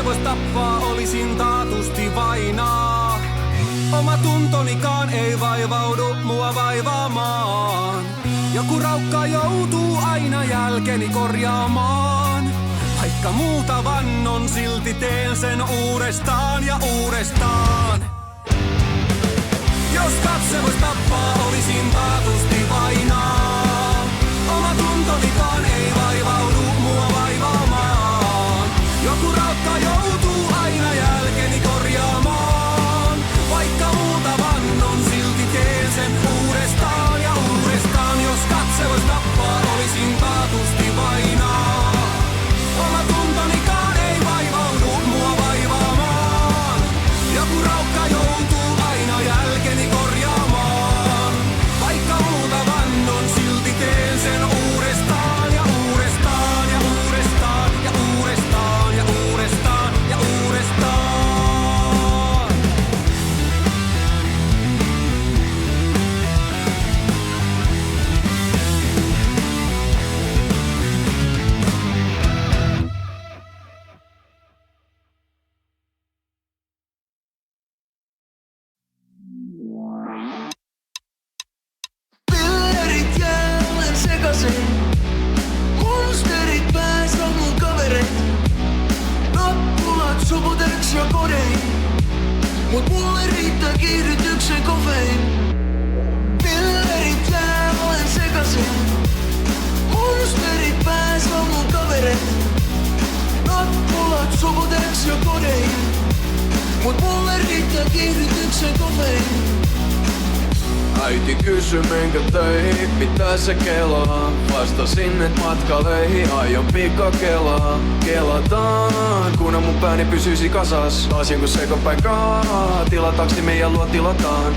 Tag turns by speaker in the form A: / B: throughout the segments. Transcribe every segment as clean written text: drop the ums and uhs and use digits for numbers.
A: katse vois tappaa, olisin taatusti vainaa. Oma tuntonikaan ei vaivaudu mua vaivaamaan. Joku raukka joutuu aina jälkeni korjaamaan. Vaikka muuta vannon, silti teen sen uudestaan ja uudestaan. Jos katse vois tappaa, olisin taatusti vainaa. Oma tuntonikaan ei vaivaudu mua vaivaamaan. Joku raukka joutuu aina jälkeni korjaamaan. Vaikka muuta vannon, silti teen sen uudestaan ja uudestaan. Jos katse vois tappaa, olisin taatusti vainaa. Oma tuntonikaan ei vaivaudu mua vaivaamaan. Joku raukka joutuu aina jälkeni korjaamaan. Vaikka muuta vannon, silti teen sen uudestaan ja uudestaan ja uudestaan ja uudestaan ja uudestaan ja uudestaan.
B: Pillerit jää, olen sekasin. Monsterit pääs on mun kaverit. Nappulat suputeks jo kodein. Mut mulle riittää kiihdytyksen kofein. Pillerit jää, olen sekasin. Monsterit pääs on mun kaverit. Nappulat suputeks jo kodein. Mut mulle riittää kiihdytyksen kofein.
C: Äiti kysy menkö töihin, mitä se kelaa. Vastasin et matkaleihin, aion pikakelaa. Kelataan, kunhan mun pääni pysyisi kasas. Taas jonkun sekopäin kaa, tilataksi meidän luo tilataan.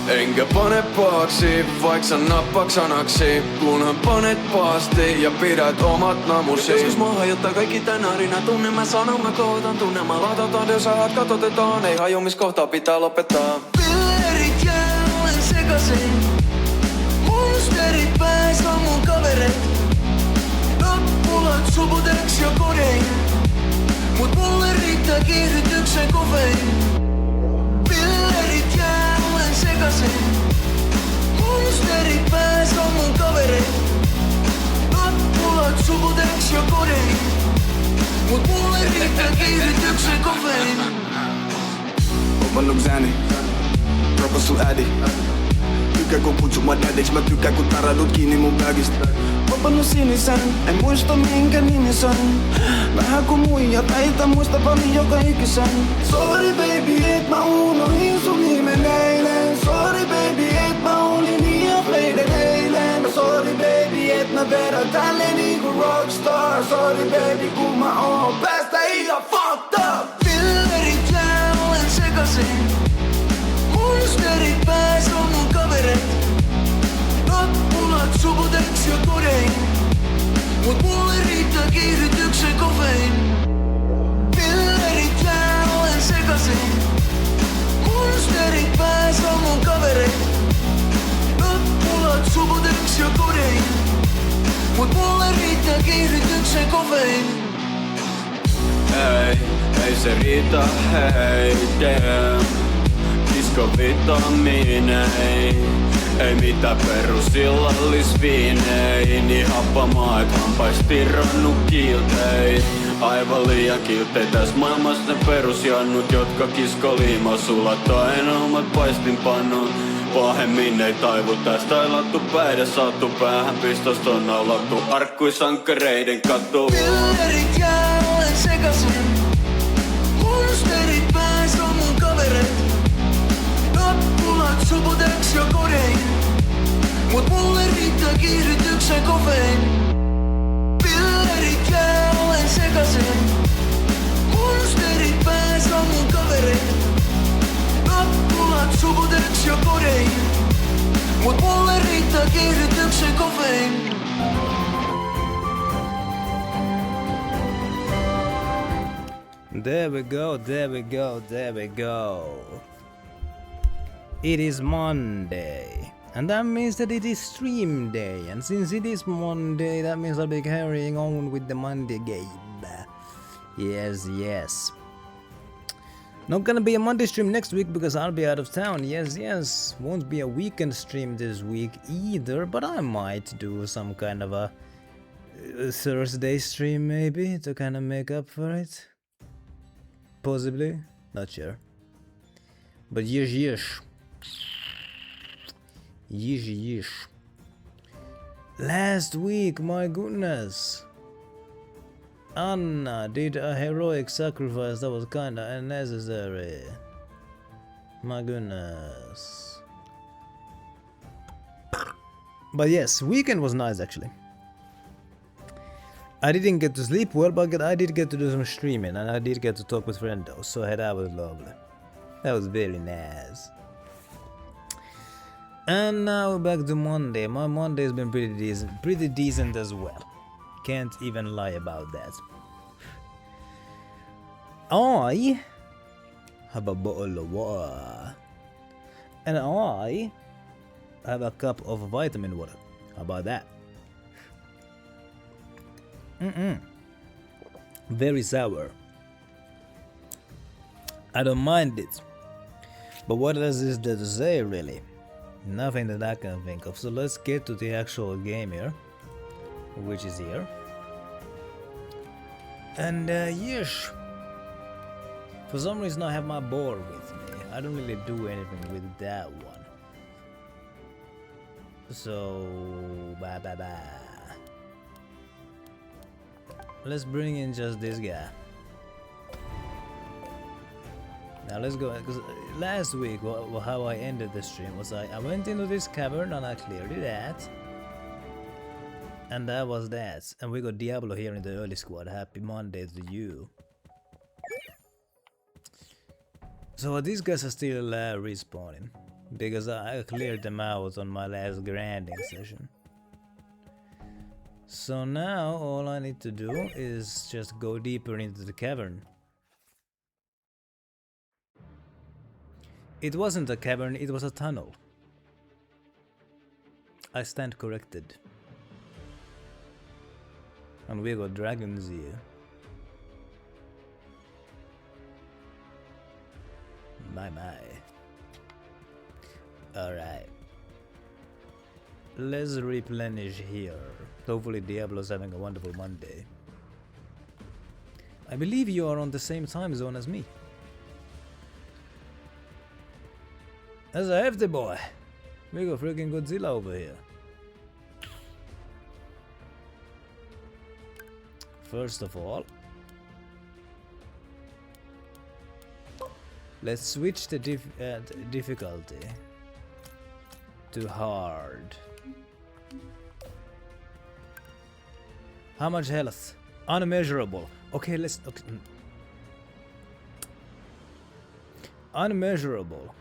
C: Enkä pane paaksi, vaik sä nappaaks sanaksi. Kunhan panet paasti ja pidät omat namusi. Joskus mua hajottaa kaikki tän arina. Tunne mä sanon, mä kohtaan, tunne mä latataan. Jos sä hatkat otetaan, ei hajomis kohtaa pitää lopettaa.
B: Pillerit jää, olen sekasin. Monsterit pääs on mun kaverit. Nappulat suputeks jo kodein. Mut mulle riittää kiihdytyksen kofein. Pillerit jää, olen sekasin. Monsterit pääs on mun kaverit. Nappulat suputeks jo kodein. Mut mulle riittää kiihdytyksen kofein.
D: Mandog zääni, dropas sun ädi. Tykkää kun kutsut mua daddiks, mä tykkään kun taradut kiinni mun bagista. Vapannut sinisen, en muista minkä nimi se on. Vähän kun muija, päitä muista paljon joka ikisen. Sorry baby, et mä unohin sun nimen eilen. Sorry baby, et mä olin liian fleiden eilen. Sorry baby, et mä vedän tälleen niinku rockstar. Sorry baby, kun mä oon päästä ihan fucked up.
B: Pillerit jää, olen sekasin. Monsterit pääs on mun kaverit. Nappulat suputeks jo kodein. Mut mulle riittää kiihdytyksen kofein. Pillerit jää, olen sekasin. Monsterit pääs on mun kaverit. Nappulat suputeks jo kodein. Mut mulle riittää kiihdytyksen kofein.
C: Ei se riitä, hei, damn. Disco-vitamiinei, ei mitään perusillallisviinei. Niin happamaa, et hampais tirannut kiltei. Aivan liian kiltei täs maailmas ne perusjannut, jotka kiskoliima sulatain omat paistinpannut. Pahemmin ei taivu tästä, ei lattu päiden saattu. Päähän pistosta on naulattu arkkuisankareiden katu.
B: Pillerit jää, olen sekasin. Monsterit pääs on mun kaverit. Nappulat suputeks jo kodein. Mut mulle riittää kiihdytyksen kofein. Pillerit jää, olen sekasin. Monsterit pääs on mun kaverit. Nappulat suputeks jo kodein. Mut mulle riittää kiihdytyksen kofein.
E: There we go, there we go, there we go. It is Monday. And that means that it is stream day. And since it is Monday, that means I'll be carrying on with the Monday game. Yes, yes. Not gonna be a Monday stream next week because I'll be out of town. Yes, yes. Won't be a weekend stream this week either, but I might do some kind of a Thursday stream maybe to kind of make up for it. Possibly. Not sure. But yes, yes. Yes, yes. Last week, my goodness. Anna did a heroic sacrifice that was kinda unnecessary. My goodness. But yes, weekend was nice actually. I didn't get to sleep well, but I did get to do some streaming and I did get to talk with friendos, so that was lovely. That was very nice. And now back to Monday. My Monday has been pretty decent as well. Can't even lie about that. I have a bottle of water. And I have a cup of vitamin water. How about that? Very sour. I don't mind it. But what does this do to say really? Nothing that I can think of. So let's get to the actual game here. Which is here. And yes. For some reason I have my board with me. I don't really do anything with that one. So bye. Let's bring in just this guy. Now let's go, because last week how I ended the stream was I went into this cavern and I cleared it out. And that was that. And we got Diablo here in the early squad. Happy Monday to you. So these guys are still respawning. Because I cleared them out on my last grinding session. So now all I need to do is just go deeper into the cavern. It wasn't a cavern, it was a tunnel. I stand corrected. And we got dragons here. My. Alright. Let's replenish here. Hopefully Diablo's having a wonderful Monday. I believe you are on the same time zone as me. That's a hefty boy. We got freaking Godzilla over here. First of all, let's switch the difficulty to hard. How much health? Unmeasurable. Okay, let's... Okay. Unmeasurable.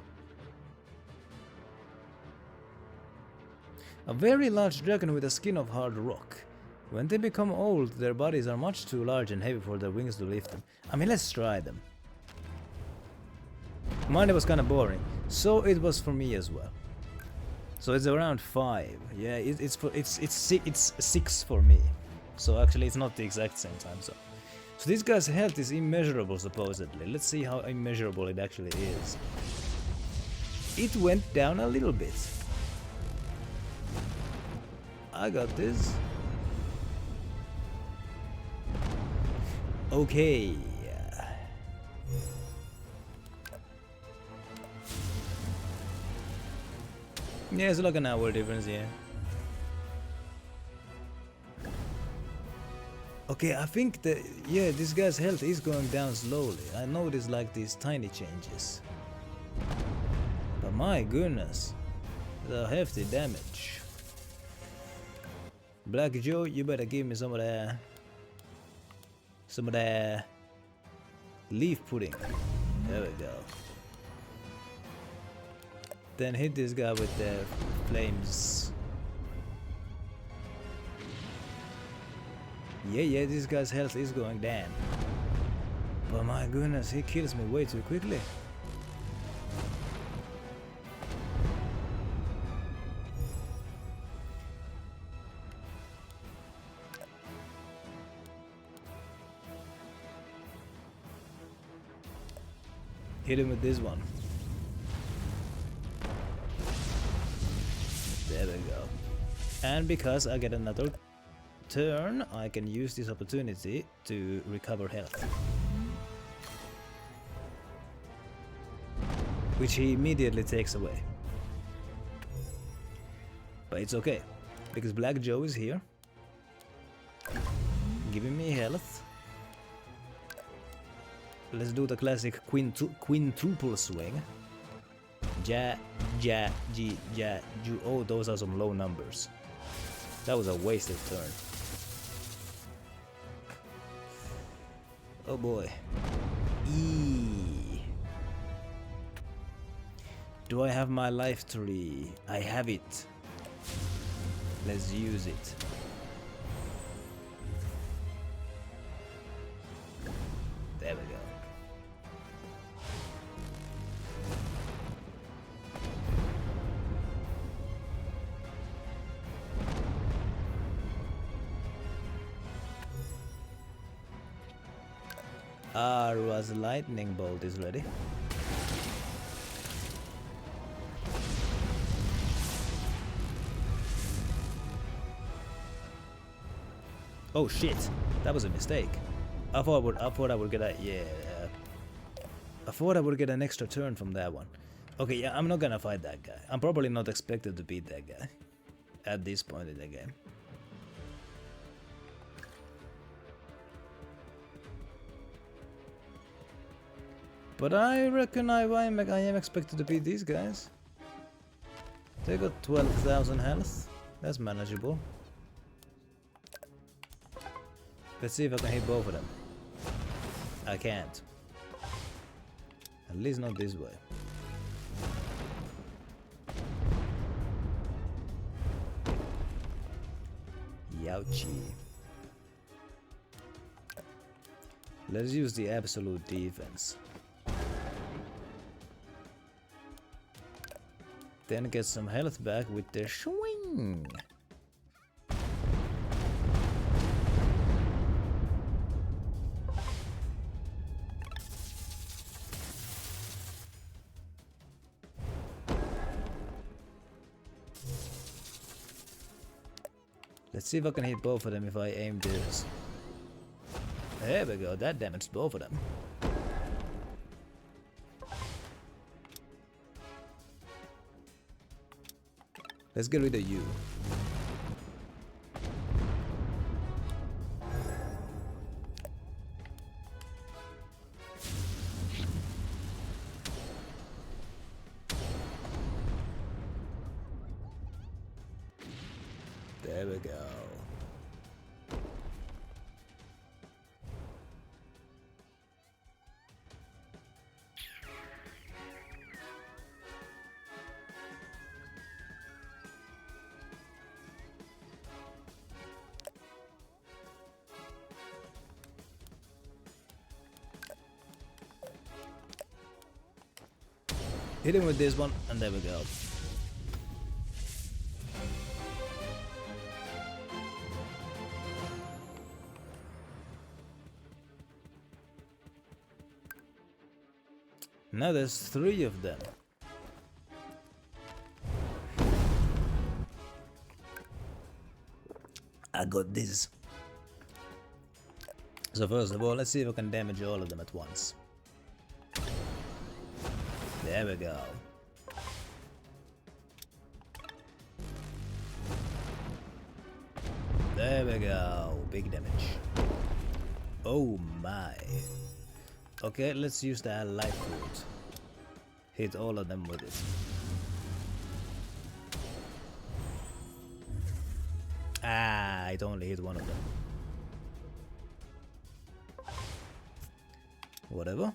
E: A very large dragon with a skin of hard rock. When they become old, their bodies are much too large and heavy for their wings to lift them. I mean, let's try them. Mine was kinda boring, so it was for me as well. So it's around 5. Yeah, it's 6 for me. So actually it's not the exact same time zone. So this guy's health is immeasurable supposedly. Let's see how immeasurable it actually is. It went down a little bit. I got this. Okay. Yeah, it's like an hour difference, yeah. Okay, I think that, yeah, this guy's health is going down slowly. I noticed like these tiny changes. But my goodness, the hefty damage. Black Joe, you better give me some of that leaf pudding. There we go. Then hit this guy with the flames. Yeah, this guy's health is going down. But my goodness, he kills me way too quickly. Hit him with this one. There we go. And because I get another turn, I can use this opportunity to recover health. Which he immediately takes away. But it's okay, because Black Joe is here, giving me health. Let's do the classic quintuple swing. Ja, ja, ji, ja, ju. Oh, those are some low numbers. That was a wasted turn. Oh boy. E. Do I have my life tree? I have it. Let's use it. There we go. Arwa's lightning bolt is ready. Oh shit, that was a mistake. I thought I would get a I thought I would get an extra turn from that one. Okay, yeah, I'm not gonna fight that guy. I'm probably not expected to beat that guy at this point in the game. But I reckon I am expected to beat these guys. They got 12,000 health. That's manageable. Let's see if I can hit both of them. I can't. At least not this way. Youchie. Let's use the absolute defense. Then get some health back with the swing. Let's see if I can hit both of them if I aim this. There we go, that damaged both of them. Let's get rid of you. There we go. Hit him with this one, and there we go. Now there's 3 of them. I got this. So first of all, let's see if I can damage all of them at once. There we go. There we go. Big damage. Oh my. Okay, let's use that life root. Hit all of them with it. Ah, it only hit one of them. Whatever.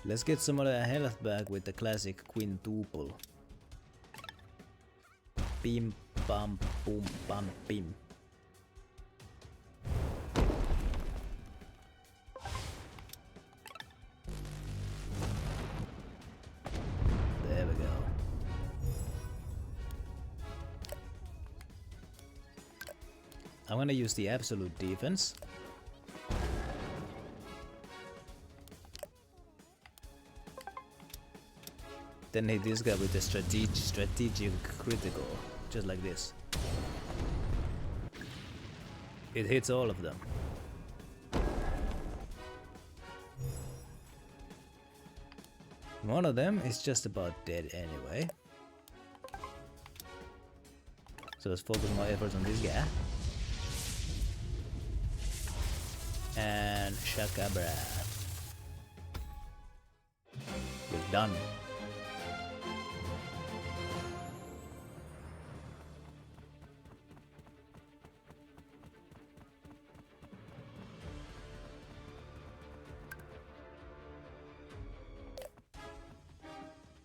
E: Let's get some of the health back with the classic quintuple. Bim bam boom bam bim. There we go. I'm gonna use the absolute defense. Then hit this guy with the strategic critical, just like this. It hits all of them. One of them is just about dead anyway. So let's focus my efforts on this guy. And Shakabra. We're done.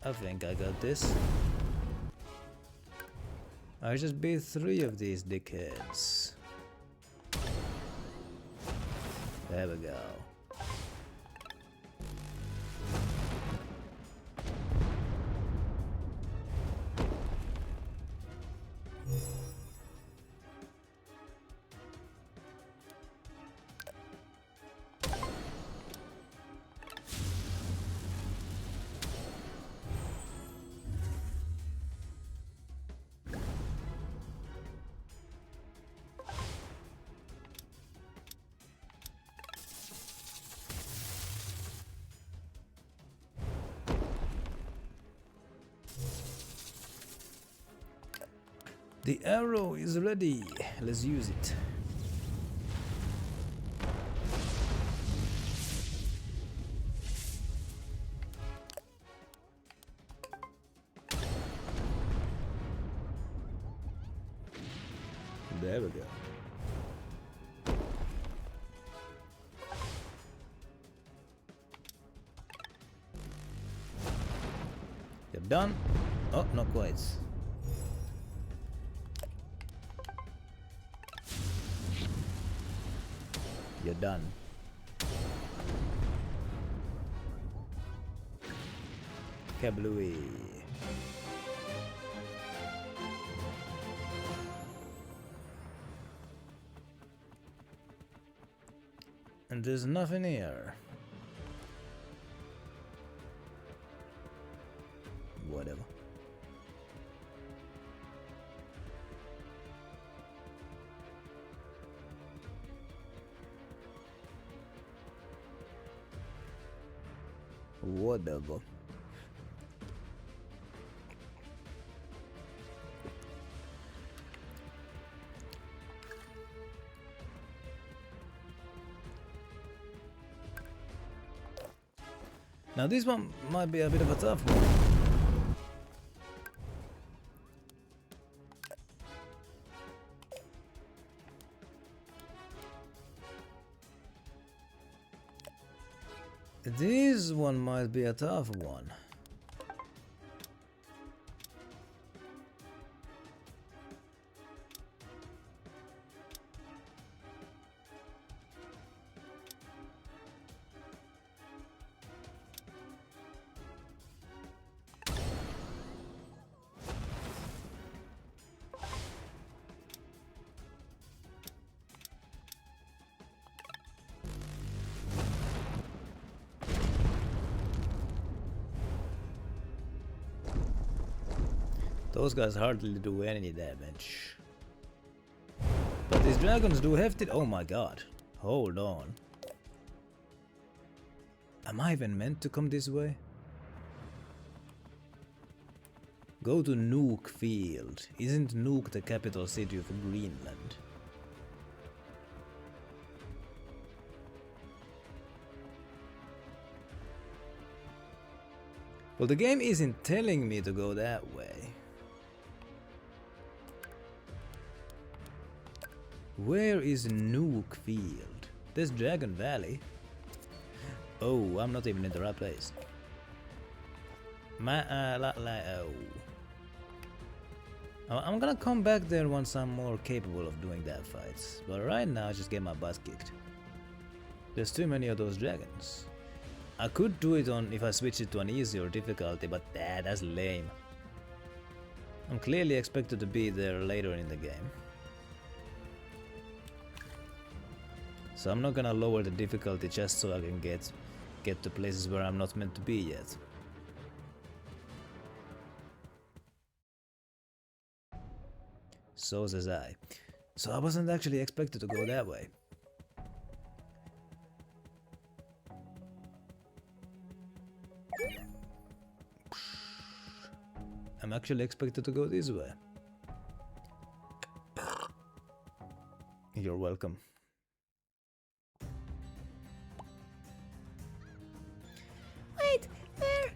E: I think I got this. I just beat 3 of these dickheads. There we go. The arrow is ready. Let's use it. There we go. You're done. Oh, not quite. You're done. Kablooey. And there's nothing here. Whatever. Whatever. Now this one might be a bit of a tough one. This one might be a tough one. Those guys hardly do any damage. But these dragons do hefty. Oh my god. Hold on. Am I even meant to come this way? Go to Nuuk Field. Isn't Nuuk the capital city of Greenland? Well, the game isn't telling me to go that way. Where is Nuuk Field? There's Dragon Valley. Oh, I'm not even in the right place. I'm gonna come back there once I'm more capable of doing that fights, but right now I just get my butt kicked. There's too many of those dragons. I could do it on if I switch it to an easier difficulty, but that's lame. I'm clearly expected to be there later in the game. So I'm not gonna lower the difficulty just so I can get to places where I'm not meant to be yet. So says I. So I wasn't actually expected to go that way. I'm actually expected to go this way. You're welcome.
F: Wait, there!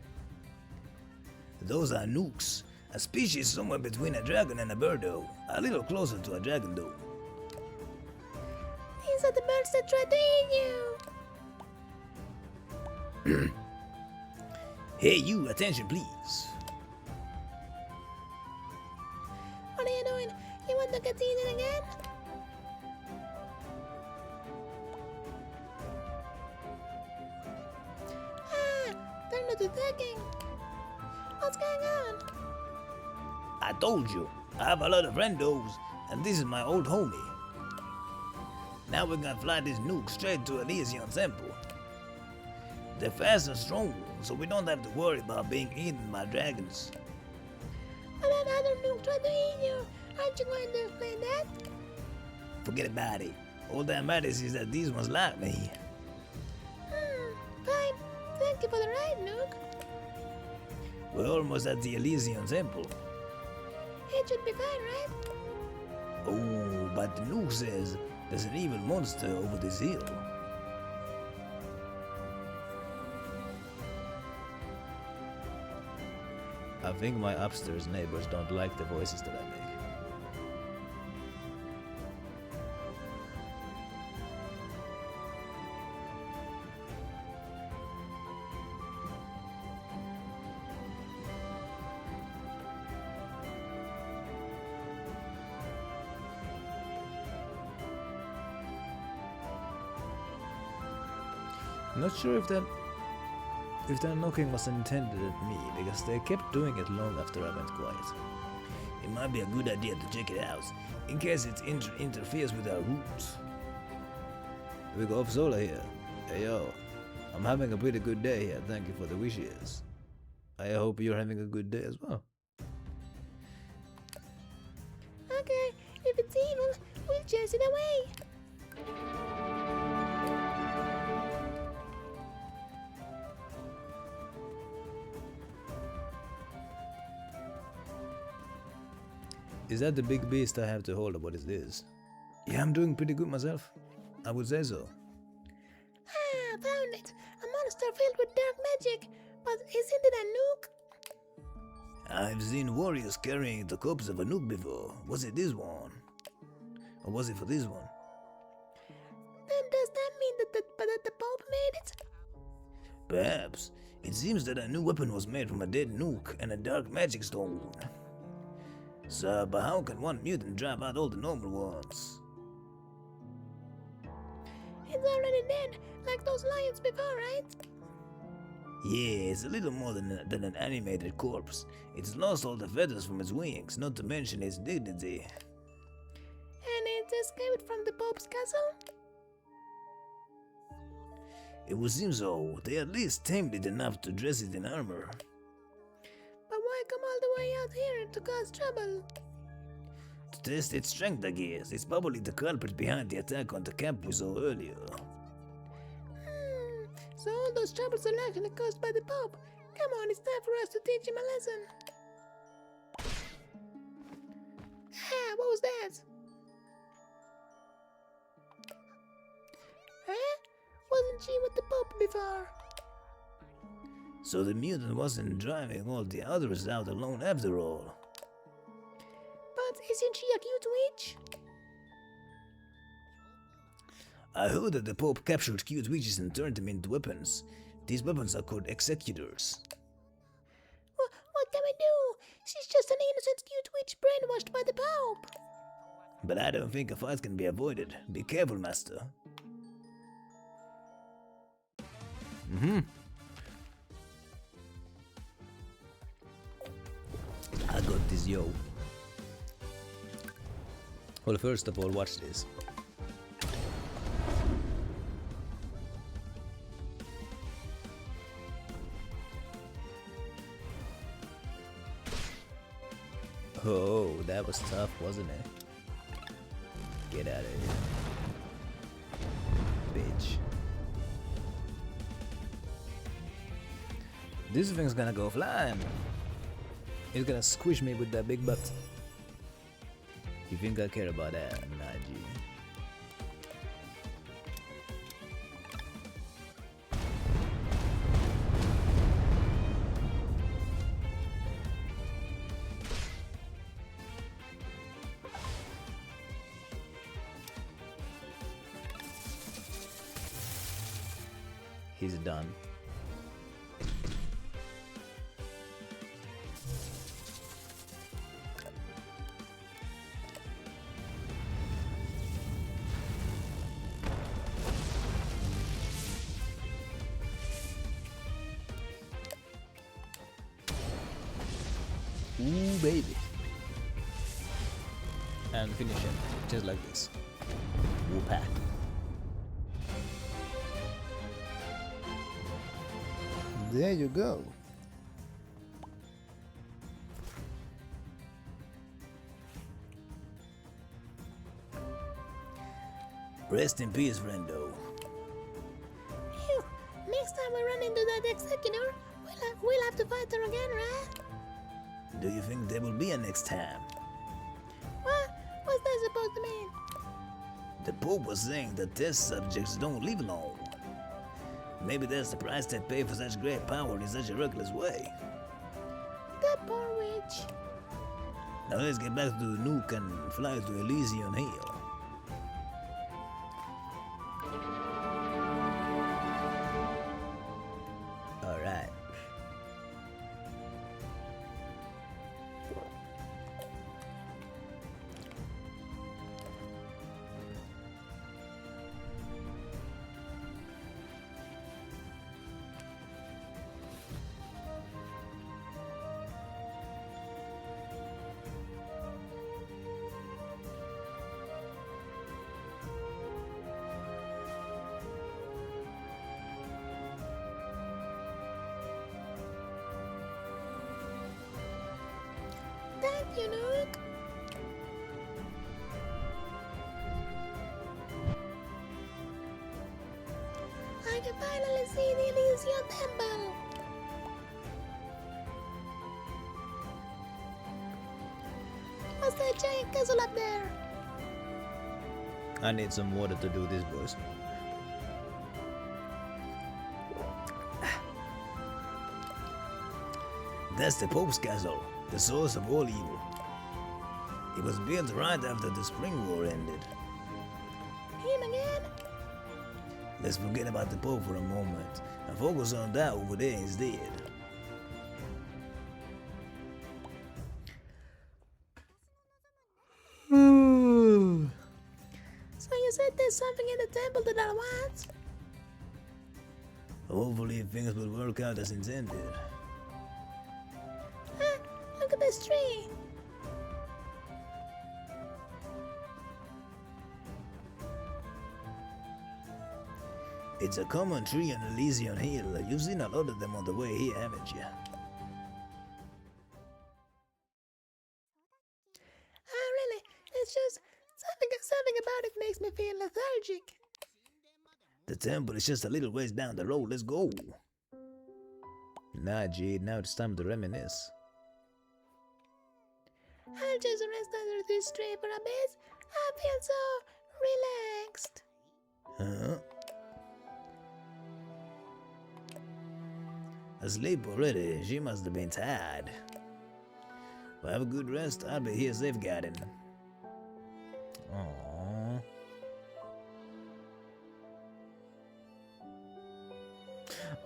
E: Those are nukes, a species somewhere between a dragon and a birdo, a little closer to a dragon though.
F: These are the birds that tried to eat you!
E: Hey you, attention please.
F: What are you doing? You want to get eaten again? Ah, they're not attacking. What's going on?
E: I told you, I have a lot of friendos, and this is my old homie. Now we're gonna fly this nuke straight to Elysian Temple. They're fast and strong, so we don't have to worry about being eaten by dragons.
F: Another nuke tried to eat you. Aren't you going to explain that?
E: Forget about it. All that matters is that these ones like me.
F: Fine. Thank you for the ride, nuke.
E: We're almost at the Elysian Temple.
F: It should be fine, right?
E: Oh, but the nuke says there's an evil monster over this hill. I think my upstairs neighbors don't like the voices that I make. I'm not sure if that knocking was intended at me, because they kept doing it long after I went quiet. It might be a good idea to check it out, in case it interferes with our routes. We go off Zola here. Hey yo, I'm having a pretty good day here, thank you for the wishes. I hope you're having a good day as well.
F: Okay, if it's evil, we'll chase it away.
E: Is that the big beast I have to hold, or what is this? Yeah, I'm doing pretty good myself. I would say so.
F: Ah, found it. A monster filled with dark magic. But isn't it a nuke?
E: I've seen warriors carrying the corpse of a nuke before. Was it this one? Or was it for this one?
F: Then does that mean that the Pope made it?
E: Perhaps. It seems that a new weapon was made from a dead nuke and a dark magic stone. So, but how can one mutant drive out all the normal ones?
F: It's already dead, like those lions before, right?
E: Yeah, it's a little more than an animated corpse. It's lost all the feathers from its wings, not to mention its dignity.
F: And it escaped from the Pope's castle?
E: It would seem so. They at least tamed it enough to dress it in armor.
F: But why come all the way out here to cause trouble?
E: To test its strength, I guess. It's probably the culprit behind the attack on the camp we saw earlier.
F: So all those troubles are actually caused by the Pope. Come on, it's time for us to teach him a lesson. Ah, what was that? Huh? Wasn't she with the Pope before?
E: So the mutant wasn't driving all the others out alone after all.
F: But isn't she a cute witch?
E: I heard that the Pope captured cute witches and turned them into weapons. These weapons are called executors.
F: What can we do? She's just an innocent cute witch brainwashed by the Pope.
E: But I don't think a fight can be avoided. Be careful, master. I got this, yo. Well, first of all, watch this. Oh, that was tough, wasn't it? Get out of here. Bitch. This thing's gonna go flying. It's gonna squish me with that big butt. You think I care about that? Nah, G. He's done. Ooh, baby. And finish him, just like this. Whoop-a. There you go. Rest in peace, friendo.
F: Phew. Next time we run into that executor, we'll have to fight her again, right?
E: Do you think there will be a next time?
F: What's that supposed to mean?
E: The Pope was saying that test subjects don't live long. Maybe that's the price they pay for such great power in such a reckless way.
F: That poor witch.
E: Now let's get back to the nuke and fly to Elysian Hill. Alright.
F: Thank you, Nuke. I can finally see the Elysian Temple. What's that giant castle up there?
E: I need some water to do this, boys. That's the Pope's castle, the source of all evil. It was built right after the Spring War ended.
F: Him again?
E: Let's forget about the Pope for a moment and focus on that over there instead.
F: So you said there's something in the temple that I want?
E: Hopefully things will work out as intended.
F: Look at this tree.
E: It's a common tree on Elysian Hill. You've seen a lot of them on the way here, haven't you?
F: Oh, really? It's just something about it makes me feel lethargic.
E: The temple is just a little ways down the road. Let's go. Nah, Jade, now it's time to reminisce.
F: I'll just rest under this tree for a bit. I feel so relaxed.
E: Huh? Asleep already. She must have been tired. Well, have a good rest. I'll be here safeguarding. Aww.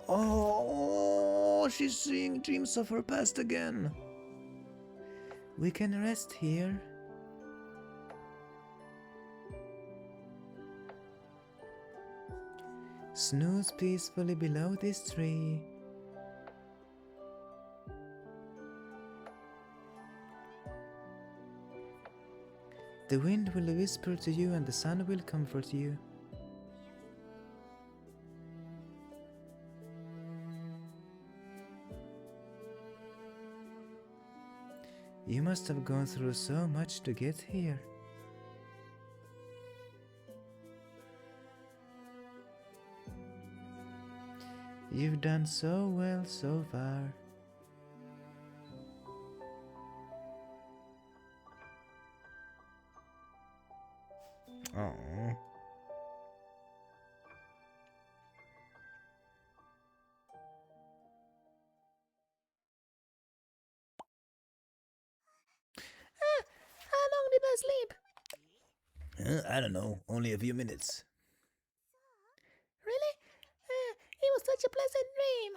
E: Oh, she's seeing dreams of her past again. We can rest here. Snooze peacefully below this tree. The wind will whisper to you and the sun will comfort you. You must have gone through so much to get here. You've done so well so far. Oh.
F: How long did I sleep?
E: I don't know, only a few minutes.
F: Really? It was such a pleasant dream.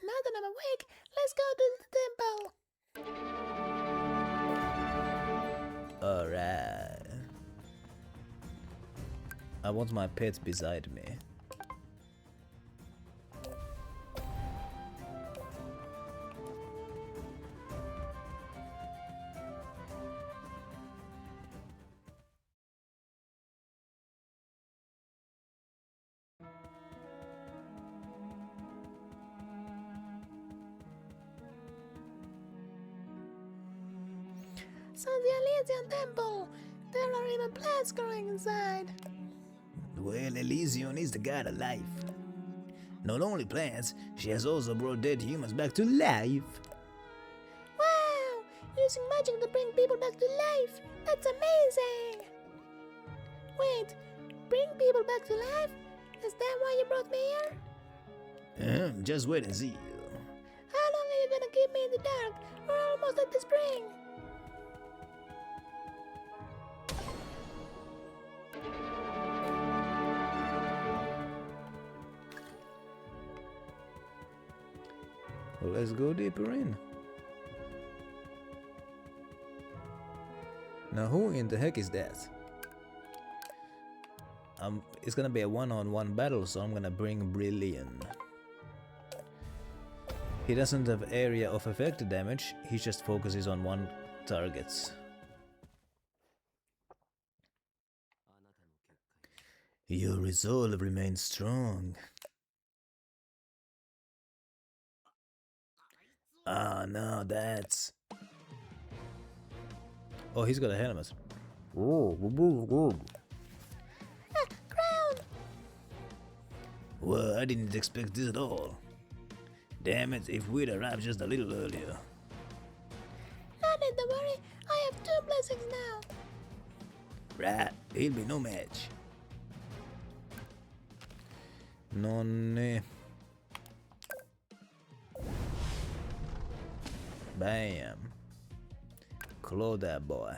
F: Now that I'm awake, let's go to the temple.
E: Alright. I want my pet beside me.
F: So the Elysian temple. There are even plants growing inside.
E: Well, Elysion is the god of life. Not only plants, she has also brought dead humans back to life.
F: Wow! Using magic to bring people back to life. That's amazing! Wait, bring people back to life? Is that why you brought me here?
E: Just wait and see.
F: How long are you gonna keep me in the dark? We're almost at the spring.
E: Well, let's go deeper in. Now who in the heck is that? It's gonna be a one-on-one battle, so I'm gonna bring Brilliant. He doesn't have area of effect damage, he just focuses on one target. Your resolve remains strong. Ah, no, that's... Oh, he's got a helmet.
F: Ground!
E: Well, I didn't expect this at all. Damn it, if we'd arrived just a little earlier.
F: No need to worry, I have 2 blessings now.
E: Right, he'll be no match. Nonni. Bam. Claw that boy.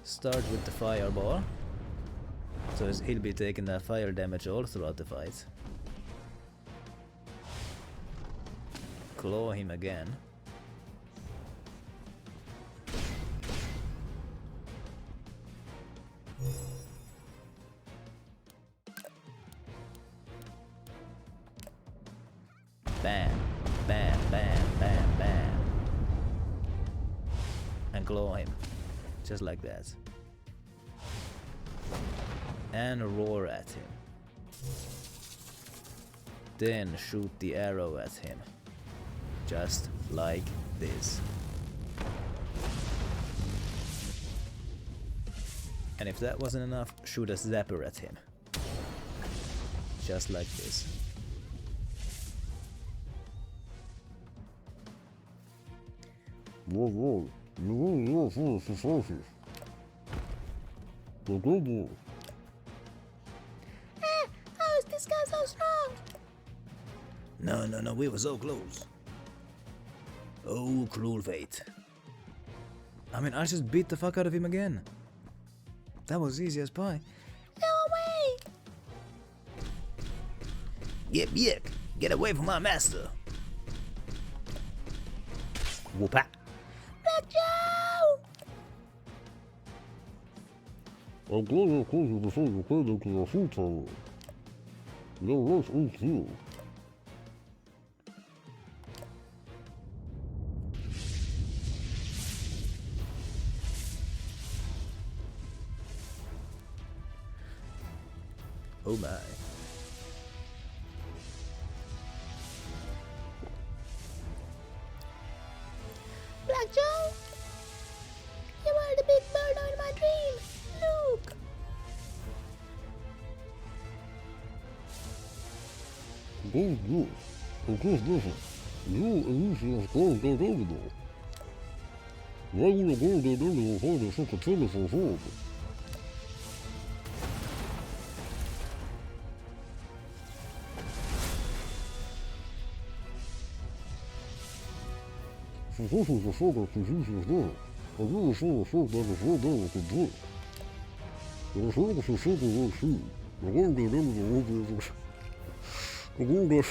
E: Start with the fireball. So he'll be taking that fire damage all throughout the fight. Claw him again. Bam, bam, bam, bam, bam. And claw him. Just like that. And roar at him. Then shoot the arrow at him. Just like this. And if that wasn't enough, shoot a zapper at him. Just like this.
F: How is this guy so strong?
E: No, we were so close. Oh, cruel fate. I mean, I just beat the fuck out of him again. That was easy as pie.
F: No way!
E: Get away from my master. Whoop-ah.
F: Black Joe!
G: I'm glad I called you before you came into your full power. Your life is here.
E: Oh my.
F: Black Joe? You were the big bird in my dream. Look.
G: Don't you. Because listen, you and Lucius closed that door. Why would a girl that only find such a telephone phone? So this is the fact that Lucius there. I really saw the fact that the whole day could break. And as long as you said the word she, the girl that only will be able to... The girl that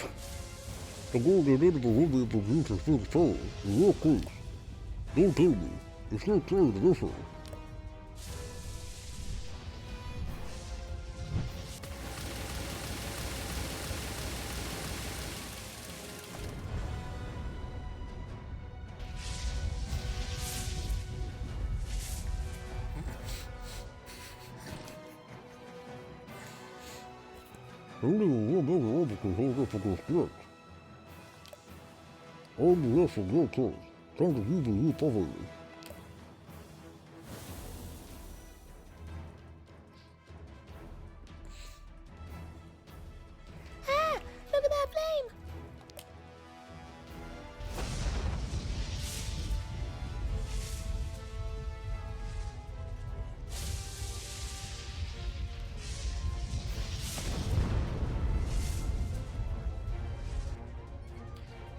G: only will be able to use his big power, in your case. Don't tell me. It's not clear to listen. Only one other article holds up against threats. All the rest of your case, trying to use you properly.
F: Ah, look at that flame.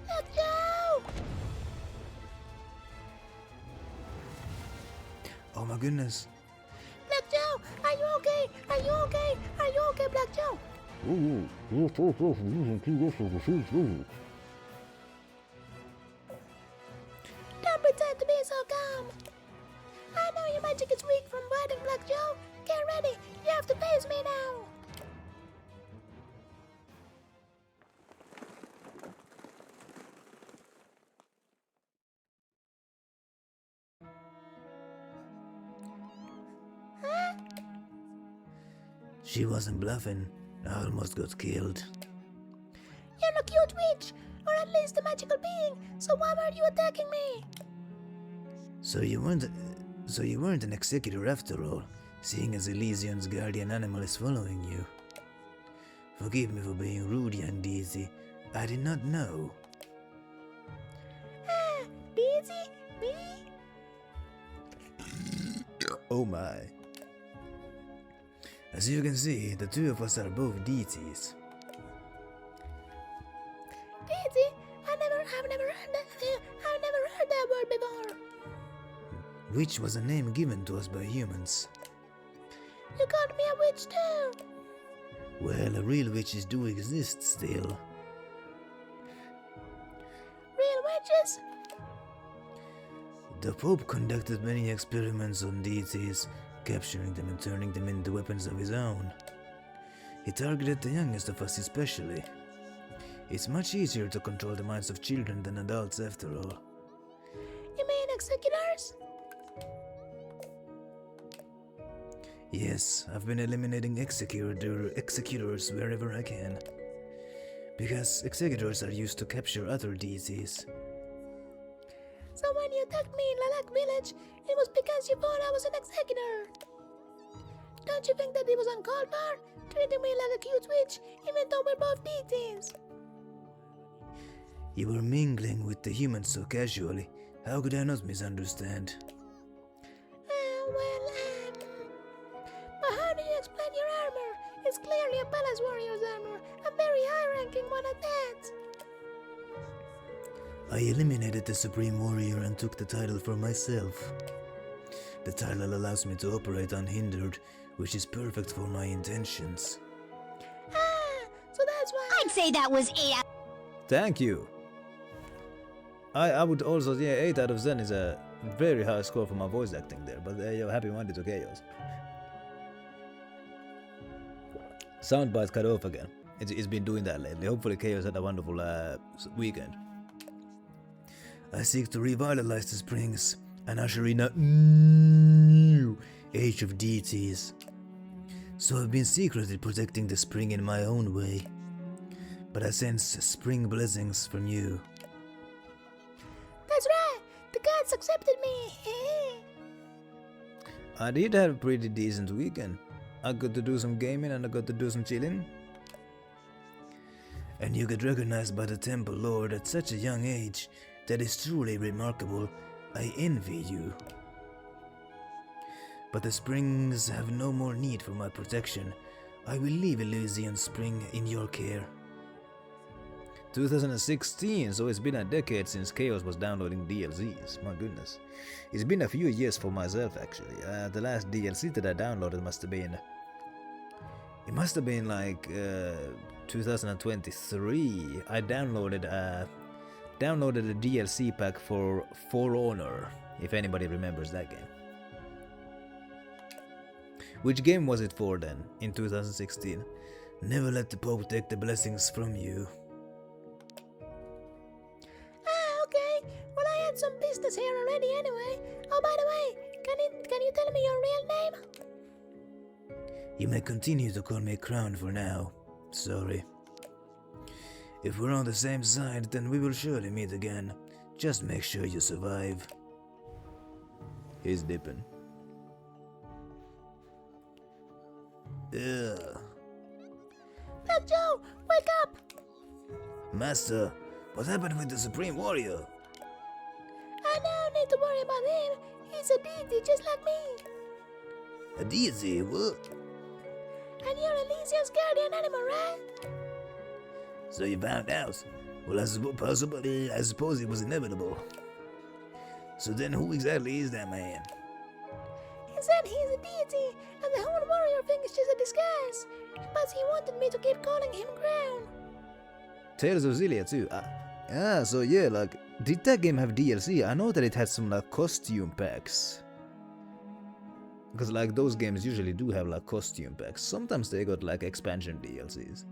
F: Black Joe!
E: Oh my goodness.
F: Black Joe, are you okay? Are you okay? Are you okay, Black Joe?
G: Oh no, you're talked off from using key rest of the first level.
F: Don't pretend to be so calm. I know your magic is weak from fighting Black Joe. Get ready. You have to face me now. Huh?
E: She wasn't bluffing. I almost got killed.
F: You're a cute witch, or at least a magical being. So why were you attacking me?
E: So you weren't an executor after all, seeing as Elysion's guardian animal is following you. Forgive me for being rude, young Daisy. I did not know.
F: Ah, busy? Me?
E: Oh my. As you can see, the two of us are both deities.
F: Busy? I've never heard that word before.
E: Witch was a name given to us by humans.
F: You called me a witch too.
E: Well, real witches do exist still.
F: Real witches?
E: The Pope conducted many experiments on deities, capturing them and turning them into weapons of his own. He targeted the youngest of us especially. It's much easier to control the minds of children than adults after all.
F: You mean executors?
E: Yes, I've been eliminating executors wherever I can. Because executors are used to capture other deities.
F: So when you attacked me in Lilac Village, it was because you thought I was an executor. Don't you think that it was uncalled for, treating me like a cute witch, even though we're both deities?
E: You were mingling with the humans so casually. How could I not misunderstand?
F: But how do you explain your armor? It's clearly a palace warrior's armor, a very high-ranking one at that.
E: I eliminated the Supreme Warrior and took the title for myself. The title allows me to operate unhindered, which is perfect for my intentions.
F: Ah, so that's why.
H: I'd say that was 8 out.
E: Thank you! I would also, yeah, 8 out of 10 is a Very high score for my voice acting there, but yo, happy Monday to Chaos. Soundbite cut off again. It's been doing that lately. Hopefully Chaos had a wonderful weekend. I seek to revitalize the springs and usher in a new age of deities. So I've been secretly protecting the spring in my own way. But I sense spring blessings from you.
F: That's right! The gods accepted me!
E: I did have a pretty decent weekend. I got to do some gaming and I got to do some chilling. And you get recognized by the temple lord at such a young age. That is truly remarkable. I envy you. But the springs have no more need for my protection. I will leave Elysian Spring in your care. 2016, so it's been a decade since Chaos was downloading DLCs. My goodness. It's been a few years for myself actually. The last DLC that I downloaded must have been... It must have been like 2023. I downloaded a DLC pack for For Honor, if anybody remembers that game. Which game was it for then, in 2016? Never let the Pope take the blessings from you.
F: Okay. Well, I had some business here already anyway. Oh, by the way, can you tell me your real name?
E: You may continue to call me Crown for now. Sorry. If we're on the same side, then we will surely meet again. Just make sure you survive. He's dipping. Ugh.
F: Black Joe, wake up!
E: Master, what happened with the Supreme Warrior?
F: I don't need to worry about him. He's a deity just like me.
E: A deity? What?
F: And you're Elysia's guardian animal, right?
E: So you found out? Well, I suppose it was inevitable. So then who exactly is that man?
F: He said he's a deity, and the whole warrior thing is just a disguise. But he wanted me to keep calling him Crown.
E: Tales of Xillia too. So yeah, like, did that game have DLC? I know that it had some like costume packs. Because like those games usually do have like costume packs. Sometimes they got like expansion DLCs.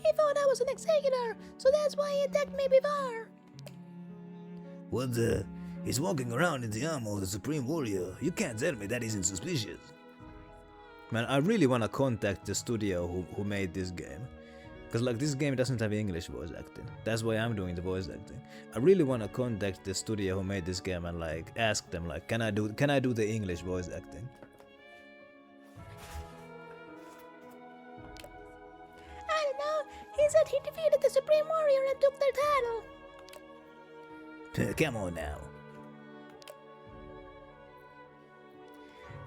F: He thought I was an executor, so that's why he attacked me before.
E: What the? He's walking around in the armor of the Supreme Warrior. You can't tell me that isn't suspicious. Man, I really wanna contact the studio who made this game. Cause like this game doesn't have English voice acting. That's why I'm doing the voice acting. I really wanna contact the studio who made this game and like ask them like, can I do the English voice acting?
F: I don't know. He said he defeated the Supreme Warrior and took their title.
E: Come on now.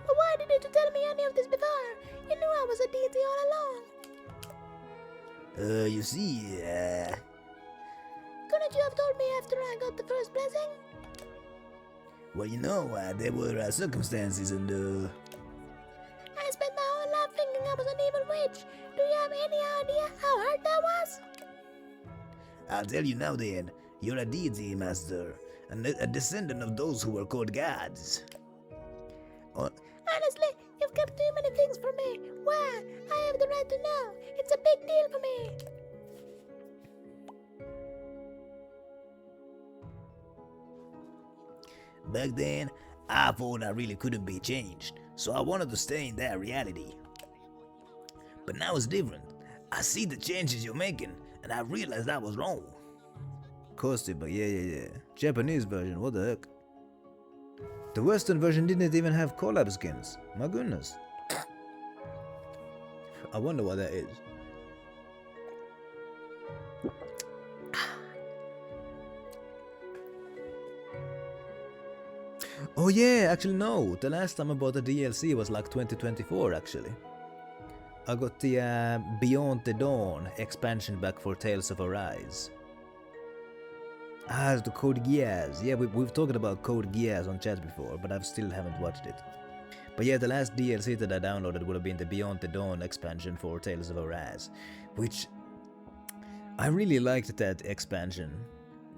F: But why didn't you tell me any of this before? You knew I was a deity all along.
E: You see,
F: Couldn't you have told me after I got the first blessing?
E: well, you know, there were circumstances and
F: I spent my whole life thinking I was an evil witch. Do you have any idea how hard that was?
E: I'll tell you now then, you're a deity, master, and a descendant of those who were called gods.
F: Honestly, you've kept too many things from me. Why? I have the right to know. It's a big deal for me.
E: Back then, I thought I really couldn't be changed, so I wanted to stay in that reality. But now it's different. I see the changes you're making, and I realized I was wrong. Costume, but yeah. Japanese version, what the heck? The Western version didn't even have collab skins. My goodness. I wonder what that is. Oh yeah, actually no. The last time I bought a DLC was like 2024 actually. I got the Beyond the Dawn expansion pack for Tales of Arise. The Code Geass. Yeah, we've talked about Code Geass on chat before, but I still haven't watched it. But yeah, the last DLC that I downloaded would have been the Beyond the Dawn expansion for Tales of Arise, which I really liked that expansion.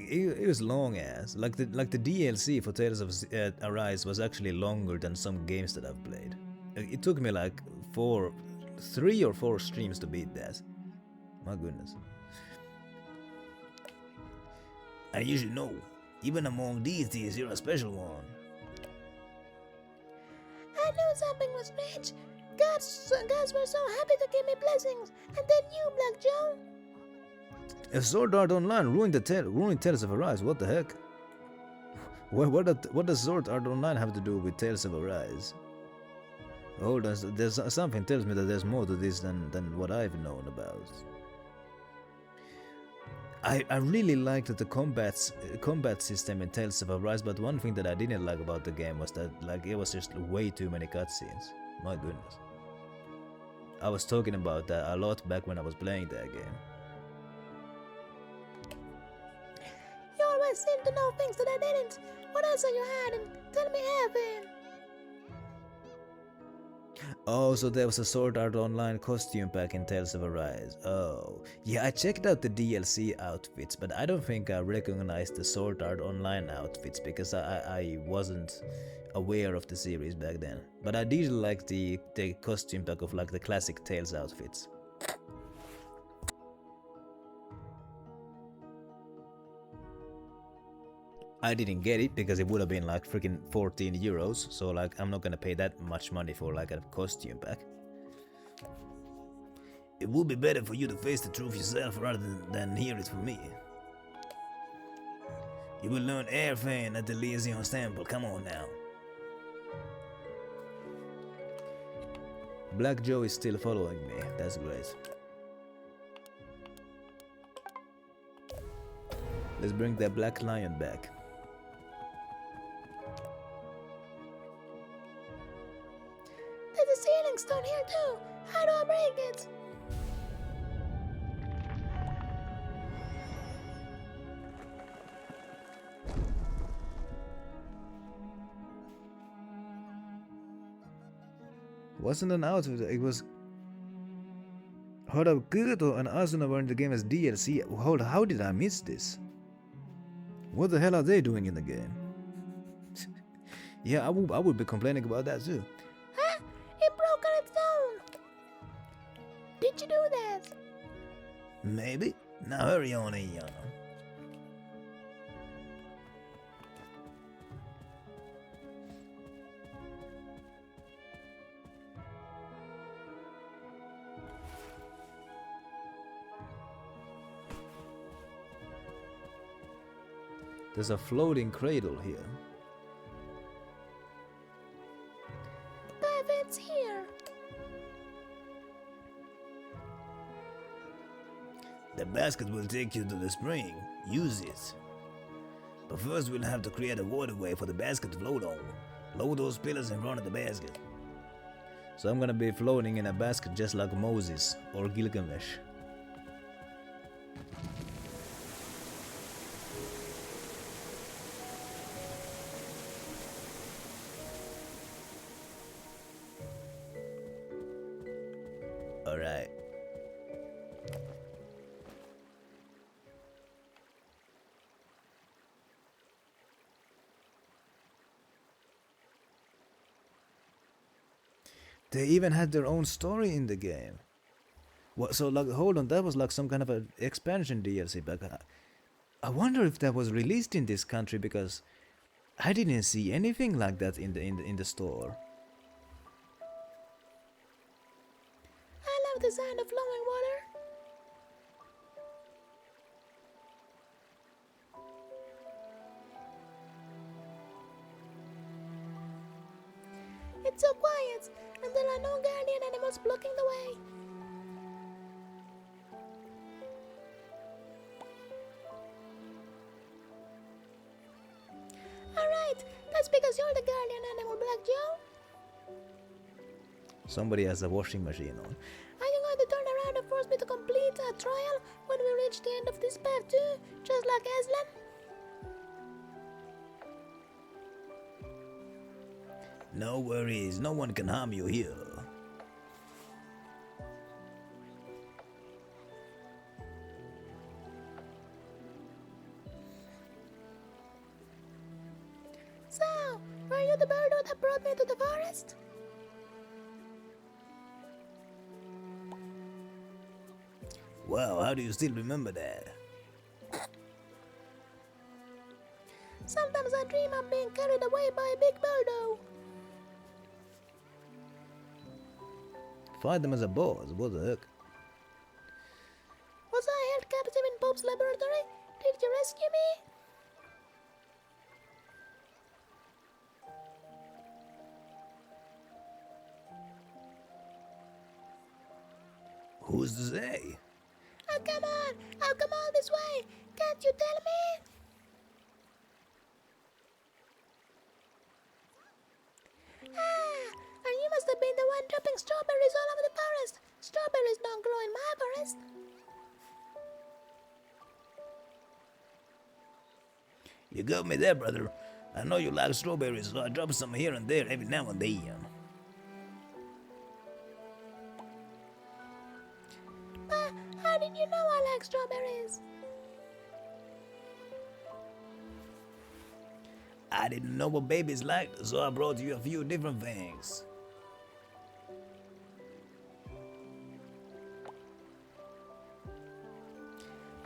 E: it was long ass. Like the DLC for Tales of Arise was actually longer than some games that I've played. It took me like 3 or 4 streams to beat that. My goodness. And you should know, even among deities, you're a special one.
F: I knew something was strange. Gods were so happy to give me blessings, and then you, Black Joe.
E: A Sword Art Online ruined Tales of Arise. What the heck? What does Sword Art Online have to do with Tales of Arise? Hold on, there's something tells me that there's more to this than what I've known about. I really liked the combat system in Tales of Arise, but one thing that I didn't like about the game was that it was just way too many cutscenes. My goodness. I was talking about that a lot back when I was playing that game.
F: You always seem to know things that I didn't. What else are you hiding? Tell me everything.
E: Oh, so there was a Sword Art Online costume pack in Tales of Arise. Oh, yeah, I checked out the DLC outfits, but I don't think I recognized the Sword Art Online outfits because I wasn't aware of the series back then. But I did like the costume pack of like the classic Tales outfits. I didn't get it because it would have been like freaking 14 euros, so like I'm not gonna pay that much money for like a costume pack. It would be better for you to face the truth yourself rather than hear it from me. You will learn everything at the Lesion's temple, come on now. Black Joe is still following me, that's great. Let's bring that black lion back.
F: There's a ceiling stone here too. How do I break it?
E: Wasn't an outfit, it was... Hold up, Kirito and Asuna were in the game as DLC. Hold, how did I miss this? What the hell are they doing in the game? Yeah, I would be complaining about that too.
F: Huh? It broke on its own. Did you do that?
E: Maybe. Now hurry on in, Yana. There's a floating cradle here.
F: It's here.
E: The basket will take you to the spring. Use it. But first we'll have to create a waterway for the basket to float on. Load those pillars in front of the basket. So I'm gonna be floating in a basket just like Moses or Gilgamesh. Alright. They even had their own story in the game. What? So like, hold on, that was like some kind of an expansion DLC back. I wonder if that was released in this country because I didn't see anything like that in the store.
F: I love the sound of flowing water. It's so quiet, and there are no guardian animals blocking the way. Alright, that's because you're the guardian animal, Black Joe.
E: Somebody has a washing machine on.
F: Are you going to turn around and force me to complete a trial when we reach the end of this path too, just like Aslan?
E: No worries, no one can harm you here.
F: Were you the birdo that brought me to the forest?
E: Wow, how do you still remember that?
F: Sometimes I dream I'm being carried away by a big birdo.
E: Fight them as a boss, what the heck?
F: Was I held captive in Pope's laboratory? Did you rescue me?
E: Who's to say?
F: Oh, come on! I'll come all this way! Can't you tell me? Ah! And you must have been the one dropping strawberries all over the forest! Strawberries don't grow in my forest!
E: You got me there, brother. I know you like strawberries, so I drop some here and there every now and then.
F: Pa, how did you know I like strawberries?
E: I didn't know what babies liked, so I brought you a few different things.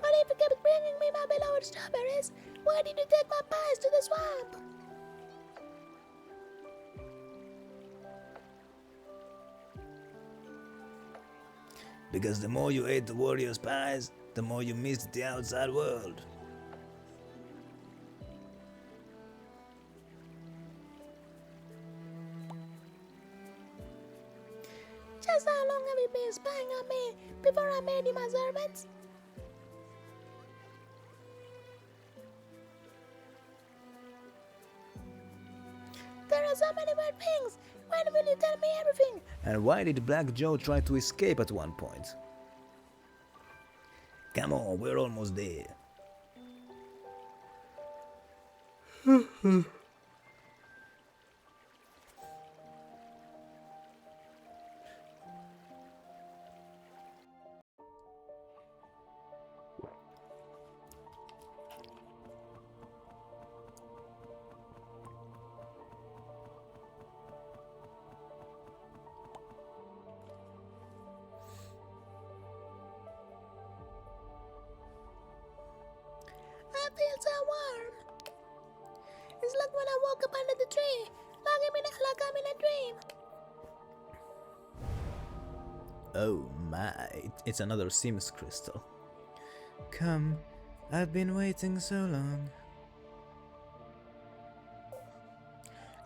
F: But if you kept bringing me my beloved strawberries, why did you take my pies to the swamp?
E: Because the more you ate the warrior's pies, the more you missed the outside world.
F: Just how long have you been spying on me before I made you my servants? There are so many weird things. When will you tell me everything?
E: And why did Black Joe try to escape at one point? Come on, we're almost there.
F: I feel so warm. It's like when I woke up under the tree, like I'm in a dream.
E: Oh my, it's another Sims crystal. Come, I've been waiting so long.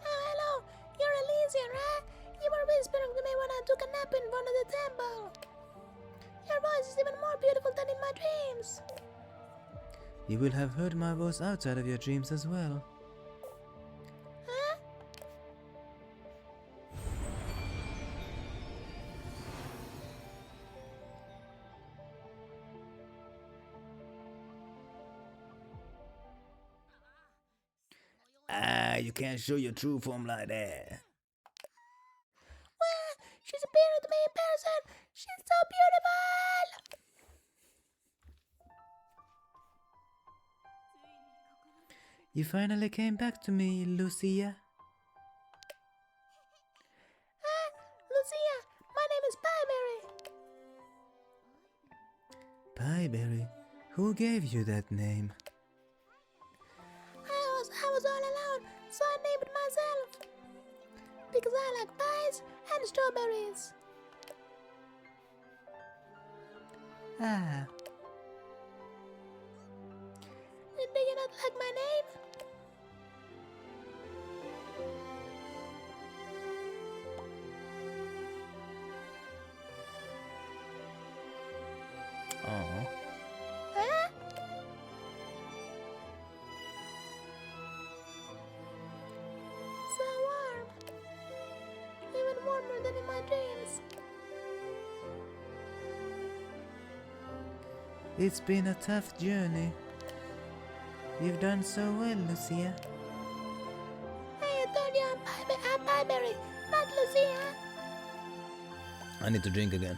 F: Oh, hello. You're Elysian, right? You were whispering to me when I took a nap in front of the temple. Your voice is even more beautiful than in my dreams.
E: You will have heard my voice outside of your dreams as well.
F: Huh?
E: Ah, you can't show your true form like that.
F: Wow, she's appearing to me in person. She's so beautiful.
E: You finally came back to me, Lucia.
F: Huh? Lucia, my name is Pillerit.
E: Pieberry, who gave you that name?
F: I was all alone, so I named it myself. Because I like pies and strawberries.
E: Ah,
F: Do you not like my name?
E: oh.
F: Huh? So warm. Even warmer than in my dreams.
E: It's been a tough journey. You've done so well, Lucia.
F: I told you I'm Pieberry, not Lucia.
E: I need to drink again.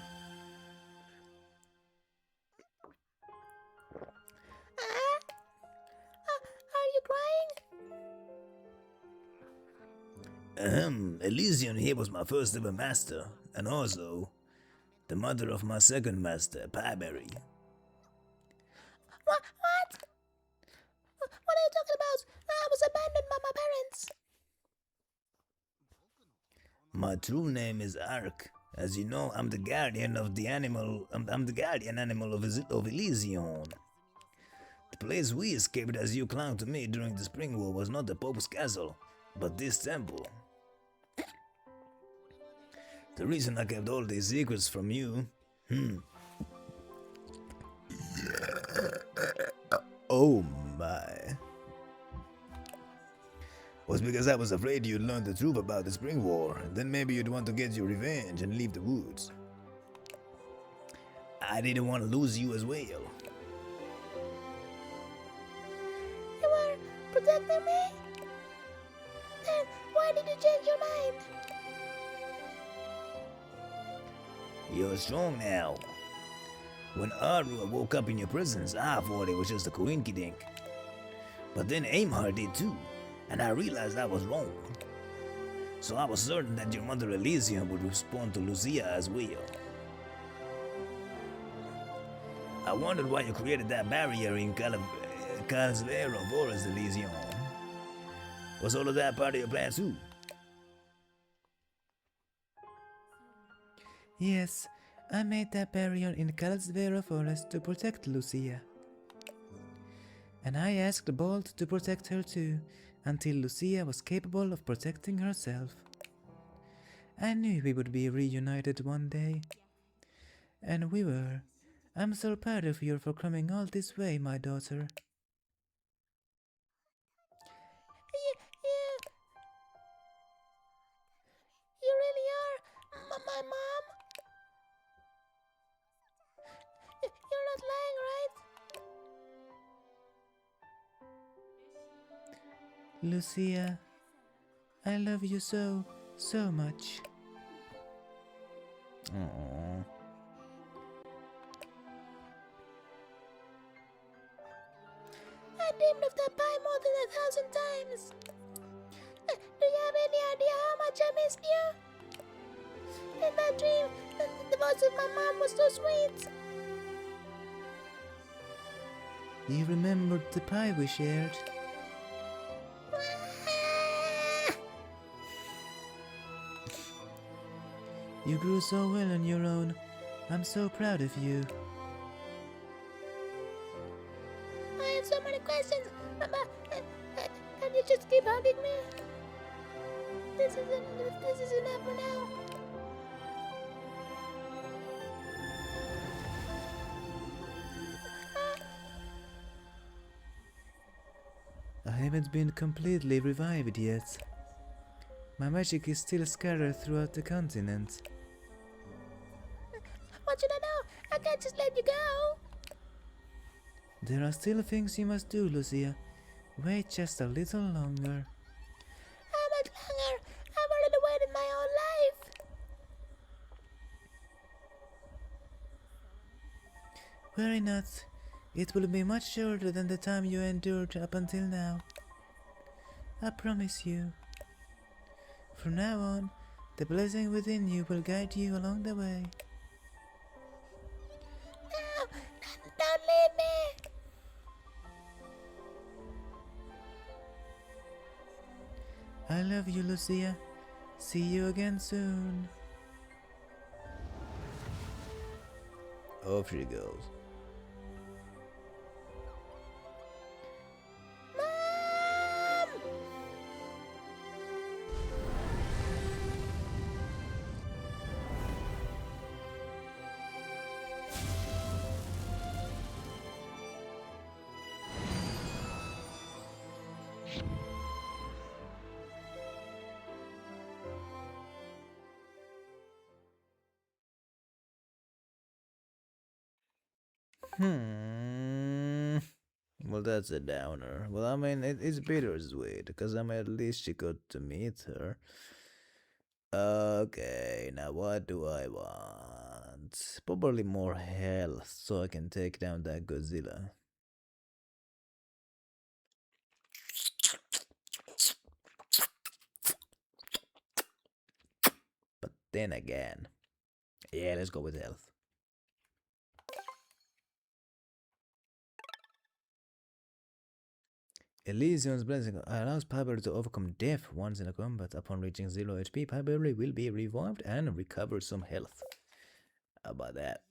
F: Are you crying?
E: Elysian here was my first ever master, and also the mother of my second master, Pillerit.
F: What? What are you talking about? I was abandoned by my parents.
E: My true name is Ark. As you know, I'm the guardian of the animal. I'm the guardian animal of Elysian. The place we escaped as you clung to me during the Spring War was not the Pope's castle, but this temple. The reason I kept all these secrets from you, oh my, was because I was afraid you'd learn the truth about the Spring War, and then maybe you'd want to get your revenge and leave the woods. I didn't want to lose you as well.
F: You were protecting me? Then why did you change your mind?
E: You're strong now. When Aru woke up in your presence, I thought it was just a coinkydink. But then Aimhar did too, and I realized I was wrong. So I was certain that your mother Elysium would respond to Lucia as well. I wondered why you created that barrier in Calsvera Forest, Elysium. Was all of that part of your plan too?
H: Yes, I made that barrier in Calsvera Forest to protect Lucia. And I asked Bolt to protect her too, until Lucia was capable of protecting herself. I knew we would be reunited one day. And we were. I'm so proud of you for coming all this way, my daughter.
F: You really are my mom? You're not lying, right?
H: Lucia, I love you so much.
E: Aww.
F: I dreamed of that pie more than 1,000 times. Do you have any idea how much I missed you? In my dream, the voice of my mom was so sweet.
H: You remembered the pie we shared? You grew so well on your own. I'm so proud of you.
F: I have so many questions, but can you just keep hugging me? This is enough for now.
H: I haven't been completely revived yet. My magic is still scattered throughout the continent.
F: What should I do? I can't just let you go.
H: There are still things you must do, Lucia. Wait just a little longer.
F: How much longer? I've already waited my whole life.
H: Worry not. It will be much shorter than the time you endured up until now. I promise you. From now on, the blessing within you will guide you along the way.
F: No, don't leave me.
H: I love you, Lucia. See you again soon.
E: Off she goes.
F: Mom!
E: Well, that's a downer. Well, I mean, it's bittersweet, because I mean, at least she got to meet her. Okay, now what do I want? Probably more health, so I can take down that Godzilla. then again. Yeah, let's go with health. Elysion's blessing allows Pillerit to overcome death once in a combat. Upon reaching 0 HP, Pillerit will be revived and recover some health. How about that?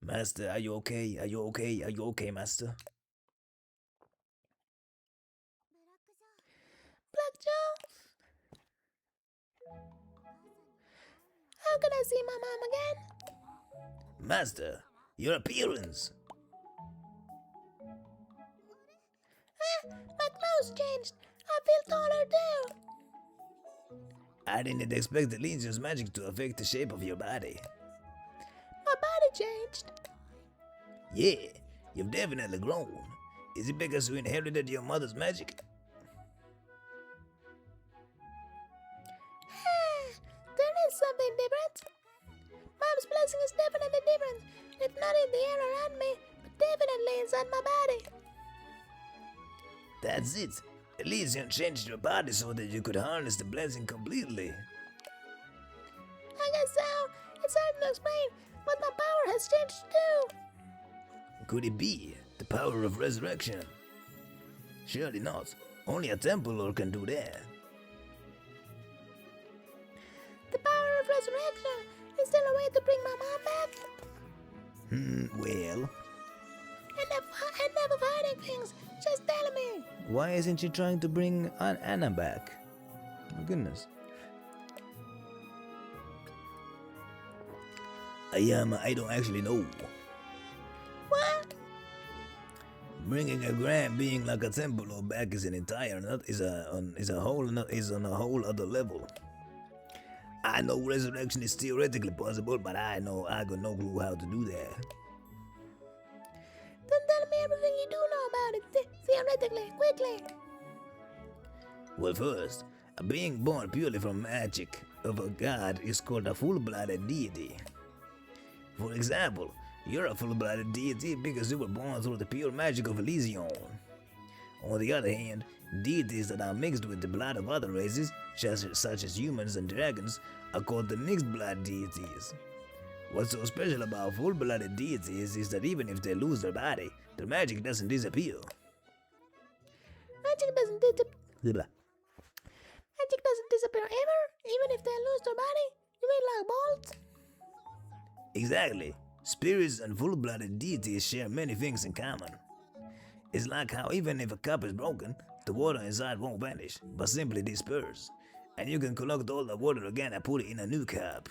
E: Master, are you okay? Are you okay? Are you okay, Master?
F: Black Joe? How can I see my mom again?
E: Master, your appearance!
F: My clothes changed. I feel taller too.
E: I didn't expect Elysion's magic to affect the shape of your body.
F: My body changed.
E: Yeah, you've definitely grown. Is it because you inherited your mother's magic?
F: There is something different. Mom's blessing is definitely different. It's not in the air around me, but definitely inside my body.
E: That's it. Elysion changed your body so that you could harness the blessing completely.
F: I guess so. It's hard to explain, but my power has changed too.
E: Could it be the power of resurrection? Surely not. Only a Temple Lord can do that.
F: The power of resurrection. Is there a way to bring my mom back?
E: Well,
F: Enough of hiding things. Just tell me.
E: why isn't she trying to bring Anna back? My goodness. I don't actually know.
F: What?
E: Bringing a grand being like a Temple Lord back is an entire is on a whole other level. I know resurrection is theoretically possible, but I got no clue how to do that.
F: Then tell me everything you do know about it, theoretically, quickly.
E: Well, first, a being born purely from magic of a god is called a full-blooded deity. For example, you're a full-blooded deity because you were born through the pure magic of Elysion. On the other hand, deities that are mixed with the blood of other races, such as humans and dragons, are called the mixed-blood deities. What's so special about full-blooded deities is that even if they lose their body, their magic doesn't disappear.
F: Magic doesn't disappear ever, even if they lose their body. You mean like bolts?
E: Exactly. Spirits and full-blooded deities share many things in common. It's like how even if a cup is broken, the water inside won't vanish, but simply disperse. And you can collect all the water again and put it in a new cup.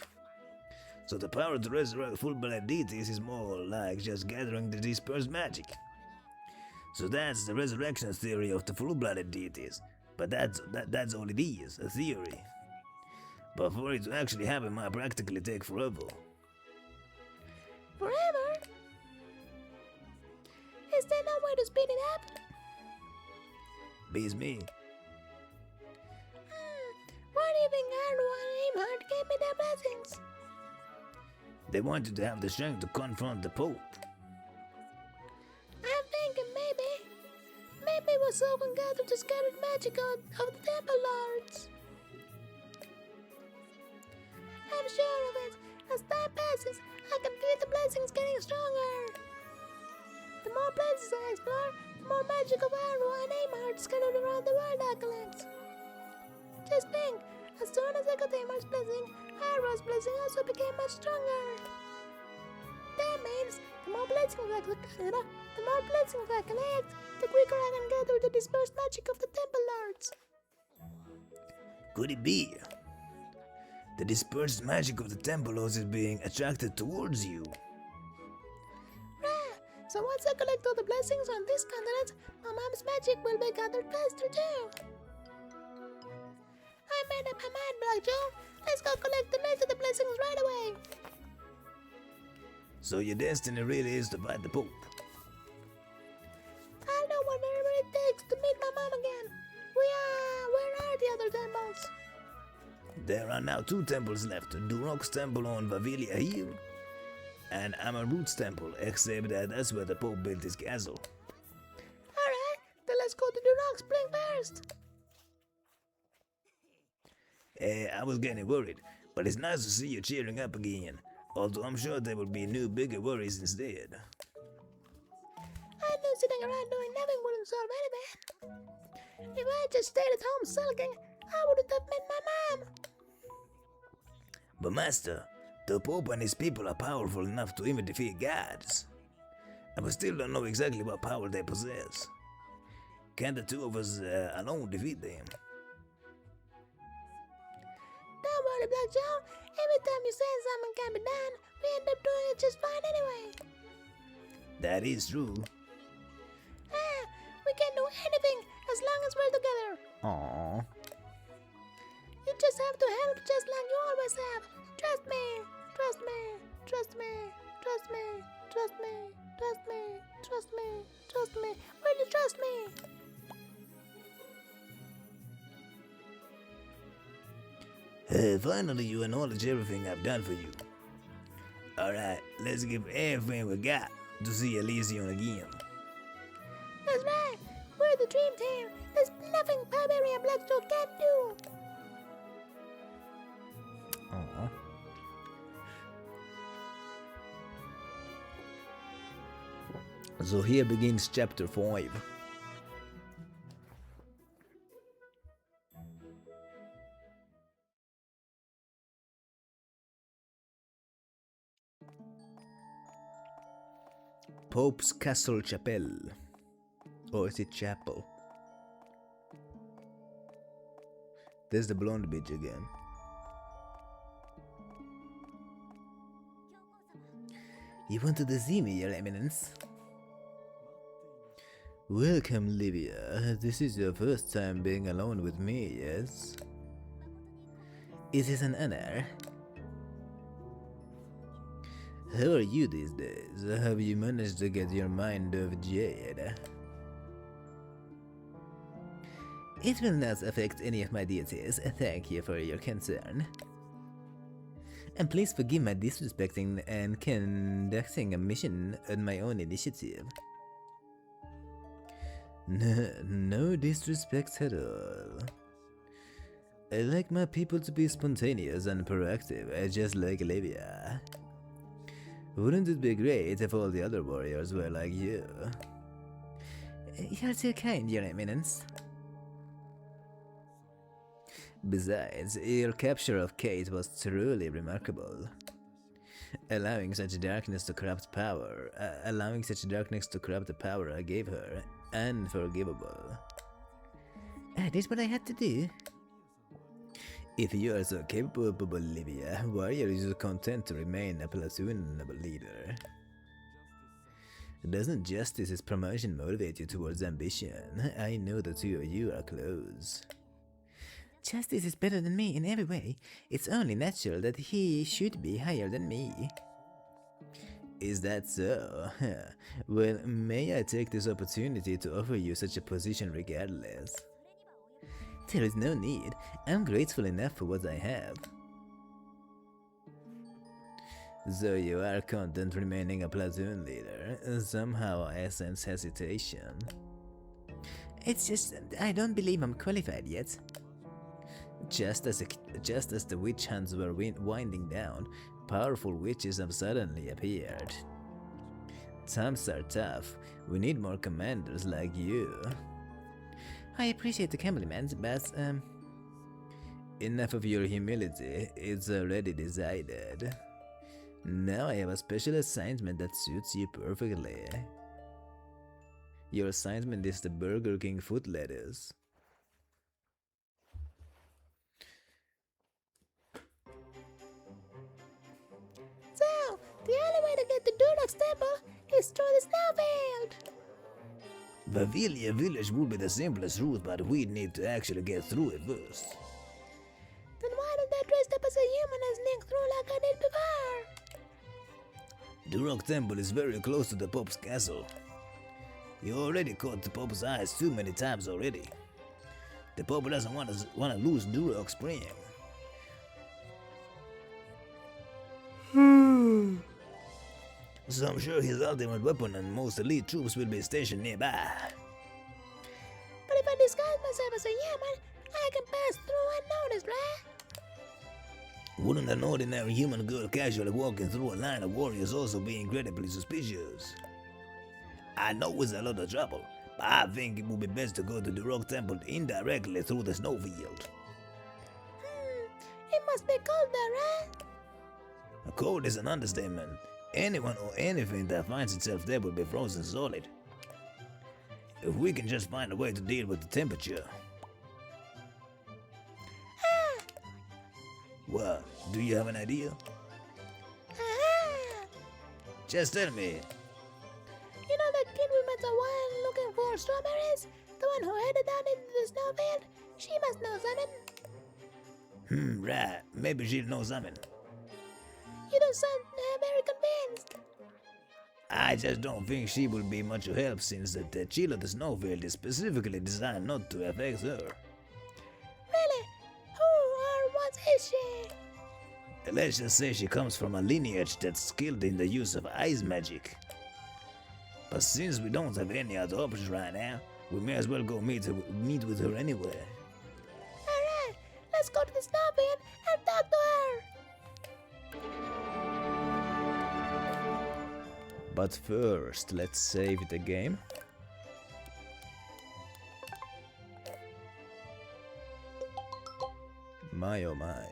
E: So the power to resurrect full-blooded deities is more like just gathering the dispersed magic. So that's the resurrection theory of the full-blooded deities. But that's all it is, a theory. But for it to actually happen might practically take forever.
F: Forever? Is there no way to speed it up?
E: Beats me.
F: Why do you think Arlo and Aimhard gave me their blessings?
E: They want you to have the strength to confront the Pope.
F: I'm thinking maybe it was so gathered the scattered magic of the Temple Lords. I'm sure of it. As time passes, I can feel the blessings getting stronger. The more places I explore, the more magic of Arrow and Aimhard scattered around the world I collect. Just think, as soon as I got Aimar's blessing, Arrow's blessing also became much stronger. That means the more blessings I collect, the quicker I can gather the dispersed magic of the Temple Lords.
E: Could it be? The dispersed magic of the Temple Lords is being attracted towards you.
F: So once I collect all the blessings on this continent, my mom's magic will be gathered faster too. I made up my mind, Black Joe. Let's go collect the rest of the blessings right away.
E: So your destiny really is to fight the Pope.
F: I'll do whatever it takes to meet my mom again. Where are the other temples?
E: There are now 2 temples left, Durok's temple on Vavilia Hill and Amarut's temple, except that that's where the Pope built his castle.
F: Alright, then let's go to the rock spring first.
E: I was getting worried, but But it's nice to see you cheering up again, although I'm sure there will be new bigger worries instead.
F: I knew sitting around doing nothing wouldn't solve anything. If I just stayed at home sulking, I wouldn't have met my mom.
E: But Master, the Pope and his people are powerful enough to even defeat gods. And we still don't know exactly what power they possess. Can the two of us alone defeat them?
F: Don't worry, Black Joe. Every time you say something can be done, we end up doing it just fine anyway.
E: That is true.
F: We can do anything as long as we're together.
E: Aww.
F: You just have to help just like you always have. Trust me. Trust me. Trust me. Trust me. Trust me. Trust me. Trust me. Trust me. Will you trust me?
E: Finally you acknowledge everything I've done for you. Alright, let's give everything we got to see Elysium again.
F: That's right. We're the dream team. There's nothing Barbarian Black Joe can't do.
E: Aww. So here begins chapter 5. Pope's Castle Chapel. Or is it chapel? There's the blonde bitch again. You wanted to see me, Your Eminence? Welcome, Livia. This is your first time being alone with me, yes? It is an honor. How are you these days? Have you managed to get your mind off Jade? It will not affect any of my duties. Thank you for your concern. And please forgive my disrespecting and conducting a mission on my own initiative. No disrespect at all. I like my people to be spontaneous and proactive, just like Olivia. Wouldn't it be great if all the other warriors were like you? You're too kind, Your Eminence. Besides, your capture of Kate was truly remarkable. Allowing such darkness to corrupt the power I gave her, unforgivable. I did what I had to do. If you are so capable, Olivia, why are you content to remain a platoon leader? Doesn't justice's promotion motivate you towards ambition? I know the two of you are close. Justice is better than me in every way. It's only natural that he should be higher than me. Is that so? Well, may I take this opportunity to offer you such a position regardless? There is no need. I'm grateful enough for what I have. So you are content remaining a platoon leader. Somehow I sense hesitation. It's just I don't believe I'm qualified yet. Just as the witch hunts were winding down, powerful witches have suddenly appeared. Times are tough. We need more commanders like you. I appreciate the compliment, but enough of your humility. It's already decided. Now I have a special assignment that suits you perfectly. Your assignment is the Burger King foot lettuce.
F: So, the only way to get to Durok's temple is through the snowfield.
E: Vavilia village would be the simplest route, but we need to actually get through it first.
F: Then why don't I dress up as a human and sneak through like I did before?
E: Durok temple is very close to the Pope's castle. You already caught the Pope's eyes too many times already. The Pope doesn't want to lose Durok Spring. So I'm sure his ultimate weapon and most elite troops will be stationed nearby.
F: But if I disguise myself as a human, I can pass through unnoticed, right?
E: Wouldn't an ordinary human girl casually walking through a line of warriors also be incredibly suspicious? I know it's a lot of trouble, but I think it would be best to go to the rock temple indirectly through the snowfield.
F: It must be cold there, right?
E: Cold is an understatement. Anyone or anything that finds itself there will be frozen solid. If we can just find a way to deal with the temperature. What? Do you have an idea? Just tell me.
F: You know that kid we met a while looking for strawberries? The one who headed down into the snowfield? She must know something.
E: Right. Maybe she'll know something.
F: You don't sound very convinced.
E: I just don't think she will be much help since the chill of the snowfield is specifically designed not to affect her.
F: Really? Who or what is she?
E: Let's just say she comes from a lineage that's skilled in the use of ice magic. But since we don't have any other options right now, we may as well go meet with her anyway.
F: Alright, let's go to the snowfield and talk to her.
E: But first, let's save the game. My oh my.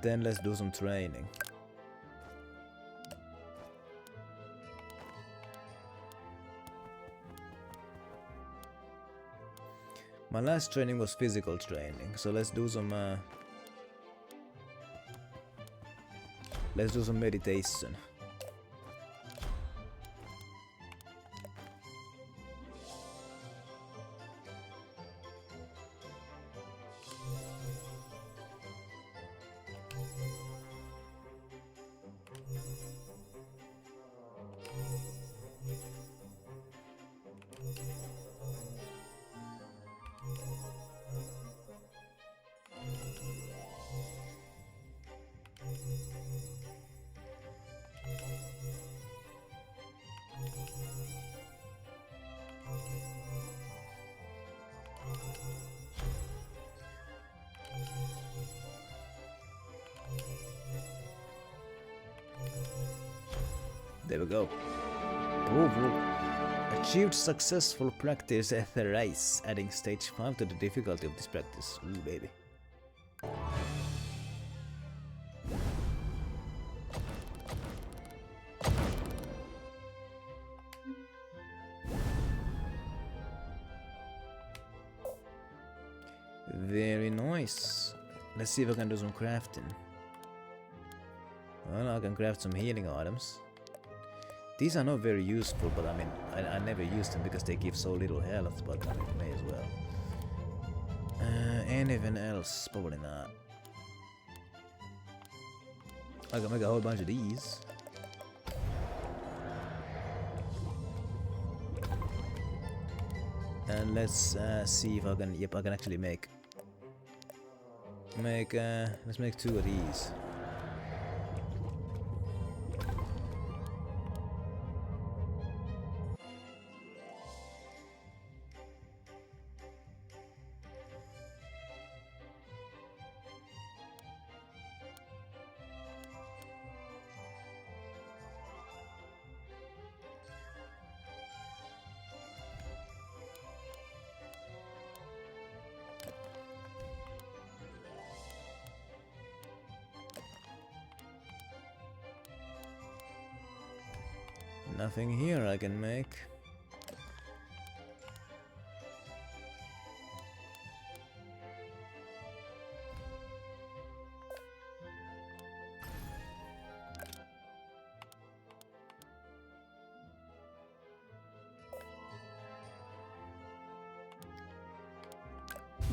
E: Then let's do some training. My last training was physical training, so let's do some meditation. There we go. Achieved successful practice at the race, adding stage 5 to the difficulty of this practice. Ooh, baby. Very nice. Let's see if I can do some crafting. Well, I can craft some healing items. These are not very useful, but I mean, I never use them because they give so little health, but I mean, may as well. Anything else? Probably not. I can make a whole bunch of these. And let's see if I can, yep, I can actually make, let's make 2 of these. Nothing here I can make.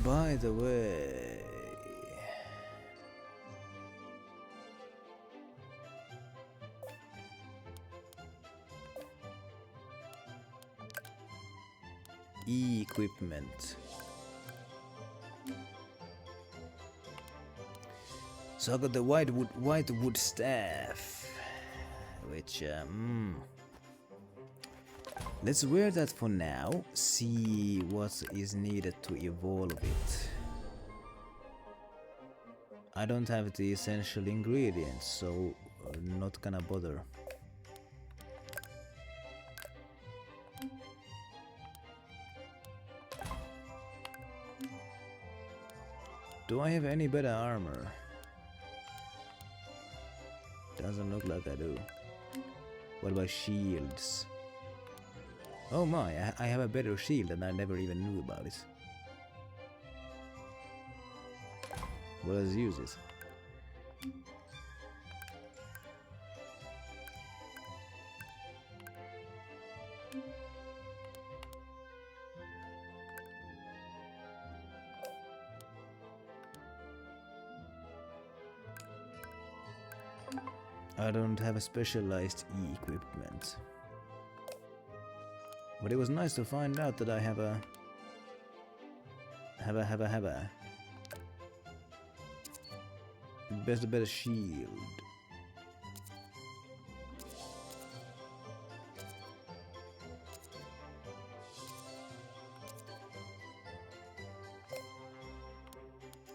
E: By the way, equipment. So I got the white wood staff, which let's wear that for now. See what is needed to evolve it. I don't have the essential ingredients, so not gonna bother. Do I have any better armor? Doesn't look like I do. What about shields? Oh my, I have a better shield and I never even knew about it. Well, let's use it. I don't have a specialized equipment. But it was nice to find out that I have a better shield.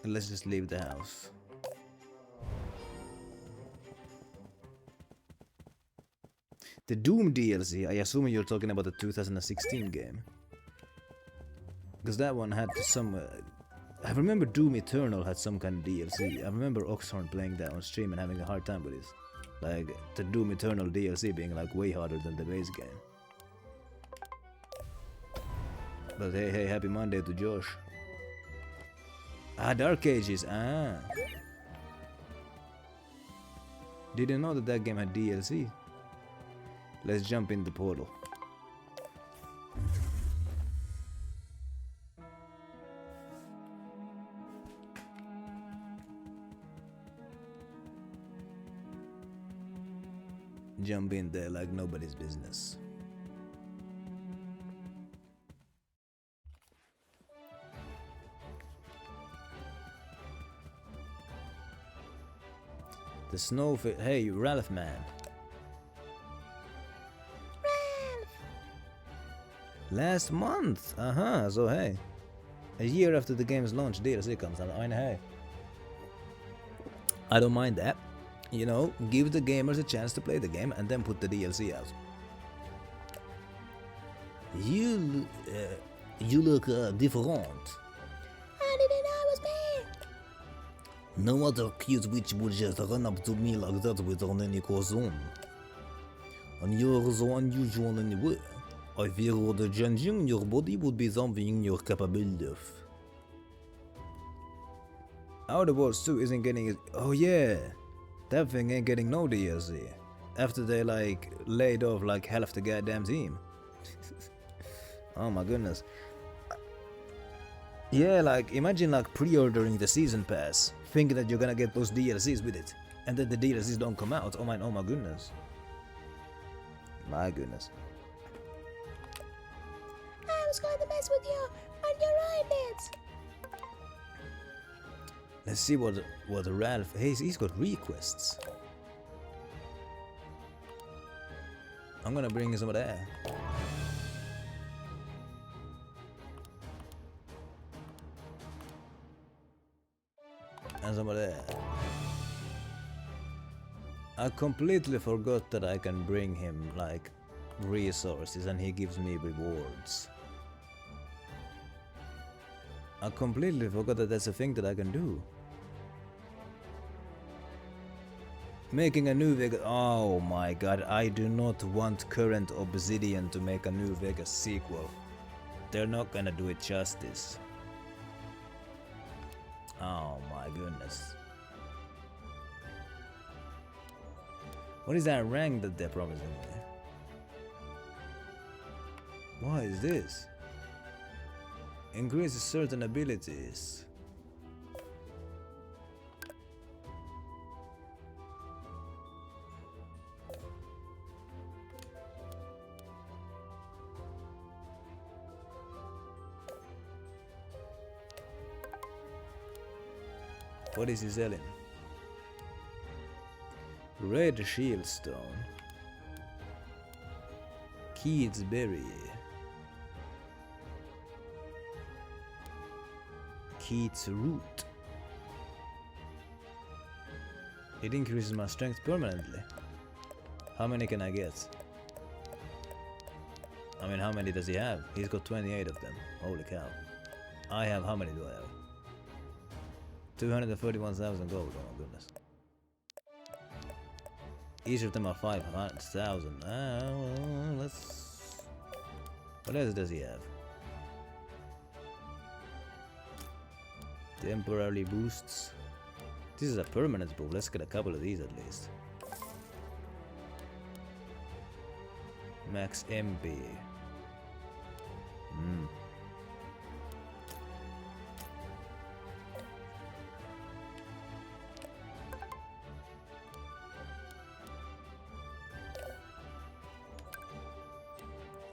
E: Let's just leave the house. The Doom DLC, I assume you're talking about the 2016 game. Because that one had some... I remember Doom Eternal had some kind of DLC. I remember Oxhorn playing that on stream and having a hard time with it. Like, the Doom Eternal DLC being like way harder than the base game. But hey, happy Monday to Josh. Ah, Dark Ages, ah. Didn't know that that game had DLC. Let's jump in the portal. Jump in there like nobody's business. The snowfish. Hey, Ralph man. Last month, so hey. A year after the game's launch, DLC comes out. I know, hey. I don't mind that. You know, give the gamers a chance to play the game and then put the DLC out. You look different.
F: How did it know it was me?
E: No other cute witch would just run up to me like that without any caution. And you're so unusual anyway. I fear the changing your body would be something you're capable of. Outer Worlds 2 isn't getting it. Oh yeah, that thing ain't getting no DLC. After they like laid off like half the goddamn team. Oh my goodness. Yeah, like imagine like pre-ordering the season pass, thinking that you're gonna get those DLCs with it, and then the DLCs don't come out. Oh my goodness. My goodness.
F: I was going to mess with you on your eyelids.
E: Let's see what Ralph. Hey, he's got requests. I'm gonna bring some of that. And some of that. I completely forgot that I can bring him like resources and he gives me rewards. I completely forgot that that's a thing that I can do. Making a new Vegas. Oh my god, I do not want current Obsidian to make a new Vegas sequel. They're not gonna do it justice. Oh my goodness. What is that rank that they're promising me? What is this? Increases certain abilities. What is he selling? Red shield stone. Keats berry. Keats root. It increases my strength permanently. How many can I get? I mean, how many does he have? He's got 28 of them. Holy cow. I have, how many do I have? 231,000 gold, oh my goodness. Each of them are 500,000. Well, let's... What else does he have? Temporarily boosts. This is a permanent buff. Let's get a couple of these at least. Max MP.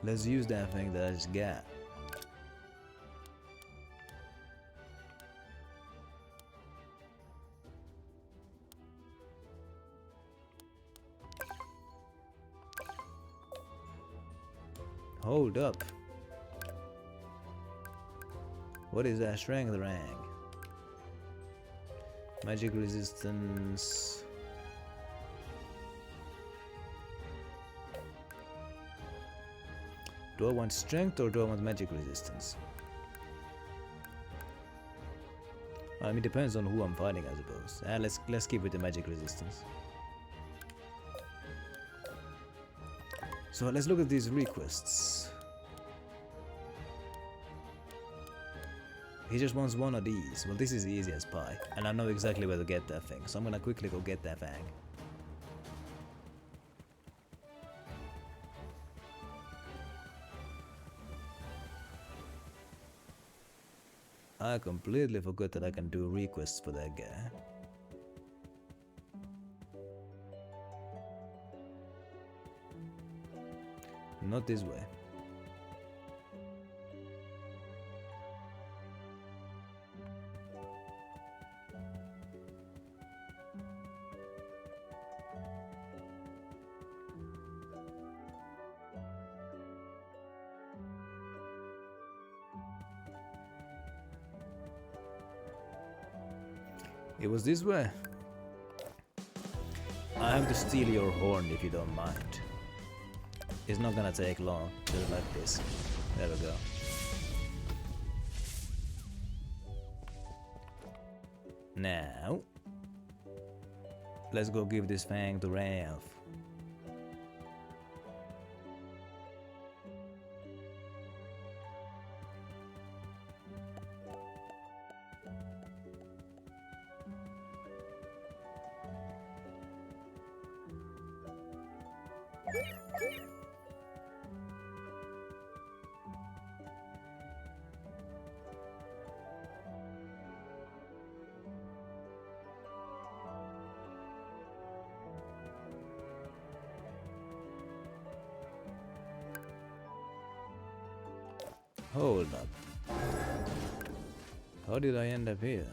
E: Let's use that thing that I just got. Hold up. What is that strength rank? Magic resistance. Do I want strength or do I want magic resistance? I mean, it depends on who I'm fighting, I suppose. Let's keep with the magic resistance. So let's look at these requests. He just wants one of these. Well, this is easy as pie, and I know exactly where to get that thing, so I'm gonna quickly go get that thing. I completely forgot that I can do requests for that guy. Not this way. It was this way. I have to steal your horn if you don't mind. It's not gonna take long, just like this. There we go. Now, let's go give this fang to Ralph. Hold up. How did I end up here?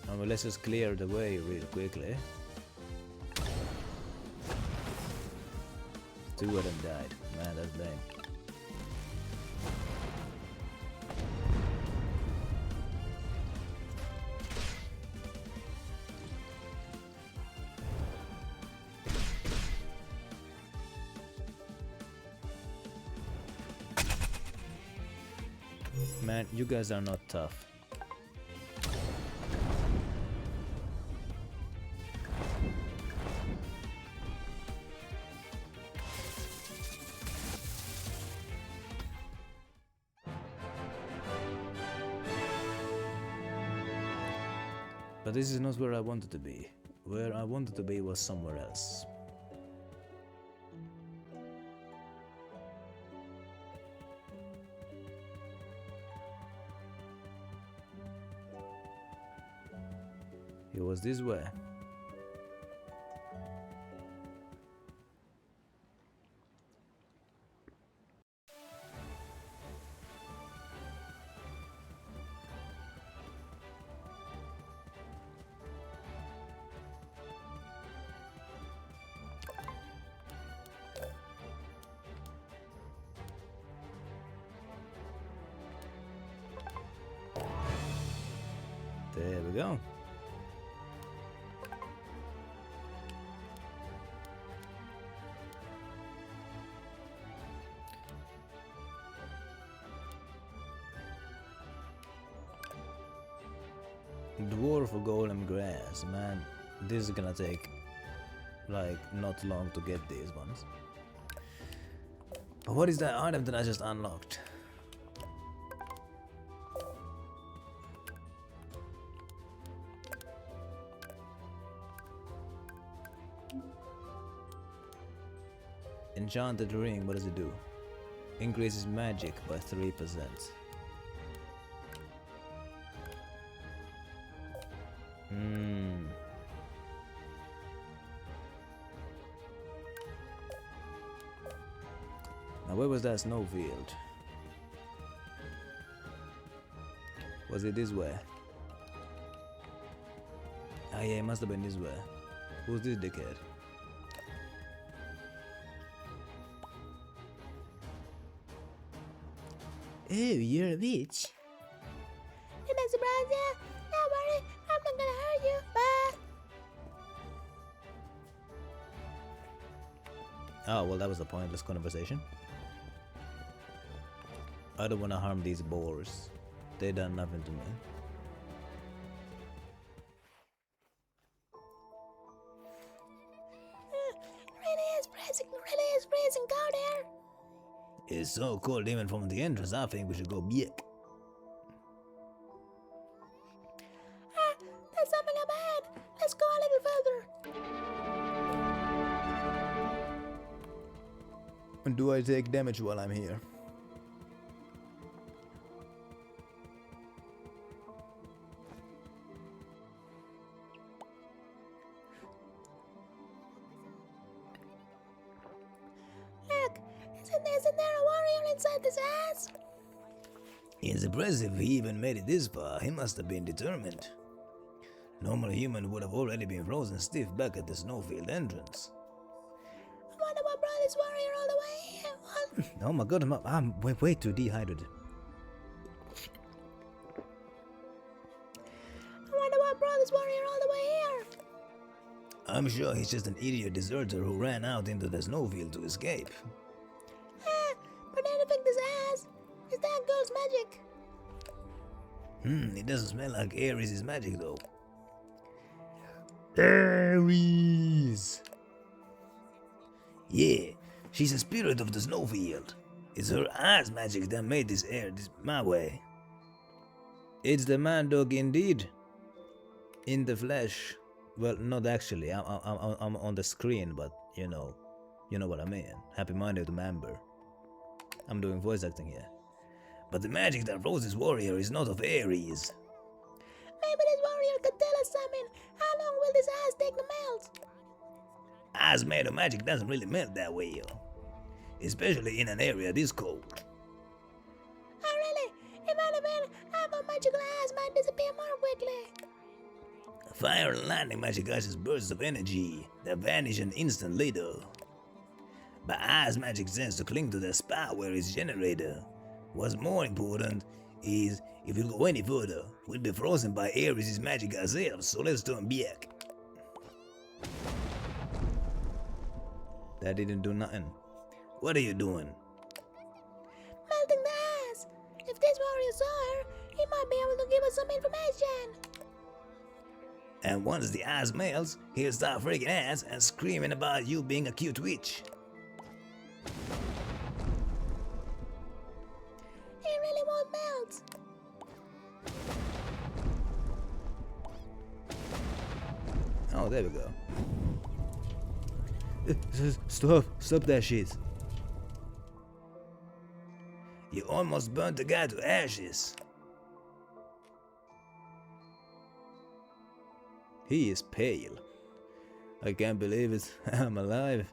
E: Well, let's just clear the way real quickly. Two of them died. Man, that's lame. Man, you guys are not tough. But this is not where I wanted to be. Where I wanted to be was somewhere else. It was this way. There we go. Dwarf golem grass, man. This is gonna take like not long to get these ones. But what is that item that I just unlocked? Enchanted ring, what does it do? Increases magic by 3%. Now where was that snowfield? Was it this way? Ah yeah, it must have been this way. Who's this dickhead?
H: Oh, you're a witch.
F: Did I surprise you? Don't worry, I'm not gonna hurt you. Bye.
E: Oh, well, that was a pointless conversation. I don't want to harm these boars. They done nothing to me.
F: Really is freezing cold here.
E: It's so cold even from the entrance, I think we should go back.
F: There's something up ahead. Let's go a little further.
E: Do I take damage while I'm here?
F: Look, isn't there a warrior inside this ass?
E: It's impressive he even made it this far. He must have been determined. Normal human would have already been frozen stiff back at the snowfield entrance.
F: I wonder what brought this warrior all the way here.
E: Oh my god, I'm way too dehydrated.
F: I wonder what brought this warrior all the way here.
E: I'm sure he's just an idiot deserter who ran out into the snowfield to escape.
F: But anything this ass is that girl's magic.
E: It doesn't smell like Ares' magic though. Ares! Yeah, she's a spirit of the snowfield. It's her eyes magic that made this air my way. It's the Mandog indeed. In the flesh. Well, not actually. I'm on the screen, but you know what I mean. Happy Monday to member. I'm doing voice acting here. But the magic that froze this warrior is not of Ares.
F: Maybe this warrior could tell us something. How long will this ass take to melt?
E: Ice made of magic doesn't really melt that well. Especially in an area this cold.
F: Oh really? If anything, I thought magical ass might disappear more quickly.
E: Fire and lightning magic ices bursts of energy that vanish an instant later. But ice magic tends to cling to the spot where it's generated. What's more important is, if you go any further, we'll be frozen by Ares' magic ourselves, so let's turn back. That didn't do nothing. What are you doing?
F: Melting the ass. If this warrior saw her, he might be able to give us some information.
E: And once the ice melts, he'll start freaking ass and screaming about you being a cute witch.
F: He really won't melt.
E: Oh, there we go. Stop that shit. You almost burnt the guy to ashes. He is pale. I can't believe it. I'm alive.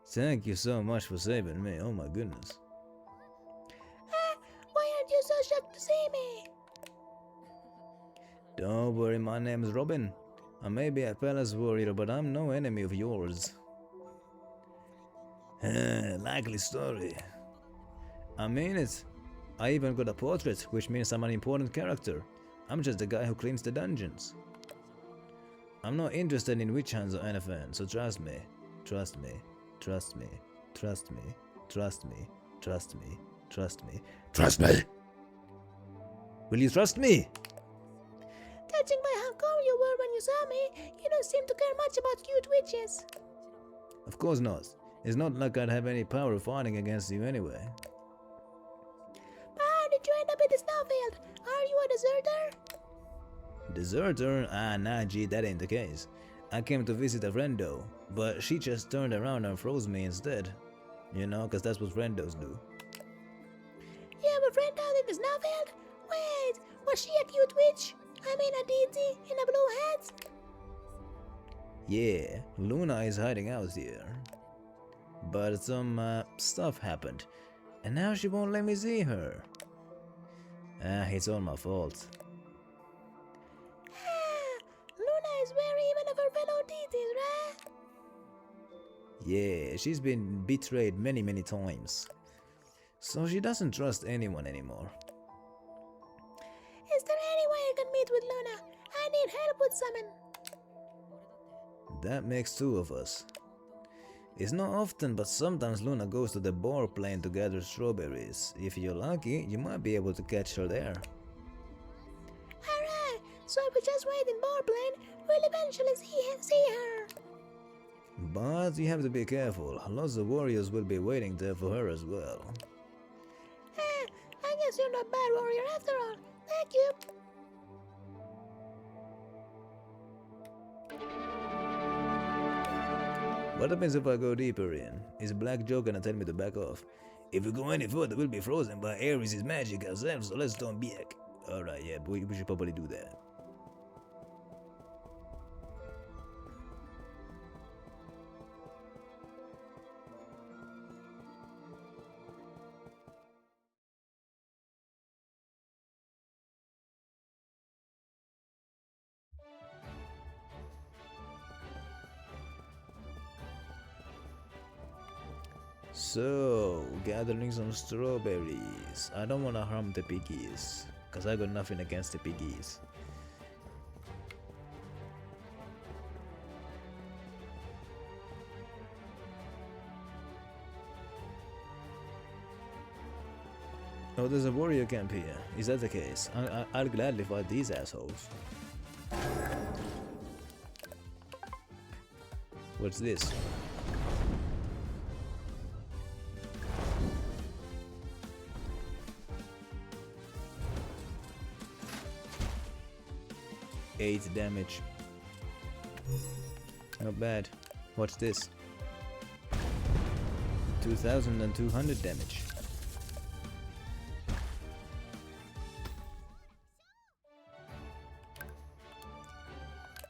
E: Thank you so much for saving me. Oh my goodness.
F: Why aren't you so shocked to see me?
E: Don't worry, my name is Robin. I may be a palace warrior, but I'm no enemy of yours. Likely story. I mean it. I even got a portrait, which means I'm an important character. I'm just the guy who cleans the dungeons. I'm not interested in witch hunts or anything, so trust me. Trust me. Trust me. Trust me. Trust me. Trust me. Trust me. Trust me! Will you trust me?
F: Catching my saw me, you don't seem to care much about cute witches.
E: Of course not. It's not like I'd have any power fighting against you anyway.
F: But how did you end up in the snowfield? Are you a deserter?
E: Deserter? Ah, nah, gee, that ain't the case. I came to visit a friendo, but she just turned around and froze me instead. You know, 'cause that's what friendos do.
F: You have a friend out in the snowfield? Wait, was she a cute witch? I mean a deity in a blue hat?
E: Yeah, Luna is hiding out here. But some stuff happened, and now she won't let me see her. Ah, it's all my fault.
F: Luna is wary even of her fellow deities, right?
E: Yeah, she's been betrayed many times. So she doesn't trust anyone anymore.
F: Is there any way I can meet with Luna? I need help with summon.
E: That makes two of us. It's not often, but sometimes Luna goes to the boar plain to gather strawberries. If you're lucky, you might be able to catch her there.
F: Alright, so if we just wait in Boarplane, we'll eventually see her.
E: But you have to be careful. Lots of warriors will be waiting there for her as well.
F: I guess you're not a bad warrior after all. Thank you.
E: What happens if I go deeper in? Is Black Joe gonna tell me to back off? If we go any further, we'll be frozen by Ares' magic ourselves, so let's turn back. Alright, yeah, we should probably do that. So, gathering some strawberries. I don't wanna harm the piggies, cause I got nothing against the piggies. Oh, there's a warrior camp here. Is that the case? I'll gladly fight these assholes. What's this? Eight damage. Not bad. What's this? 2200 damage.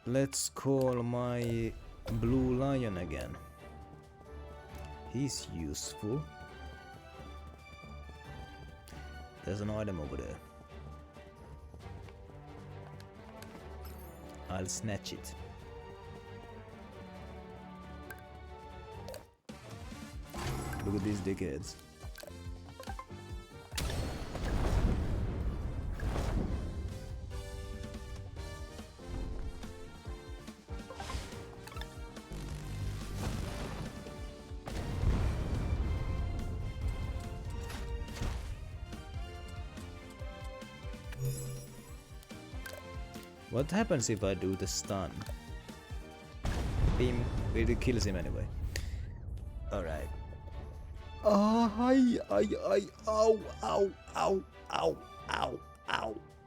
E: Let's call my blue lion again. He's useful. There's an item over there. I'll snatch it. Look at these dickheads. What happens if I do the stun? Beam. It kills him anyway. Alright. Ow, ow, ow, ow, ow, ow, ow,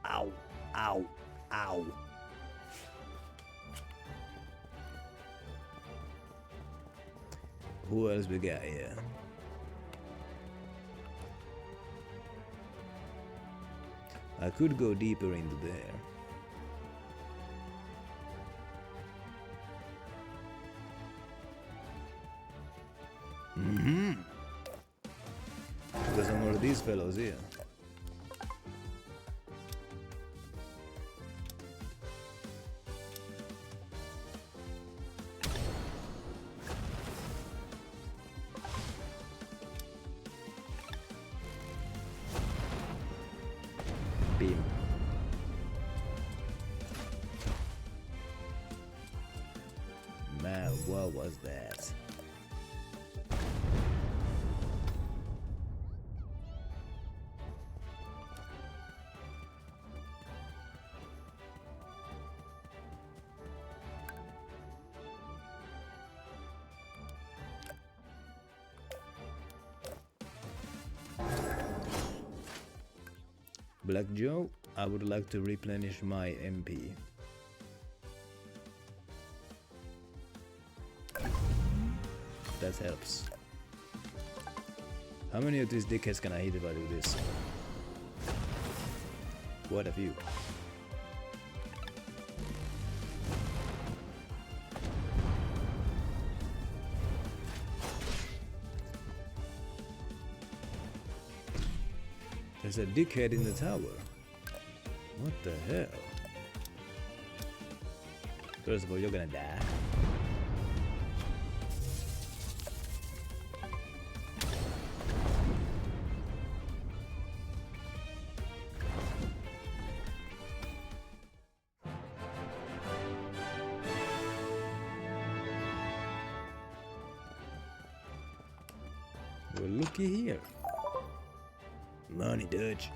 E: ow, ow, ow. Who else we got here? I could go deeper into there. There's some more of these fellows here. Beam. Man, what was that? Black Joe, I would like to replenish my MP. That helps. How many of these dickheads can I hit if I do this? Quite a few. There's a dickhead in the tower. What the hell? First of all, you're gonna die. Well, looky here. Money, Dutch.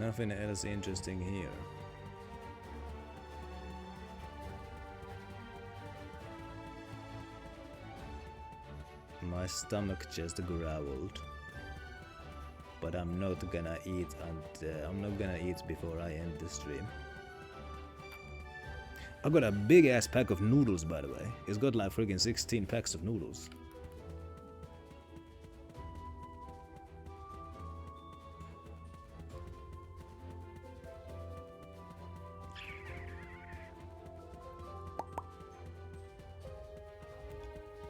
E: Nothing else interesting here. My stomach just growled. But I'm not gonna eat before I end the stream. I got a big ass pack of noodles, by the way. It's got like freaking 16 packs of noodles.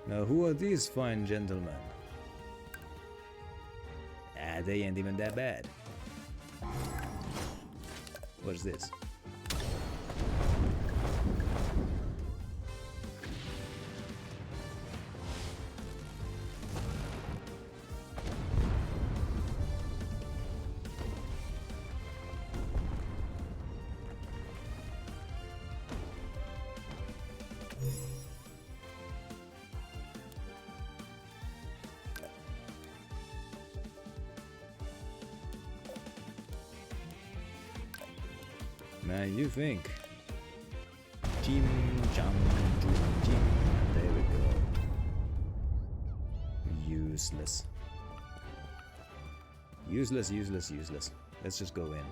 E: Now who are these fine gentlemen? They ain't even that bad. What's this? Man, you think? Jim Jam Jim. There we go. Useless. Useless, useless, useless. Let's just go in.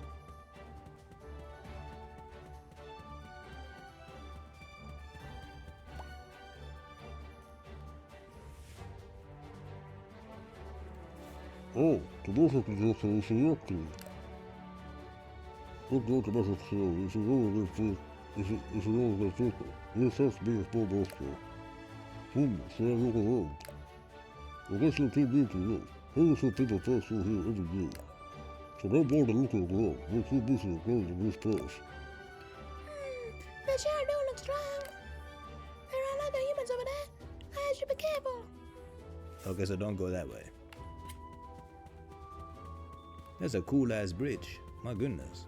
G: Oh, todos aqui já são aqui. Look at the message show. It's a roll of this. It's a roll of this. This has to be a small monster. So I look around. I guess you're too new to know. Here are some people first who here every day. So no more than looking around. We're too busy around in this place.
F: The shadow looks strong. There are other humans over there. I should be careful.
E: Okay, so don't go that way. That's a cool ass bridge. My goodness.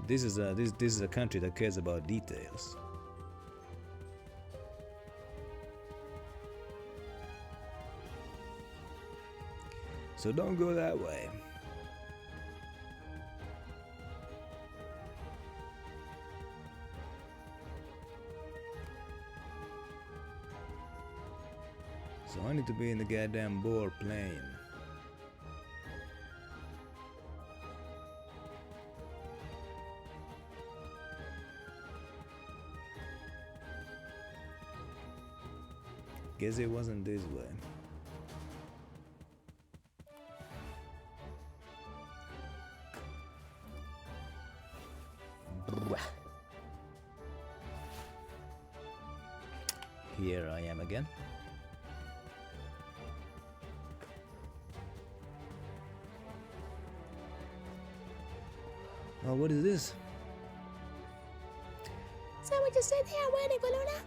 E: This is a country that cares about details. So don't go that way. So I need to be in the goddamn boar plane. Guess it wasn't this way. Here I am again. Oh, what is this?
F: So we just sit here waiting for Luna?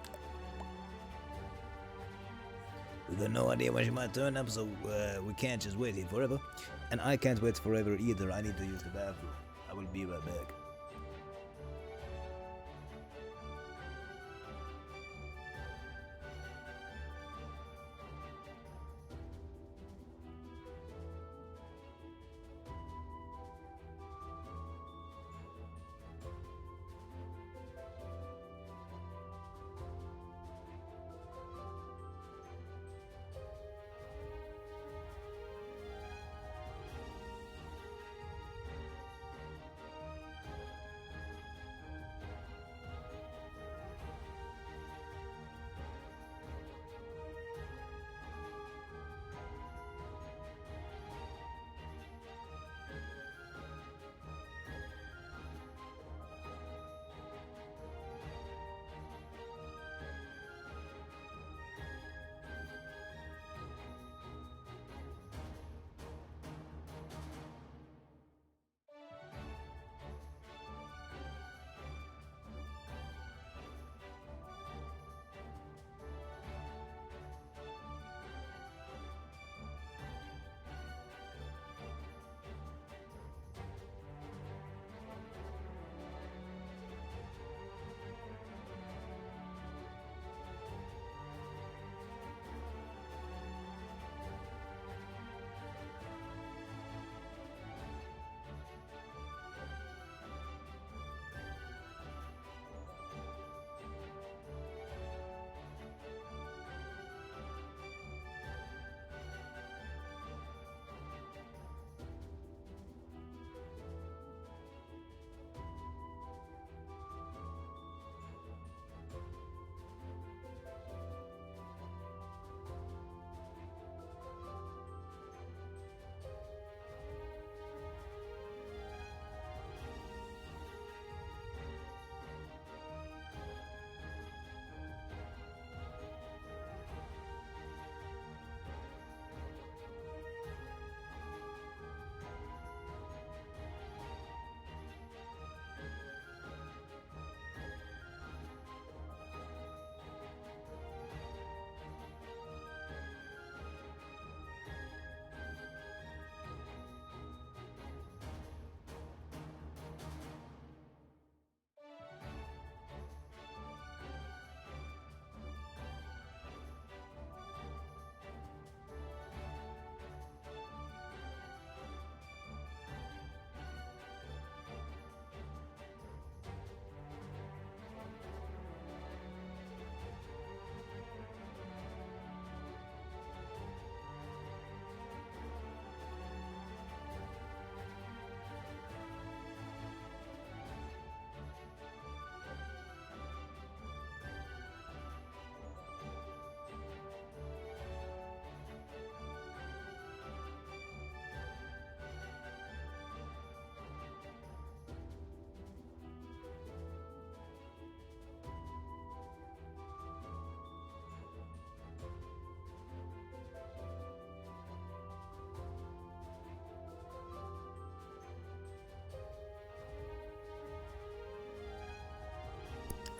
E: We got no idea when she might turn up, so we can't just wait here forever. And I can't wait forever either. I need to use the bathroom. I will be right back.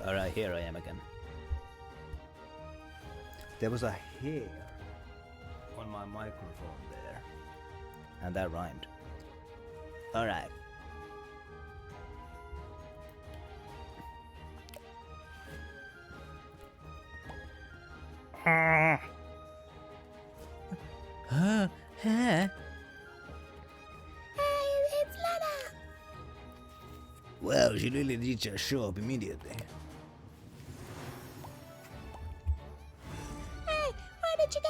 E: Alright, here I am again. There was a hair on my microphone there. And that rhymed. Alright.
H: Huh?
F: Hey, it's Lana!
E: Well, she really did just show up immediately.
F: Hey, where did you go?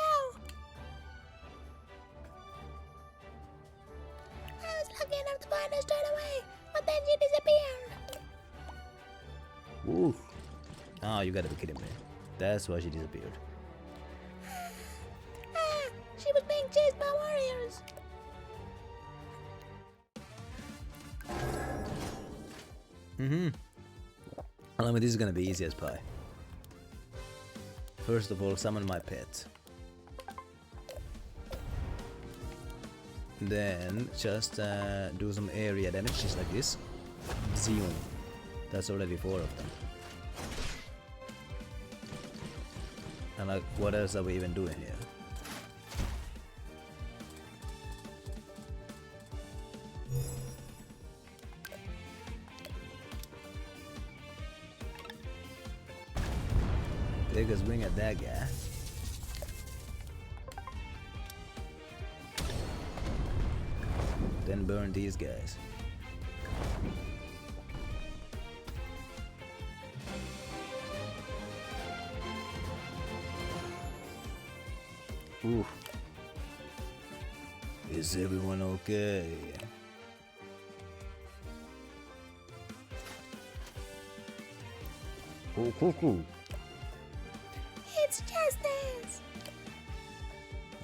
F: I was lucky enough to find her straight away, but then she disappeared.
G: Woof.
E: Oh, you gotta be kidding me. That's why she disappeared.
F: She was being chased by warriors.
E: Well, I mean, this is gonna be easy as pie. First of all, summon my pet. Then just do some area damage, just like this. Zoom. That's already 4 of them. And like, what else are we even doing here? Take a swing at that guy. Then burn these guys.
G: Oof.
E: Is everyone okay?
G: Oh, cuckoo.
F: It's Justice.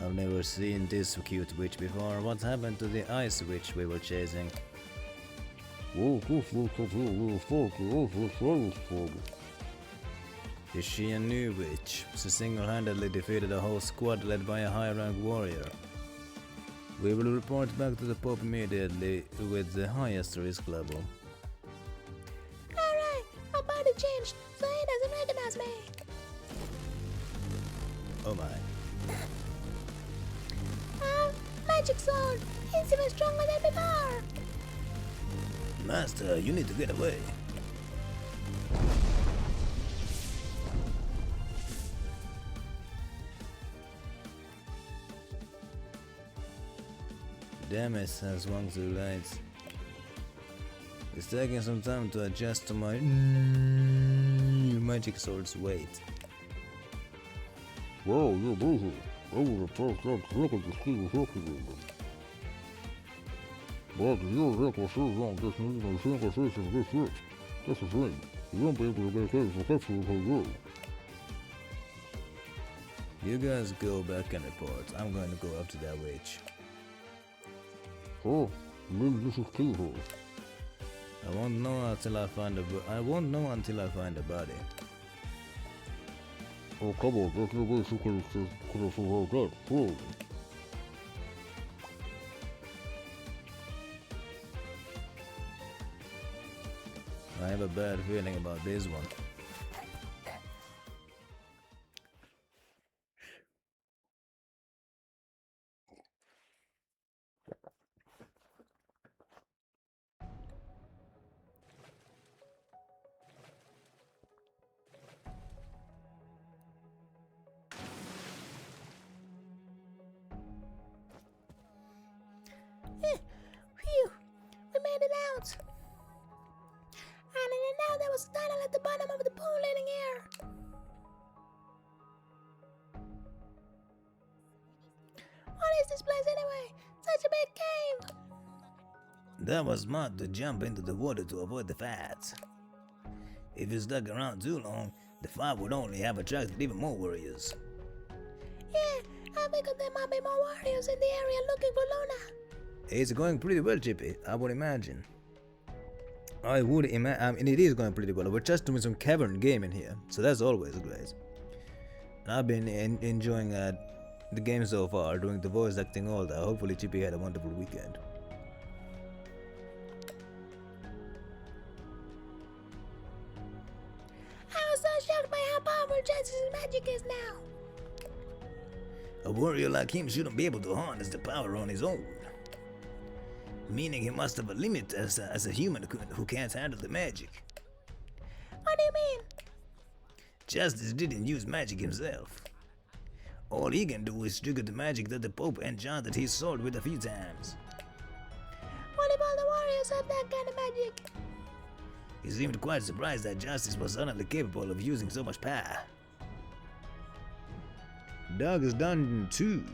E: I've never seen this cute witch before. What happened to the ice witch we were chasing?
G: Well, this looks like a little foggy over the foggy.
E: Is she a new witch? She single-handedly defeated a whole squad led by a high-rank warrior. We will report back to the Pope immediately with the highest risk level.
F: Alright, my body changed, so he doesn't recognize me.
E: Oh my.
F: Magic sword. It's even stronger than before.
E: Master, you need to get away. Damage has swung too late. It's taking some time to adjust to my magic sword's weight.
G: Wow, you're busy. I would have thought that look at the ski was working. But your rep was so long this meeting and conversation this week. That's the thing. You won't be able to make it successful for you.
E: You guys go back and report. I'm going to go up to that witch.
G: Oh, maybe this is keyhole.
E: I won't know until I find a body.
G: Oh, come on, there's no way you could have survived that. Fool.
E: I have a bad feeling about this one.
F: Phew, we made it out. I didn't know there was a tunnel at the bottom of the pool leading here. What is this place anyway? Such a big cave.
E: That was smart to jump into the water to avoid the fights. If you stuck around too long, the fight would only have attracted even more warriors.
F: Yeah, I figured there might be more warriors in the area looking for Luna.
E: It's going pretty well, Chippy, I would imagine. I mean, it is going pretty well. We're just doing some cavern gaming here, so that's always great. And I've been enjoying the game so far, doing the voice acting all that. Hopefully Chippy had a wonderful weekend.
F: powerful Justice's magic is now.
E: A warrior like him shouldn't be able to harness the power on his own. Meaning he must have a limit as a human who can't handle the magic.
F: What do you mean?
E: Justice didn't use magic himself. All he can do is trigger the magic that the Pope enchanted his sword with a few times.
F: What if all the warriors have that kind of magic?
E: He seemed quite surprised that Justice was suddenly capable of using so much power. Darkest Dungeon 2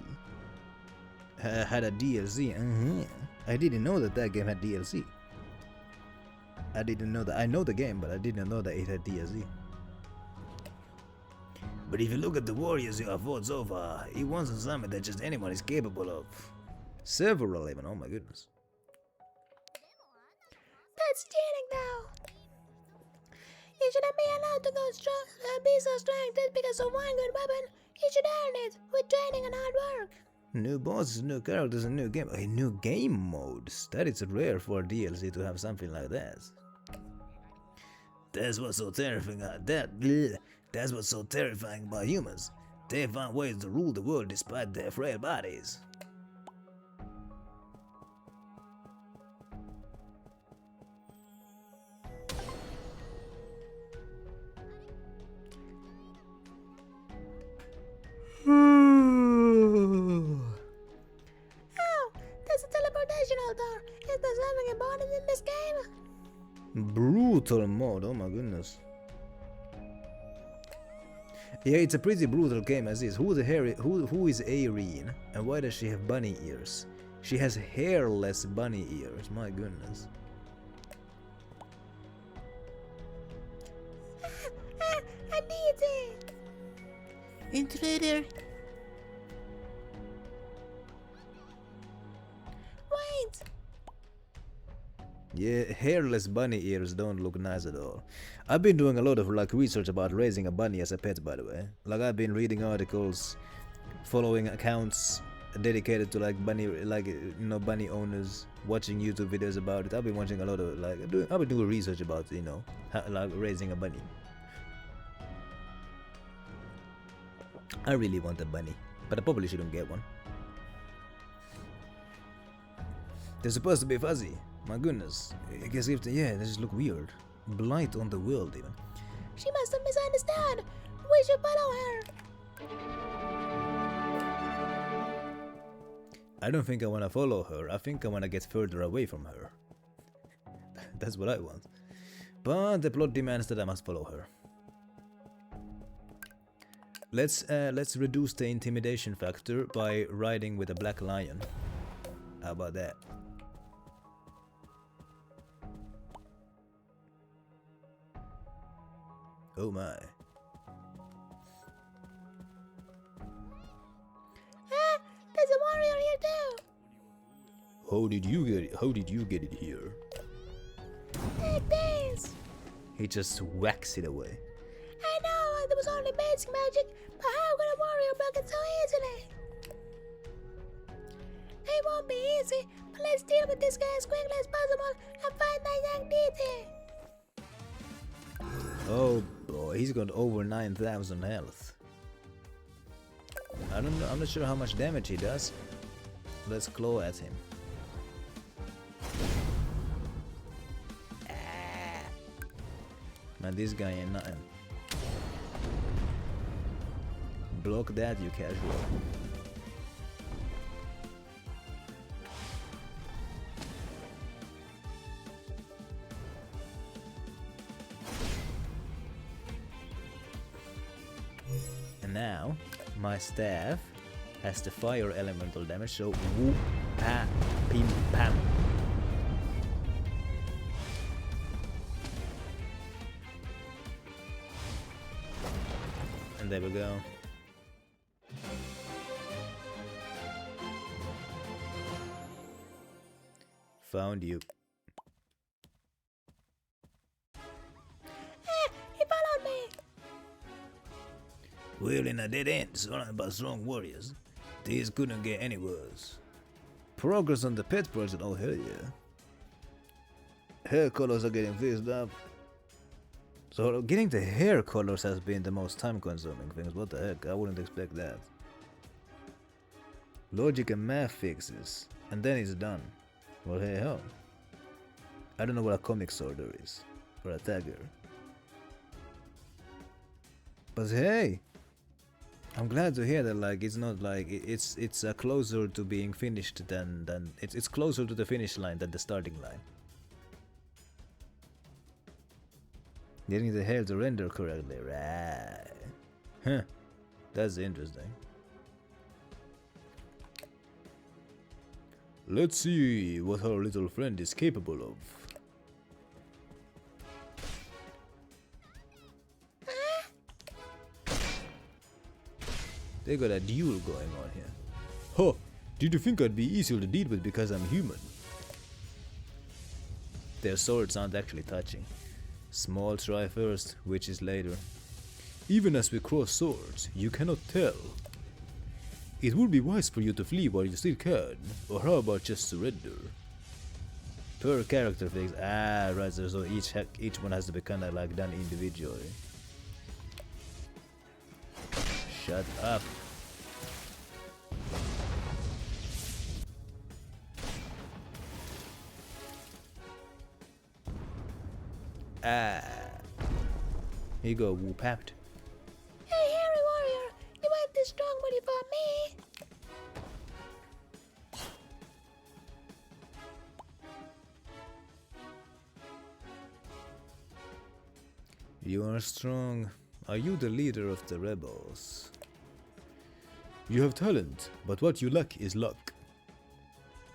E: had a DLC. I didn't know that game had DLC. I didn't know that. I know the game, but I didn't know that it had DLC. But if you look at the warriors you have fought so far, it wasn't something that just anyone is capable of. Several even, oh my goodness.
F: That's cheating now. You shouldn't be allowed to be so strong just because of one good weapon. You should earn it with training and hard work.
E: New bosses, new characters, and new game. New game modes. That is rare for a DLC to have something like that. That's what's so terrifying. That's what's so terrifying about humans. They find ways to rule the world despite their frail bodies.
F: Oh, there's a teleportation altar. Is there something important in this game?
E: Brutal mode, oh my goodness. Yeah, it's a pretty brutal game as is. Who is Irene and why does she have bunny ears? She has hairless bunny ears, my goodness.
F: I need it.
H: Intruder!
F: Wait.
E: Yeah, hairless bunny ears don't look nice at all. I've been doing a lot of research about raising a bunny as a pet, by the way. I've been reading articles, following accounts dedicated to bunny owners, watching YouTube videos about it. I've been watching a lot of I've been doing research about raising a bunny. I really want a bunny, but I probably shouldn't get one. They're supposed to be fuzzy. My goodness. I guess they just look weird. Blight on the world, even.
F: She must have misunderstood. We should follow her.
E: I don't think I want to follow her. I think I want to get further away from her. That's what I want. But the plot demands that I must follow her. Let's reduce the intimidation factor by riding with a black lion. How about that? Oh my.
F: There's a warrior here too.
E: How did you get it here?
F: Take this.
E: He just whacks it away.
F: I know there was only basic magic, but how could a warrior block it so easily? It won't be easy, but let's deal with this guy as quickly as possible and find that young DT.
E: Oh boy, he's got over 9,000 health. I don't know, I'm not sure how much damage he does. Let's claw at him. Man, this guy ain't nothing. Block that, you casual. And now, my staff has the fire elemental damage, so whoop, pa, pim, pam. And there we go. Found you.
F: He followed me.
E: Well, in a dead end, surrounded by strong warriors, these couldn't get any worse. Progress on the pet project, oh hell yeah. Hair colors are getting fixed up. So getting the hair colors has been the most time-consuming things. What the heck? I wouldn't expect that. Logic and math fixes, and then it's done. Well, hey ho. I don't know what a comic sorter is, or a tagger. But hey, I'm glad to hear that. Like, it's not like it's closer to being finished than it's closer to the finish line than the starting line. Getting the hair to render correctly, right? Huh? That's interesting. Let's see what our little friend is capable of. They got a duel going on here. Huh, did you think I'd be easier to deal with because I'm human? Their swords aren't actually touching. Small try first, witches later. Even as we cross swords, you cannot tell. It would be wise for you to flee while you still can, or how about just surrender? Per character fix. Ah, right, so each one has to be kinda like done individually. Shut up. Ah. Here you go, Wu Papped.
F: Hey, hairy warrior, you ain't this strong when you fought me.
E: You are strong. Are you the leader of the rebels? You have talent, but what you lack is luck.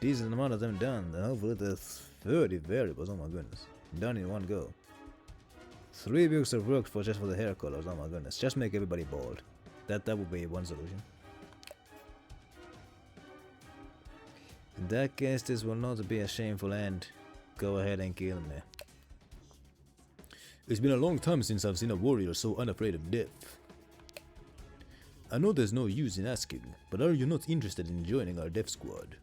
E: Decent amount of them done, and hopefully there's 30 variables, oh my goodness. Done in one go. 3 weeks of work for just for the hair colors, oh my goodness. Just make everybody bald. That would be one solution. In that case, this will not be a shameful end. Go ahead and kill me. It's been a long time since I've seen a warrior so unafraid of death. I know there's no use in asking, but are you not interested in joining our death squad?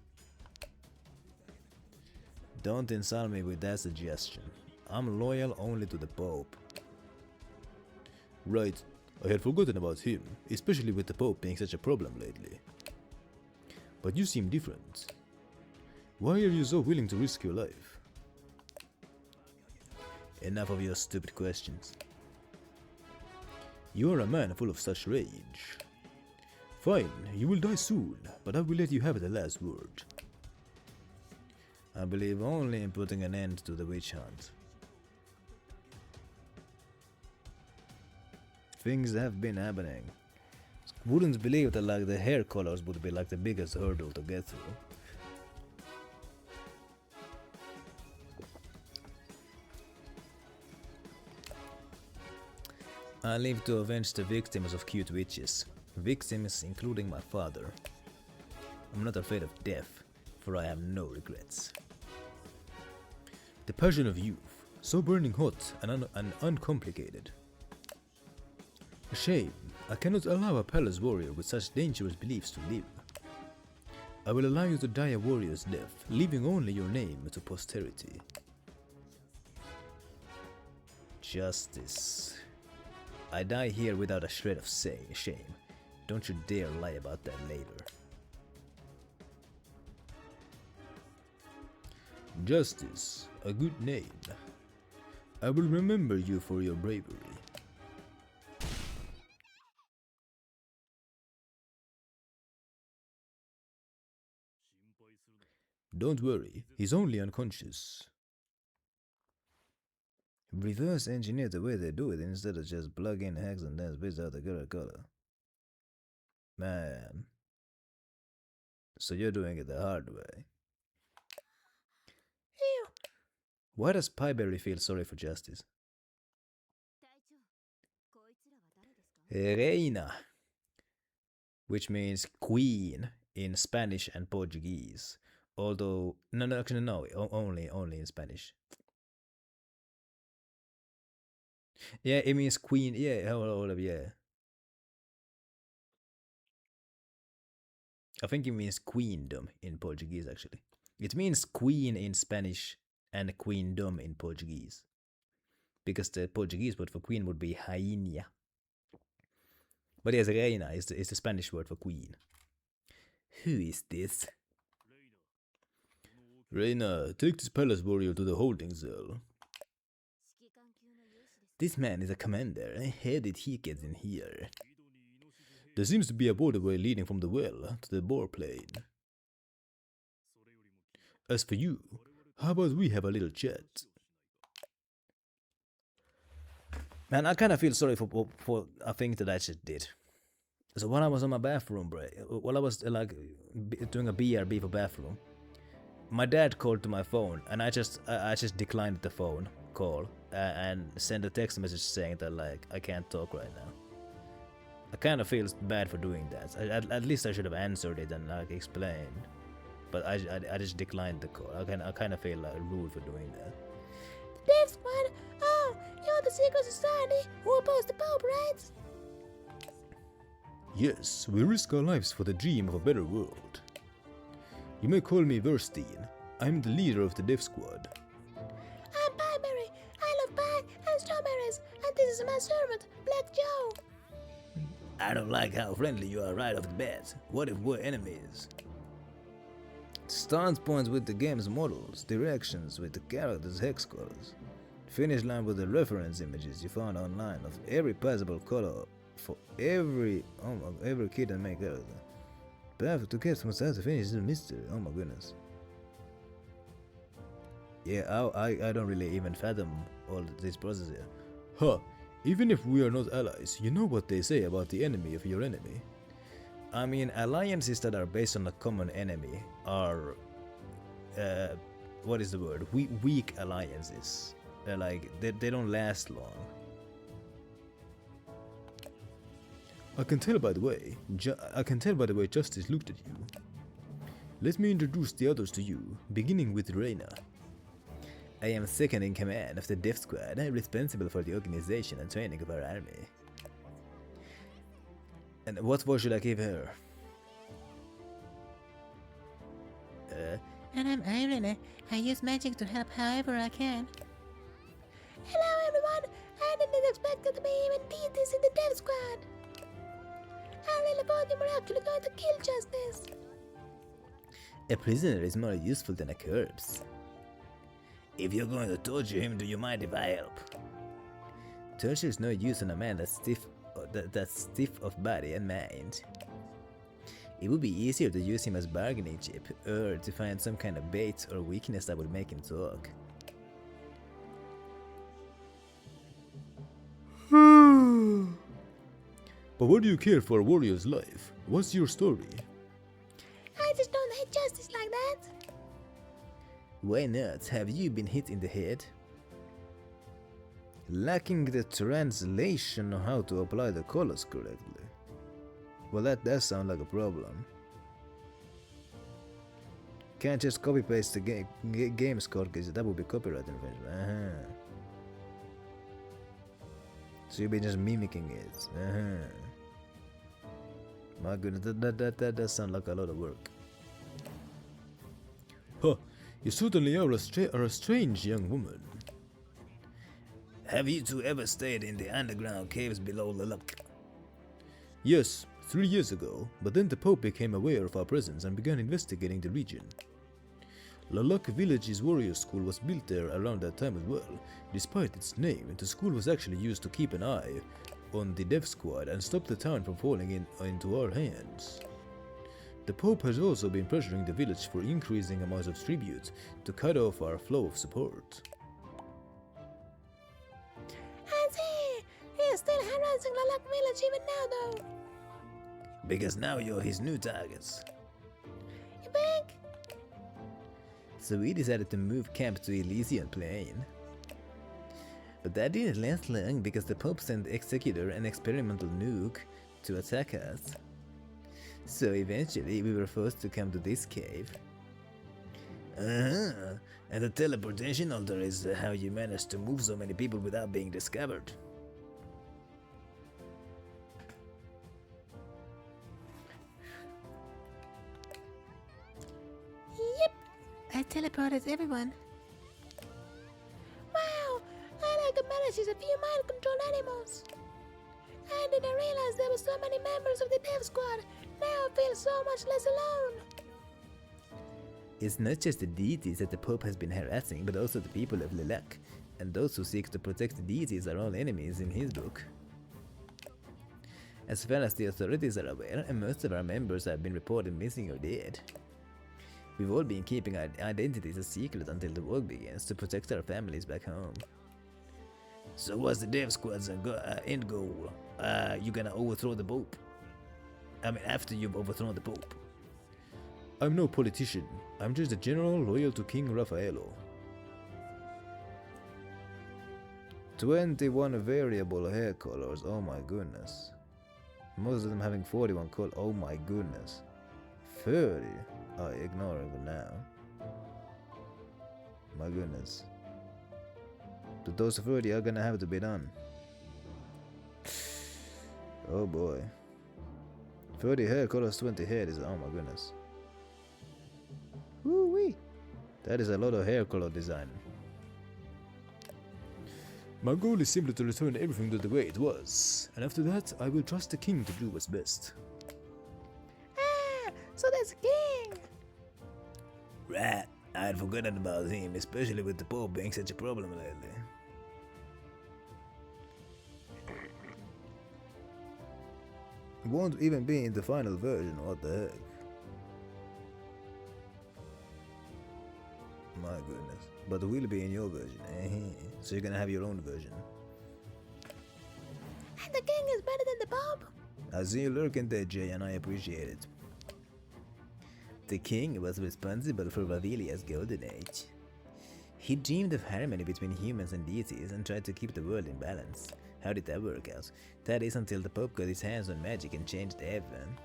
E: Don't insult me with that suggestion. I'm loyal only to the Pope. Right, I had forgotten about him, especially with the Pope being such a problem lately. But you seem different. Why are you so willing to risk your life? Enough of your stupid questions. You are a man full of such rage. Fine, you will die soon, but I will let you have the last word. I believe only in putting an end to the witch hunt. Things have been happening. Wouldn't believe that like the hair colors would be like the biggest hurdle to get through. I live to avenge the victims of cute witches. Victims including my father. I'm not afraid of death, for I have no regrets. The passion of youth, so burning hot and uncomplicated. A shame, I cannot allow a palace warrior with such dangerous beliefs to live. I will allow you to die a warrior's death, leaving only your name to posterity. Justice. I die here without a shred of shame. Don't you dare lie about that later. Justice, a good name. I will remember you for your bravery. Don't worry, he's only unconscious. Reverse engineer the way they do it instead of just plug in hacks and then spit out the correct color. Man. So you're doing it the hard way.
F: Ew.
E: Why does Pieberry feel sorry for justice? Reina, which means queen in Spanish and Portuguese. Although, only in Spanish. Yeah, it means queen. Yeah, hold up, yeah. I think it means queendom in Portuguese, actually. It means queen in Spanish and queendom in Portuguese. because the Portuguese word for queen would be rainha. But yes, reina is the Spanish word for queen. Who is this? Reina, take this palace warrior to the holding cell. This man is a commander. How did he get in here? There seems to be a waterway leading from the well to the boar plane. As for you, how about we have a little chat? Man, I kind of feel sorry for a thing that I just did. So while I was on my bathroom break, while I was doing a BRB for bathroom, my dad called to my phone, and I just declined the phone call and sent a text message saying that like I can't talk right now. I kind of feel bad for doing that. At least I should have answered it and like explained, but I just declined the call. I kind of feel like rude for doing that.
F: The Death Squad? Oh, you're the secret society who oppose the Pope, right?
E: Yes, we risk our lives for the dream of a better world. You may call me Verstein. I'm the leader of the Death Squad.
F: I'm Pieberry. I love pie and strawberries, and this is my servant, Black Joe.
E: I don't like how friendly you are right off the bat. What if we're enemies? Start points with the game's models, directions with the characters' hex colors, finish line with the reference images you found online of every possible color for every kid and main character. Path to get from start to finish is a mystery. Oh my goodness. Yeah, I don't really even fathom all this process here. Huh. Even if we are not allies, you know what they say about the enemy of your enemy. I mean, alliances that are based on a common enemy are, what is the word? Weak alliances. Like, they don't last long. I can tell by the way Justice looked at you. Let me introduce the others to you, beginning with Reina. I am second in command of the Death Squad, responsible for the organization and training of our army. And what voice should I give her?
F: And I'm Irene. I use magic to help however I can. Hello everyone! I didn't expect there to be even deities in the Death Squad. I really thought you were actually going to kill Justice.
E: A prisoner is more useful than a corpse. If you're going to torture him, do you mind if I help? Torture is no use on a man that's stiff of body and mind. It would be easier to use him as bargaining chip, or to find some kind of bait or weakness that would make him talk. But why do you care for a warrior's life? What's your story?
F: I just don't hate Justice like that.
E: Why not? Have you been hit in the head? Lacking the translation of how to apply the colors correctly. Well, that does sound like a problem. Can't just copy paste the game's code because that would be copyright infringement. So you've been just mimicking it. My goodness, that does sound like a lot of work. Huh, you certainly are a strange young woman. Have you two ever stayed in the underground caves below Lalak? Yes, 3 years ago, but then the Pope became aware of our presence and began investigating the region. Lalak Village's warrior school was built there around that time as well. Despite its name, the school was actually used to keep an eye on the Death Squad and stop the town from falling into our hands. The Pope has also been pressuring the village for increasing amounts of tribute to cut off our flow of support.
F: I see! He's still harassing Lalak Village even now though.
E: Because now you're his new targets.
F: You think?
E: So we decided to move camp to Elysian Plain. But that didn't last long because the Pope sent Executor an experimental nuke to attack us. So eventually we were forced to come to this cave. And the teleportation altar is how you managed to move so many people without being discovered.
F: Yep, I teleported everyone. Wow, I could manage is a few mind-controlled animals. I didn't realize there were so many members of the dev squad. Now I feel so much less alone.
H: It's not just the deities that the Pope has been harassing, but also the people of Lilac. And those who seek to protect the deities are all enemies in his book. As far as the authorities are aware, most of our members have been reported missing or dead. We've all been keeping our identities a secret until the war begins to protect our families back home. So what's the dev squad's end goal? You gonna overthrow the Pope? I mean, after you've overthrown the Pope. I'm no politician. I'm just a general loyal to King Raffaello. 21 variable hair colors, oh my goodness. Most of them having 41 colors, oh my goodness. 30? Oh, ignore it for now. My goodness. But those 30 are gonna have to be done. Oh boy. 30 hair colors, 20 head is, oh my goodness. Woo-wee. That is a lot of hair color design. My goal is simply to return everything to the way it was, and after that, I will trust the king to do what's best.
F: Ah, so that's a king!
H: Right, I had forgotten about him, especially with the Pope being such a problem lately. Won't even be in the final version, what the heck? My goodness. But it will be in your version, so you're gonna have your own version.
F: And the king is better than the Pope?
H: I see you lurking there, Jay, and I appreciate it. The king was responsible for Vavilia's golden age. He dreamed of harmony between humans and deities and tried to keep the world in balance. How did that work out? That is until the Pope got his hands on magic and changed everything.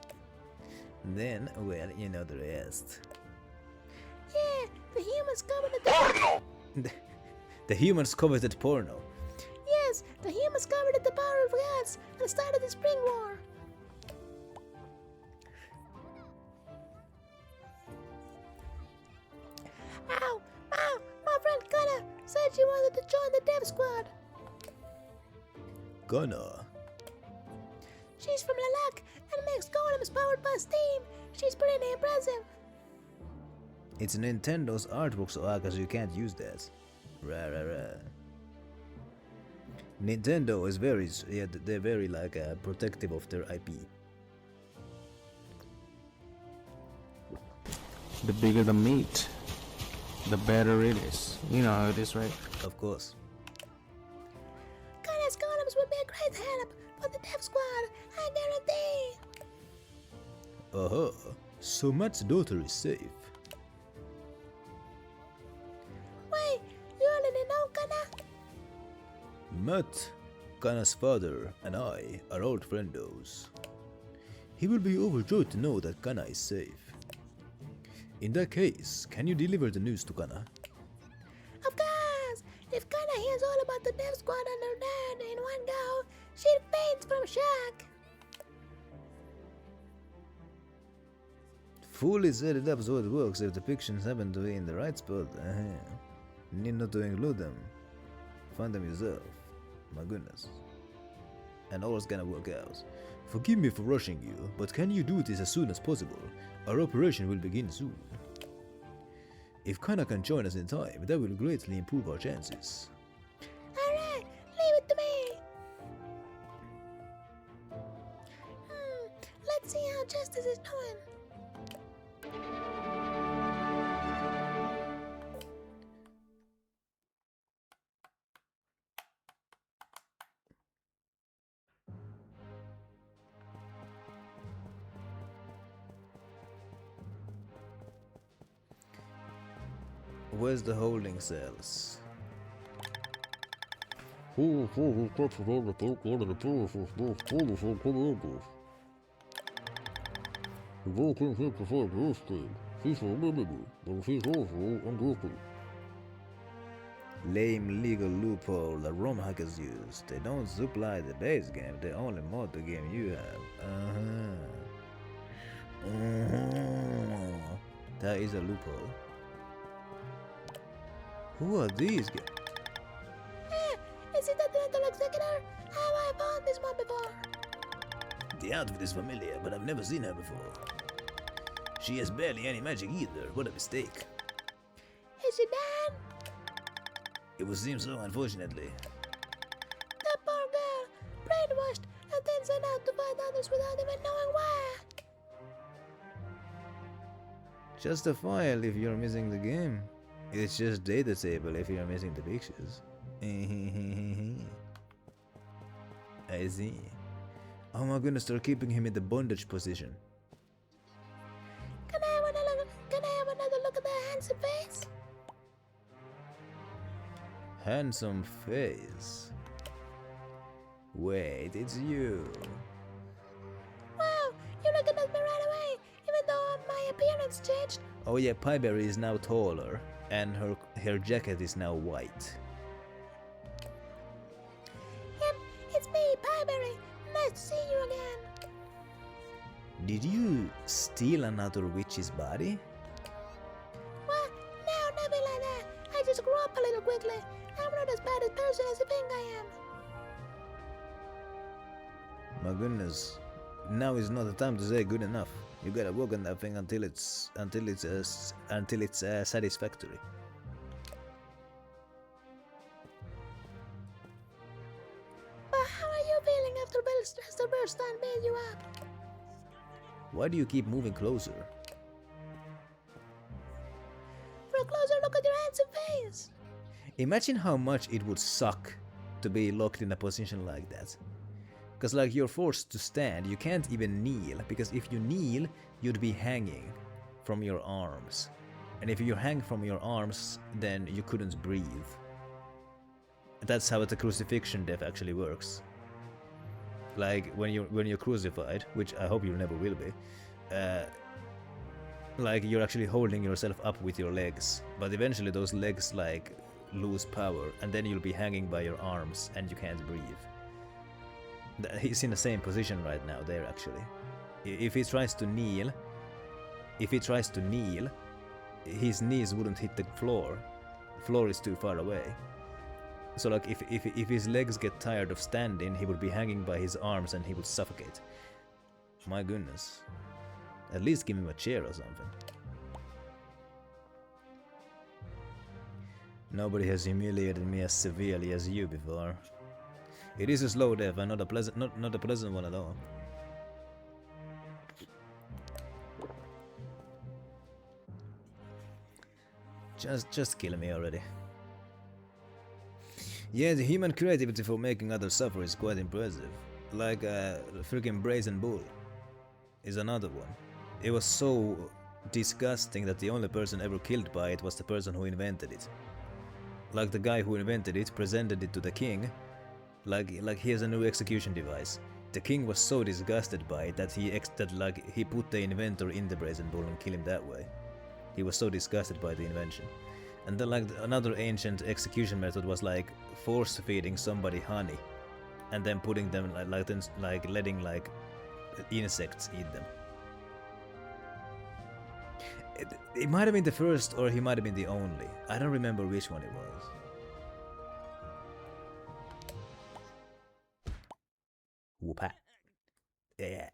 H: Then, well, you know the rest.
F: Yeah, the humans coveted the porno!
H: The humans coveted porno.
F: Yes, the humans coveted the power of gods and started the Spring War. Ow! Ow! My friend Kana said she wanted to join the dev squad.
H: Gunnar.
F: She's from Lilac and makes golems powered by steam. She's pretty impressive.
H: It's Nintendo's artwork, so I guess you can't use that. Rah. Nintendo is very, they're very like protective of their IP.
I: The bigger the meat, the better it is. You know how it is, right?
H: Of course.
F: Kana's golems would be a great help for the dev squad, I guarantee.
H: So Matt's daughter is safe.
F: Wait, you already know Kana?
H: Matt, Kana's father, and I are old friendos. He will be overjoyed to know that Kana is safe. In that case, can you deliver the news to Kana?
F: Of course! If Kana hears all about the dev squad and her dad in one go, she'd faint from shock.
H: Fully set it up so it works if the pictures happen to be in the right spot. Need not to include them. Find them yourself. My goodness. And all's gonna work out. Forgive me for rushing you, but can you do this as soon as possible? Our operation will begin soon. If Kana can join us in time, that will greatly improve our chances.
F: Alright, leave it to me. Let's see how Justice is doing.
H: Where's the holding cells? Lame legal loophole that ROM hackers use. They don't supply the base game, they only mod the game you have. That is a loophole. Who are these guys?
F: Is it that dental executor? Have I found this one before?
E: The outfit is familiar, but I've never seen her before. She has barely any magic either. What a mistake.
F: Is she done?
E: It would seem so, unfortunately.
F: That poor girl, brainwashed and then sent out to find others without even knowing why.
E: Just a file if you're missing the game. It's just data table if you're missing the pictures. I see. Oh my goodness, they're keeping him in the bondage position.
F: Can I have another look at that handsome face?
E: Handsome face. Wait, it's you.
F: Wow, you recognized me right away, even though my appearance changed.
E: Oh yeah, Pillerit is now taller, and her jacket is now white.
F: Yep, it's me, Pillerit. Nice to see you again.
E: Did you steal another witch's body?
F: What? No, nothing like that. I just grew up a little quickly. I'm not as bad a person as you think I am.
E: My goodness. Now is not the time to say good enough. You gotta work on that thing until it's satisfactory.
F: But how are you feeling after Bernstein made you up?
E: Why do you keep moving closer?
F: For a closer look at your handsome face.
E: Imagine how much it would suck to be locked in a position like that. Because like you're forced to stand, you can't even kneel, because if you kneel, you'd be hanging from your arms. And if you hang from your arms, then you couldn't breathe. That's how the crucifixion death actually works. Like when you're crucified, which I hope you never will be, like you're actually holding yourself up with your legs, but eventually those legs like lose power, and then you'll be hanging by your arms and you can't breathe. He's in the same position right now there actually. If he tries to kneel, his knees wouldn't hit the floor. The floor is too far away. So like if his legs get tired of standing, he would be hanging by his arms and he would suffocate. My goodness. At least give him a chair or something. Nobody has humiliated me as severely as you before. It is a slow death and not a pleasant one at all. Just kill me already. Yeah, the human creativity for making others suffer is quite impressive. Like a freaking brazen bull is another one. It was so disgusting that the only person ever killed by it was the person who invented it. Like the guy who invented it presented it to the king, like here's a new execution device. The king was so disgusted by it that he put the inventor in the brazen bull and killed him that way. He was so disgusted by the invention. And then like another ancient execution method was like force feeding somebody honey, and then putting them letting like insects eat them. It might have been the first, or he might have been the only. I don't remember which one it was. Whoop-ha. Yeah.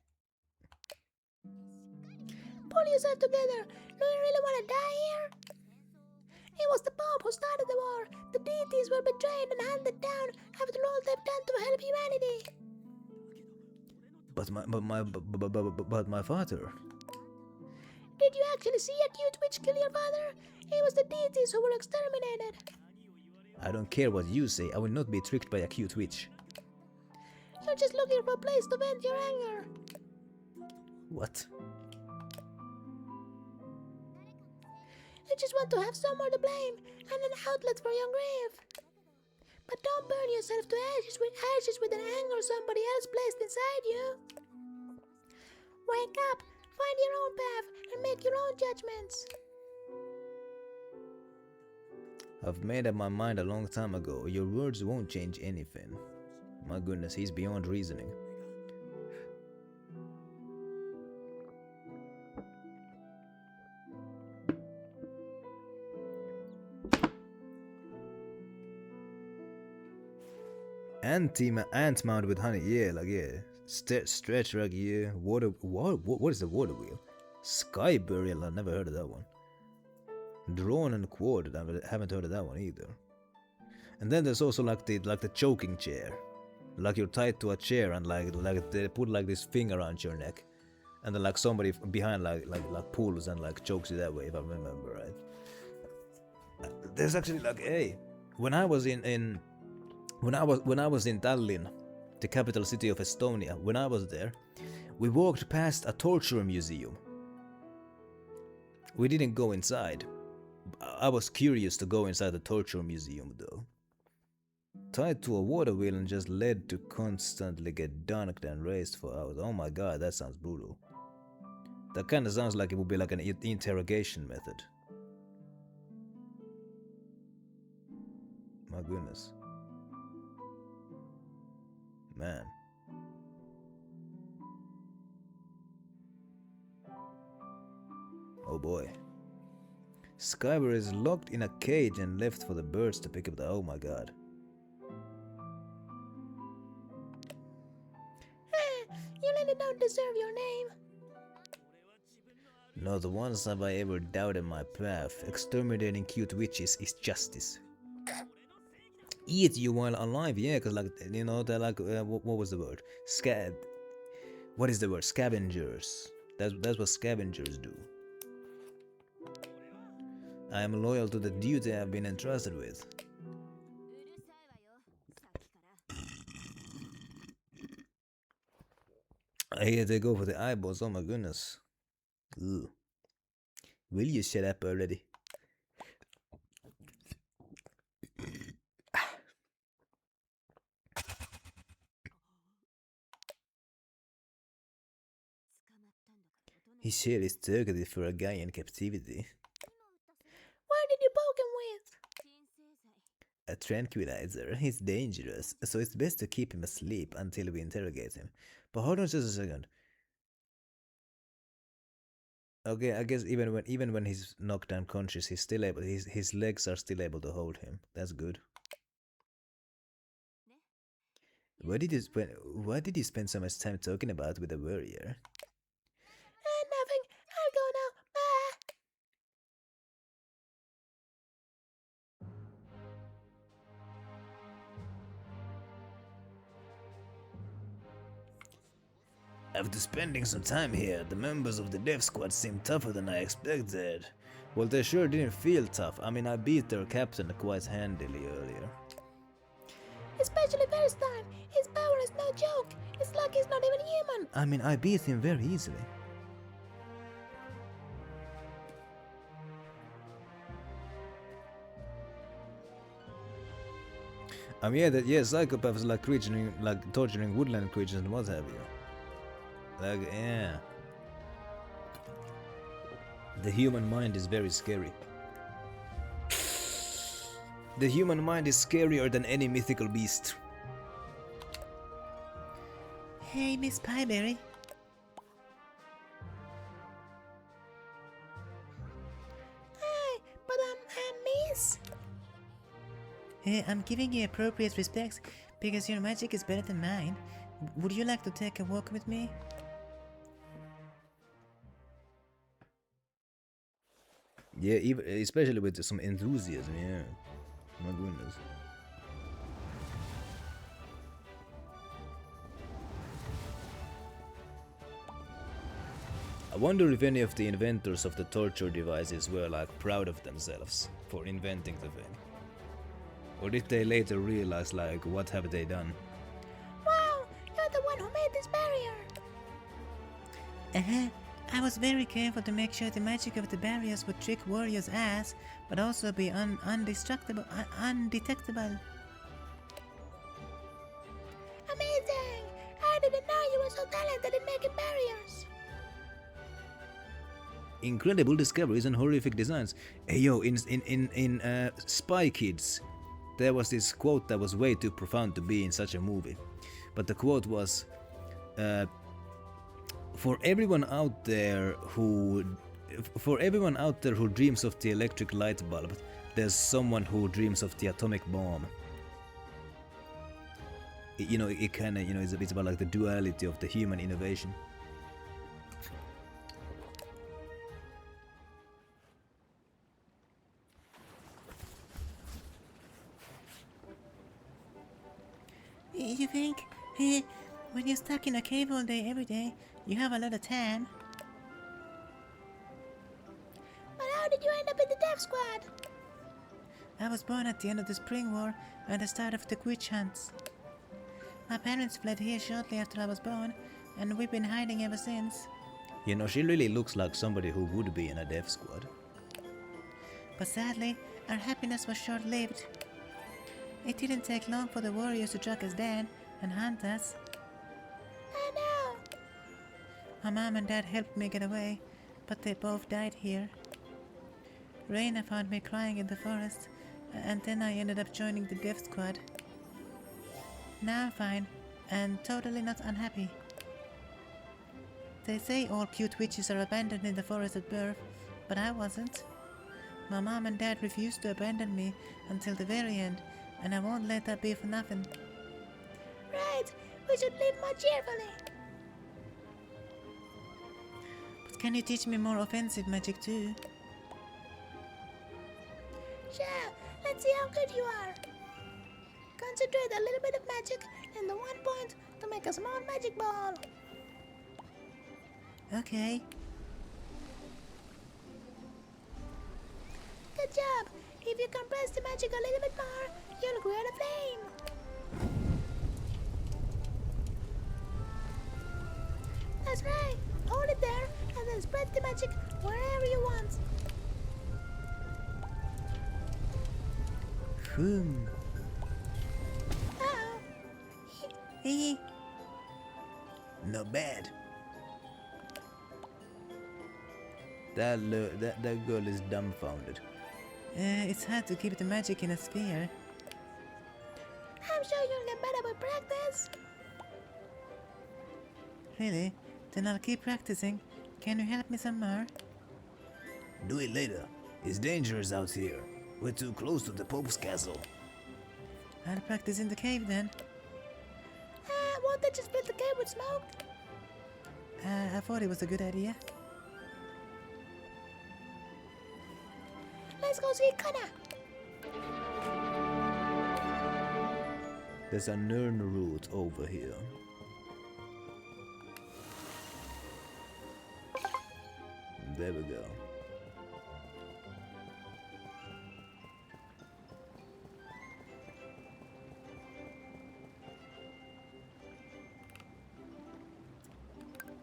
F: Pull yourself together. Do you really want to die here? It was the Pope who started the war. The deities were betrayed and handed down after all they've done to help humanity.
E: But my father.
F: Did you actually see a cute witch kill your father? It was the deities who were exterminated.
E: I don't care what you say. I will not be tricked by a cute witch.
F: You're just looking for a place to vent your anger.
E: What?
F: You just want to have someone to blame and an outlet for your grief. But don't burn yourself to ashes with an anger somebody else placed inside you. Wake up, find your own path, and make your own judgments.
E: I've made up my mind a long time ago. Your words won't change anything. My goodness, he's beyond reasoning. Ant mound with honey, yeah, like yeah. Stretch rag, yeah. What is the water wheel? Sky burial, I never heard of that one. Drawn and quartered, I haven't heard of that one either. And then there's also like the choking chair. Like you're tied to a chair and like they put like this thing around your neck. And then like somebody behind like pulls and like chokes you that way, if I remember right. There's actually like when I was in Tallinn, the capital city of Estonia, when I was there, we walked past a torture museum. We didn't go inside. I was curious to go inside the torture museum though. Tied to a water wheel and just led to constantly get dunked and raised for hours. Oh my god, that sounds brutal. That kinda sounds like it would be like an interrogation method. My goodness. Man. Oh boy. Skyber is locked in a cage and left for the birds to pick up the... Oh my god.
F: You really don't deserve your name.
E: Not once have I ever doubted my path. Exterminating cute witches is justice. Eat you while alive, yeah, cause like, you know, they're like, what was the word? What is the word? Scavengers. That's what scavengers do. I am loyal to the duty I have been entrusted with. Here they go for the eyeballs, oh my goodness. Ugh. Will you shut up already? His shell is targeted for a guy in captivity.
F: What did you poke him with?
E: A tranquilizer. He's dangerous, so it's best to keep him asleep until we interrogate him. But hold on just a second. Okay, I guess even when he's knocked unconscious, he's still able. His legs are still able to hold him. That's good. Why did you spend so much time talking about with the warrior?
F: Nothing. I'll go now. Bye.
E: After spending some time here, the members of the death squad seem tougher than I expected. Well, they sure didn't feel tough. I mean, I beat their captain quite handily earlier.
F: Especially first time. His power is no joke. It's like he's not even human.
E: I mean, I beat him very easily. I mean, yeah, psychopaths like torturing woodland creatures and what have you. Like, yeah. The human mind is very scary. The human mind is scarier than any mythical beast.
H: Hey, Miss Pieberry.
F: Hi, but I'm Miss.
H: Hey, I'm giving you appropriate respects because your magic is better than mine. Would you like to take a walk with me?
E: Yeah, especially with some enthusiasm, yeah. My goodness. I wonder if any of the inventors of the torture devices were like proud of themselves for inventing the thing. Or did they later realize like, what have they done?
F: Wow, you're the one who made this barrier.
H: Uh-huh. I was very careful to make sure the magic of the barriers would trick warriors' ass, but also be undetectable.
F: Amazing! I didn't know you were so talented in making barriers.
E: Incredible discoveries and horrific designs. Hey yo, in Spy Kids, there was this quote that was way too profound to be in such a movie. But the quote was, for everyone out there who dreams of the electric light bulb, there's someone who dreams of the atomic bomb. you know, it kind of, you know, it's about like the duality of the human innovation.
H: You think, when you're stuck in a cave all day, every day, you have a lot of time?
F: But how did you end up in the Death Squad?
H: I was born at the end of the Spring War and the start of the witch hunts. My parents fled here shortly after I was born, and we've been hiding ever since.
E: You know, she really looks like somebody who would be in a death squad.
H: But sadly, our happiness was short-lived. It didn't take long for the warriors to track us down and hunt us.
F: I know.
H: My mom and dad helped me get away, but they both died here. Reina found me crying in the forest, and then I ended up joining the death squad. Now I'm fine, and totally not unhappy. They say all cute witches are abandoned in the forest at birth, but I wasn't. My mom and dad refused to abandon me until the very end, and I won't let that be for nothing.
F: Right, we should live more cheerfully.
H: But can you teach me more offensive magic too?
F: Sure, let's see how good you are. Concentrate a little bit of magic in the 1 point to make a small magic ball.
H: Okay.
F: Good job. If you compress the magic a little bit more, you'll create a flame. That's right. Hold it there and then spread the magic wherever you want.
E: Hmm.
F: Uh-oh.
H: Hee.
E: Not bad. That girl is dumbfounded.
H: It's hard to keep the magic in a sphere.
F: I'm sure you'll get better with practice.
H: Really? Then I'll keep practicing. Can you help me some more?
E: Do it later. It's dangerous out here. We're too close to the Pope's castle.
H: I'll practice in the cave then.
F: Won't they just fill the cave with smoke?
H: I thought it was a good idea.
F: Let's go see Kana.
E: There's a Nern route over here. There we go.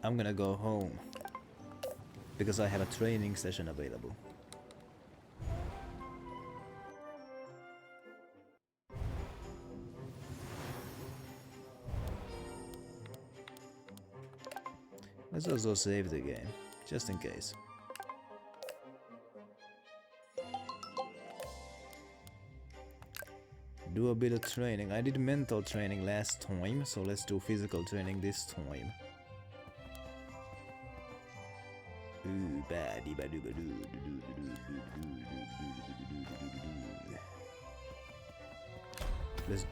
E: I'm gonna go home because I have a training session available. Let's also save the game, just in case. Do a bit of training. I did mental training last time, so let's do physical training this time. Ooh,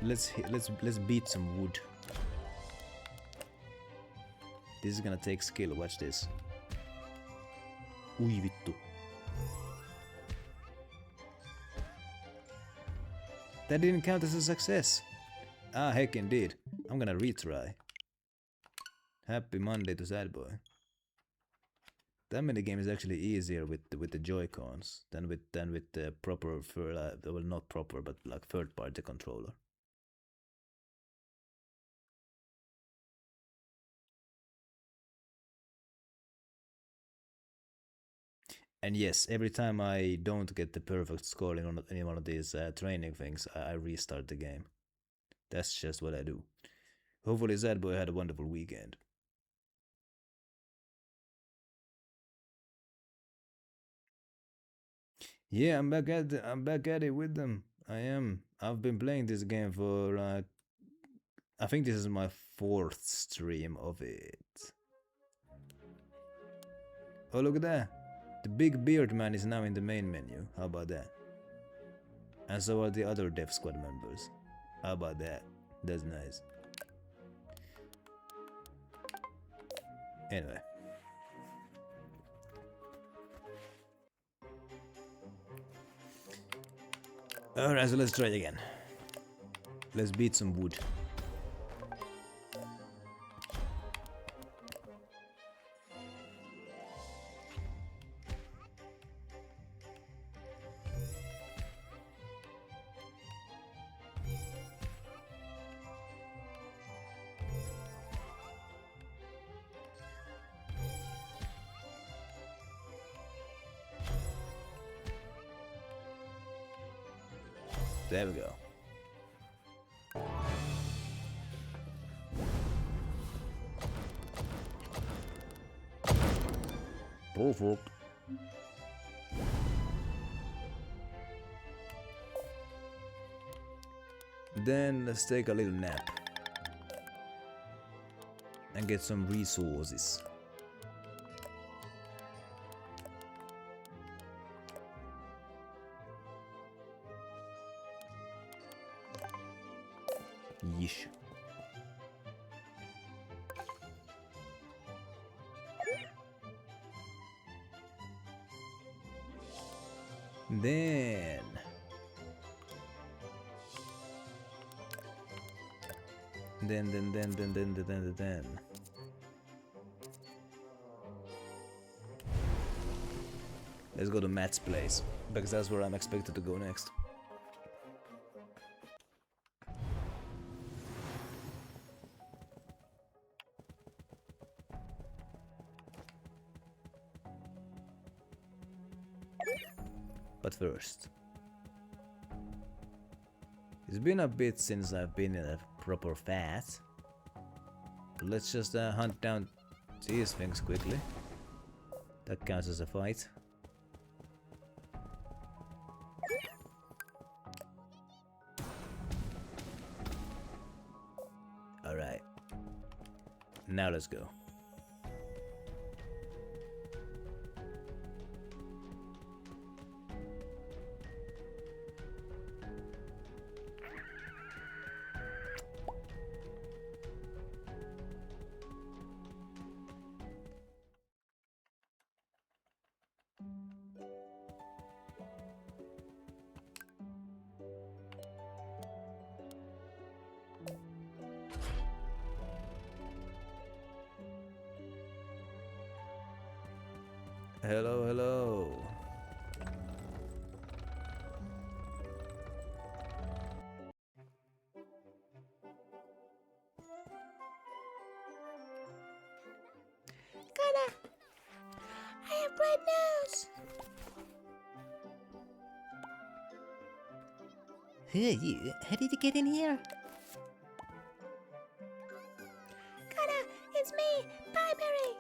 E: let's beat some wood. This is gonna take skill, watch this. Ui vittu. That didn't count as a success. Ah, heck indeed. I'm gonna retry. Happy Monday to Sad Boy. That minigame is actually easier with the Joy-Cons than with the proper, well, not proper, but like third-party controller. And yes, every time I don't get the perfect score in any one of these training things, I restart the game. That's just what I do. Hopefully Sad Boy had a wonderful weekend. Yeah, I'm back at it with them. I am. I've been playing this game for I think this is my 4th stream of it. Oh, look at that. The big beard man is now in the main menu. How about that? And so are the other Death Squad members. How about that? That's nice. Anyway. Alright, so let's try it again. Let's beat some wood. There we go.
G: Perfect.
E: Then let's take a little nap and get some resources. Yeesh. Then let's go to Matt's place, because that's where I'm expected to go next. But first, it's been a bit since I've been in a proper fast. Let's just hunt down these things quickly. That counts as a fight. Alright. Now let's go. Hello, hello.
F: Kana, I have great news.
H: Who are you? How did you get in here?
F: Kana, it's me, Pillerit.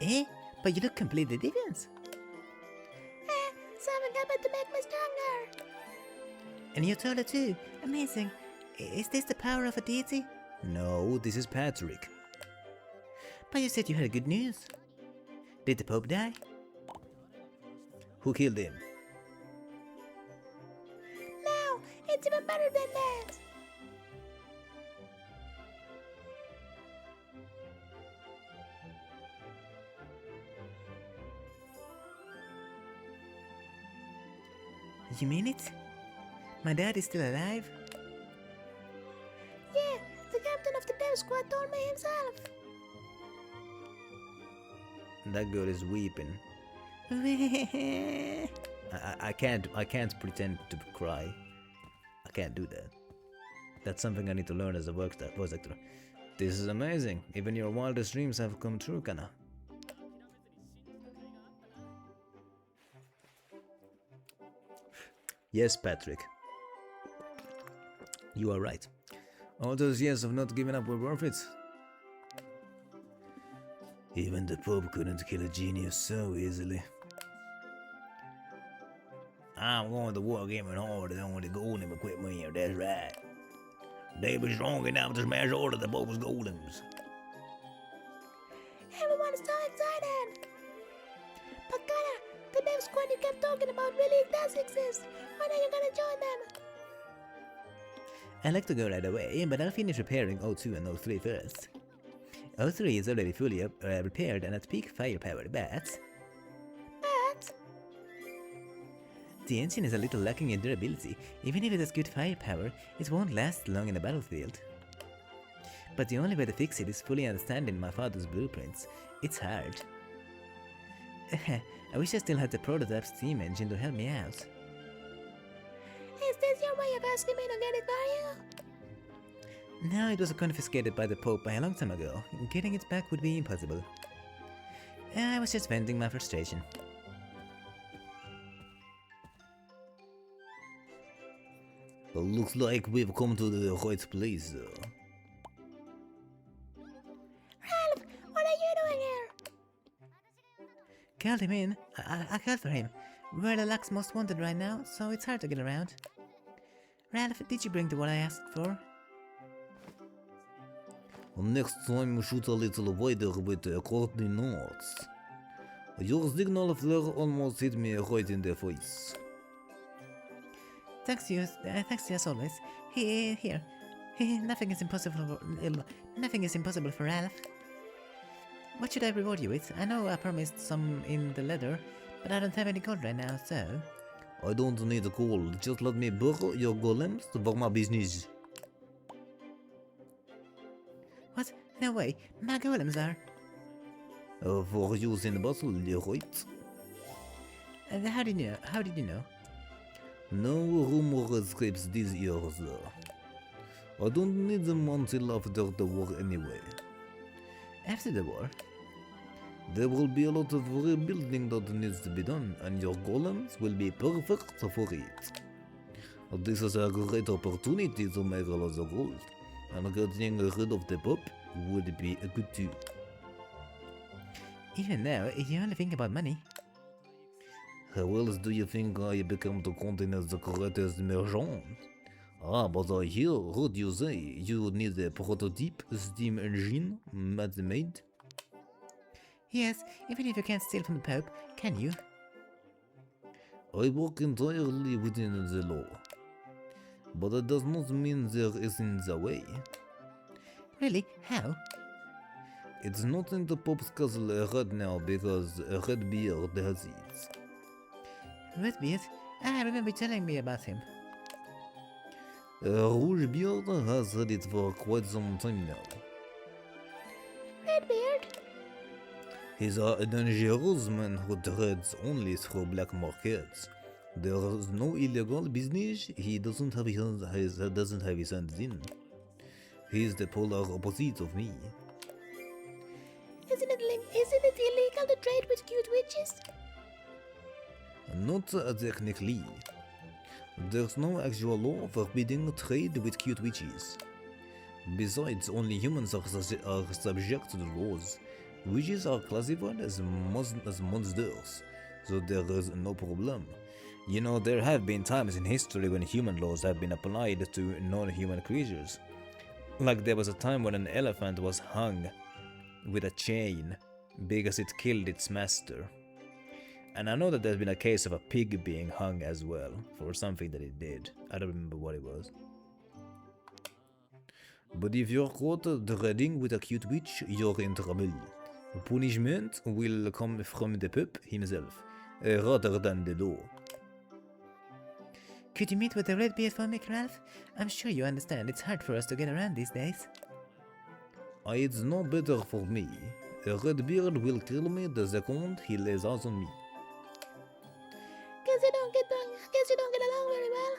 H: Eh? But you look completely different.
F: Something happened to make me stronger.
H: And you're taller too. Amazing. Is this the power of a deity?
E: No, this is Patrick.
H: But you said you had good news. Did the Pope die?
E: Who killed him?
F: Now, it's even better than that.
H: You mean it? My dad is still alive?
F: Yeah, the captain of the death squad told me himself.
E: That girl is weeping. I can't pretend to cry. I can't do that. That's something I need to learn as a voice actor. This is amazing. Even your wildest dreams have come true, Kana. Yes, Patrick. You are right. All those years of not giving up were worth it. Even the Pope couldn't kill a genius so easily. I'm going to work even harder on the golem equipment here, that's right. They be strong enough to smash all of the Pope's golems.
F: Everyone's so excited. But Kana, the death squad you kept talking about really does exist. When are you gonna join them?
H: I'd like to go right away, but I'll finish repairing O2 and O3 first. O3 is already fully repaired and at peak firepower, but the engine is a little lacking in durability. Even if it has good firepower, it won't last long in the battlefield. But the only way to fix it is fully understanding my father's blueprints. It's hard. I wish I still had the prototype steam engine to help me out.
F: Is this your way of asking me to get it for you?
H: No, it was confiscated by the Pope a long time ago. Getting it back would be impossible. I was just venting my frustration.
G: Looks like we've come to the right place.
F: Ralph, what are you doing here?
H: Called him in. I called for him. We're the Luck's most wanted right now, so it's hard to get around. Ralph, did you bring the what I asked for?
G: Next time shoot a little wider with the coordinates. Your signal flare almost hit me right in the face.
H: Thanks you as always. Here. Nothing is impossible for Ralph. What should I reward you with? I know I promised some in the letter, but I don't have any gold right now, so...
G: I don't need gold, just let me borrow your golems for my business.
H: What? No way, my golems are...
G: For use in battle, right?
H: How did you know?
G: No rumor escapes these ears. I don't need them until after the war anyway.
H: After the war?
G: There will be a lot of rebuilding that needs to be done, and your golems will be perfect for it. This is a great opportunity to make a lot of gold, and getting rid of the Pope would be a good too.
H: Even now, you only think about money.
G: How else do you think I become the continent's greatest merchant? But I heard you say you need a prototype steam engine made.
H: Yes, even if you can't steal from the Pope, can you?
G: I work entirely within the law. But that does not mean there isn't a way.
H: Really? How?
G: It's not in the Pope's castle right now because Redbeard has it.
H: Redbeard? I remember telling me about him.
G: Rougebeard has had it for quite some time now.
F: Redbeard?
G: He's a dangerous man who trades only through black markets. There is no illegal business he doesn't have his hands in. He is the polar opposite of me.
F: Isn't it illegal to trade with cute witches?
G: Not technically. There's no actual law forbidding trade with cute witches. Besides, only humans are subject to the laws. Witches are classified as monsters, so there is no problem. You know, there have been times in history when human laws have been applied to non-human creatures. Like there was a time when an elephant was hung with a chain because it killed its master. And I know that there's been a case of a pig being hung as well for something that it did. I don't remember what it was. But if you're caught trading with a cute witch, you're in trouble. Punishment will come from the Pope himself, rather than the law.
H: Could you meet with the Redbeard for me, Ralph? I'm sure you understand it's hard for us to get around these days.
G: It's no better for me. Redbeard will kill me the second he lays eyes on me.
F: Guess you don't get along very well.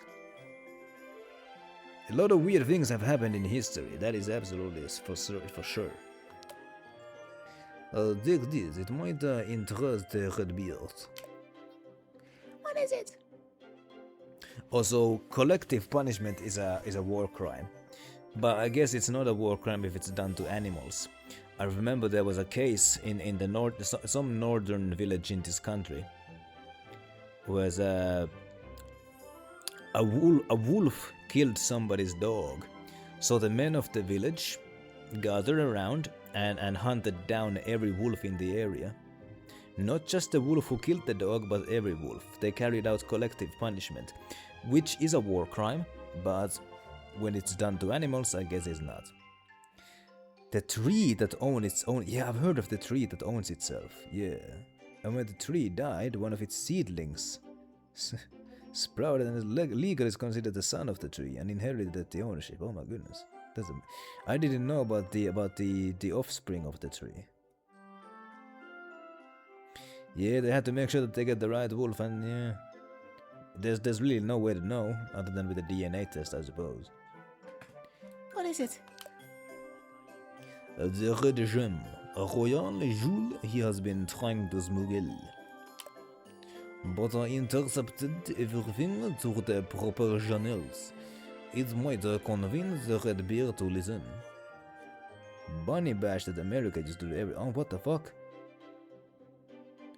E: A lot of weird things have happened in history, that is absolutely for sure.
G: Take this, it might interest Redbeard.
F: What is it?
E: Also, collective punishment is a war crime. But I guess it's not a war crime if it's done to animals. I remember there was a case in the north, some northern village in this country, was a wolf killed somebody's dog. So the men of the village gathered around and hunted down every wolf in the area. Not just the wolf who killed the dog, but every wolf. They carried out collective punishment, which is a war crime, but when it's done to animals, I guess it's not. The tree that owns its own... Yeah, I've heard of the tree that owns itself. Yeah. And when the tree died, one of its seedlings sprouted and is legally is considered the son of the tree and inherited the ownership. Oh my goodness. I didn't know about the offspring of the tree. Yeah, they had to make sure that they get the right wolf, and yeah. There's really no way to know other than with a DNA test, I suppose.
F: What is it?
E: The red gem, a royal jewel he has been trying to smuggle. But I intercepted everything through the proper channels. It might convince the red bear to listen. Bunny bashed that America just do every... Oh, what the fuck?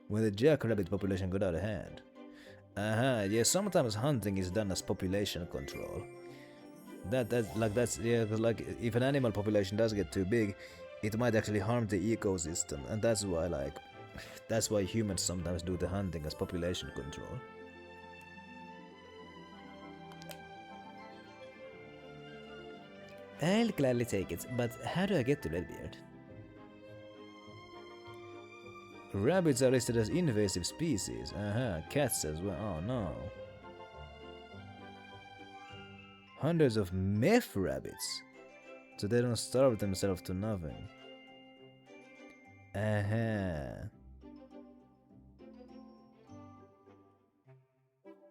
E: When the jackrabbit population got out of hand. Yeah, sometimes hunting is done as population control. That's yeah, like if an animal population does get too big, it might actually harm the ecosystem, and that's why humans sometimes do the hunting as population control.
H: I'll gladly take it, but how do I get to Redbeard?
E: Rabbits are listed as invasive species. Cats as well. Oh no. Hundreds of meth rabbits, so they don't starve themselves to nothing.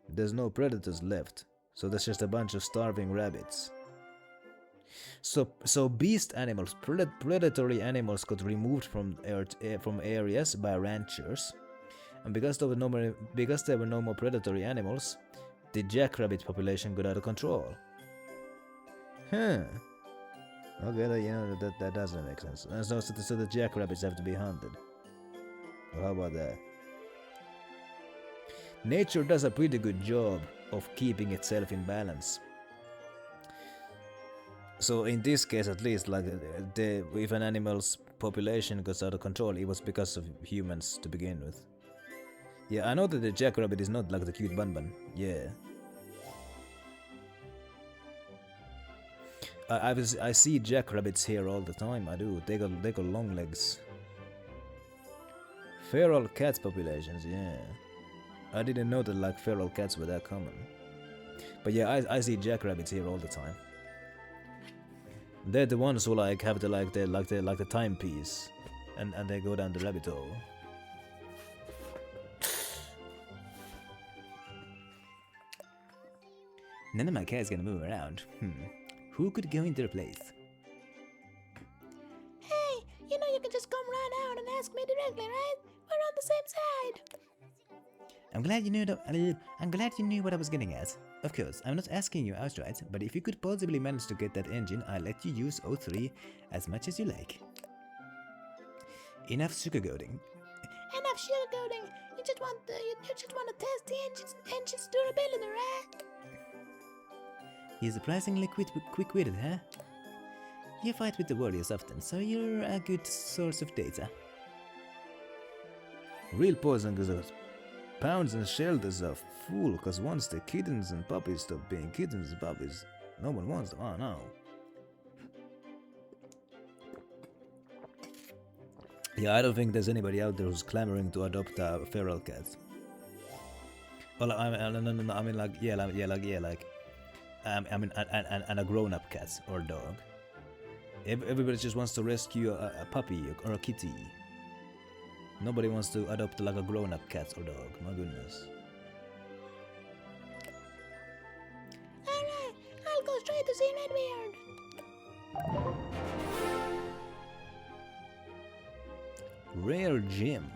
E: There's no predators left, so there's just a bunch of starving rabbits. So beast animals, predatory animals, got removed from areas by ranchers, and because there were no more predatory animals, the jackrabbit population got out of control. Okay, that doesn't make sense. And so the jackrabbits have to be hunted. Well, how about that? Nature does a pretty good job of keeping itself in balance. So in this case, at least, like if an animal's population goes out of control, it was because of humans to begin with. Yeah, I know that the jackrabbit is not like the cute bun. Yeah. I see jackrabbits here all the time. I do. They got long legs. Feral cat populations. Yeah. I didn't know that like feral cats were that common. But yeah, I see jackrabbits here all the time. They're the ones who like have the timepiece, and they go down the rabbit hole.
H: None of my cats gonna move around. Who could go into their place?
F: Hey, you know you can just come right out and ask me directly, right? We're on the same side.
H: I'm glad you knew what I was getting at. Of course, I'm not asking you outright, but if you could possibly manage to get that engine, I'll let you use O3 as much as you like. Enough sugarcoating.
F: Enough sugarcoating. You just want to test the engine's durability, right?
H: You're surprisingly quick-witted, huh? You fight with the warriors often, so you're a good source of data.
E: Real poison goes out. Pounds and shelters are full, cause once the kittens and puppies stop being kittens and puppies, no one wants them. Oh no. Yeah, I don't think there's anybody out there who's clamoring to adopt a feral cat. Well, I mean like a grown-up cat or dog. Everybody just wants to rescue a puppy or a kitty. Nobody wants to adopt like a grown-up cat or dog. My goodness.
F: Alright, I'll go straight to see Redbeard.
E: Rare gem.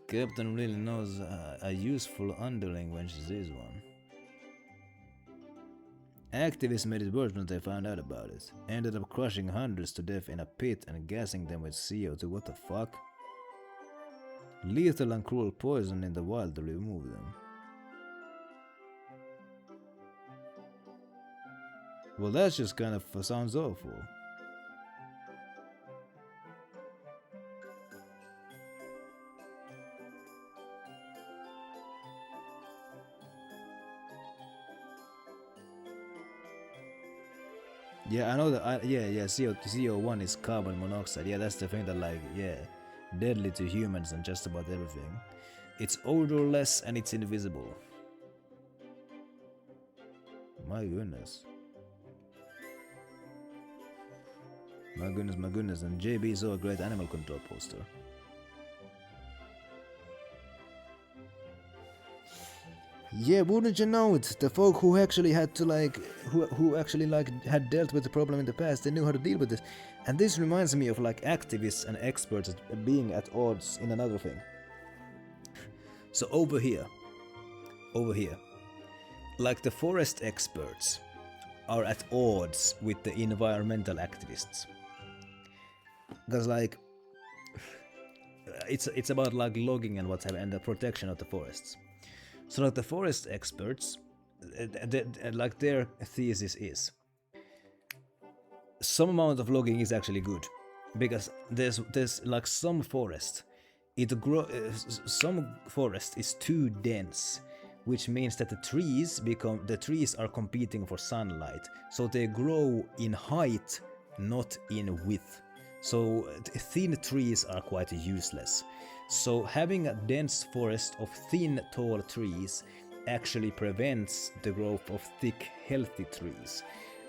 E: Captain really knows a useful underling when she sees one. Activists made it worse when they found out about it. Ended up crushing hundreds to death in a pit and gassing them with CO2. What the fuck? Lethal and cruel poison in the wild to remove them. Well, that's just kind of sounds awful. Yeah, I know that. Yeah. CO1 is carbon monoxide. Yeah, that's the thing that like deadly to humans and just about everything. It's odorless and it's invisible. My goodness. My goodness. And JB saw a great animal control poster. Yeah, wouldn't you know it? The folk who actually had to like, who actually like had dealt with the problem in the past, they knew how to deal with it. And this reminds me of like activists and experts being at odds in another thing. So over here, like the forest experts are at odds with the environmental activists. Because like, it's about like logging and what's happening and the protection of the forests. So like the forest experts, like their thesis is, some amount of logging is actually good, because there's like some forest, some forest is too dense, which means that the trees are competing for sunlight, so they grow in height, not in width. So thin trees are quite useless. So having a dense forest of thin, tall trees actually prevents the growth of thick, healthy trees.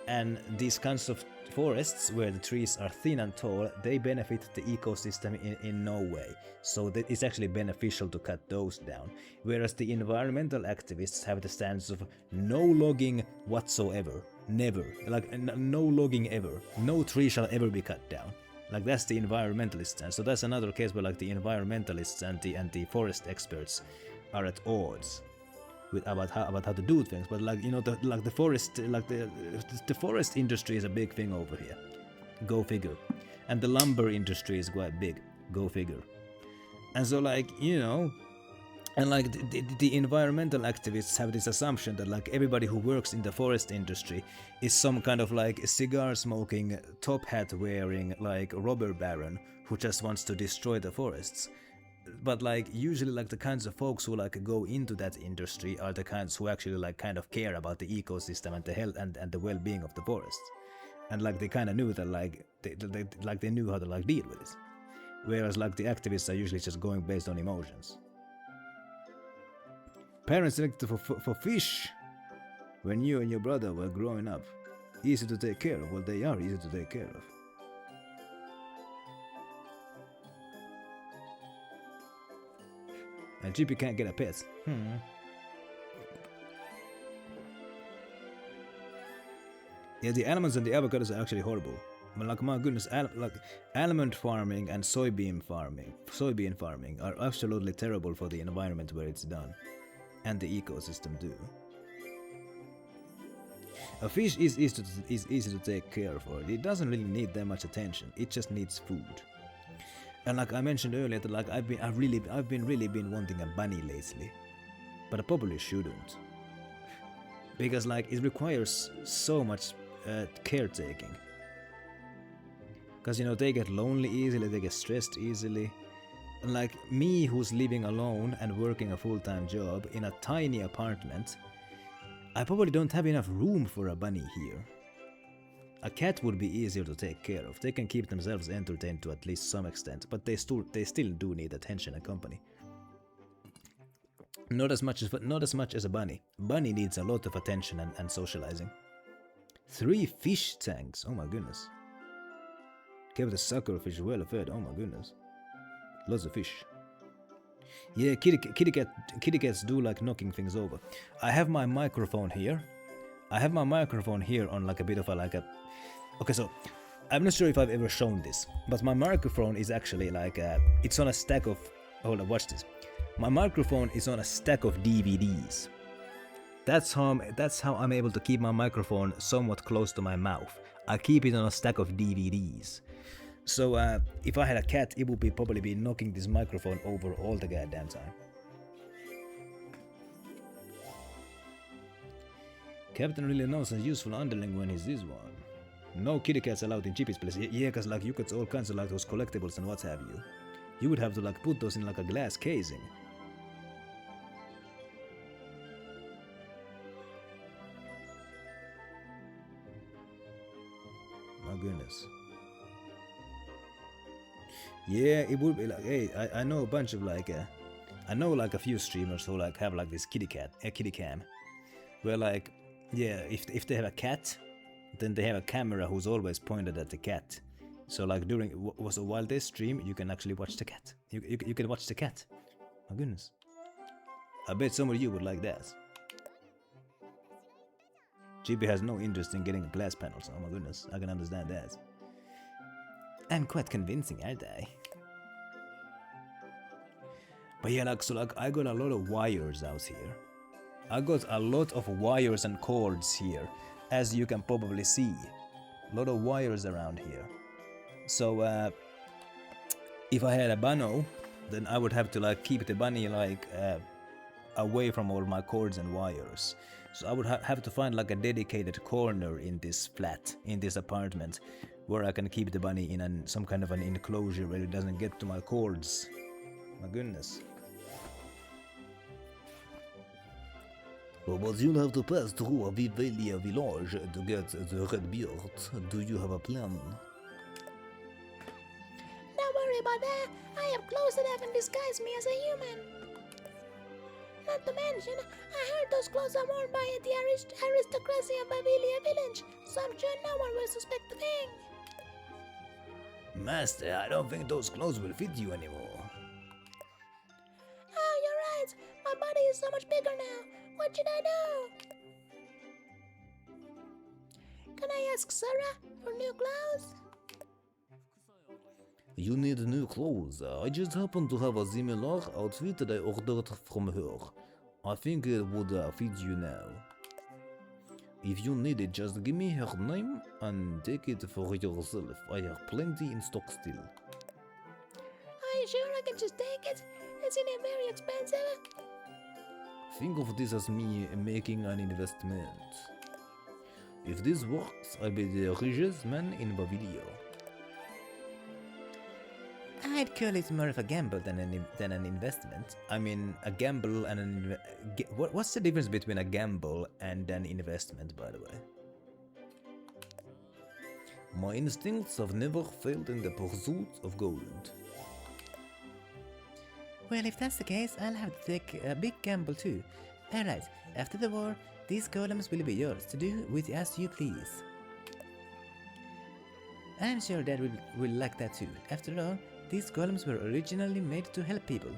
E: And these kinds of forests where the trees are thin and tall, they benefit the ecosystem in no way. So that it's actually beneficial to cut those down. Whereas the environmental activists have the stance of no logging whatsoever. Never. Like no logging ever. No tree shall ever be cut down. Like that's the environmentalist stance. So that's another case where like the environmentalists and the forest experts are at odds with about how to do things. But like, you know, the forest industry is a big thing over here. Go figure. And the lumber industry is quite big. Go figure. And so like, you know, and like the environmental activists have this assumption that like everybody who works in the forest industry is some kind of like cigar smoking, top hat wearing like robber baron who just wants to destroy the forests. But like usually like the kinds of folks who like go into that industry are the kinds who actually like kind of care about the ecosystem and the health and the well-being of the forests. And like they kind of knew that like they knew how to like deal with it. Whereas like the activists are usually just going based on emotions. Parents selected for fish when you and your brother were growing up. Easy to take care of. Well, they are easy to take care of. And Chippy can't get a pet. Yeah, the almonds and the avocados are actually horrible. I mean, like, my goodness, like almond farming and soybean farming are absolutely terrible for the environment where it's done. And the ecosystem too. A fish is easy to take care of. It doesn't really need that much attention. It just needs food. And like I mentioned earlier, that like I've been really wanting a bunny lately, but I probably shouldn't, because like it requires so much caretaking. Because you know they get lonely easily, they get stressed easily. And like me, who's living alone and working a full-time job in a tiny apartment, I probably don't have enough room for a bunny here. A cat would be easier to take care of. They can keep themselves entertained to at least some extent, but they still do need attention and company. Not as much as a bunny. Bunny needs a lot of attention and socializing. 3 fish tanks. Oh my goodness. Kept the suckerfish well fed. Oh my goodness. Lots of fish. Yeah, kitty cats do like knocking things over. I have my microphone here. On like a bit of a Okay, so I'm not sure if I've ever shown this, but my microphone is actually like it's on a stack of. Hold on, watch this. My microphone is on a stack of DVDs. That's how I'm able to keep my microphone somewhat close to my mouth. I keep it on a stack of DVDs. So if I had a cat, it would probably be knocking this microphone over all the goddamn time. Captain really knows a useful underling when he's this one. No kitty cats allowed in Chippy's place. Yeah, cause like you get all kinds of like those collectibles and what have you. You would have to like put those in like a glass casing. My goodness. Yeah, it would be like, hey, I know a bunch of like, I know like a few streamers who like have like this kitty cam, where like, yeah, if they have a cat, then they have a camera who's always pointed at the cat. So like so while they stream, you can actually watch the cat. You can watch the cat. My goodness. I bet some of you would like that. GB has no interest in getting glass panels. Oh my goodness, I can understand that. And quite convincing, aren't I? But yeah, like, so like I got a lot of wires out here. I got a lot of wires and cords here, as you can probably see. A lot of wires around here. So if I had a bunno, then I would have to like keep the bunny like away from all my cords and wires. So I would have to find like a dedicated corner in this flat, in this apartment, where I can keep the bunny in some kind of an enclosure where it doesn't get to my cords. My goodness.
G: But you'll have to pass through a Vivelia village to get the red beard. Do you have a plan?
F: Don't worry about that. I have clothes that can disguise me as a human. Not to mention, I heard those clothes are worn by the aristocracy of Vivelia village, so I'm sure no one will suspect a thing.
E: Master, I don't think those clothes will fit you anymore.
F: Oh, you're right. My body is so much bigger now. What should I do? Can I ask Sarah for new clothes?
G: You need new clothes. I just happen to have a similar outfit that I ordered from her. I think it would fit you now. If you need it, just give me her name and take it for yourself. I have plenty in stock still.
F: Are you sure I can just take it? Isn't it very expensive?
G: Think of this as me making an investment. If this works, I'll be the richest man in Bavilia.
H: I'd call it more of a gamble than an investment.
E: I mean, a gamble and an... What's the difference between a gamble and an investment, by the way?
G: My instincts have never failed in the pursuit of gold.
H: Well, if that's the case, I'll have to take a big gamble too. Alright, after the war, these golems will be yours to do with as you please. I'm sure Dad will like that too. After all, these golems were originally made to help people.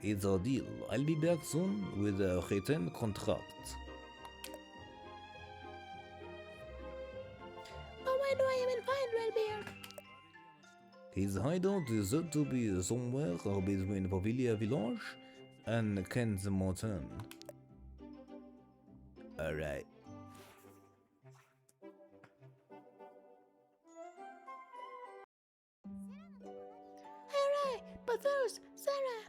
G: It's a deal. I'll be back soon with a written contract.
F: But where do I even find Redbeard?
G: His hideout is said to be somewhere between Pavilia Village and Kent's Mountain.
E: Alright.
F: Alright, but first, Sarah.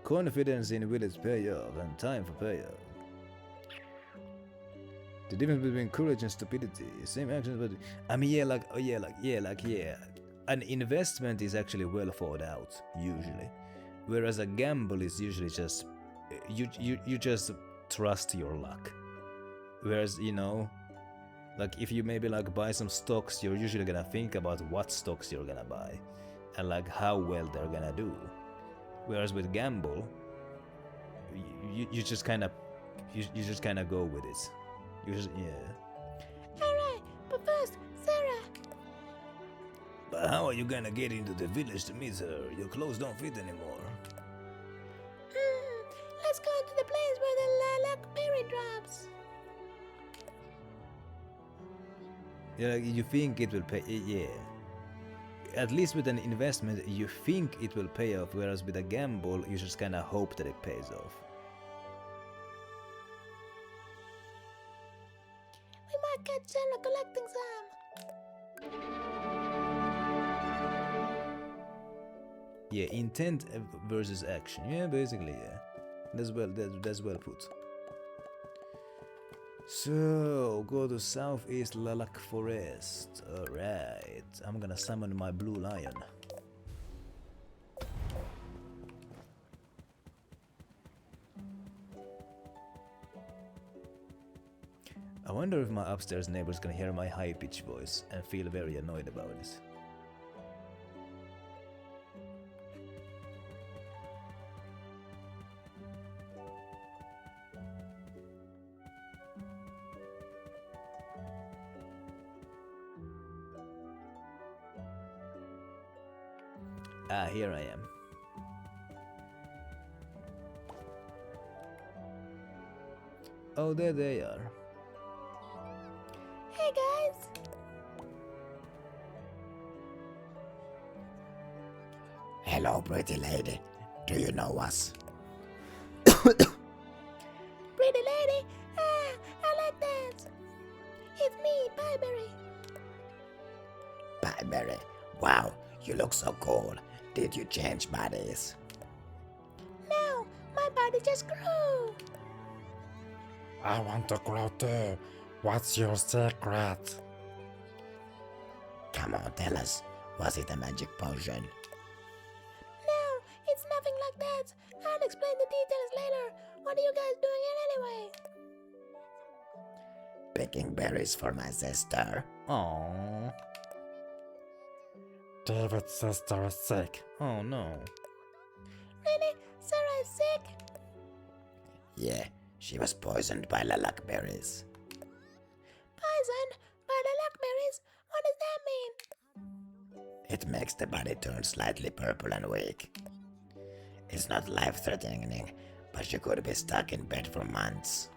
E: Confidence in village payoff and time for payoff. The difference between courage and stupidity, same actions, but I mean, yeah. An investment is actually well thought out, usually, whereas a gamble is usually just you just trust your luck. Whereas, you know, like if you maybe like buy some stocks, you're usually gonna think about what stocks you're gonna buy and like how well they're gonna do. Whereas with gamble, you just kind of go with it. Yeah.
F: Alright, but first, Sarah.
E: But how are you gonna get into the village to meet her? Your clothes don't fit anymore.
F: Let's go to the place where the lilac berry drops.
E: Yeah, you think it will pay? Yeah. At least with an investment, you think it will pay off, whereas with a gamble, you just kind of hope that it pays off.
F: We might catch Sarah collecting some.
E: Yeah, intent versus action. Yeah, basically, yeah. That's well put. So, go to Southeast Lilac Forest. Alright, I'm gonna summon my blue lion. I wonder if my upstairs neighbors can hear my high-pitched voice and feel very annoyed about it. Ah, here I am. Oh, there they are.
F: Hey guys!
J: Hello, pretty lady. Do you know us?
F: Pretty lady! Ah, I like that! It's me, Pillerit.
J: Pillerit. Wow, you look so cool. Did you change bodies?
F: No, my body just grew!
G: I want to grow too. What's your secret?
J: Come on, tell us. Was it a magic potion?
F: No, it's nothing like that. I'll explain the details later. What are you guys doing here anyway?
J: Picking berries for my sister.
E: Aww.
G: David's sister is sick.
E: Oh no.
F: Really? Sarah is sick?
J: Yeah, she was poisoned by lilac berries.
F: Poisoned by lilac berries? What does that mean?
J: It makes the body turn slightly purple and weak. It's not life-threatening, but she could be stuck in bed for months.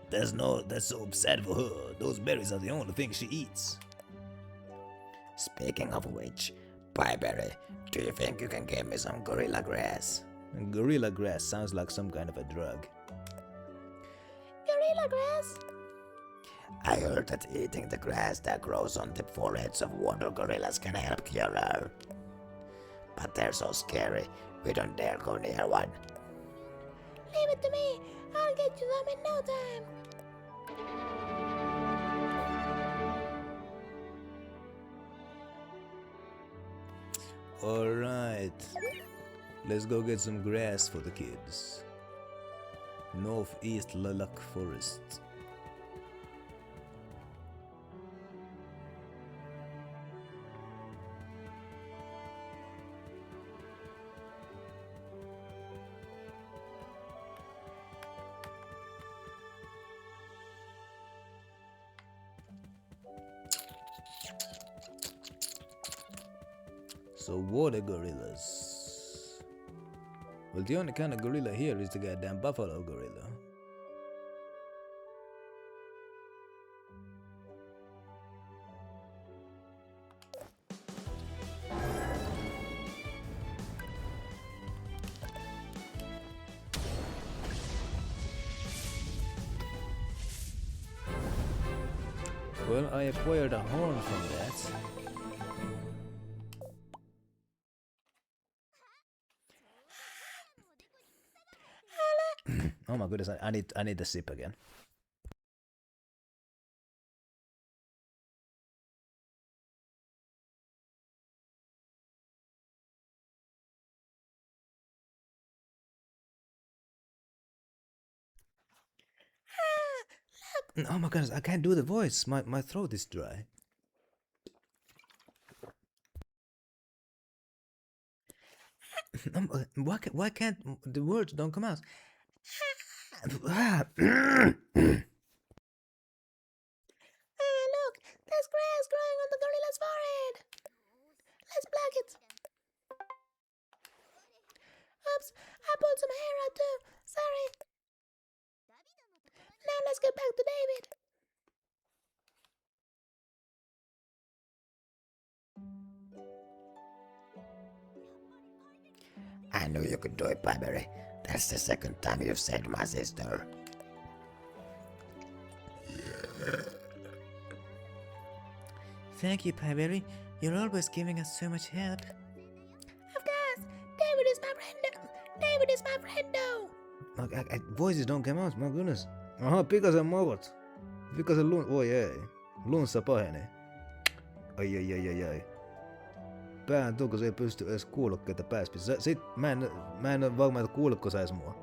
E: That's so sad for her. Those berries are the only thing she eats.
J: Speaking of which, Pillerit, do you think you can give me some gorilla grass?
E: Gorilla grass sounds like some kind of a drug.
F: Gorilla grass?
J: I heard that eating the grass that grows on the foreheads of water gorillas can help cure her. But they're so scary, we don't dare go near one.
F: Leave it to me. I'll get you some in no time.
E: Alright. Let's go get some grass for the kids. Northeast Lilac Forest. So water gorillas. Well, the only kind of gorilla here is the goddamn buffalo gorilla. Well, I acquired a horn from that. Oh my goodness, I need the sip again. Oh my goodness, I can't do the voice. My throat is dry. Why can't the words don't come out?
F: Look, there's grass growing on the gorilla's forehead. Let's pluck it. Oops, I pulled some hair out too. Sorry. Now let's get back to David.
J: I knew you could do it, Pillerit. That's the second time you've saved my sister.
H: Thank you, Pillerit. You're always giving us so much help.
F: Of course, David is my friend. David is my friendo.
E: Voices don't come out, my goodness. Aha, pikkasen moukot. Pikkasen voi ei. Lunssa pahenee. Ai. Pään tukossa ei pysty edes kuulokkeita päässä. Sit mä en ole varma, että kuulokko sais mua.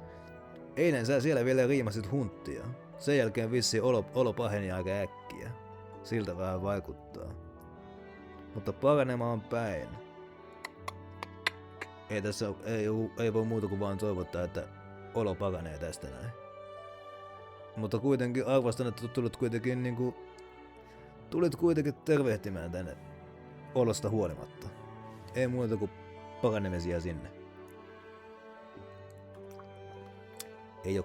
E: Eilen sä siellä vielä riimasit hunttia. Sen jälkeen vissiin olo paheni aika äkkiä. Siltä vähän vaikuttaa. Mutta paranemaan päin. Ei tässä ei voi muuta kuin vaan toivottaa, että olo paranee tästä näin. Mutta kuitenkin arvostan, että tulit kuitenkin tervehtimään tänne olosta huolimatta. Ei muuta kuin paranemisia sinne. Ei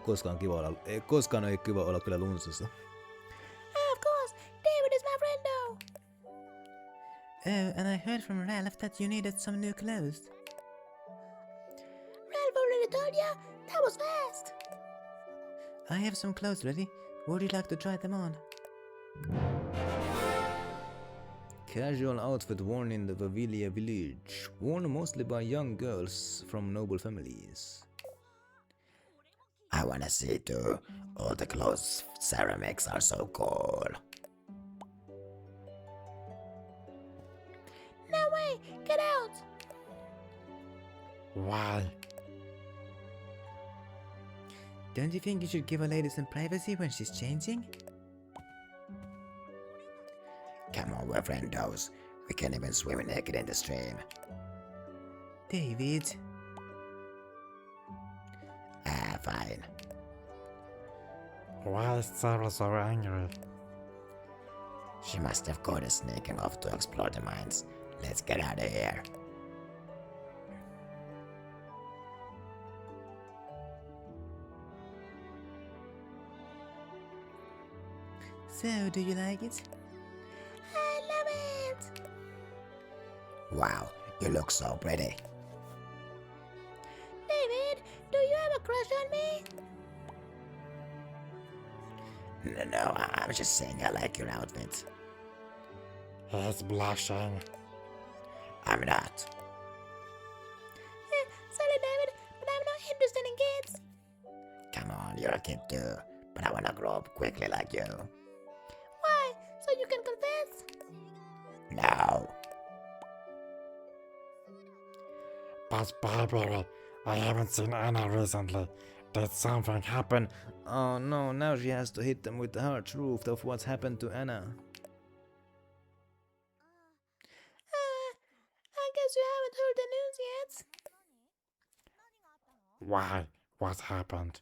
E: koskaan ole kiva olla kyllä lunssassa.
F: Of course, David is my friendo.
H: Oh, and I heard from Ralph that you needed some new clothes.
F: Ralph already told ya? That was fast.
H: I have some clothes ready. Would you like to try them on?
E: Casual outfit worn in the Vavilia village, worn mostly by young girls from noble families.
J: I wanna see too. All the clothes Sarah makes are so cool.
F: No way, get out.
G: Why?
H: Don't you think you should give a lady some privacy when she's changing?
J: Come on, we're friendos. We can't even swim naked in the stream.
H: David.
J: Ah, fine.
G: Why is Sarah so angry?
J: She must have caught us sneaking off to explore the mines. Let's get out of here.
H: So, do you like it?
F: I love it.
J: Wow, you look so pretty.
F: David, do you have a crush on me?
J: No, I'm just saying I like your outfit.
G: He's blushing.
J: I'm not.
F: Sorry, David, but I'm not interested in kids.
J: Come on, you're a kid too. But I wanna grow up quickly like you.
F: Why? So you can confess?
J: No.
G: But Pillerit, I haven't seen Anna recently. Did something happen?
E: Oh no, now she has to hit them with the hard truth of what's happened to Anna.
F: I guess you haven't heard the news yet.
G: Why? What happened?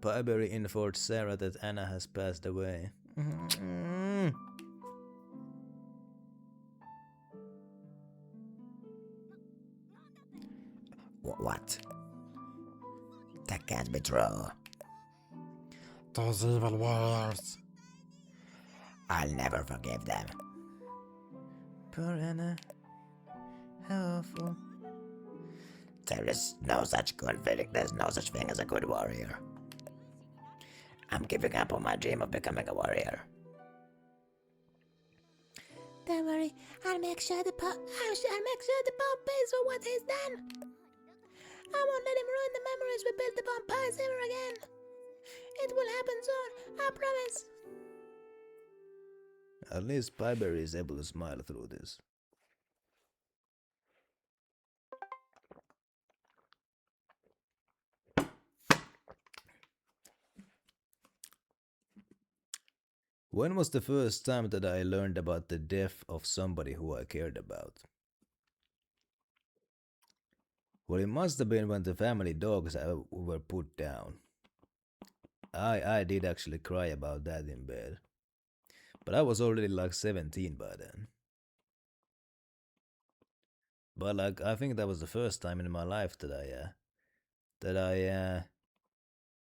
E: Pillerit informed Sarah that Anna has passed away.
J: What? That can't be true.
G: Those evil warriors.
J: I'll never forgive them.
H: Poor Anna. How awful.
J: There's no such thing as a good warrior. I'm giving up on my dream of becoming a warrior.
F: Don't worry, I'll make sure the Pope pays for what he's done. I won't let him ruin the memories we built upon pies ever again. It will happen soon, I promise.
E: At least Pillerit is able to smile through this. When was the first time that I learned about the death of somebody who I cared about? Well, it must have been when the family dogs were put down. I did actually cry about that in bed. But I was already like 17 by then. But like, I think that was the first time in my life that I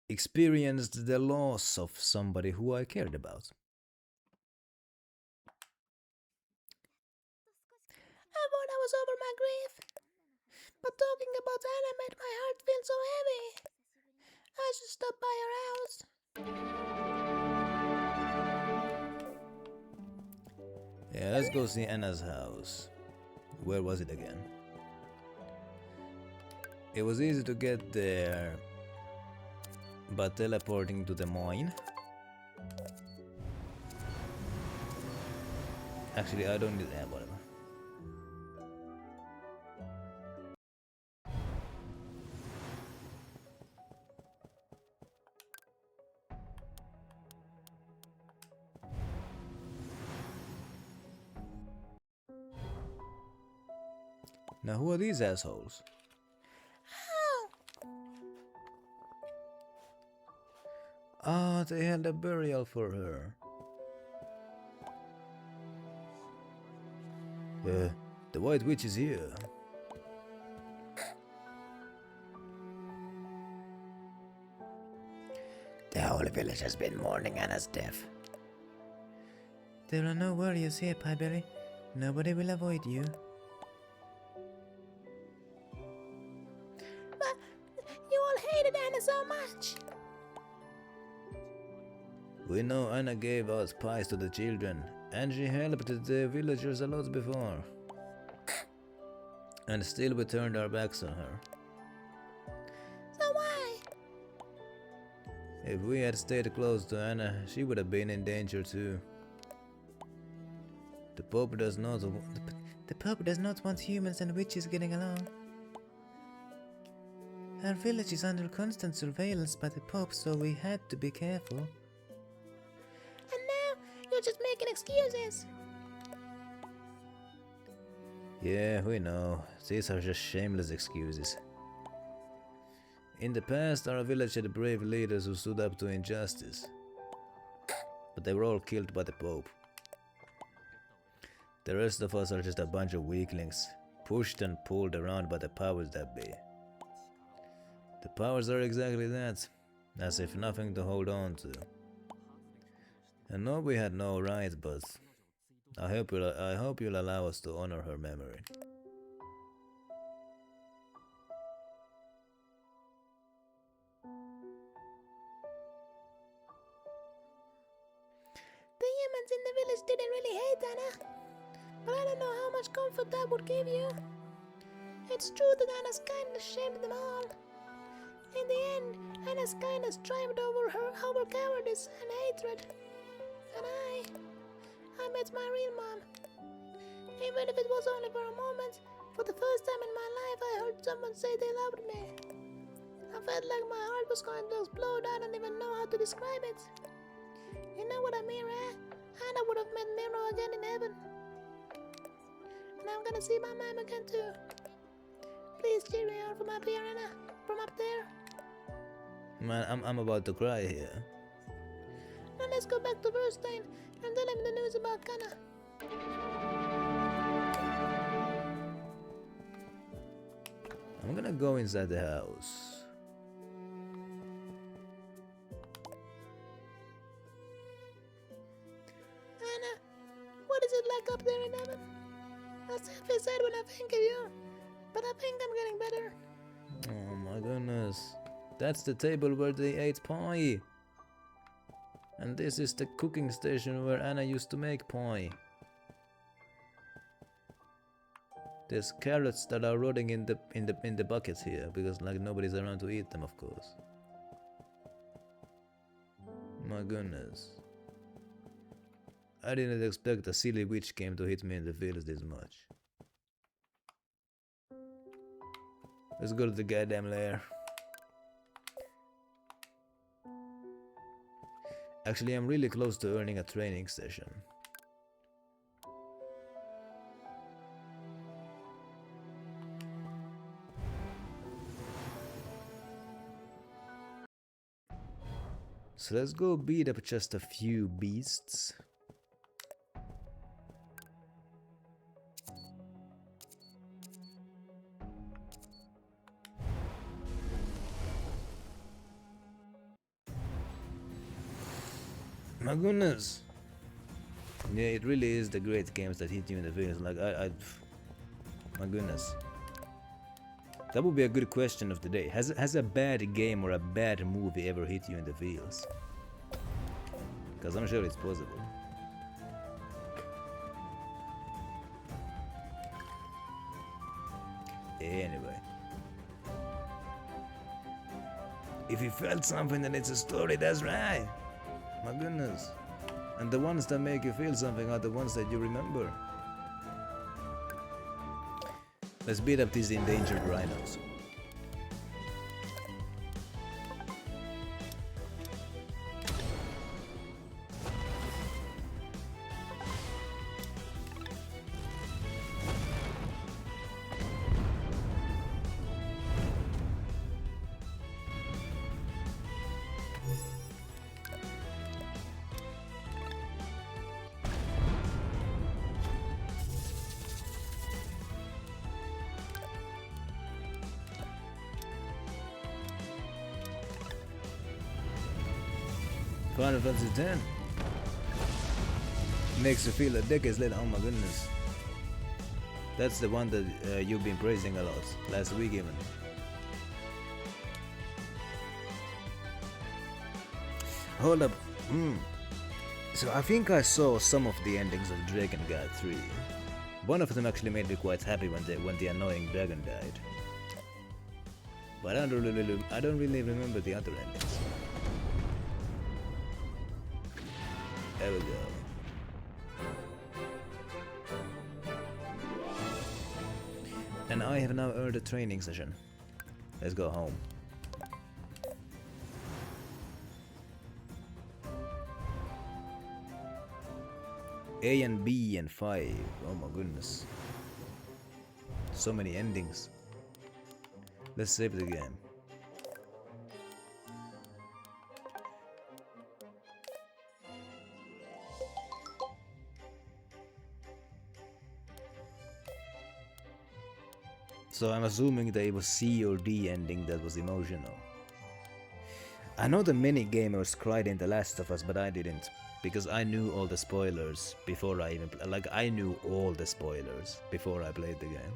E: experienced the loss of somebody who I cared about.
F: I thought I was over my grief. But talking about Anna made my heart feel so heavy. I should stop by her house.
E: Yeah, let's go see Anna's house. Where was it again? It was easy to get there by teleporting to the mine. Actually, I don't need that, whatever. Now who are these assholes? Ah, they held a burial for her. The White Witch is here.
J: The whole village has been mourning Anna's death.
H: There are no warriors here, Pillerit. Nobody will avoid you.
F: But you all hated Anna so much.
E: We know Anna gave out pies to the children, and she helped the villagers a lot before. And still we turned our backs on her.
F: So why?
E: If we had stayed close to Anna, she would have been in danger too. The Pope does not
H: want humans and witches getting along. Our village is under constant surveillance by the Pope, so we had to be careful.
F: And now you're just making excuses.
E: Yeah, we know. These are just shameless excuses. In the past, our village had brave leaders who stood up to injustice. But they were all killed by the Pope. The rest of us are just a bunch of weaklings, pushed and pulled around by the powers that be. The powers are exactly that, as if nothing to hold on to. I know we had no right, but I hope you'll allow us to honor her memory.
F: The humans in the village didn't really hate Anna. But I don't know how much comfort that would give you. It's true that Anna's kindness shamed them all. In the end, Anna's kindness triumphed over cowardice and hatred. And I met my real mom. Even if it was only for a moment, for the first time in my life I heard someone say they loved me. I felt like my heart was going to explode. I don't even know how to describe it. You know what I mean, right? Anna would have met Miro again in heaven. And I'm gonna see my mom again too. Please cheer me on from up here, Anna. From up there.
E: Man, I'm about to cry here.
F: Now let's go back to Verstein and tell him the news about Kana.
E: I'm gonna go inside the house.
F: Anna, what is it like up there in heaven? I feel sad when I think of you, but I think I'm getting better.
E: Oh my goodness. That's the table where they ate pie. And this is the cooking station where Anna used to make pie. There's carrots that are rotting in the buckets here because like nobody's around to eat them, of course. My goodness. I didn't expect a silly witch game to hit me in the feels this much. Let's go to the goddamn lair. Actually, I'm really close to earning a training session. So let's go beat up just a few beasts. My goodness. Yeah, it really is the great games that hit you in the face. Like my goodness. That would be a good question of the day. Has a bad game or a bad movie ever hit you in the feels? Because I'm sure it's possible. Anyway. If you felt something, then it's a story, that's right. My goodness. And the ones that make you feel something are the ones that you remember. Let's beat up these endangered rhinos. Final Fantasy 10 makes you feel a decades later. Oh my goodness. That's the one that you've been praising a lot last week even. Hold up. So I think I saw some of the endings of Dragon Guard 3. One of them actually made me quite happy when the annoying dragon died. But I don't really remember the other endings. There we go. And I have now earned a training session. Let's go home. A and B and 5. Oh my goodness. So many endings. Let's save the game. So I'm assuming that it was C or D ending that was emotional. I know that many gamers cried in The Last of Us, but I didn't. Because I knew all the spoilers before I even I knew all the spoilers before I played the game.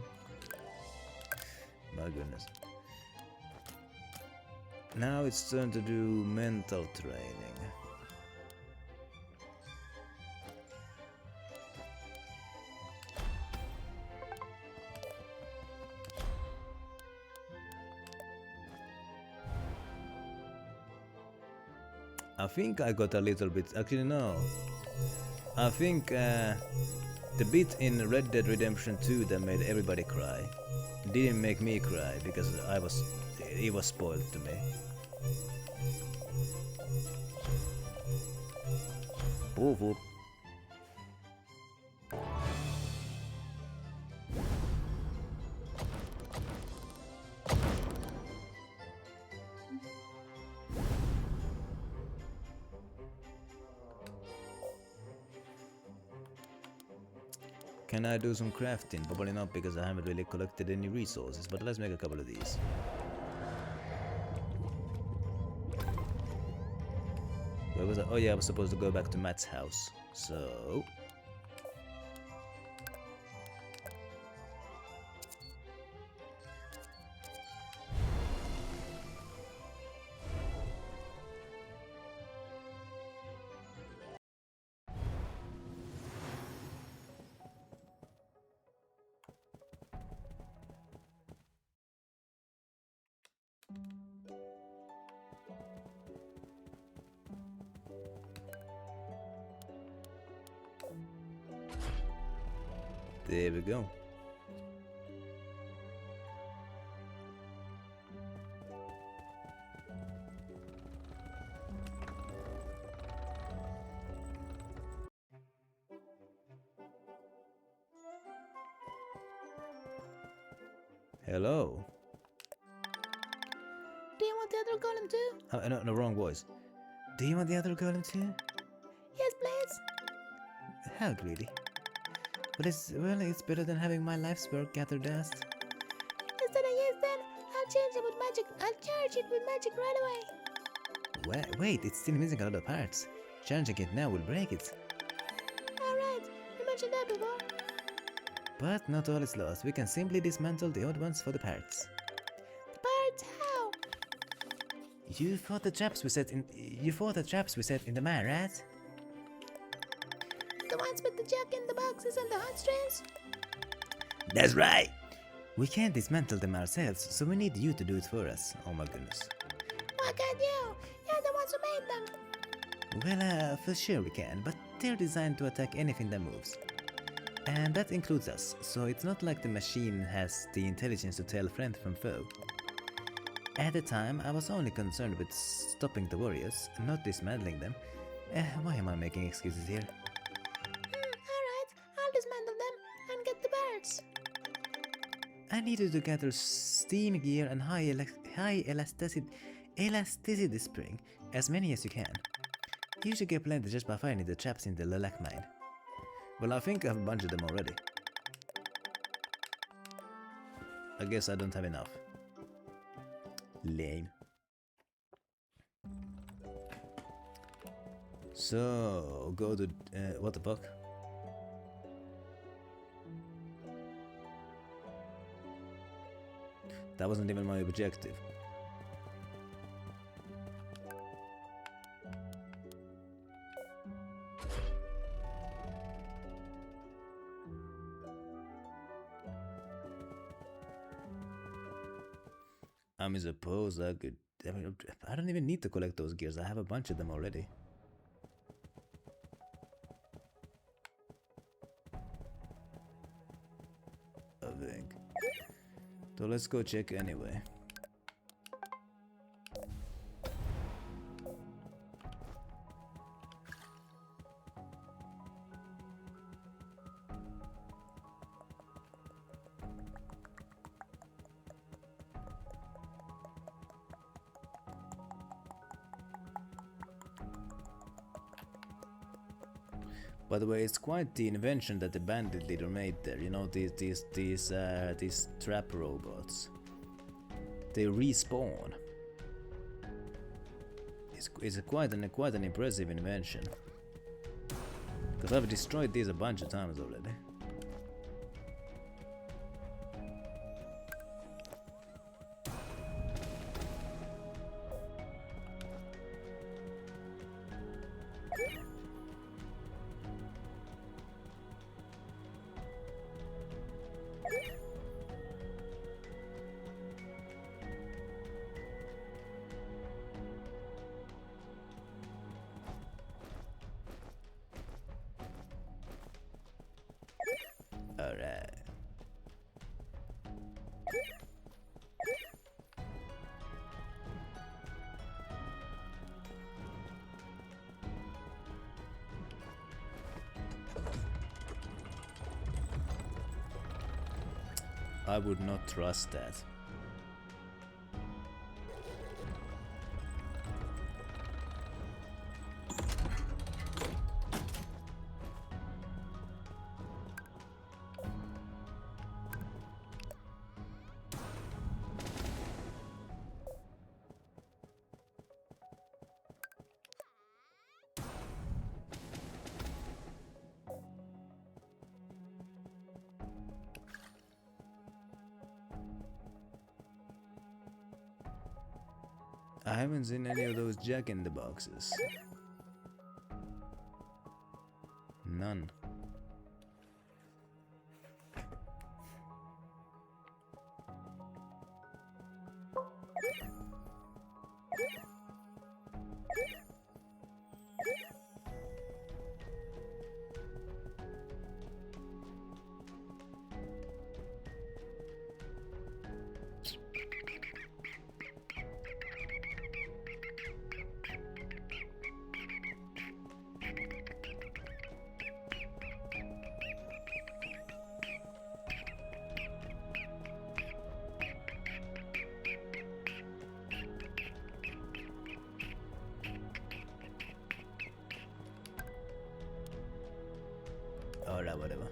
E: My goodness. Now it's turn to do mental training. I think I got a little bit, actually no. I think the bit in Red Dead Redemption 2 that made everybody cry didn't make me cry because it was spoiled to me. Woof woof. Can I do some crafting? Probably not because I haven't really collected any resources, but let's make a couple of these. Where was I? Oh yeah, I was supposed to go back to Matt's house. So... there we go. Hello.
F: Do you want the other golem too?
E: No, wrong voice. Do you want the other golem too?
F: Yes, please.
H: How greedy. But it's better than having my life's work gather dust.
F: Instead of yes, then I'll change it with magic. I'll charge it with magic right away.
H: Wait, it's still missing a lot of parts. Changing it now will break it.
F: Alright, you mentioned that before.
H: But not all is lost. We can simply dismantle the odd ones for the parts.
F: The parts? How?
H: You fought the traps we set in the mine, right?
F: The ones with the jack in the boxes and the heartstrings?
H: That's right! We can't dismantle them ourselves, so we need you to do it for us. Oh my goodness.
F: Why can't you? You're the ones who made them.
H: Well, for sure we can, but they're designed to attack anything that moves. And that includes us, so it's not like the machine has the intelligence to tell friend from foe. At the time, I was only concerned with stopping the warriors, not dismantling them. Why am I making excuses here?
F: Alright, I'll dismantle them and get the parts.
H: I need you to gather steam gear and high elasticity spring, as many as you can. You should get plenty just by finding the traps in the lilac mine.
E: Well, I think I have a bunch of them already. I guess I don't have enough.
H: Lame.
E: So go to what the fuck? That wasn't even my objective. I mean, suppose I could. I don't even need to collect those gears. I have a bunch of them already. I think. So let's go check anyway. By the way, it's quite the invention that the bandit leader made there. You know, these trap robots. They respawn. It's quite an impressive invention. Because I've destroyed these a bunch of times already. Alright. I would not trust that. I haven't seen any of those Jack in the Boxes. None. Alright, whatever.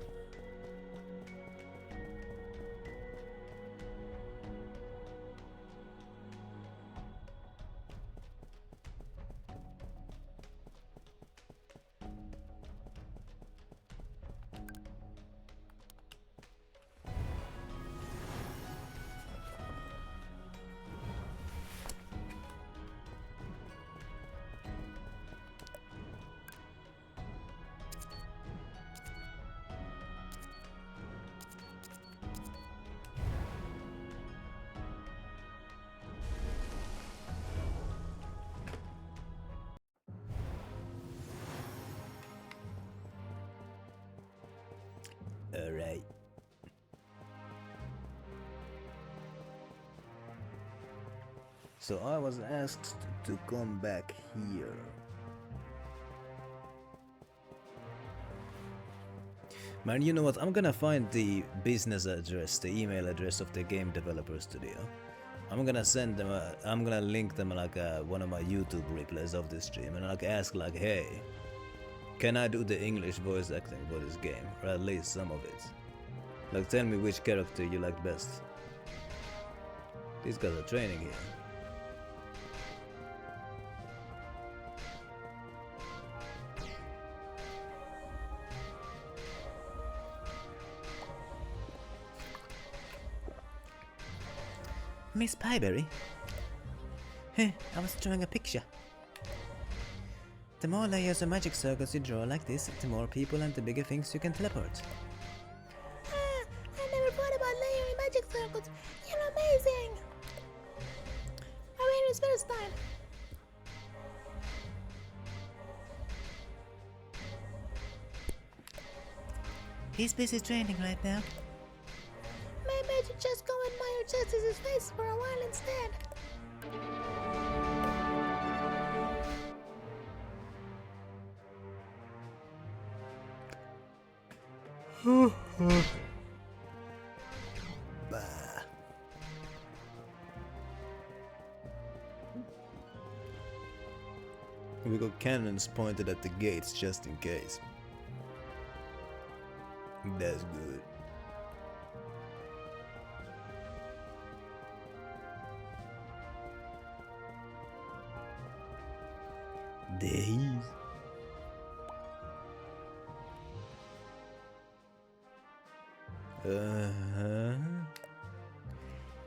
E: Alright. So I was asked to come back here. Man, you know what? I'm gonna find the business address, the email address of the game developer studio. I'm gonna send them I'm gonna link them like one of my YouTube replays of this stream and like ask like, hey, can I do the English voice acting for this game? Or at least some of it. Like tell me which character you like best. These guys are training here.
H: Miss Pillerit? Heh, I was drawing a picture. The more layers of magic circles you draw like this, the more people and the bigger things you can teleport.
F: I never thought about layering magic circles. You're amazing! Where is first time?
H: He's busy training right now.
F: Maybe I should just go admire Justice's face for a while instead.
E: We got cannons pointed at the gates just in case. That's good. There he is.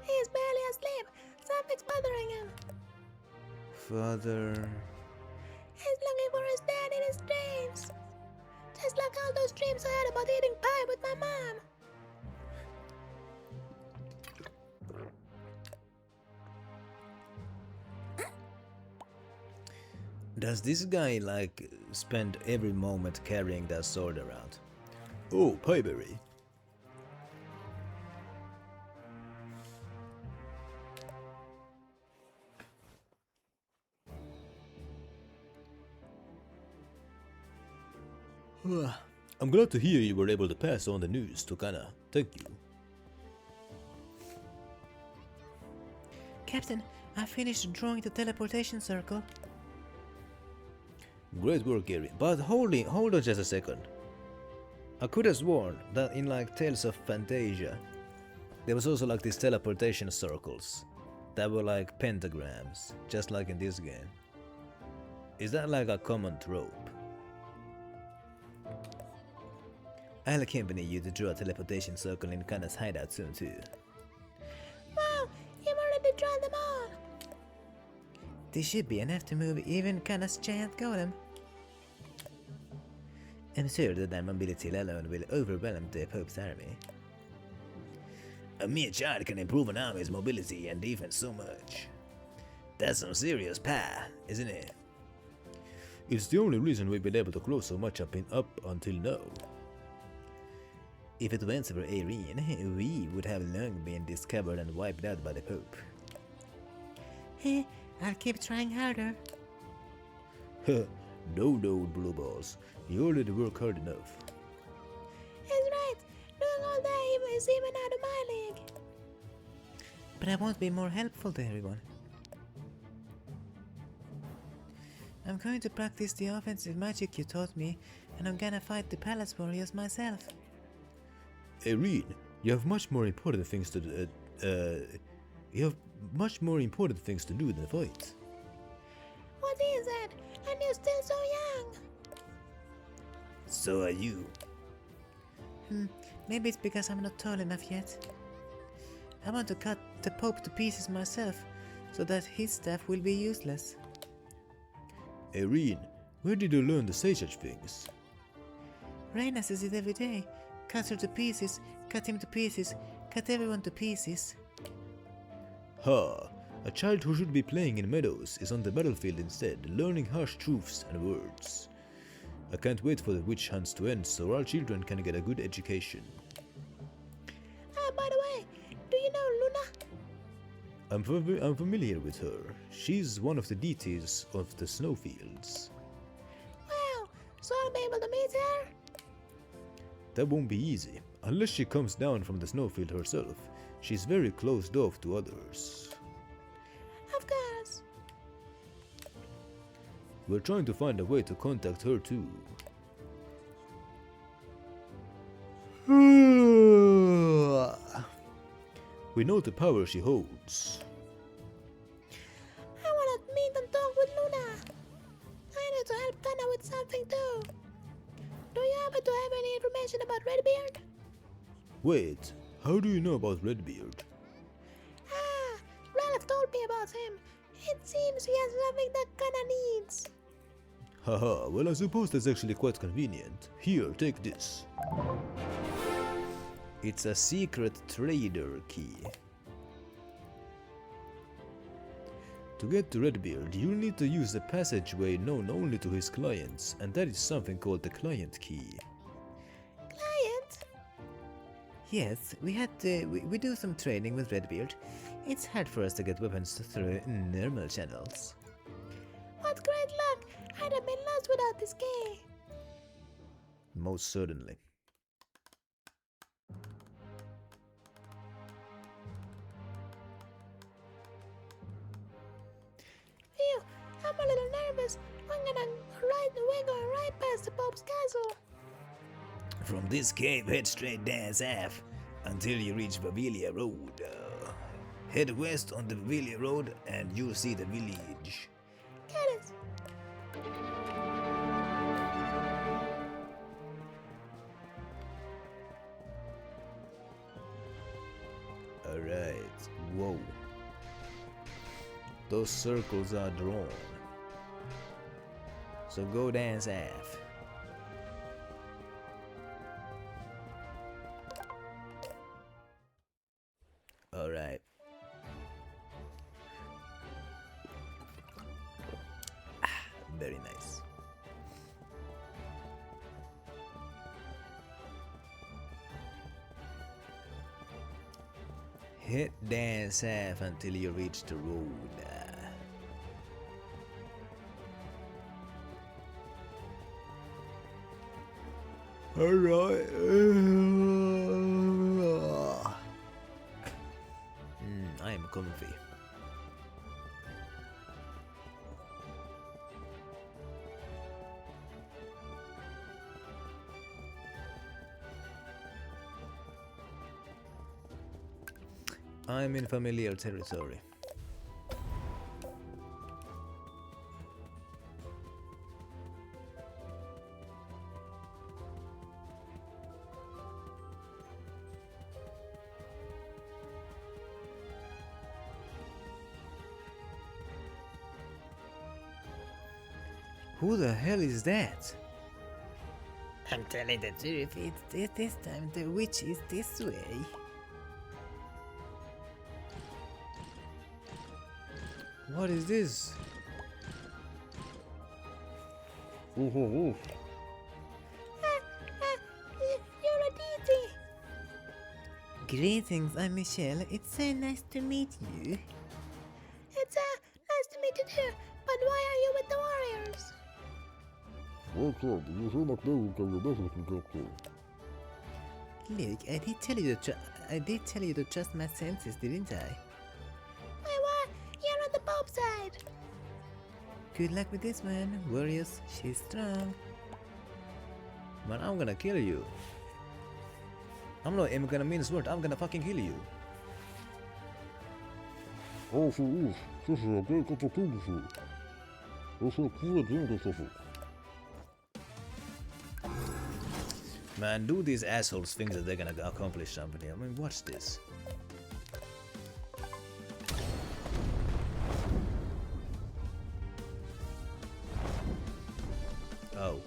F: He's barely asleep. Something's bothering him.
E: Father.
F: He's looking for his dad in his dreams. Just like all those dreams I had about eating pie with my mom.
E: Does this guy like spend every moment carrying that sword around? Oh, Pillerit. I'm glad to hear you were able to pass on the news to Kana. Thank you.
H: Captain, I finished drawing the teleportation circle.
E: Great work, Gary. But hold on just a second. I could have sworn that in like Tales of Fantasia, there was also like these teleportation circles that were like pentagrams, just like in this game. Is that like a common trope? I'll accompany you to draw a teleportation circle in Kana's hideout soon too.
F: Wow, you've already drawn them all.
H: This should be enough to move even Kana's giant golem. I'm sure that their mobility alone will overwhelm the Pope's army.
E: A mere child can improve an army's mobility and defense so much. That's some serious power, isn't it? It's the only reason we've been able to grow so much up until now. If it weren't for Irene, we would have long been discovered and wiped out by the Pope.
H: Hey, I'll keep trying harder.
E: No, blue balls. You already work hard enough.
F: He's right. Doing all that is even out of my league.
H: But I won't be more helpful to everyone. I'm going to practice the offensive magic you taught me, and I'm gonna fight the palace warriors myself.
E: Irene, you have much more important things to do. You have much more important things to do than fight.
F: What is it? And you're still so young.
E: So are you.
H: Maybe it's because I'm not tall enough yet. I want to cut the Pope to pieces myself, so that his staff will be useless.
E: Irene, where did you learn to say such things?
H: Reina says it every day. Cut her to pieces, cut him to pieces, cut everyone to pieces.
E: Ha! A child who should be playing in meadows is on the battlefield instead, learning harsh truths and words. I can't wait for the witch hunts to end so our children can get a good education.
F: By the way, do you know Luna?
E: I'm familiar with her. She's one of the deities of the snowfields.
F: Wow, so I'll be able to meet her?
E: That won't be easy, unless she comes down from the snowfield herself. She's very closed off to others.
F: Of course.
E: We're trying to find a way to contact her too. We know the power she holds.
F: I want to meet and talk with Luna. I need to help Kana with something too. Do you happen to have any information about Redbeard?
E: Wait, how do you know about Redbeard?
F: told me about him. It seems he has something that kinda needs.
E: Haha, well I suppose that's actually quite convenient. Here, take this. It's a secret trader key. To get to Redbeard, you'll need to use a passageway known only to his clients, and that is something called the client key.
F: Client?
H: Yes, we do some training with Redbeard. It's hard for us to get weapons through normal channels.
F: What great luck! I'd have been lost without this key.
E: Most certainly.
F: Phew, I'm a little nervous. We're going right past the Pope's castle.
E: From this cave, head straight down south until you reach Vavilia Road. Head west on the Vavilia Road and you'll see the village.
F: Get it?
E: Alright, whoa. Those circles are drawn. So go down south. Alright. Very nice. Head down south until you reach the road. Alright. I am comfy. I'm in familiar territory. Who the hell is that?
H: I'm telling the truth, it's this time the witch is this way.
E: What is this?
F: You're a deity.
H: Greetings, I'm Michelle. It's so nice to meet you.
F: It's nice to meet you too. But why are you with the warriors?
H: Look, I did tell you to trust my senses, didn't I?
F: Wait, what? You're on the Pope's side.
H: Good luck with this one, warriors. She's strong.
E: Man, I'm gonna kill you. I'm not even gonna mince word, I'm gonna fucking kill you.
G: Oh, she is. This is a great opportunity. This will clear the
E: Man, do these assholes think that they're gonna accomplish something here? I mean, watch this. Oh.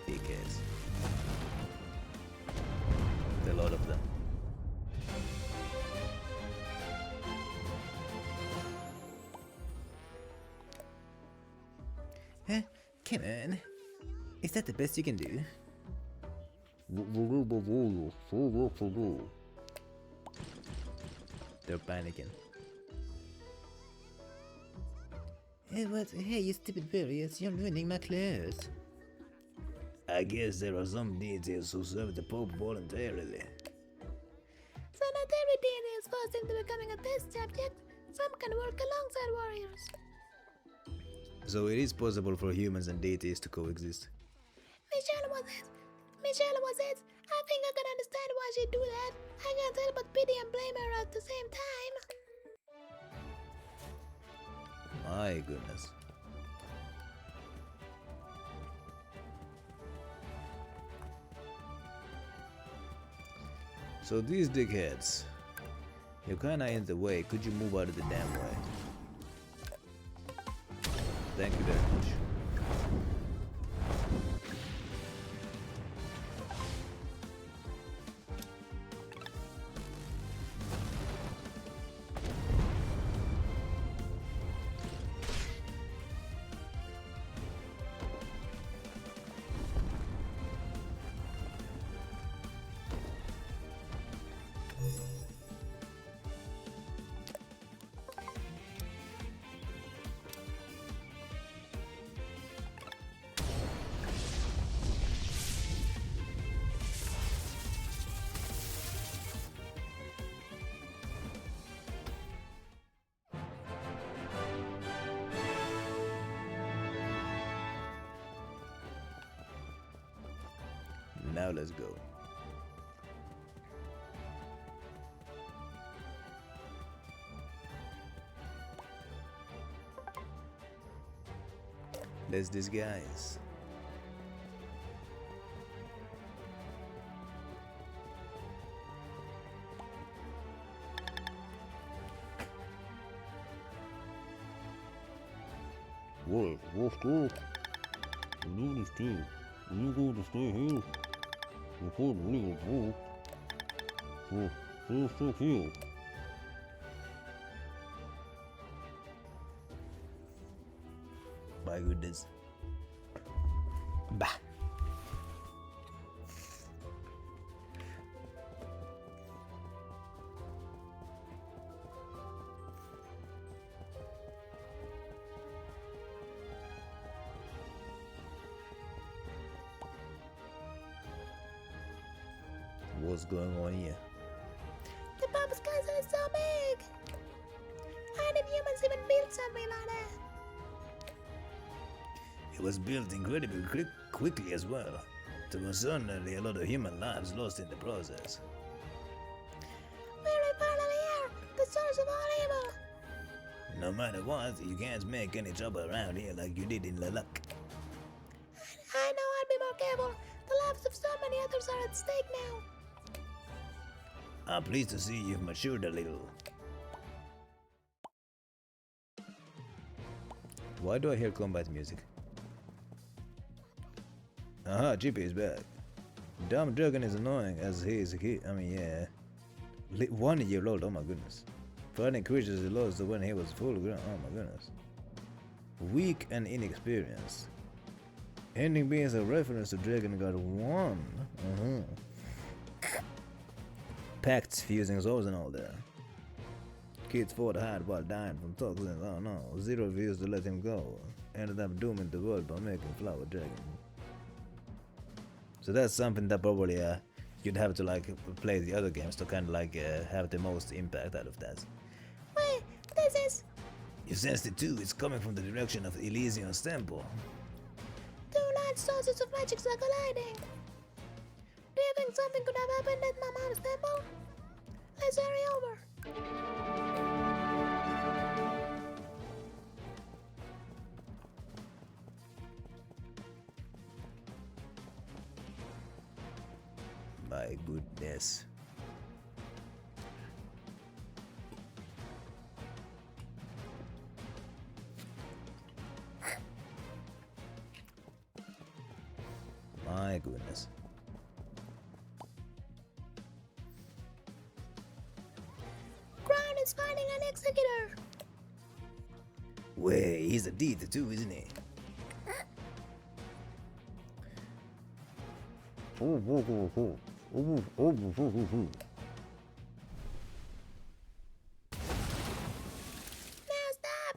E: Dickheads. There are a lot of them.
H: Huh? Come on. Is that the best you can do?
E: They're panicking.
H: Hey, what? Hey, you stupid warriors, you're ruining my clothes.
E: I guess there are some deities who serve the Pope voluntarily.
F: So not every deity is forced into becoming a test subject. Some can work alongside warriors.
E: So it is possible for humans and deities to coexist.
F: Michelle was it. I think I can understand why she'd do that. I can't help but pity and blame her at the same time.
E: My goodness. So these dickheads, You're kinda in the way. Could you move out of the damn way? Thank you very much. Now let's go. Let's disguise.
G: Wait, what's good? You need to stay. You going to stay here? Before the legal vote. So, stay stuck here.
E: My goodness. Bah. What's going on here?
F: The Bob's castle is so big! How did humans even build something like that?
E: It was built incredibly quickly as well. There was certainly a lot of human lives lost in the process.
F: We're finally here! The source of all evil!
E: No matter what, you can't make any trouble around here like you did in Lalak.
F: I know I'll be more careful. The lives of so many others are at stake now.
E: I'm pleased to see you've matured a little. Why do I hear combat music? Aha, Chippy is back. Dumb Dragon is annoying as he is a kid. I mean, yeah. 1 year old, oh my goodness. Fighting creatures he lost when he was full grown, oh my goodness. Weak and inexperienced. Ending being a reference to Dragon God 1. Pacts fusing souls and all that. Kids fought hard while dying from toxins, oh no. Zero refused to let him go. Ended up dooming the world by making Flower Dragon. So that's something that probably you'd have to like play the other games to kind of like have the most impact out of that.
F: Wait, this is...
E: You sensed it too, it's coming from the direction of Elysion's temple.
F: Two large sources of magic are colliding. Do you think something could have happened at my mom's temple? Let's hurry over.
E: My goodness. My goodness.
F: Crown is finding an executor.
E: Wait, he's a deed too, isn't he?
F: Now stop.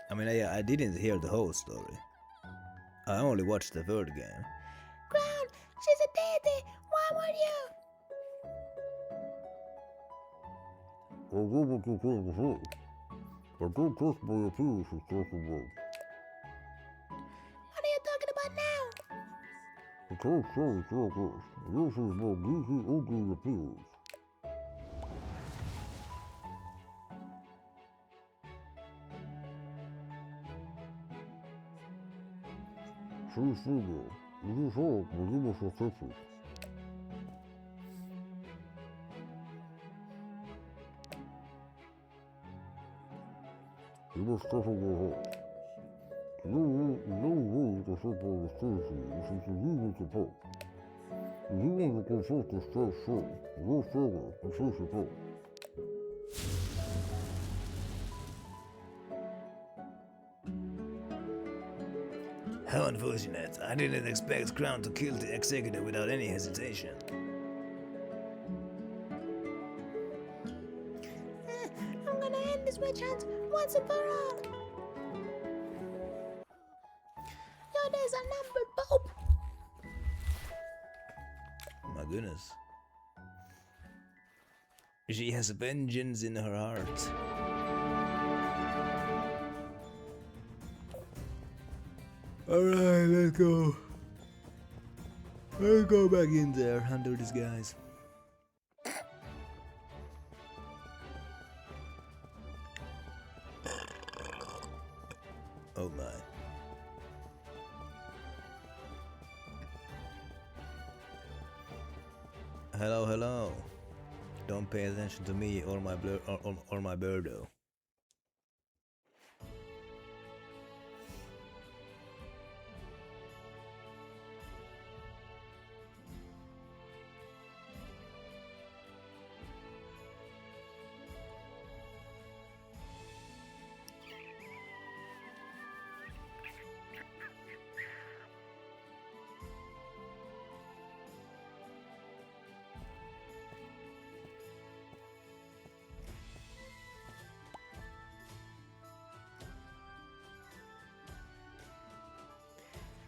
E: I mean, I didn't hear the whole story. I only watched the third game.
F: Crown, she's a deity. Why would you?
G: I don't trust my appearances, talking about.
F: What are you talking about now?
G: I can't say it's all good. This is my geeky, ugly appearance. See, Sido, You saw, but you must have touched it. You must cover your heart. No way to football the station is to leave it to pop. You want to consult the stress show. Go further and face your pop.
E: How unfortunate. I didn't expect Crown to kill the executive without any hesitation.
F: I'm gonna end this witch hunt once and for all. Your days are numbered, Pope.
E: My goodness. She has vengeance in her heart. Alright, let's go. Let's go back in there under disguise. Oh my. Hello, hello. Don't pay attention to me or my or my birdo.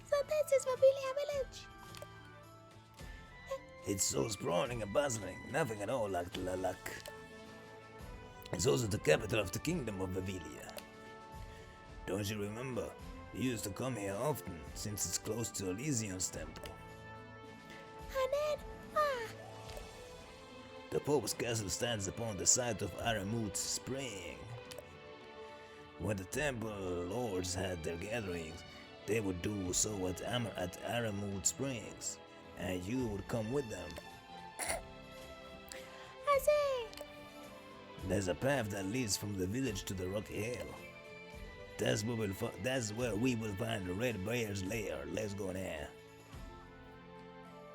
F: So this is Familia Village.
E: It's so sprawling and bustling, nothing at all like Lalak. It's also the capital of the kingdom of Vavilia. Don't you remember? You used to come here often, since it's close to Elysion's temple.
F: And then,
E: The Pope's castle stands upon the site of Aramut's spring. When the temple lords had their gatherings, they would do so at Aramut Springs, and you would come with them.
F: I see.
E: There's a path that leads from the village to the rocky hill. That's where we will find the Red Bear's lair. Let's go there.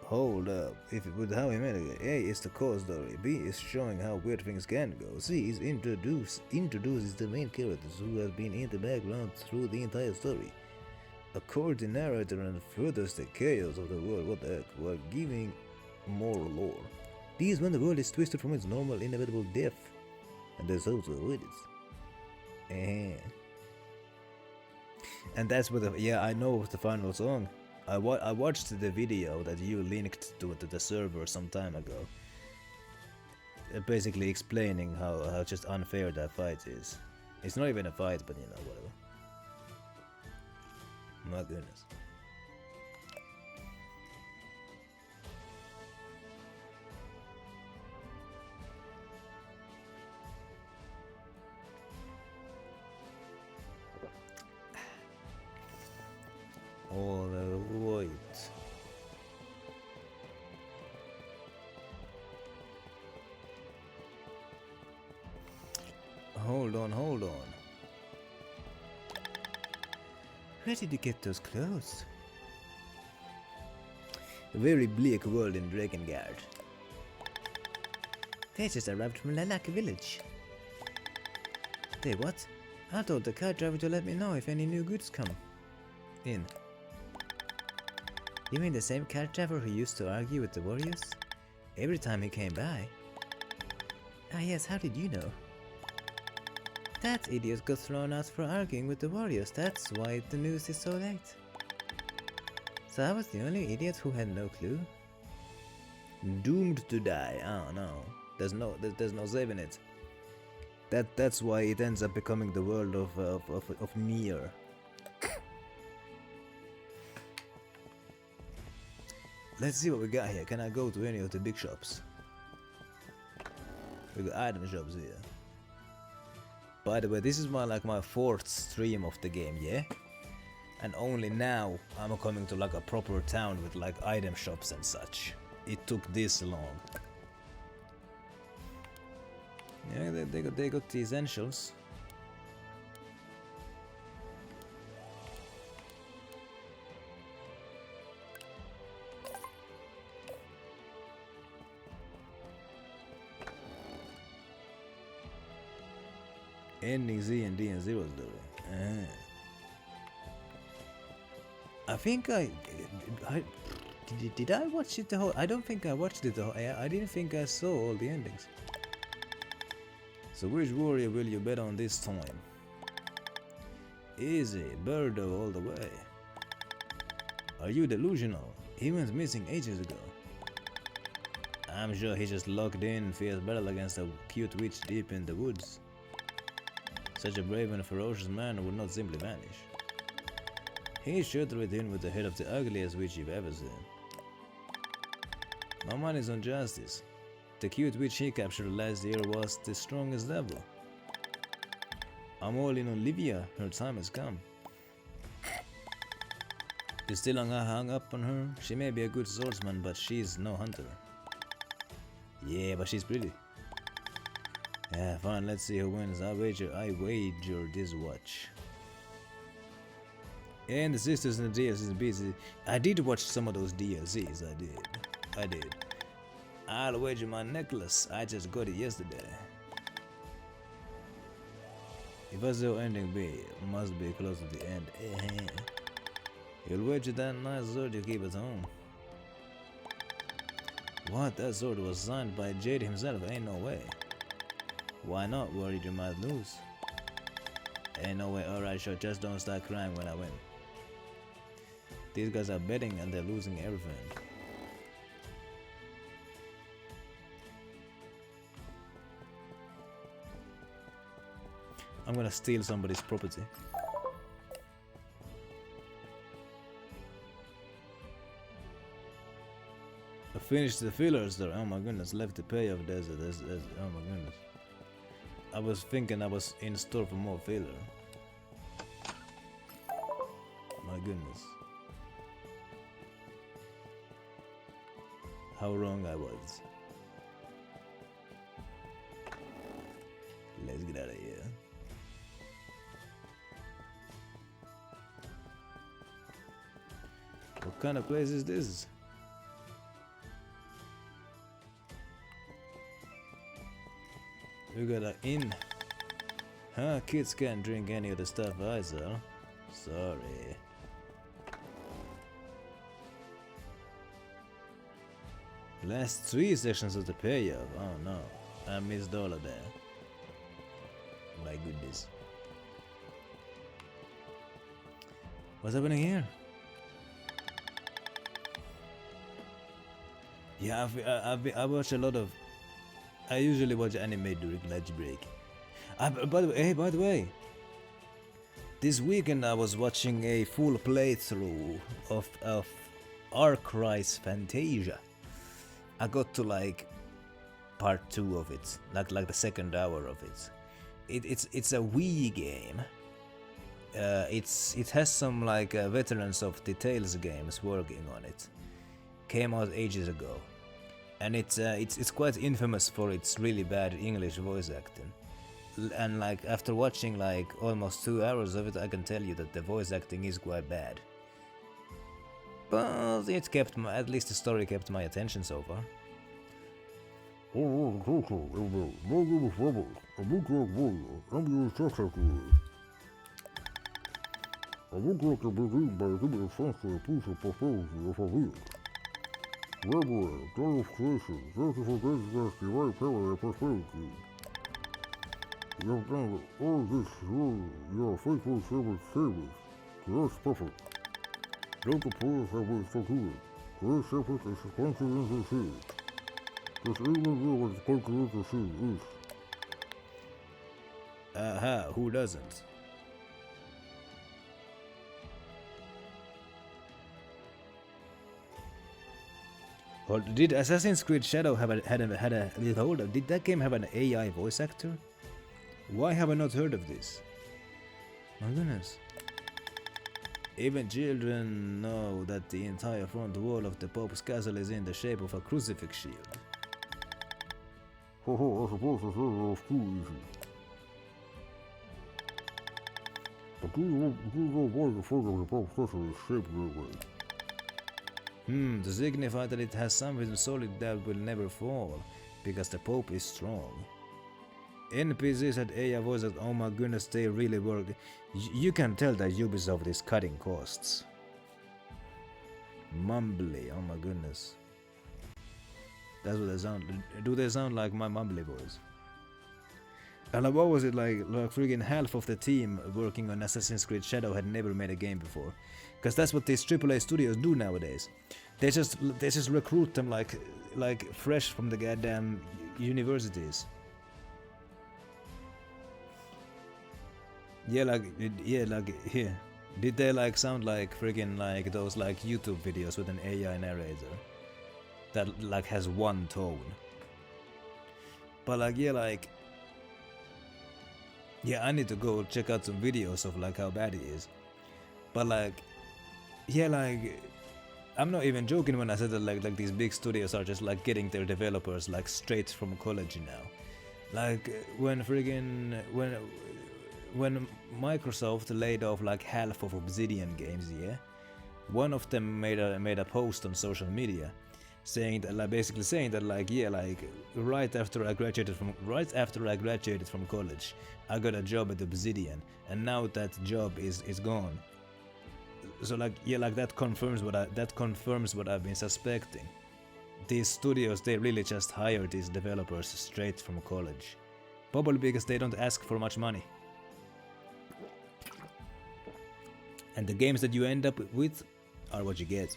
E: Hold up. If it with how he made it, A is the core story, B is showing how weird things can go, C is introduces the main characters who have been in the background through the entire story. Accord the narrator and furthers the chaos of the world, what the heck, while giving more lore. D is when the world is twisted from its normal inevitable death, and there's also avoid it. And that's what I know the final song. I watched the video that you linked to the server some time ago. Basically explaining how just unfair that fight is. It's not even a fight, but you know, whatever. My goodness. All right. Hold on. Where did you get those clothes? A very bleak world in Drakengard. They just arrived from Lalak village. They what? I told the car driver to let me know if any new goods come in. You mean the same car driver who used to argue with the warriors? Every time he came by. Ah yes, how did you know? That idiot got thrown out for arguing with the warriors, that's why the news is so late. So I was the only idiot who had no clue? Doomed to die, oh no. There's no saving it. That's why it ends up becoming the world of Nier. Let's see what we got here. Can I go to any of the big shops? We got item shops here. By the way, this is my fourth stream of the game, yeah? And only now I'm coming to like a proper town with like item shops and such. It took this long. Yeah, they got the essentials. Ending Z and D and zeros though. I think did I watch it the whole? I don't think I watched it the whole. I didn't think I saw all the endings. So which warrior will you bet on this time? Easy, Birdo all the way. Are you delusional? He went missing ages ago. I'm sure he just locked in fierce battle against a cute witch deep in the woods. Such a brave and ferocious man would not simply vanish. He should return with the head of the ugliest witch you've ever seen. My money's on justice. The cute witch he captured last year was the strongest devil. I'm all in on Livia, her time has come. You still hung up on her? She may be a good swordsman, but she's no hunter. Yeah, but she's pretty. Yeah, fine, let's see who wins. I wager this watch. And the sisters and the DLCs busy. I did watch some of those DLCs, I did. I'll wager my necklace. I just got it yesterday. If I saw ending B, it must be close to the end. You'll wager that nice sword you keep at home. What? That sword was signed by Jade himself? Ain't no way. Why not? Worried you might lose. Ain't no way. Alright, sure, just don't start crying when I win. These guys are betting and they're losing everything. I'm gonna steal somebody's property. I finished the fillers there. Oh my goodness, left the payoff desert. Oh my goodness. I was thinking I was in store for more filler. My goodness. How wrong I was. Let's get out of here. What kind of place is this? We got an inn. Huh? Kids can't drink any of the stuff I sell. Sorry. Last 3 sections of the payoff. Oh no. I missed all of that. My goodness. What's happening here? Yeah, I watch a lot of. I usually watch anime during lunch break. By the way, this weekend I was watching a full playthrough of Ark Rise Fantasia. I got to like part 2 of it, like the second hour of it. It's a Wii game. It has some like veterans of the Tales games working on it. Came out ages ago. And it's quite infamous for its really bad English voice acting. And like after watching like almost 2 hours of it, I can tell you that the voice acting is quite bad. But it kept at least the story kept my attention so far.
G: Rebel, God of creation, thank you for granting us the right power and prosperity. You have done all this through your faithful servant service. To us perfect. Don't the prayers have been fulfilled. Great shepherd is responsive in the sea. This even will was conqueror the sea is.
E: Aha, who doesn't? Or did Assassin's Creed Shadow had a hold of? Did that game have an AI voice actor? Why have I not heard of this? My goodness. Even children know that the entire front wall of the Pope's castle is in the shape of a crucifix shield.
G: I suppose the server was too easy. But do you know why the front of the Pope's castle is shaped that way?
E: To signify that it has something solid that will never fall, because the Pope is strong. NPCs at AI voice that, oh my goodness, they really work. You can tell that Ubisoft is cutting costs. Mumbly, oh my goodness. That's what they sound. Do they sound like my mumbly voice? And what was it like freaking half of the team working on Assassin's Creed Shadow had never made a game before. Because that's what these AAA studios do nowadays. They just recruit them like fresh from the goddamn universities. Yeah, here. Did they like sound like freaking like those like YouTube videos with an AI narrator that like has one tone? But like yeah, I need to go check out some videos of like how bad it is. But like I'm not even joking when I said that like these big studios are just like getting their developers like straight from college now. Like when Microsoft laid off like half of Obsidian games, yeah, one of them made a post on social media saying that basically saying that right after I graduated from college, I got a job at Obsidian, and now that job is gone. So that confirms what I've been suspecting. These studios, they really just hire these developers straight from college, probably because they don't ask for much money. And the games that you end up with are what you get.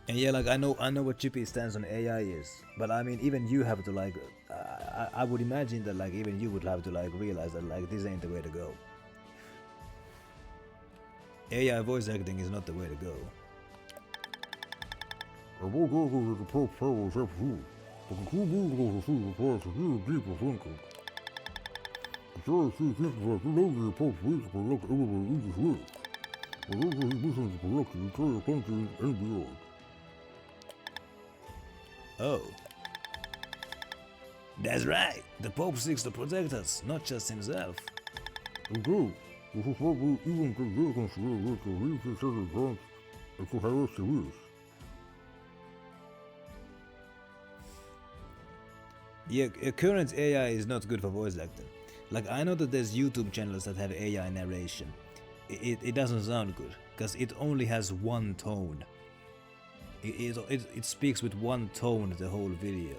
E: And yeah, like I know what Chippy stands on AI is, but I mean even you have to like, I would imagine that like even you would have to like realize that like this ain't the way to go. AI voice acting is not the way to go.
G: I won't go to the Pope's Palace episode, but the cool move was to see the price of really deeper thinking. The story sees this verse, you know the Pope's reach to protect everybody in his words. Whenever he missions to protect the entire country and beyond.
E: Oh. That's right, the Pope seeks to protect us, not just himself.
G: Indeed, this is what we even take vacants here with the reason such advanced as to how else to wish.
E: Yeah, current AI is not good for voice acting. Like I know that there's YouTube channels that have AI narration. It doesn't sound good, because it only has one tone. It speaks with one tone the whole video,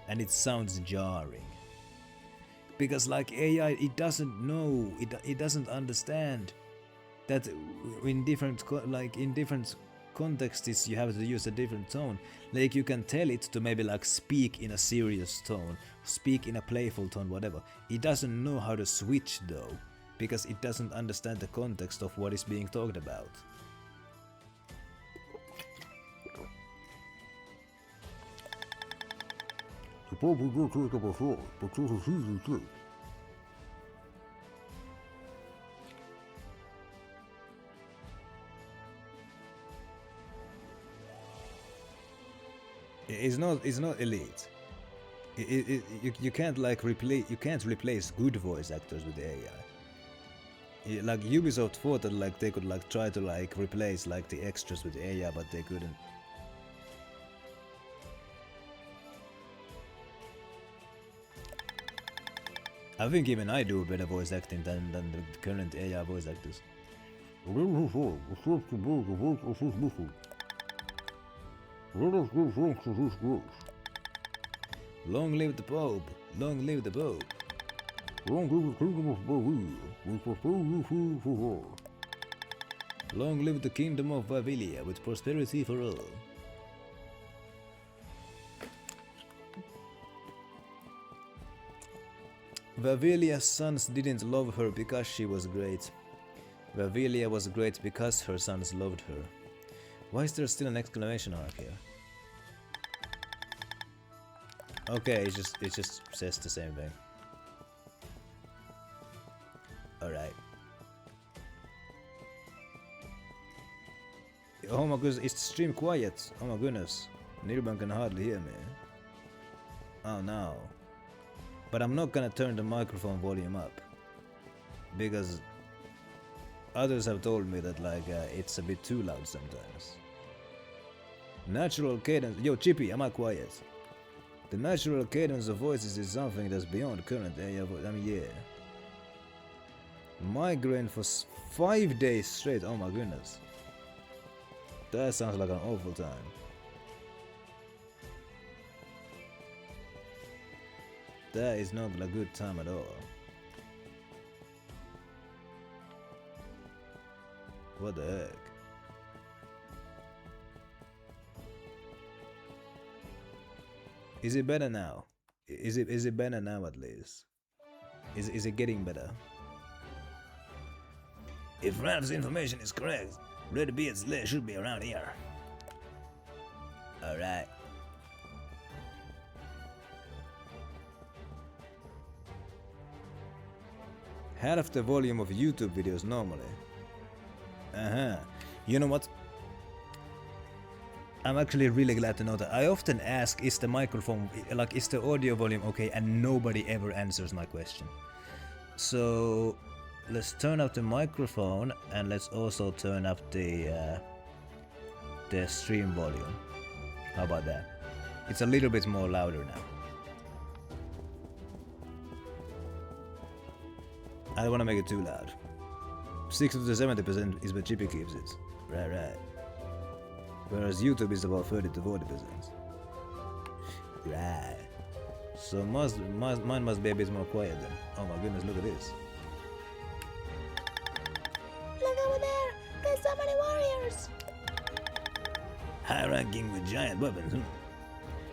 E: and it sounds jarring. Because like AI, it doesn't know, it doesn't understand that in different contexts you have to use a different tone. Like you can tell it to maybe like speak in a serious tone, speak in a playful tone, whatever. It doesn't know how to switch though, because it doesn't understand the context of what is being talked about.
G: The Pope will not take up a sword, but just as easy to take.
E: It's not elite. You can't like replace good voice actors with AI. Like Ubisoft thought that like they could like try to like replace like the extras with AI, but they couldn't. I think even I do better voice acting than the current AI voice actors.
G: Whatever his role, the steps to build the voice of his mission. Let us give thanks to this grace.
E: Long live the Pope! Long live the Pope!
G: Long live the kingdom of Bavaria, with prosperity for all.
E: Long live the kingdom of Bavaria, with prosperity for all. Vavilia's sons didn't love her because she was great. Vavilia was great because her sons loved her. Why is there still an exclamation mark here? Okay, it just says the same thing. Alright. Oh my goodness, is the stream quiet? Oh my goodness. Nilban can hardly hear me. Oh no. But I'm not gonna turn the microphone volume up. Because others have told me that like it's a bit too loud sometimes. Natural cadence. Yo, Chippy, am I quiet? The natural cadence of voices is something that's beyond current area. I mean, yeah. Migraine for 5 days straight. Oh my goodness. That sounds like an awful time. That is not a good time at all. What the heck? Is it better now? Is it better now at least? Is it getting better? If Ralph's information is correct, Redbeard's lair should be around here. Alright. Half the volume of YouTube videos normally. You know what? I'm actually really glad to know that. I often ask, is the microphone, like, is the audio volume okay? And nobody ever answers my question. So let's turn up the microphone and let's also turn up the stream volume. How about that? It's a little bit more louder now. I don't want to make it too loud. 60 to 70% is where Chippy keeps it. Right. Whereas YouTube is about 30 to 40%. Right. So mine must be a bit more quiet then. Oh my goodness, look at this.
F: Look over there! There's so many warriors!
E: High ranking with giant weapons.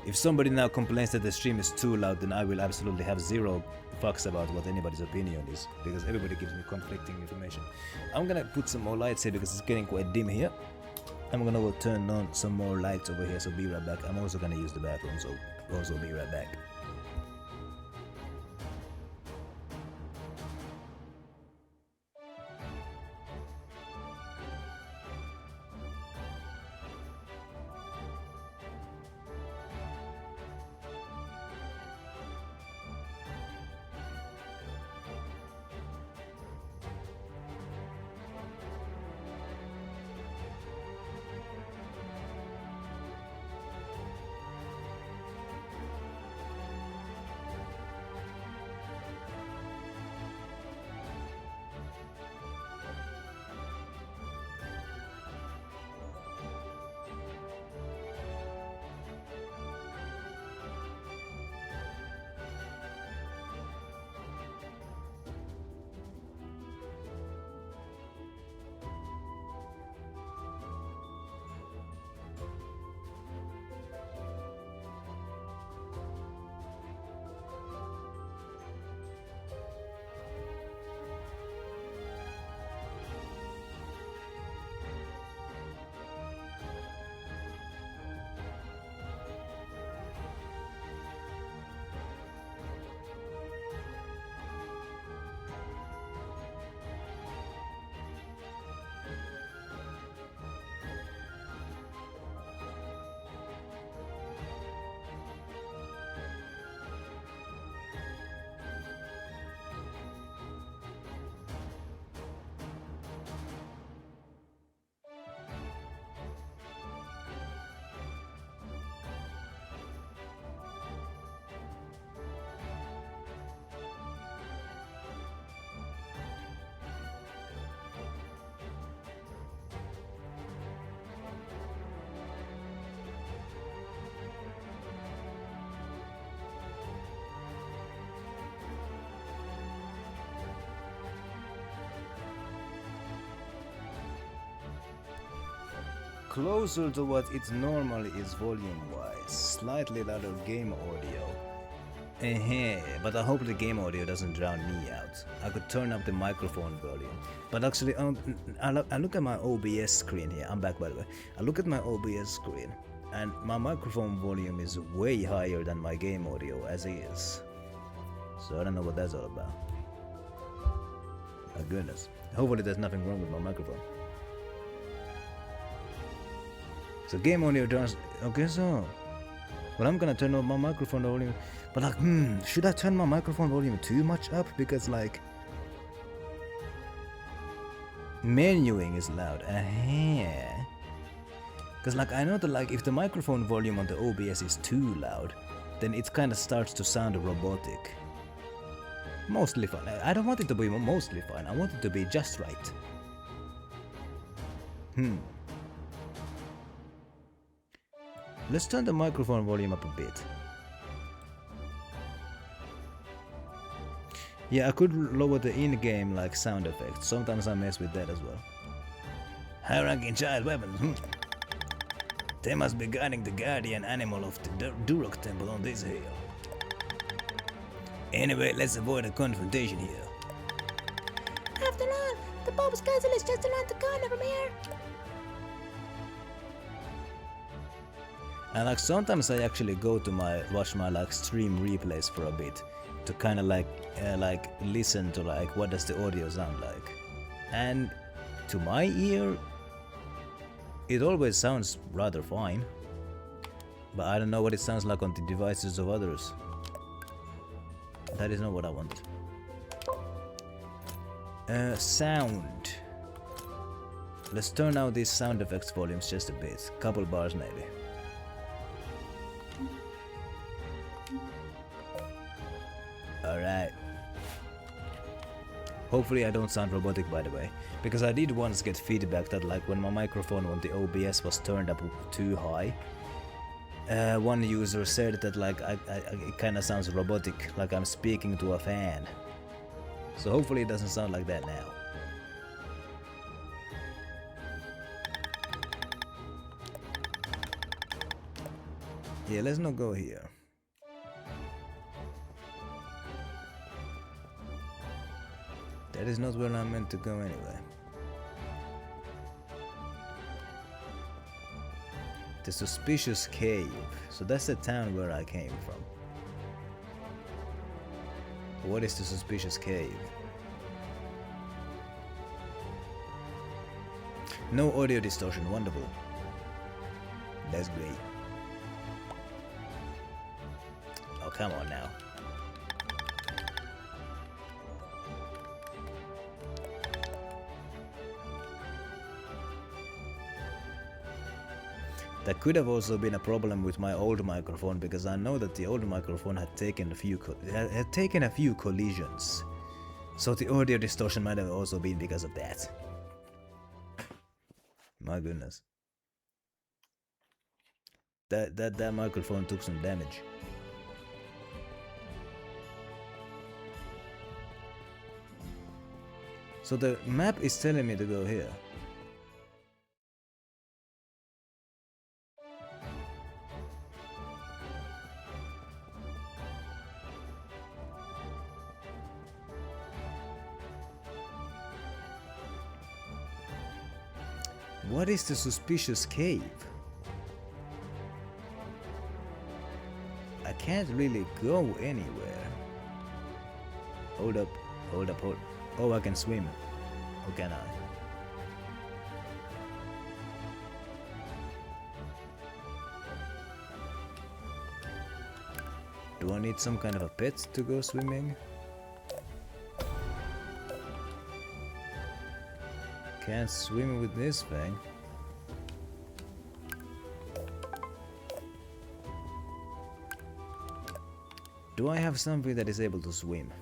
E: If somebody now complains that the stream is too loud, then I will absolutely have zero fucks about what anybody's opinion is, because everybody gives me conflicting information. I'm gonna put some more lights here because it's getting quite dim here. I'm gonna go turn on some more lights over here, so be right back. I'm also gonna use the bathroom, so also be right back. Closer to what it normally is volume-wise. Slightly louder game audio. But I hope the game audio doesn't drown me out. I could turn up the microphone volume. But actually, I look at my OBS screen here. I'm back, by the way. I look at my OBS screen. And my microphone volume is way higher than my game audio as is. So I don't know what that's all about. My goodness. Hopefully there's nothing wrong with my microphone. So game audio turns... Okay, so... Well, I'm gonna turn up my microphone volume. But like, should I turn my microphone volume too much up? Because like... Menuing is loud. Because like I know that like if the microphone volume on the OBS is too loud, then it kind of starts to sound robotic. Mostly fine. I don't want it to be mostly fine. I want it to be just right. Let's turn the microphone volume up a bit. Yeah, I could lower the in-game like sound effects. Sometimes I mess with that as well. High-ranking child weapons. They must be guiding the guardian animal of the Durok temple on this hill. Anyway, let's avoid a confrontation here.
F: After all, the Pope's castle is just around the corner from here.
E: And like sometimes I actually go to watch my like stream replays for a bit to kind of like listen to like what does the audio sound like. And to my ear, it always sounds rather fine. But I don't know what it sounds like on the devices of others. That is not what I wanted. Sound. Let's turn out these sound effects volumes just a bit. Couple bars maybe. Alright. Hopefully I don't sound robotic by the way. Because I did once get feedback that like when my microphone on the OBS was turned up too high, one user said that like it kinda sounds robotic, like I'm speaking to a fan. So hopefully it doesn't sound like that now. Yeah, let's not go here. That is not where I'm meant to go anyway. The suspicious cave. So that's the town where I came from. What is the suspicious cave? No audio distortion, wonderful. That's great. Oh, come on now. That could have also been a problem with my old microphone because I know that the old microphone had taken a few collisions. So the audio distortion might have also been because of that. My goodness. That microphone took some damage. So the map is telling me to go here. What is the suspicious cave? I can't really go anywhere. Hold up, hold up, hold. Oh, I can swim. Or can I? Do I need some kind of a pet to go swimming? Can't swim with this thing. Do I have something that is able to swim?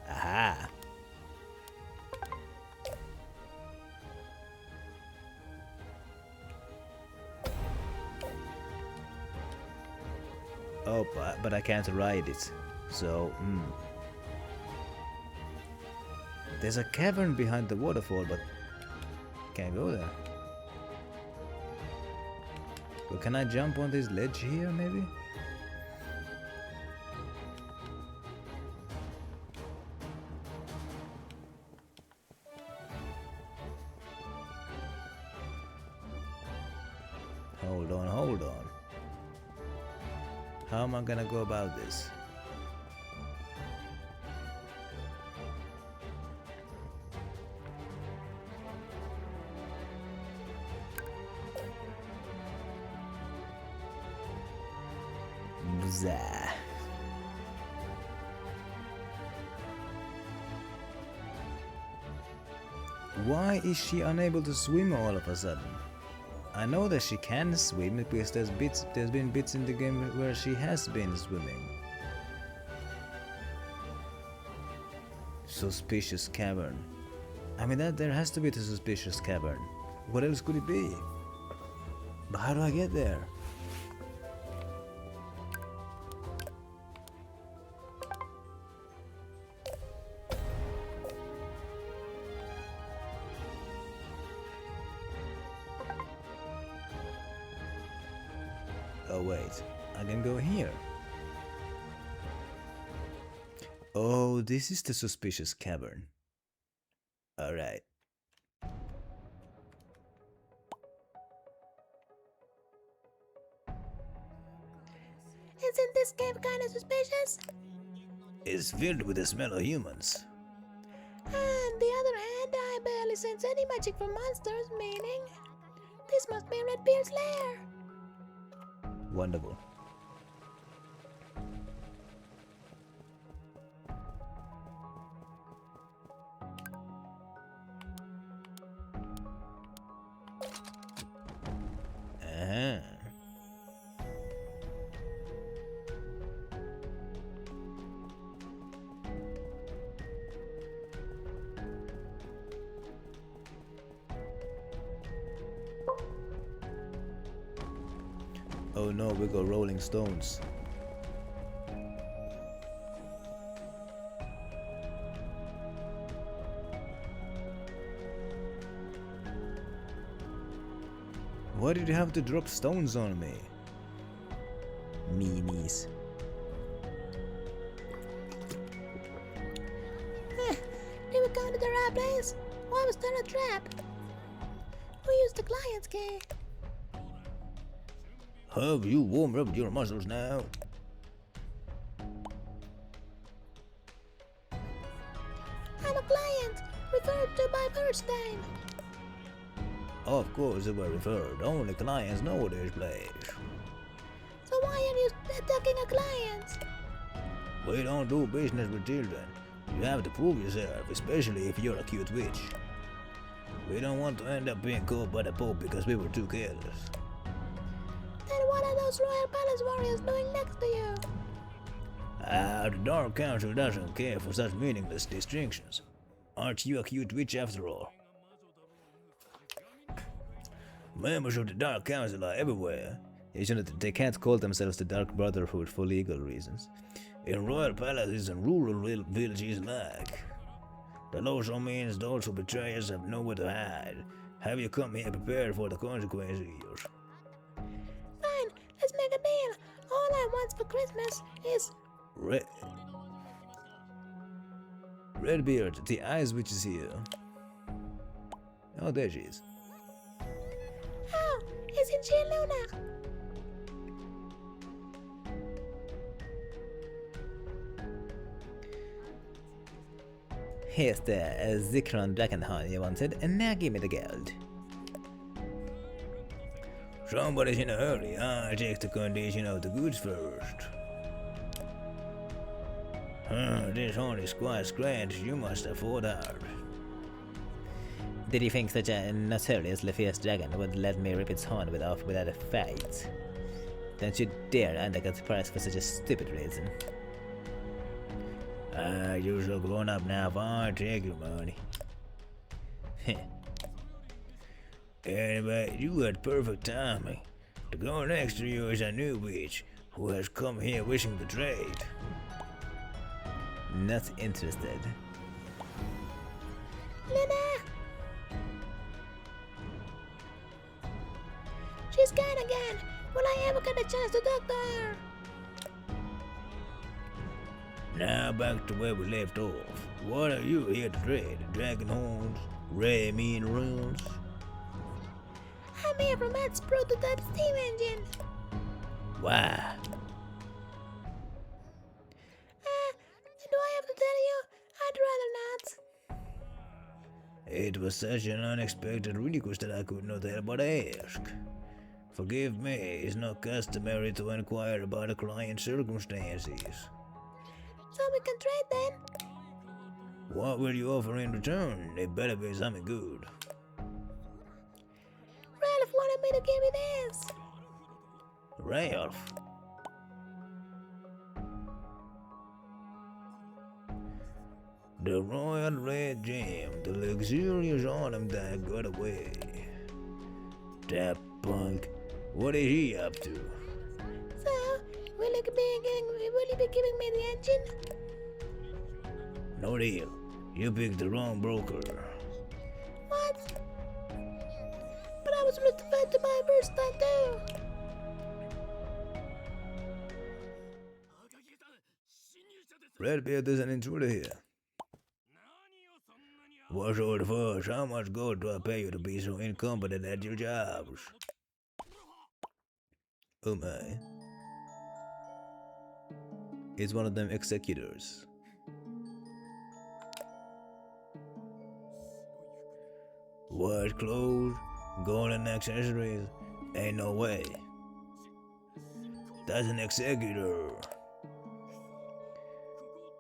E: Aha! Oh, but I can't ride it. So, There's a cavern behind the waterfall, but can't go there. Well, can I jump on this ledge here, maybe? Hold on, hold on. How am I gonna go about this? Bzah. Why is she unable to swim all of a sudden? I know that she can swim because there's been bits in the game where she has been swimming. Suspicious cavern. I mean that there has to be the suspicious cavern. What else could it be? But how do I get there? Oh wait, I can go here. Oh, this is the suspicious cavern. Alright.
F: Isn't this cave kind of suspicious?
E: It's filled with the smell of humans.
F: On the other hand, I barely sense any magic from monsters, meaning this must be Redbeard's lair.
E: Wonderful. Oh no, we got rolling stones. Why did you have to drop stones on me? Meanies.
F: Did we come to the right place? Why was there a trap? Who used the client's key?
E: Have you warmed up your muscles now?
F: I'm a client, referred to by first name.
E: Of course they were referred. Only clients know this place.
F: So why are you attacking a client?
E: We don't do business with children. You have to prove yourself, especially if you're a cute witch. We don't want to end up being caught by the Pope because we were too careless.
F: Then what are those Royal Palace warriors doing next to you?
E: The Dark Council doesn't care for such meaningless distinctions. Aren't you a cute witch after all? Members of the Dark Council are everywhere. It's just that they can't call themselves the Dark Brotherhood for legal reasons. In royal palaces and rural villages alike. The law also means those who betray us have nowhere to hide. Have you come here prepared for the consequences?
F: Fine, let's make a deal. All I want for Christmas is...
E: Redbeard, the Ice Witch is here. Oh, there she is.
F: Oh, isn't she Luna?
E: Here's the Zikron Dragonhorn you wanted, and now give me the gold. Somebody's in a hurry. I'll check the condition of the goods first. This horn is quite scratched. You must have fought hard. Did you think such a notoriously fierce dragon would let me rip its horn off without a fight? Don't you dare undercut the price for such a stupid reason. You're so grown up now, fine, take your money. Anyway, you had perfect timing. The girl next to you is a new witch who has come here wishing to trade. Not interested.
F: Luna! She's gone again. Will I ever get a chance to talk to her?
E: Now back to where we left off. What are you here to trade? Dragon horns? Rare minerals?
F: I'm here from Matt's prototype steam engine.
E: Wow.
F: Do I have to tell you? I'd rather not.
E: It was such an unexpected request that I could not help but ask. Forgive me, it's not customary to inquire about a client's circumstances.
F: So we can trade then?
E: What will you offer in return? It better be something good.
F: Ralph wanted me to give you this.
E: Ralph? The Royal Red Gem, the luxurious autumn that got away. That punk, what is he up to?
F: So, will you be giving me the engine?
E: No deal. You picked the wrong broker.
F: What? But I was notified to buy first time too.
E: Redbeard is an intruder here. What sort of us? How much gold do I pay you to be so incompetent at your jobs? Oh my. It's one of them executors. White clothes, golden accessories, ain't no way. That's an executor.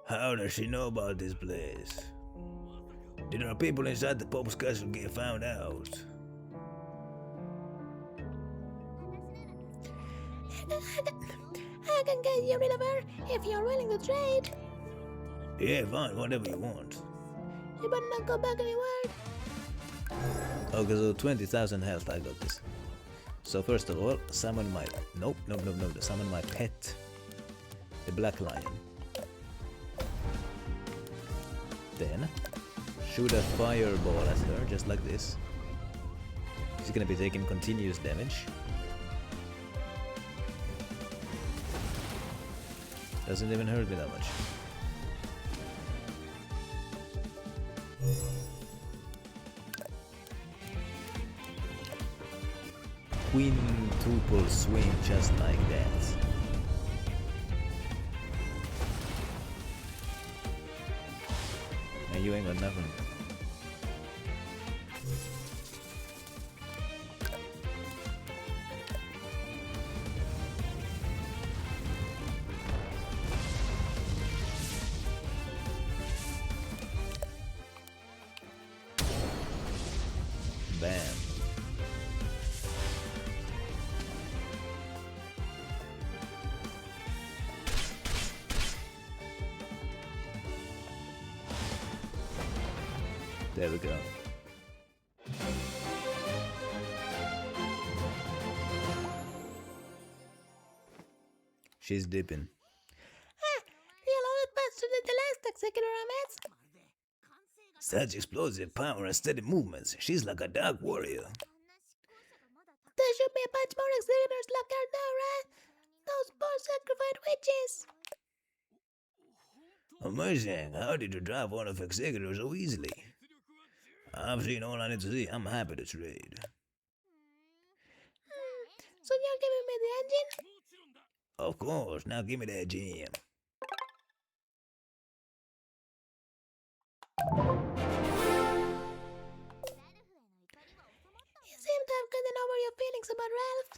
E: How does she know about this place? Did our people inside the Pope's castle get found out?
F: I can get you rid of her if you're willing to trade.
E: Yeah, fine, whatever you want.
F: You better not go back any word.
E: Okay, so 20,000 health, I got this. So first of all, summon my... Nope, summon my pet. The black lion. Then, shoot a fireball at her, just like this. She's gonna be taking continuous damage. Doesn't even hurt me that much. Quintuple swing just like that. And you ain't got nothing. Bam. There we go. She's dipping.
F: You're a lot faster than the last executor I met.
E: Such explosive power and steady movements. She's like a dark warrior.
F: There should be a bunch more executors like her now, right? Those poor sacrificed witches.
E: Amazing. How did you drive one of executors so easily? I've seen all I need to see. I'm happy to trade.
F: So you're giving me the engine?
E: Of course. Now give me that gem.
F: You seem to have gotten over your feelings about Ralph.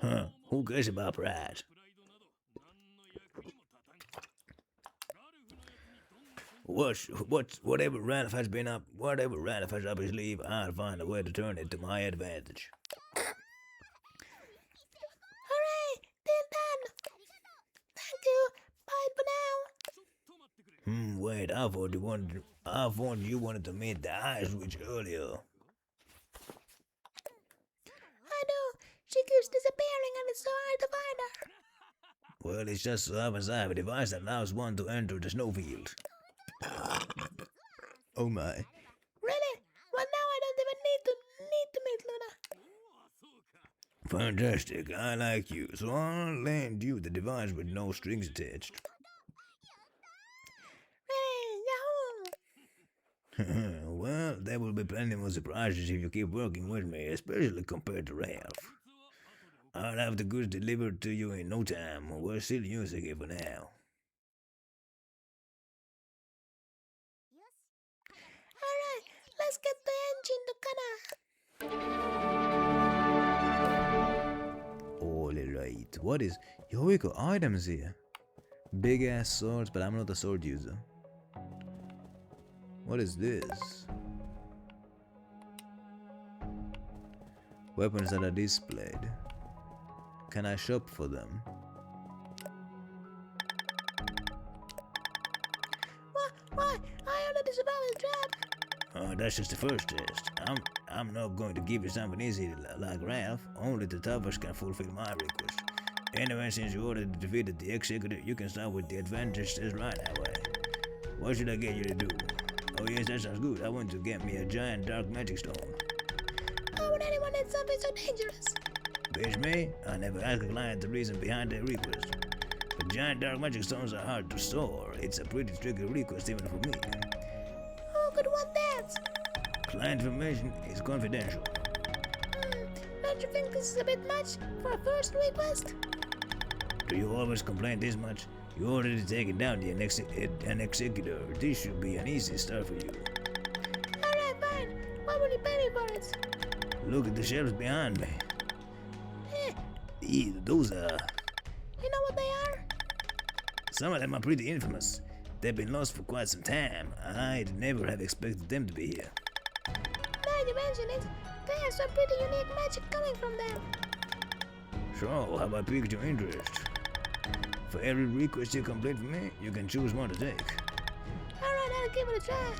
E: Huh. Who cares about pride? Whatever Ralph has up his sleeve, I'll find a way to turn it to my advantage.
F: Hooray! Deal done! Thank you! Bye for now!
E: Wait, I thought you wanted to meet the Ice Witch earlier.
F: I know! She keeps disappearing and it's so hard to find her!
E: Well, it's just so happens I have a device that allows one to enter the snowfield. Oh my.
F: Really? Well, now I don't even need to meet Luna.
E: Fantastic, I like you, so I'll lend you the device with no strings attached.
F: Hey, yahoo!
E: Well, Well, there will be plenty more surprises if you keep working with me, especially compared to Ralph. I'll have the goods delivered to you in no time. We're still using it for now.
F: Alright, let's get the engine to
E: Alright, what is... Yo, we got items here. Big ass swords, but I'm not a sword user. What is this? Weapons that are displayed. Can I shop for them?
F: Why? I already survived the trap.
E: Oh, that's just the first test. I'm not going to give you something easy like Ralph. Only the toughest can fulfill my request. Anyway, since you already defeated the executive, you can start with the advantage test right away. What should I get you to do? Oh yes, that sounds good. I want to get me a giant dark magic stone.
F: Why would anyone need something so dangerous?
E: Bitch me, I never ask a client the reason behind their request. But giant dark magic stones are hard to store. It's a pretty tricky request even for me.
F: Who could want that?
E: Client information is confidential.
F: Don't you think this is a bit much for a first request?
E: Do you always complain this much? You already taken down an executor. This should be an easy start for you.
F: Alright, fine. What will you pay me for it?
E: Look at the shelves behind me. Those are...
F: You know what they are?
E: Some of them are pretty infamous. They've been lost for quite some time. I'd never have expected them to be here.
F: Now you mention it, they have some pretty unique magic coming from them.
E: So, have I piqued your interest? For every request you complete from me, you can choose one to take.
F: Alright, I'll give it a try.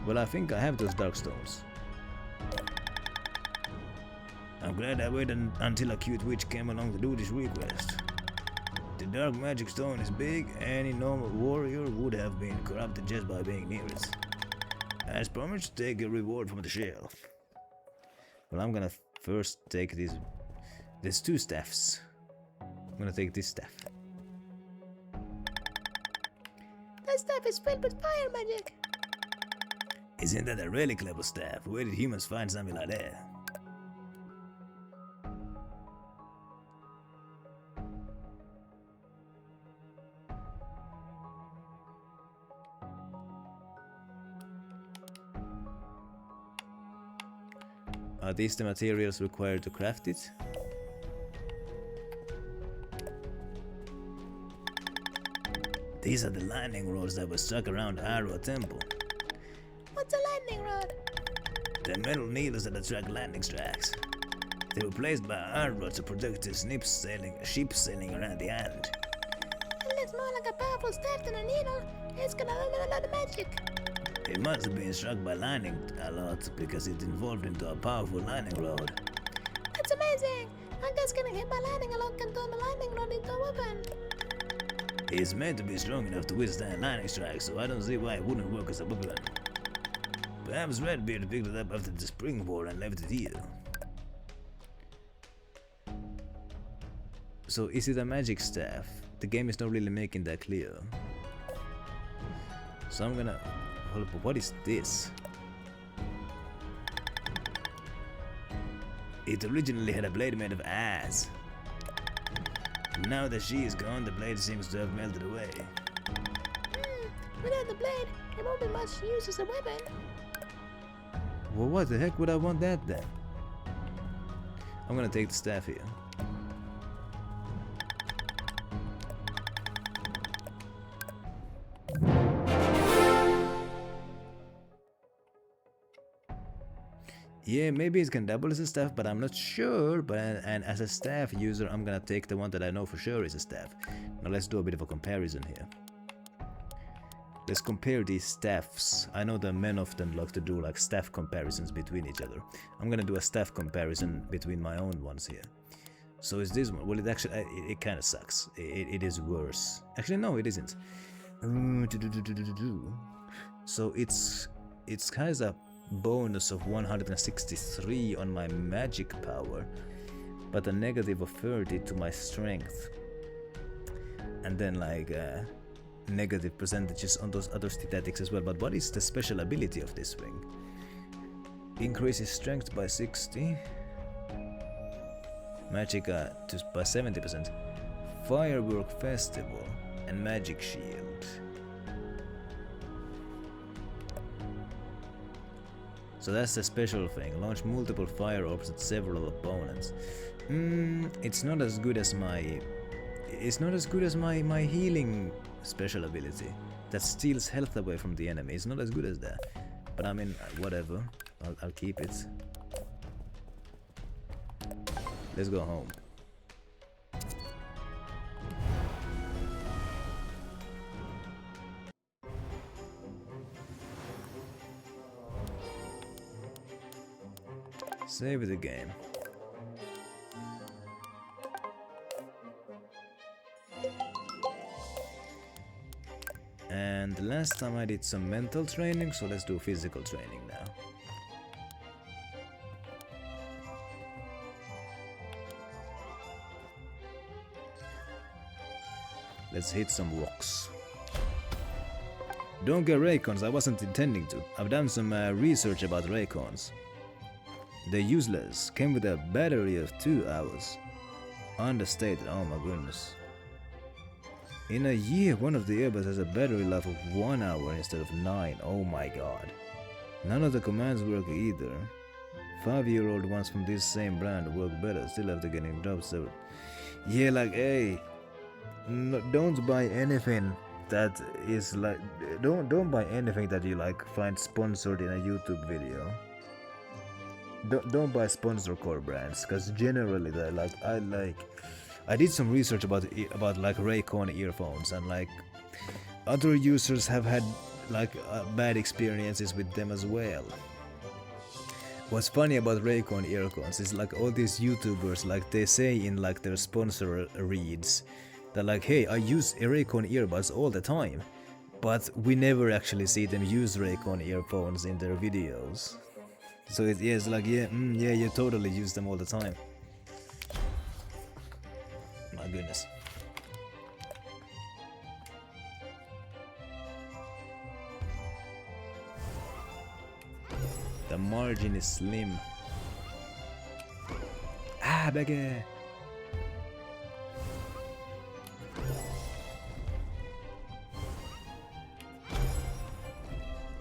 E: Well, I think I have those dark stones. I'm glad I waited until a cute witch came along to do this request. The dark magic stone is big, any normal warrior would have been corrupted just by being near it. As promised, take a reward from the shelf. Well, I'm gonna first take these... There's two staffs. I'm gonna take this staff.
F: That stuff is filled with fire magic.
E: Isn't that a really clever staff? Where did humans find something like that? Are these the materials required to craft it? These are the lightning rods that were stuck around Arrow Temple.
F: What's a lightning rod?
E: They're metal needles that attract lightning strikes. They were placed by Arrow to protect the ships sailing around the island.
F: It looks more like a powerful staff than a needle. It's gonna learn a lot of magic.
E: It must have been struck by lightning a lot because it evolved into a powerful lightning rod.
F: That's amazing! I guess getting hit by lightning a lot can turn the lightning rod into a weapon.
E: It's meant to be strong enough to withstand lightning strikes, so I don't see why it wouldn't work as a weapon. Perhaps Redbeard picked it up after the Spring War and left it here. So is it a magic staff? The game is not really making that clear. So I'm gonna... Hold up, what is this? It originally had a blade made of ice. Now that she is gone, the blade seems to have melted away.
F: Without the blade, it won't be much use as a weapon.
E: Well, what the heck would I want that then? I'm gonna take the staff here. Yeah, maybe it can double as a staff, but I'm not sure. And as a staff user, I'm gonna take the one that I know for sure is a staff. Now let's do a bit of a comparison here. Let's compare these staffs. I know the men often like to do like staff comparisons between each other. I'm gonna do a staff comparison between my own ones here. So is this one? Well, it actually it kind of sucks. It is worse. Actually, no, it isn't. So it's kind of a bonus of 163 on my magic power, but a negative of 30 to my strength, and then like negative percentages on those other statistics as well, but what is the special ability of this ring? Increases strength by 60, magicka by 70%, firework festival, and magic shield. So that's the special thing. Launch multiple fire orbs at several opponents. It's not as good as my. It's not as good as my healing special ability that steals health away from the enemy. It's not as good as that. But I mean, whatever. I'll keep it. Let's go home. Save the game. And last time I did some mental training, so let's do physical training now. Let's hit some rocks. Don't get Raycons, I wasn't intending to. I've done some research about Raycons. They're useless, came with a battery of 2 hours. Understated, oh my goodness. In a year, one of the earbuds has a battery life of 1 hour instead of 9, oh my god. None of the commands work either. 5-year-old ones from this same brand work better, still after getting dropped several. Yeah, like, hey, no, don't buy anything that is like, don't buy anything that you like find sponsored in a YouTube video. Don't buy sponsor core brands, because generally they're like, I did some research about like Raycon earphones, and like other users have had like bad experiences with them as well. What's funny about Raycon earphones is like all these YouTubers, like they say in like their sponsor reads, they're like, hey, I use Raycon earbuds all the time, but we never actually see them use Raycon earphones in their videos. So it's like, yeah, you totally use them all the time. My goodness. The margin is slim. Ah, baggy.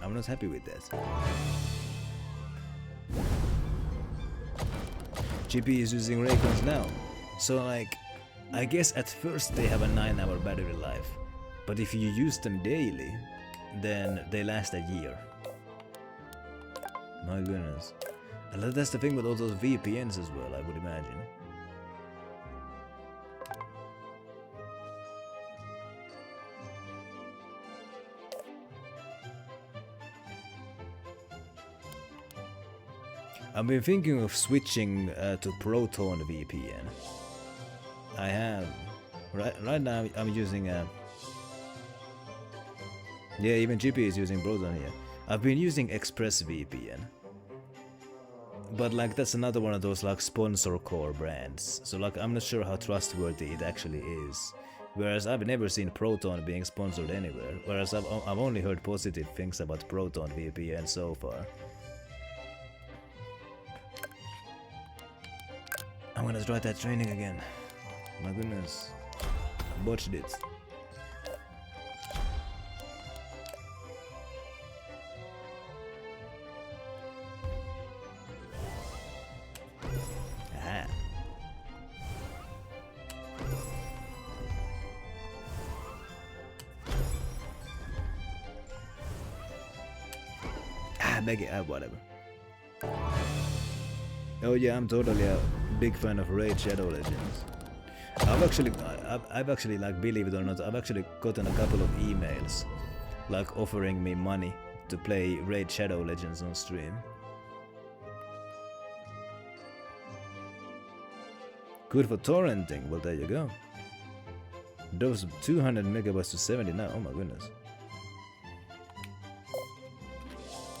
E: I'm not happy with that. GP is using Raycons now, so like, I guess at first they have a 9-hour battery life, but if you use them daily, then they last a year. My goodness. And that's the thing with all those VPNs as well, I would imagine. I've been thinking of switching to Proton VPN. I have. Right now I'm using yeah, even GP is using Proton here. I've been using ExpressVPN. But like that's another one of those like sponsor core brands. So like I'm not sure how trustworthy it actually is. Whereas I've never seen Proton being sponsored anywhere. Whereas I've only heard positive things about Proton VPN so far. I'm gonna try that training again. My goodness. I botched it. Aha. Make it whatever. Oh yeah, I'm totally a big fan of Raid Shadow Legends. I've actually, like, believe it or not, I've actually gotten a couple of emails, like, offering me money to play Raid Shadow Legends on stream. Good for torrenting, well there you go. Those 200 megabytes to 70 now, oh my goodness.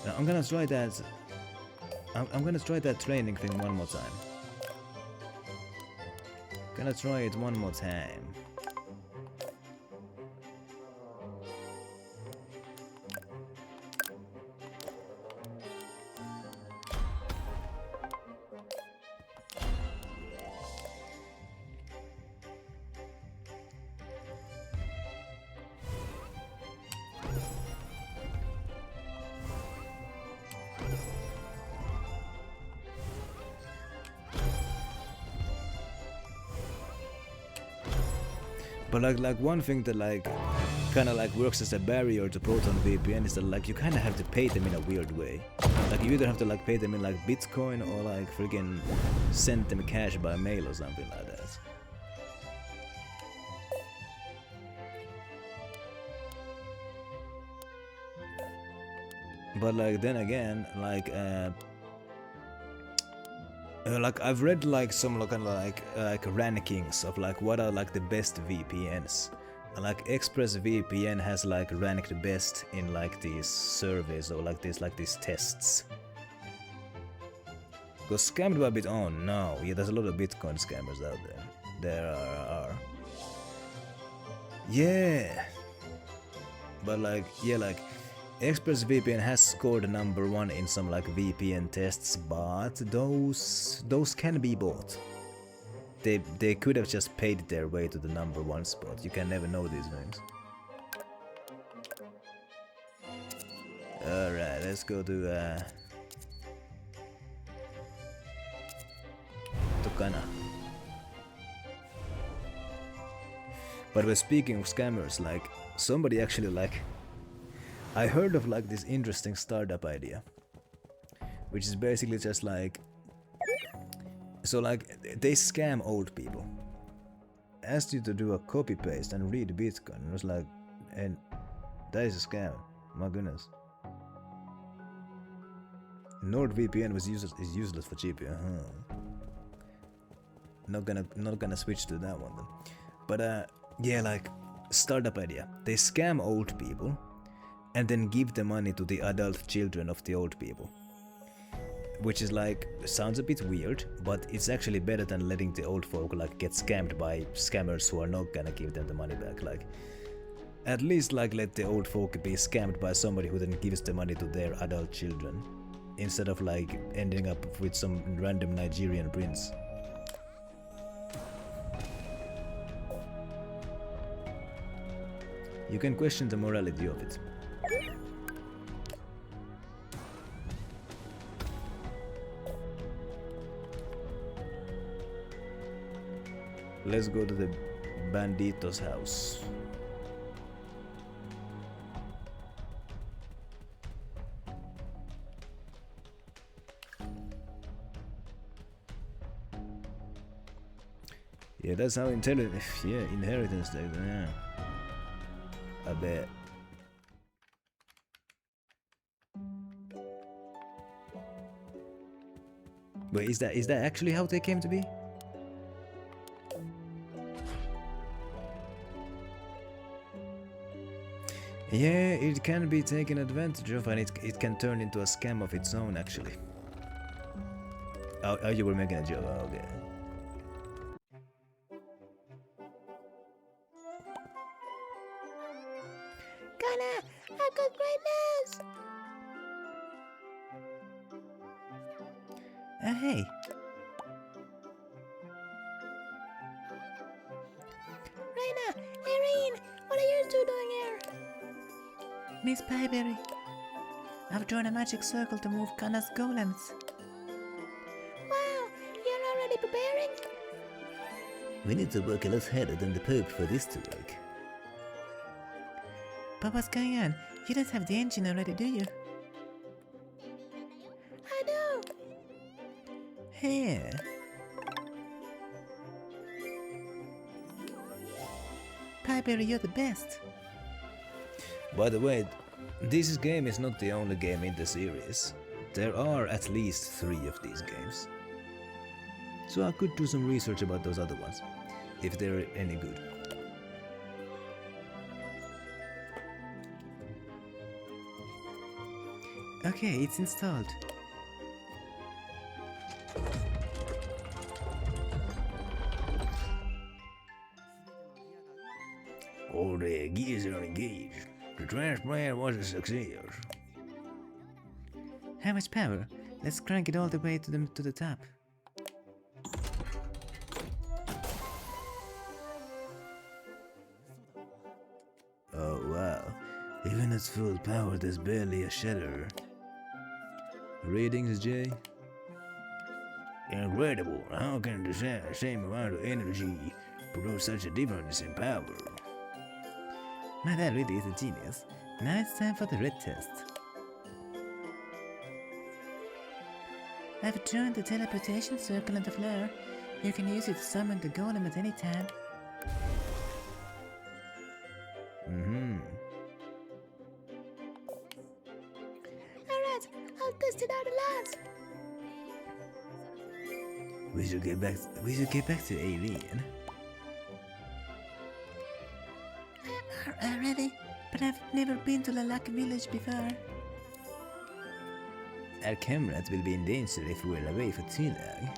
E: Now I'm gonna try that. I'm gonna try that training thing one more time. Gonna try it one more time. But like one thing that like kind of like works as a barrier to Proton VPN is that like you kind of have to pay them in a weird way. Like you either have to like pay them in like Bitcoin or like freaking send them cash by mail or something like that. But like then again, like I've read like some kind of like rankings of like what are like the best VPNs. And like ExpressVPN has like ranked best in like these surveys or like these tests. Got scammed by Bit? Oh no, yeah, there's a lot of Bitcoin scammers out there. There are. Yeah. But like, yeah, like ExpressVPN has scored #1 in some like VPN tests, but those can be bought. They could have just paid their way to the #1 spot. You can never know these things. Alright, let's go to Kana. But we're speaking of scammers, like somebody actually like I heard of like this interesting startup idea, which is basically just like, so like they scam old people, asked you to do a copy paste and read Bitcoin, and it was like, and that is a scam, my goodness. NordVPN is useless for GPU. Not gonna switch to that one then. But yeah, like startup idea. They scam old people and then give the money to the adult children of the old people. Which is like, sounds a bit weird, but it's actually better than letting the old folk like get scammed by scammers who are not gonna give them the money back. Like, at least like let the old folk be scammed by somebody who then gives the money to their adult children, instead of like ending up with some random Nigerian prince. You can question the morality of it. Let's go to the bandito's house. Yeah, that's how inheritance takes, yeah. I bet. Wait, is that actually how they came to be? Yeah, it can be taken advantage of, and it can turn into a scam of its own, actually. Oh, you were making a joke, okay.
F: Ghana, I've got great news!
H: Hey.
F: Raina, Irene, what are you two doing here?
H: Miss Pillerit, I've drawn a magic circle to move Kana's golems.
F: Wow, you're already preparing?
J: We need to work a lot harder than the Pope for this to work.
H: But what's going on? You don't have the engine already, do you?
F: I do.
H: Here. Pillerit, you're the best.
E: By the way, this game is not the only game in the series. There are at least 3 of these games. So I could do some research about those other ones, if they're any good.
H: Okay, it's installed.
E: All the gears are engaged. The transplant was a success.
H: How much power? Let's crank it all the way to the top.
E: Oh wow, even at full power there's barely a shudder. Readings, Jay? Incredible, how can the same amount of energy produce such a difference in power.
H: My dad really is a genius. Now it's time for the red test. I've joined the teleportation circle on the floor. You can use it to summon the golem at any time.
F: Alright, I'll test it out a lot.
H: We should get back to Alien. Already? But I've never been to Lalak village before. Our comrades will be in danger if we're away for too long.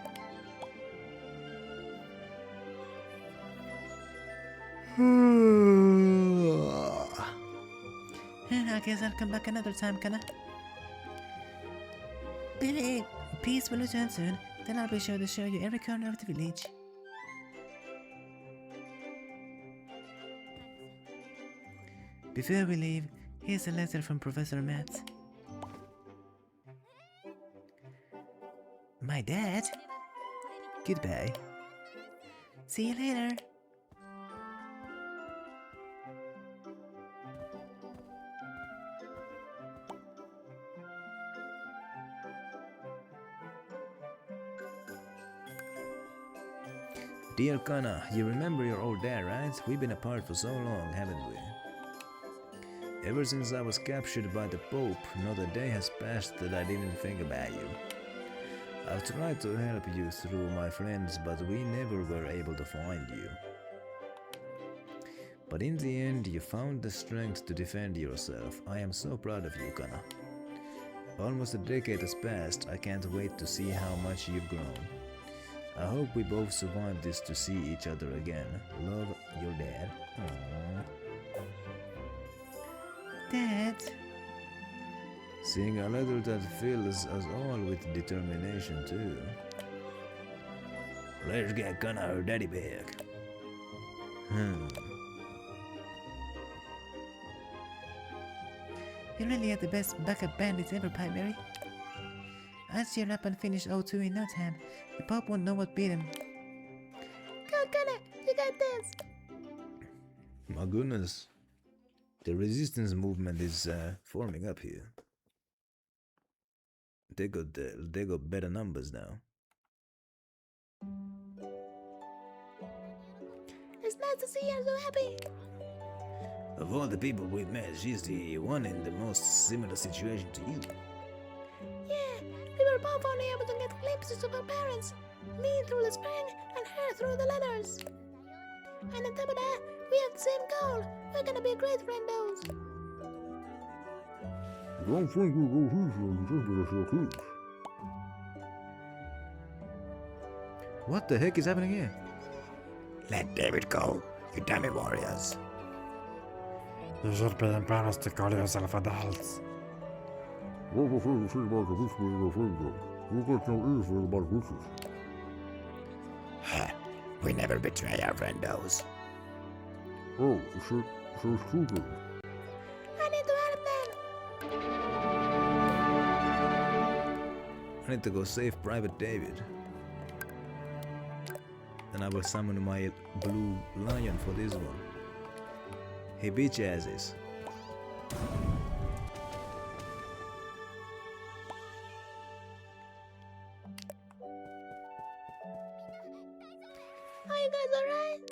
H: I guess I'll come back another time, can I? Billy, peace will return soon. Then I'll be sure to show you every corner of the village. Before we leave, here's a letter from Professor Matt. My dad? Goodbye. See you later.
E: Dear Kana, you remember your old dad, right? We've been apart for so long, haven't we? Ever since I was captured by the Pope, not a day has passed that I didn't think about you. I've tried to help you through my friends, but we never were able to find you. But in the end, you found the strength to defend yourself. I am so proud of you, Kana. Almost a decade has passed. I can't wait to see how much you've grown. I hope we both survive this to see each other again. Love, your dad. Aww.
H: Dad?
E: Seeing a letter that fills us all with determination too. Let's get Kana her daddy back.
H: You really are the best backup bandits ever, Pillerit. I'll cheer up and finish O2 in no time. The Pope won't know what beat him.
F: Go, Gunner! You got this!
E: My goodness. The resistance movement is forming up here. They got better numbers now.
F: It's nice to see you so happy.
E: Of all the people we've met, she's the one in the most similar situation to you.
F: Yeah, we were both only able to get glimpses of our parents. Me through the spring and her through the letters. And on top of that, we have the same goal. We're gonna be great friendos.
G: Don't think you go easy.
E: What the heck is happening here?
J: Let David go, you dummy warriors.
K: You should be embarrassed to call yourself adults.
G: What was you say about the witch being a friend? You got no ears about witches.
J: We never betray our friendos.
G: Oh, so stupid.
F: I need to help them.
E: I need to go save Private David. And I will summon my blue lion for this one. Hey bitch asses.
F: Are you guys alright?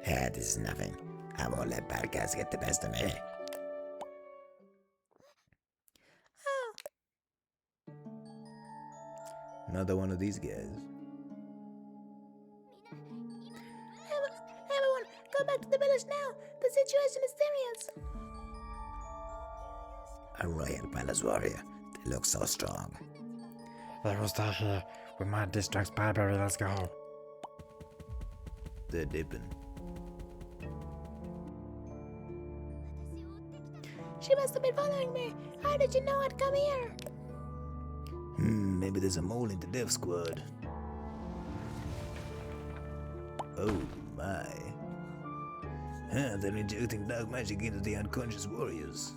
J: Yeah, this is nothing. I won't let bad guys get the best of me.
E: Another one of these guys.
F: Everyone, go back to the village now. The situation is serious.
J: A royal palace warrior. They look so strong.
K: They will stay here. We might distract Pillerit. Let's go.
E: They're dipping.
F: She must have been following me. How did you know I'd come here?
E: Maybe there's a mole in the dev squad. Oh my. They're injecting dark magic into the unconscious warriors.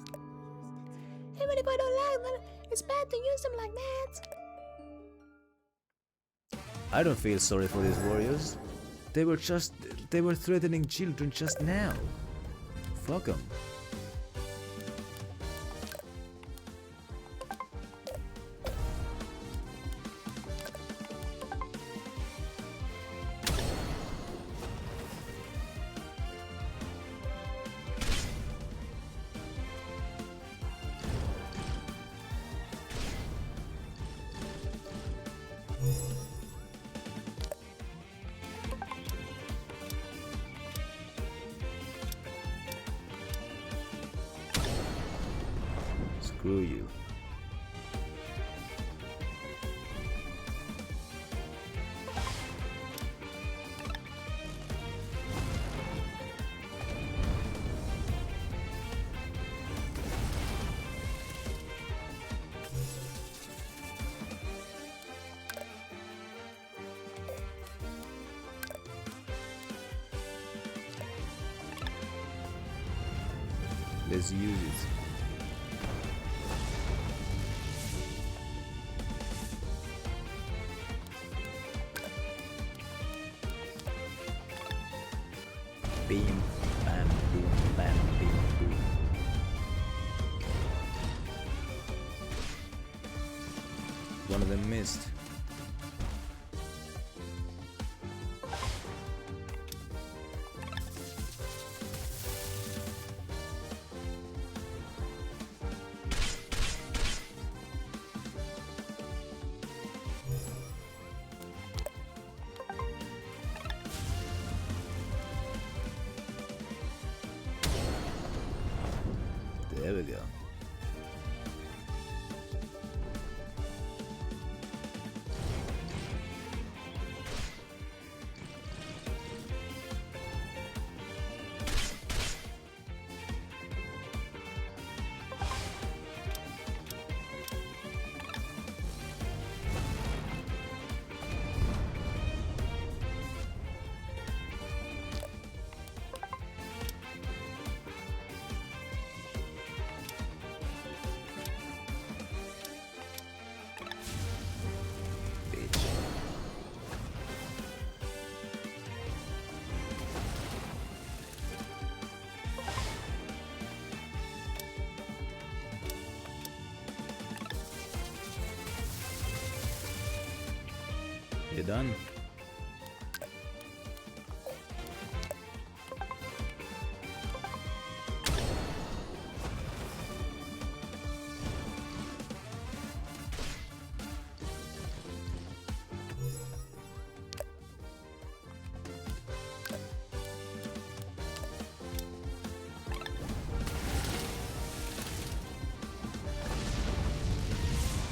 F: Even if I don't like them, it's bad to use them like that.
E: I don't feel sorry for these warriors. They were threatening children just now. Fuck them. Screw you. Let's use it. Beam, bam, boom, bam, beam, boom. One of them missed. There we go. You're done.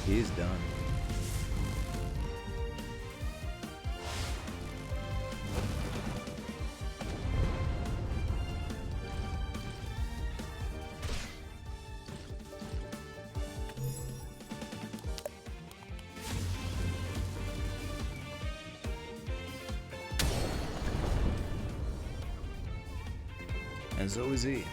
E: He's done. And so is he.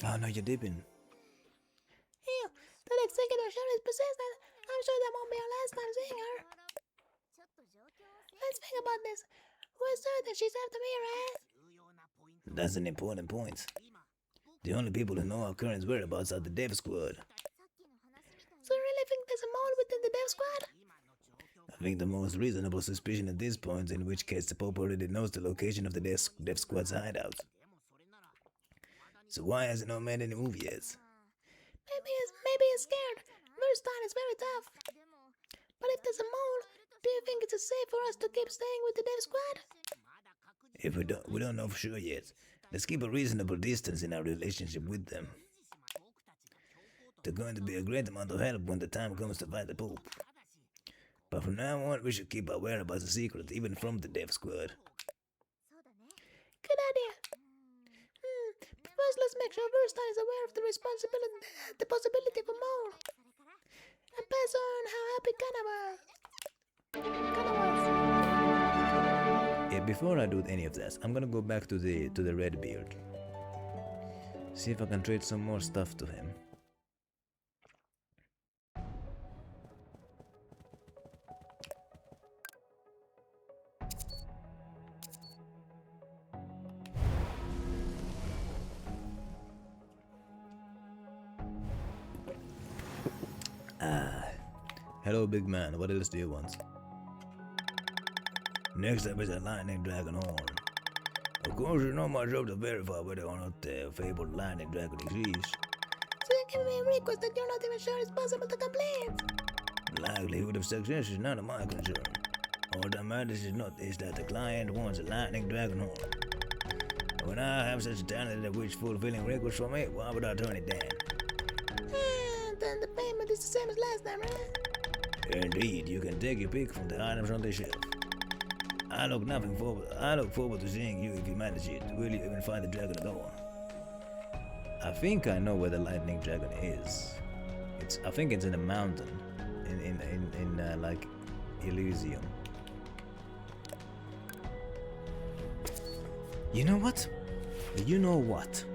E: Oh no, you're dipping.
F: Hell, that executive sure is persistent. I'm sure that won't be our last time seeing her. Let's think about this. Who is certain she's after me, right?
E: That's an important point. The only people who know our current whereabouts are the dev squad.
F: So you really think there's a mole within the dev squad?
E: I think the most reasonable suspicion at this point, in which case the Pope already knows the location of the dev squad's hideout. So why has he not made any move yet?
F: Maybe he's scared. Verstein is very tough. But if there's a mole, do you think it's safe for us to keep staying with the dev squad?
E: If we don't know for sure yet. Let's keep a reasonable distance in our relationship with them. They're going to be a great amount of help when the time comes to fight the Pope. But from now on, we should keep our whereabouts a secret, even from the dev squad.
F: Good idea. But first, let's make sure Verstein is aware of the possibility of a mole. And pass on how happy Kana was.
E: Yeah, before I do any of this, I'm gonna go back to the Redbeard. See if I can trade some more stuff to him. Hello, big man. What else do you want? Next up is a lightning dragon horn. Of course, it's not my job to verify whether or not the fabled lightning dragon exists.
F: So you give me a request that you're not even sure it's possible to complete.
E: Likelihood of success is none of my concern. All that matters is that the client wants a lightning dragon horn. When I have such a talented witch fulfilling request for me, why would I turn it down?
F: Then the payment is the same as last time, right?
E: Indeed, you can take your pick from the items on the shelf. I look forward to seeing you if you manage it. Will you even find the dragon at all? I think I know where the lightning dragon is. I think it's in a mountain, in like Elysium. You know what? You know what?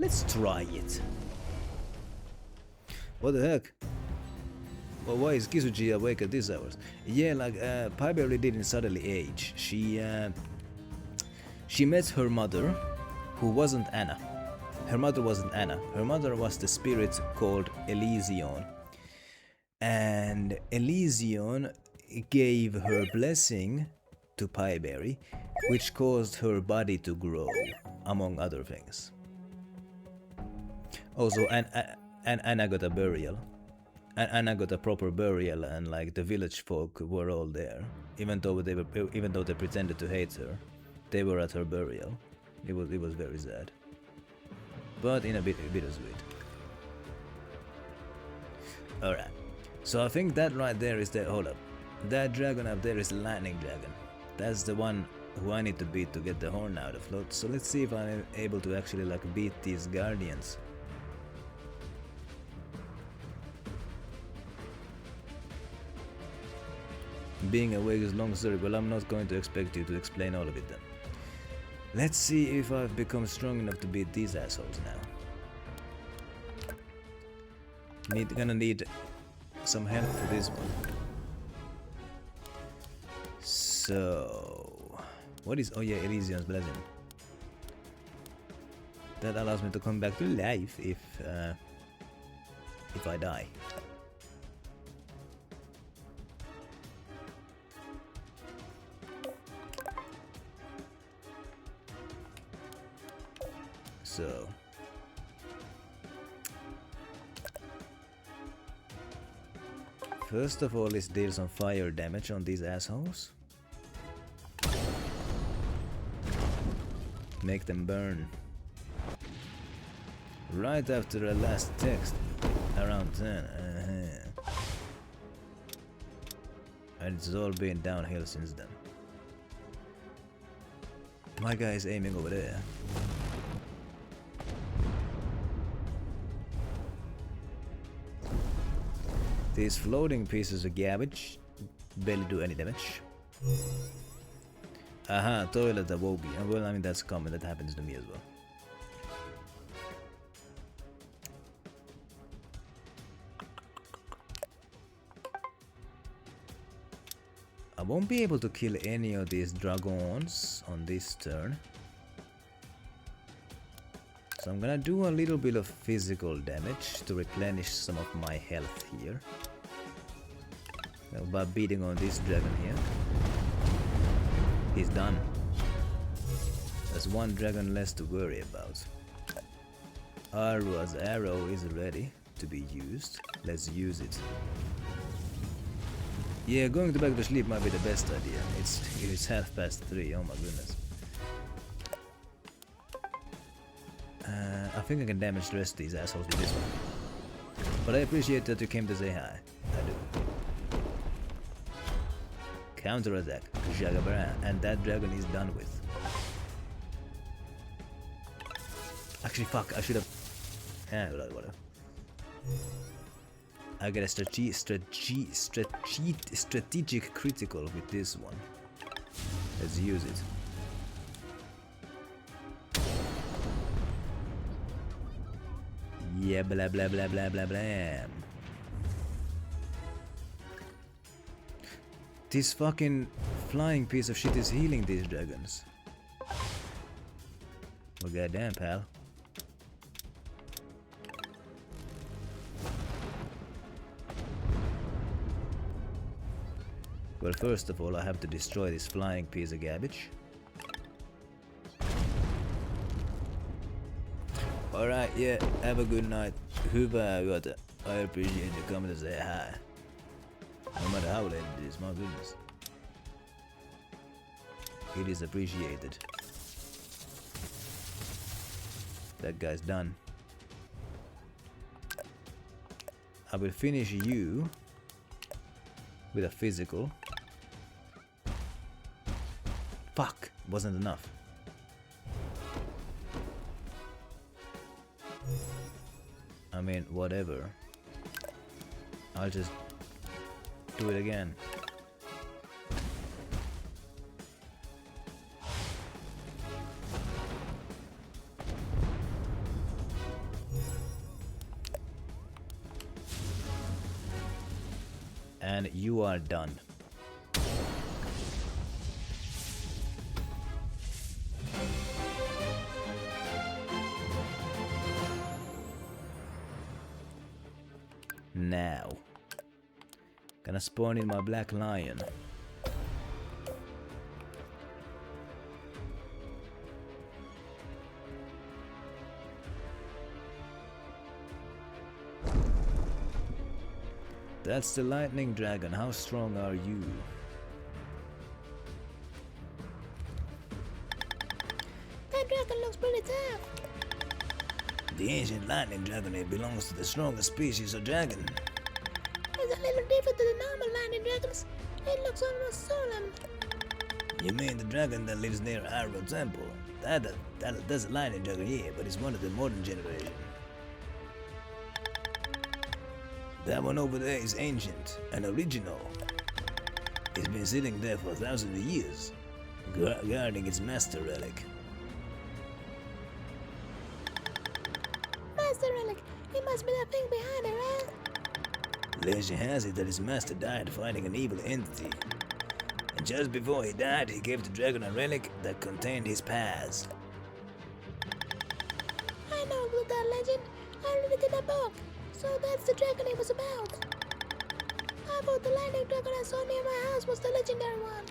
E: Let's try it. What the heck? Well, why is Kisuchi awake at these hours? Yeah, like Pillerit didn't suddenly age. She met her mother, who wasn't Anna. Her mother wasn't Anna. Her mother was the spirit called Elysion. And Elysion gave her blessing to Pillerit, which caused her body to grow, among other things. Also, and Anna got a burial. And Anna got a proper burial, and like the village folk were all there, even though they pretended to hate her. They were at her burial. It was very sad, but in a bittersweet. All right, so I think that right there is the hold up. That dragon up there is the lightning dragon. That's the one who I need to beat to get the horn out of float. So let's see if I'm able to actually like beat these guardians. Being awake is long story, but I'm not going to expect you to explain all of it then. Let's see if I've become strong enough to beat these assholes now. Gonna need some help for this one. So, what is? Oh yeah, Elysion's blessing. That allows me to come back to life if I die. So first of all, let's deal some fire damage on these assholes. Make them burn. Right after the last text, around 10. And it's all been downhill since then. My guy is aiming over there. These floating pieces of garbage barely do any damage. Aha, toilet awoke. Well, I mean that's common, that happens to me as well. I won't be able to kill any of these dragons on this turn. So I'm gonna do a little bit of physical damage to replenish some of my health here. By beating on this dragon here. He's done. There's one dragon less to worry about. Arwa's arrow is ready to be used. Let's use it. Yeah, going back to sleep might be the best idea. It's 3:30, oh my goodness. I think I can damage the rest of these assholes with this one. But I appreciate that you came to say hi. I do. Counter attack, Jagabara, and that dragon is done with. Actually, fuck, I should have. Whatever. I get a strategic critical with this one. Let's use it. Yeah, blah blah blah blah blah blah. This fucking flying piece of shit is healing these dragons? Well, goddamn, pal. Well, first of all, I have to destroy this flying piece of garbage. Alright, yeah, have a good night. Hyvää yötä. I appreciate you coming to say hi. No matter how late it is, my goodness. It is appreciated. That guy's done. I will finish you with a physical. Fuck, wasn't enough. I mean, whatever. I'll just do it again. And you are done. Now, gonna spawn in my black lion. That's the lightning dragon. How strong are you?
F: That dragon looks pretty tough.
E: The ancient lightning dragon, it belongs to the strongest species of dragon.
F: It's a little different to the normal lightning dragons. It looks almost solemn.
E: You mean the dragon that lives near Arrow Temple? That's a lightning dragon, yeah, but it's one of the modern generation. That one over there is ancient and original. It's been sitting there for thousands of years, guarding its master relic.
F: Master relic. It must be that thing behind it, right?
E: Legend has it that his master died fighting an evil entity. And just before he died, he gave the dragon a relic that contained his past.
F: I know about that legend. I read it in a book. So that's the dragon it was about. I thought the lightning dragon I saw near my house was the legendary one.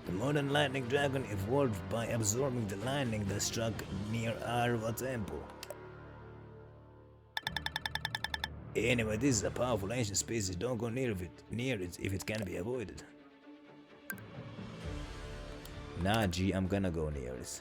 E: The modern lightning dragon evolved by absorbing the lightning that struck near Arva Temple. Anyway, this is a powerful ancient species. Don't go near it if it can be avoided. Nah, G, I'm gonna go near it.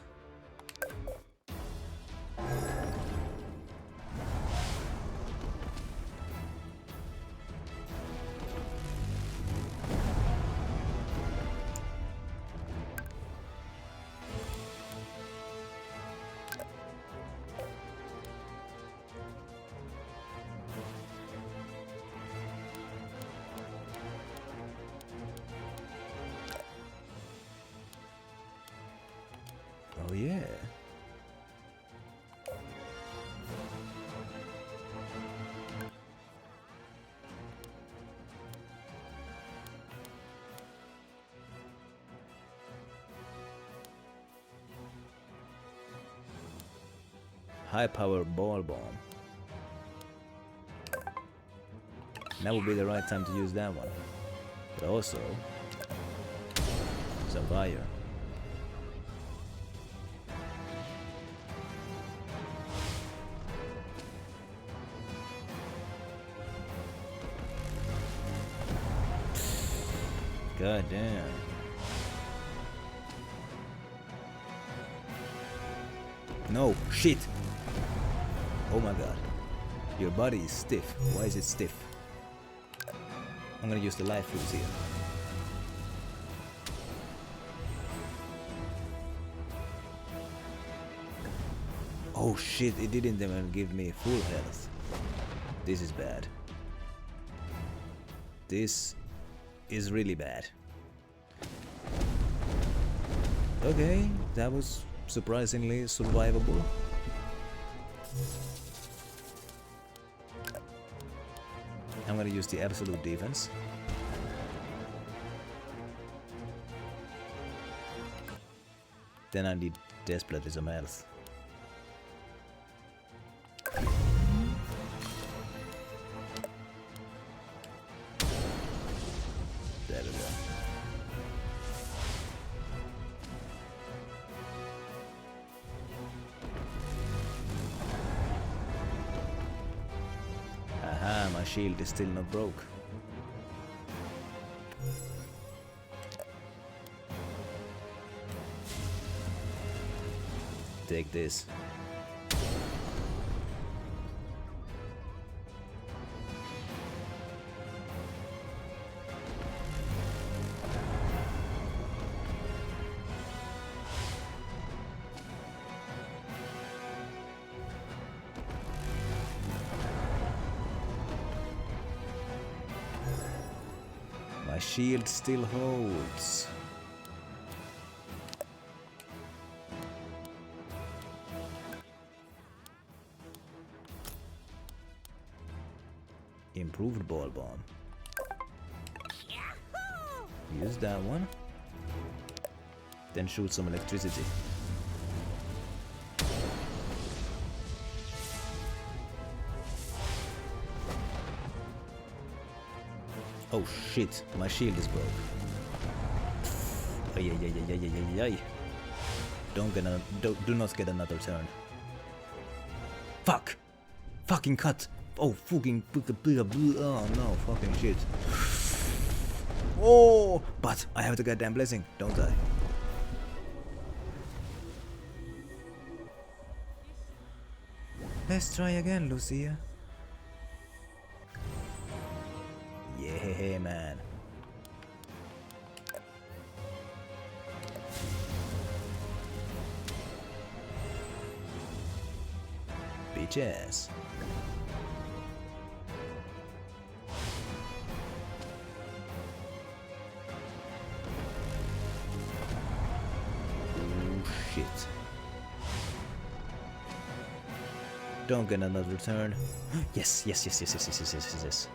E: Oh yeah. High power ball bomb. Now would be the right time to use that one. But also some fire. God damn. No, shit. Oh my god. Your body is stiff. Why is it stiff? I'm gonna use the life fruits here. Oh shit, it didn't even give me full health. This is bad. This is really bad. Okay, that was surprisingly survivable. I'm gonna use the absolute defense. Then I need desperately some health. There we go. Aha, my shield is still not broke. Take this. My shield still holds. Improved ball bomb. Use that one. Then shoot some electricity. Oh shit, my shield is broke. Ay, ay, ay, ay, ay, ay, ay, ay. Do not get another turn. Fuck! Fucking cut! Oh, fucking... Oh no, fucking shit. Oh! But I have the goddamn blessing, don't I?
H: Let's try again, Lucia.
E: Yeah, man. Bitches. Oh shit. Don't get another turn. Yes, yes, yes, yes, yes, yes, yes, yes, yes.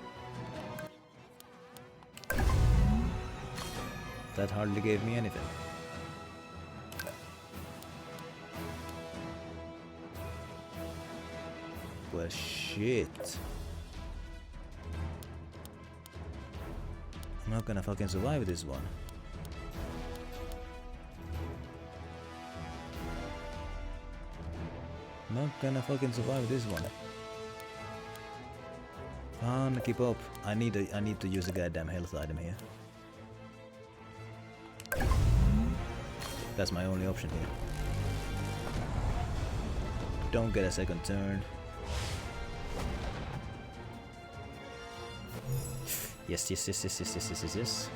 E: That hardly gave me anything. Well, shit. I'm not gonna fucking survive this one. Not gonna fucking survive this one. Come on, keep up. I need to use a goddamn health item here. That's my only option here. Don't get a second turn. Yes, yes, yes, yes, yes, yes, yes, yes, yes.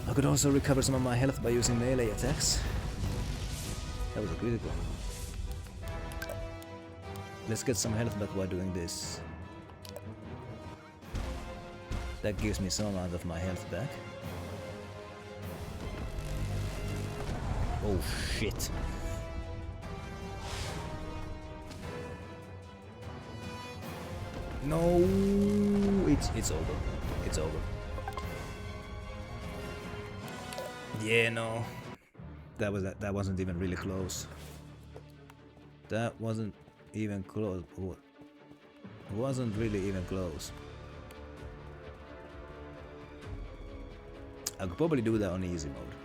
E: I could also recover some of my health by using melee attacks. That was a critical. Let's get some health back while doing this. That gives me some amount of my health back. Oh shit. No, it's over. It's over. Yeah, no. That wasn't even really close. That wasn't even close. Wasn't really even close. I could probably do that on easy mode.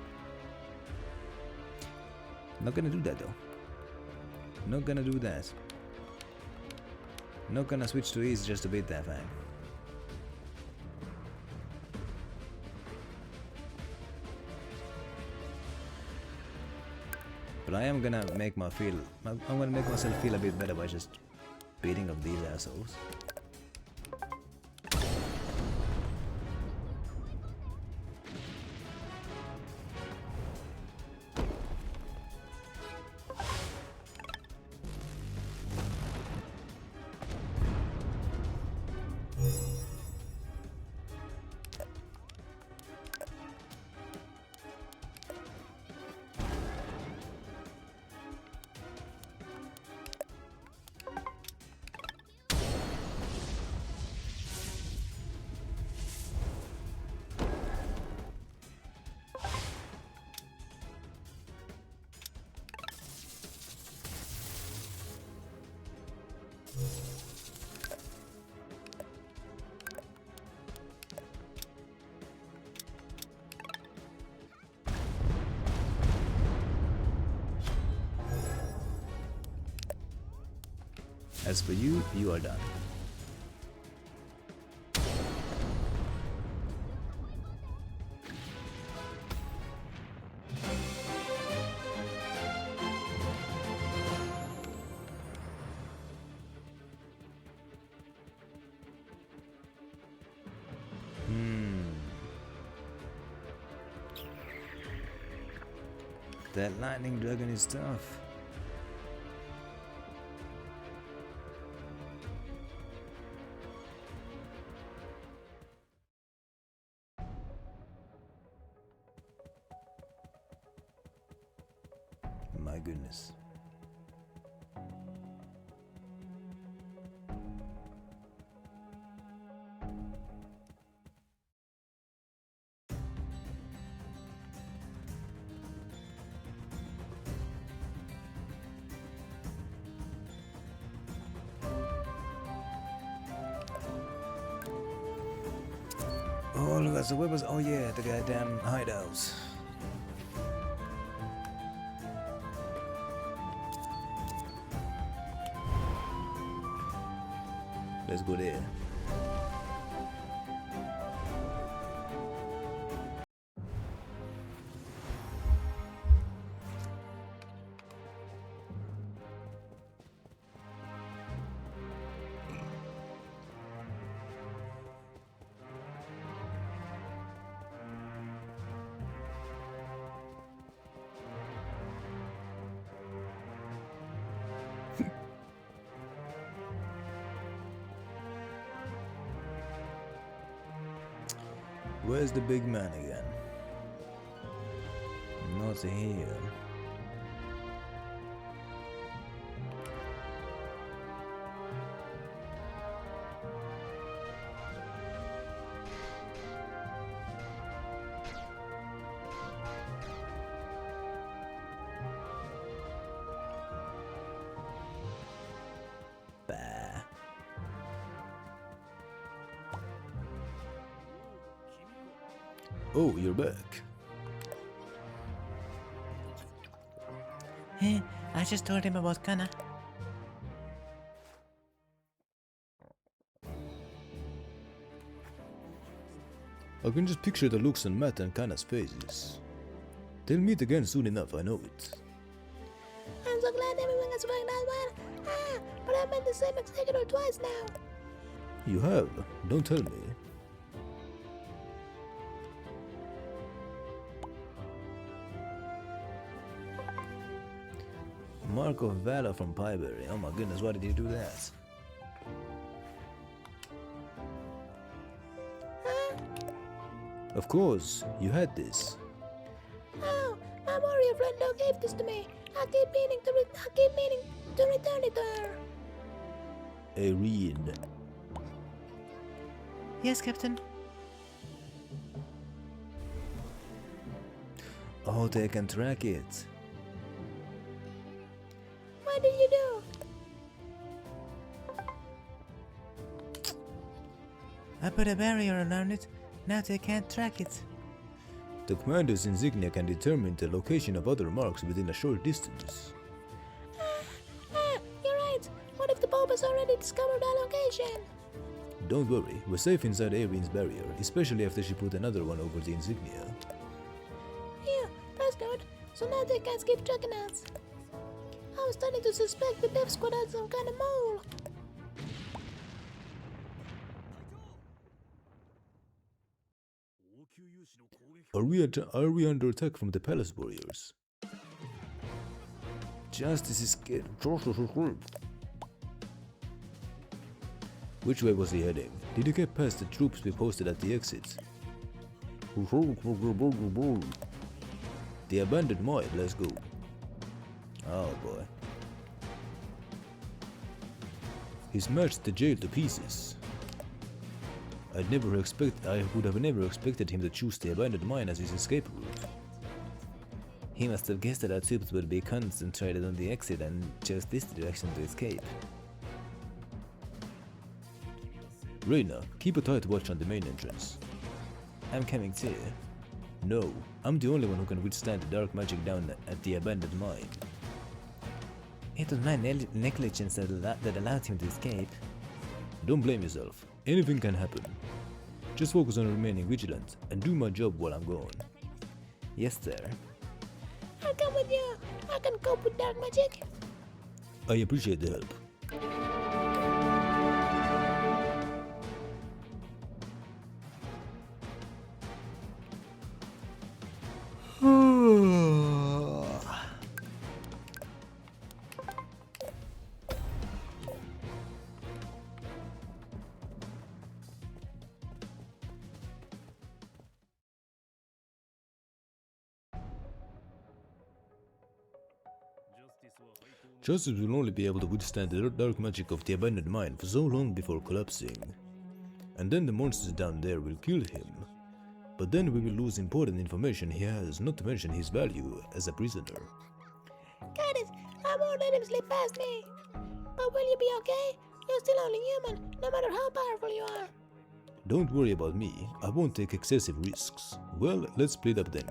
E: Not gonna do that though. Not gonna do that. Not gonna switch to easy just to beat that thing. But I am gonna make I'm gonna make myself feel a bit better by just beating up these assholes. As for you, you are done. That lightning dragon is tough. My goodness. Oh, look at the weapons. Oh yeah, the goddamn hideouts. Let's go there. Where's the big man again? Not here. Oh, you're back.
H: Hey, I just told him about Kana.
E: I can just picture the looks on Matt and Kana's faces. They'll meet again soon enough, I know it.
F: I'm so glad everything is working out well. Ah, but I've met the same executive twice now.
E: You have? Don't tell me. Mark of Valor from Pillerit. Oh my goodness, why did you do that? Of course, you had this.
F: Oh, my warrior friend Dog gave this to me. I keep meaning to return it to her.
E: A reed.
H: Yes, Captain.
E: Oh, they can track it.
F: What did you do?
H: I put a barrier around it. Now they can't track it.
E: The commander's insignia can determine the location of other marks within a short distance.
F: You're right. What if the Pope has already discovered our location?
E: Don't worry, we're safe inside Airine's barrier, especially after she put another one over the insignia.
F: Yeah, that's good. So now they can't keep tracking us. I was starting to suspect the Death Squad had some kind of mole.
E: Are we under attack from the palace warriors? Justice is scared. Which way was he heading? Did he get past the troops we posted at the exit? The abandoned mine, let's go. Oh boy. He smashed the jail to pieces. I would have never expected him to choose the abandoned mine as his escape route. He must have guessed that our troops would be concentrated on the exit and chose this direction to escape. Reina, keep a tight watch on the main entrance. I'm coming too. No, I'm the only one who can withstand the dark magic down at the abandoned mine.
H: It was my negligence that allowed him to escape.
E: Don't blame yourself. Anything can happen. Just focus on remaining vigilant and do my job while I'm gone.
H: Yes, sir.
F: I'll come with you. I can cope with dark magic.
E: I appreciate the help. Justice will only be able to withstand the dark magic of the abandoned mine for so long before collapsing. And then the monsters down there will kill him. But then we will lose important information he has, not to mention his value as a prisoner.
F: Got it. I won't let him slip past me. But will you be okay? You're still only human, no matter how powerful you are.
E: Don't worry about me. I won't take excessive risks. Well, let's split up then.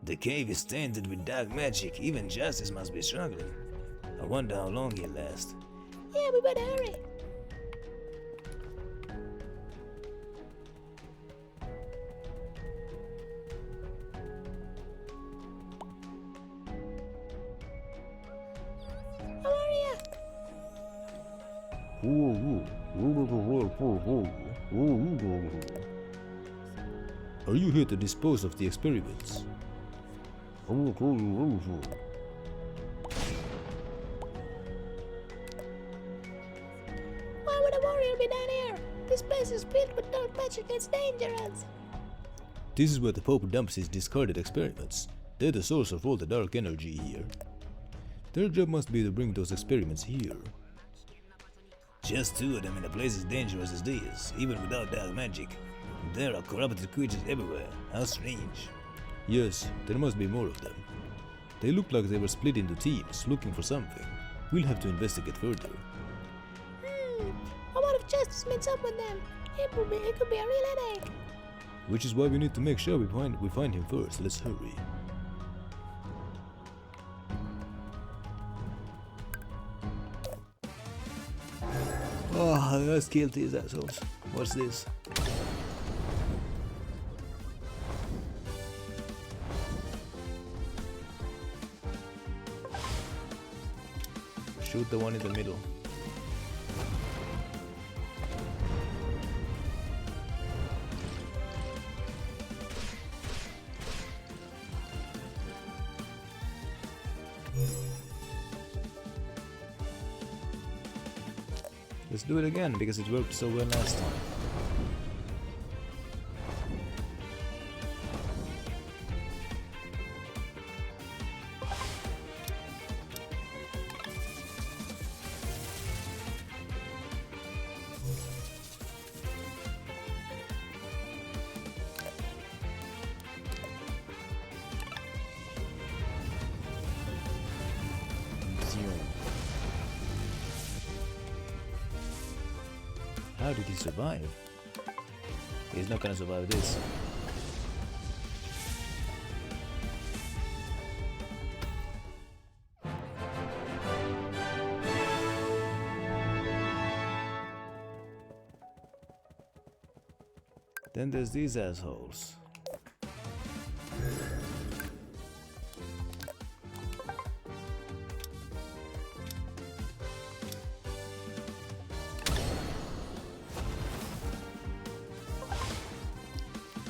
H: The cave is tainted with dark magic. Even Justice must be struggling. I wonder how long he'll last.
F: Yeah, we better hurry. How are ya?
E: Are you here to dispose of the experiments?
F: Why would a warrior be down here? This place is filled with dark magic. It's dangerous.
E: This is where the Pope dumps his discarded experiments. They're the source of all the dark energy here. Their job must be to bring those experiments here.
H: Just two of them in a place as dangerous as this, even without dark magic. There are corrupted creatures everywhere. How strange.
E: Yes, there must be more of them. They look like they were split into teams, looking for something. We'll have to investigate further.
F: I wonder if Justice meets up with them. It could be a real headache.
E: Which is why we need to make sure we find him first. Let's hurry.
H: Oh, let's kill these assholes. What's this?
E: Shoot the one in the middle. Let's do it again because it worked so well last time. How did he survive? He's not gonna survive this. Then there's these assholes.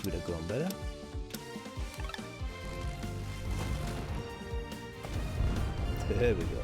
E: Could have gone better. There we go.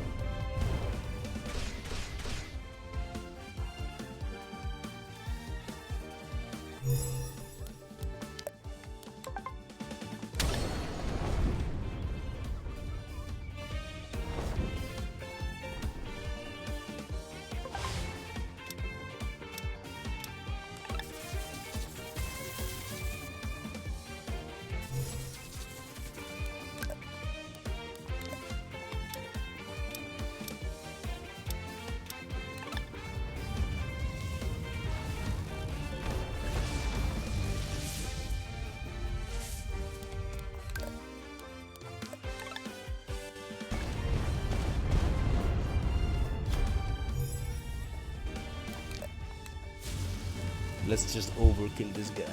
E: Let's just overkill this guy.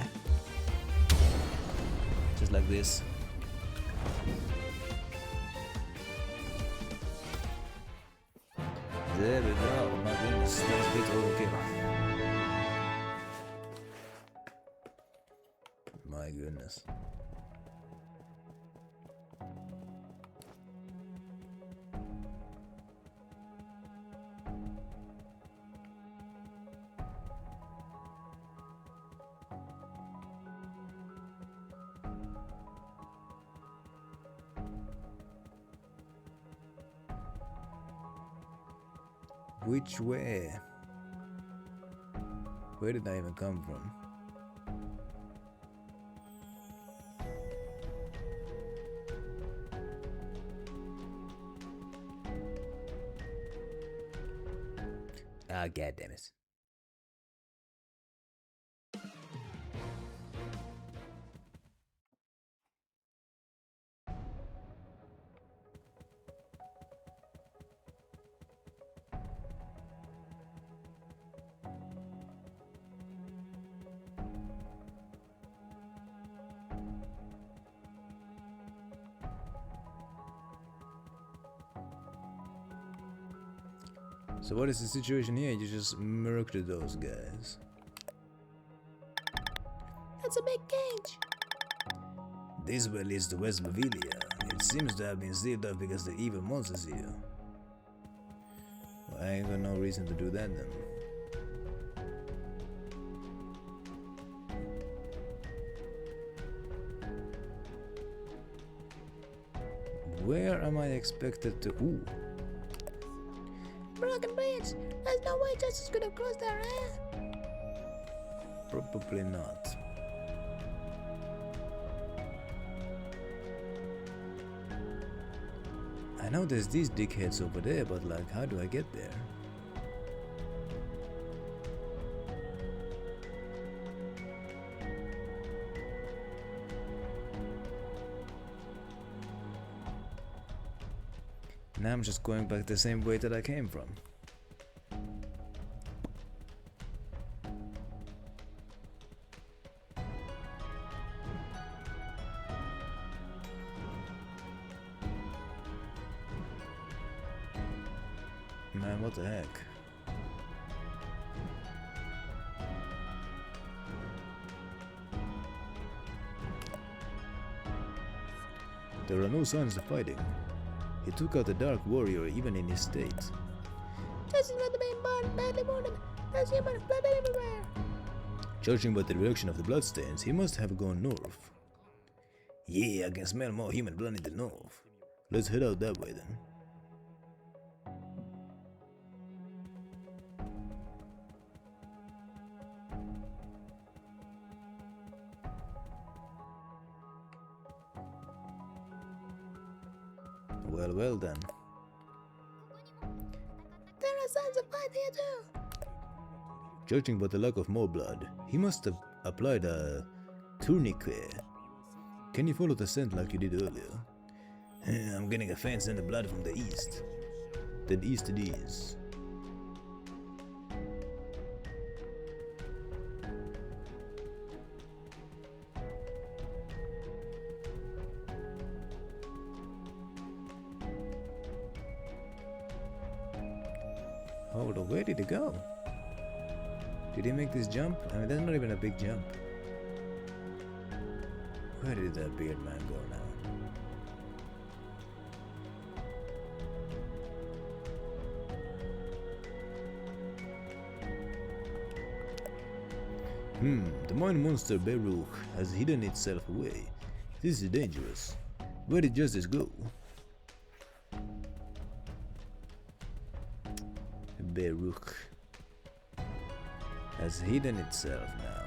E: Just like this. There we go. My goodness, that was a bit overkill. My goodness. Which way? Where did I even come from? Ah, god damn it. So what is the situation here? You just murked those guys.
F: That's a big cage.
E: This way leads to West Bavilia. It seems to have been sealed up because the evil monsters here. Well, I ain't got no reason to do that then. Where am I expected to... Ooh.
F: Broken bridge. There's no way justice could have crossed there, eh?
E: Probably not. I know there's these dickheads over there, but like, how do I get there? Now I'm just going back the same way that I came from. Man, what the heck? There are no signs of fighting. He took out the Dark Warrior even in his state.
F: This is not the main barn, badly wounded. There's human blood everywhere.
E: Judging by the direction of the bloodstains, he must have gone north. Yeah, I can smell more human blood in the north. Let's head out that way then. Well then.
F: There are signs of fight here too.
E: Judging by the lack of more blood, he must have applied a tourniquet. Can you follow the scent like you did earlier? I'm getting a faint scent of blood from the east. Then east it is. Hold on, where did he go? Did he make this jump? I mean, that's not even a big jump. Where did that beard man go now? The mine monster Baruch has hidden itself away. This is dangerous. Where did justice go? Baruch has hidden itself now.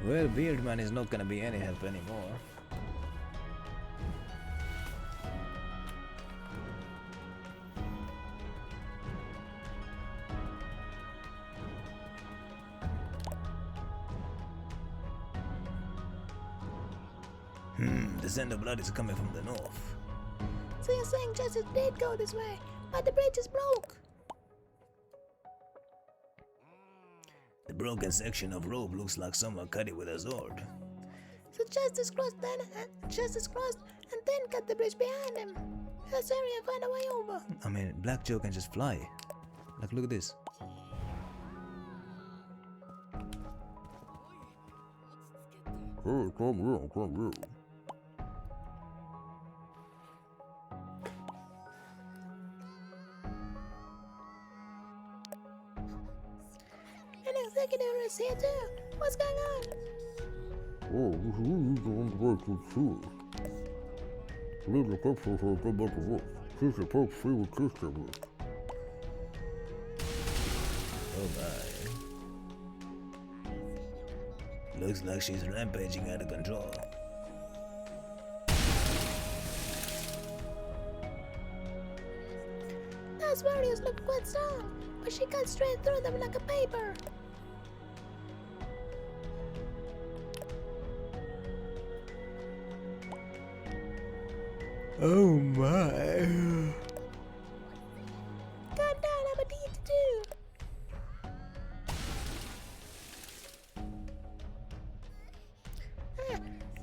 E: Well, Beardman is not gonna be any help anymore. The scent of blood is coming from the north.
F: So you're saying justice did go this way, but the bridge is broke?
E: broken section of rope looks like someone cut it with a sword.
F: So Justice crossed then, and then cut the bridge behind him. Let's hurry and find a way over.
E: I mean, Black Joe can just fly. Like, look at this.
G: Hey, come here.
F: An executive is here too. What's going on?
G: Oh, this is really going to work with you. Little capsule for go back to work. Here's your Pope's favorite kiss tablet.
E: Oh my. Looks like she's rampaging out of control.
F: Those warriors look quite strong, but she cut straight through them like a paper.
E: Oh my.
F: Calm down, I'm a deed to do.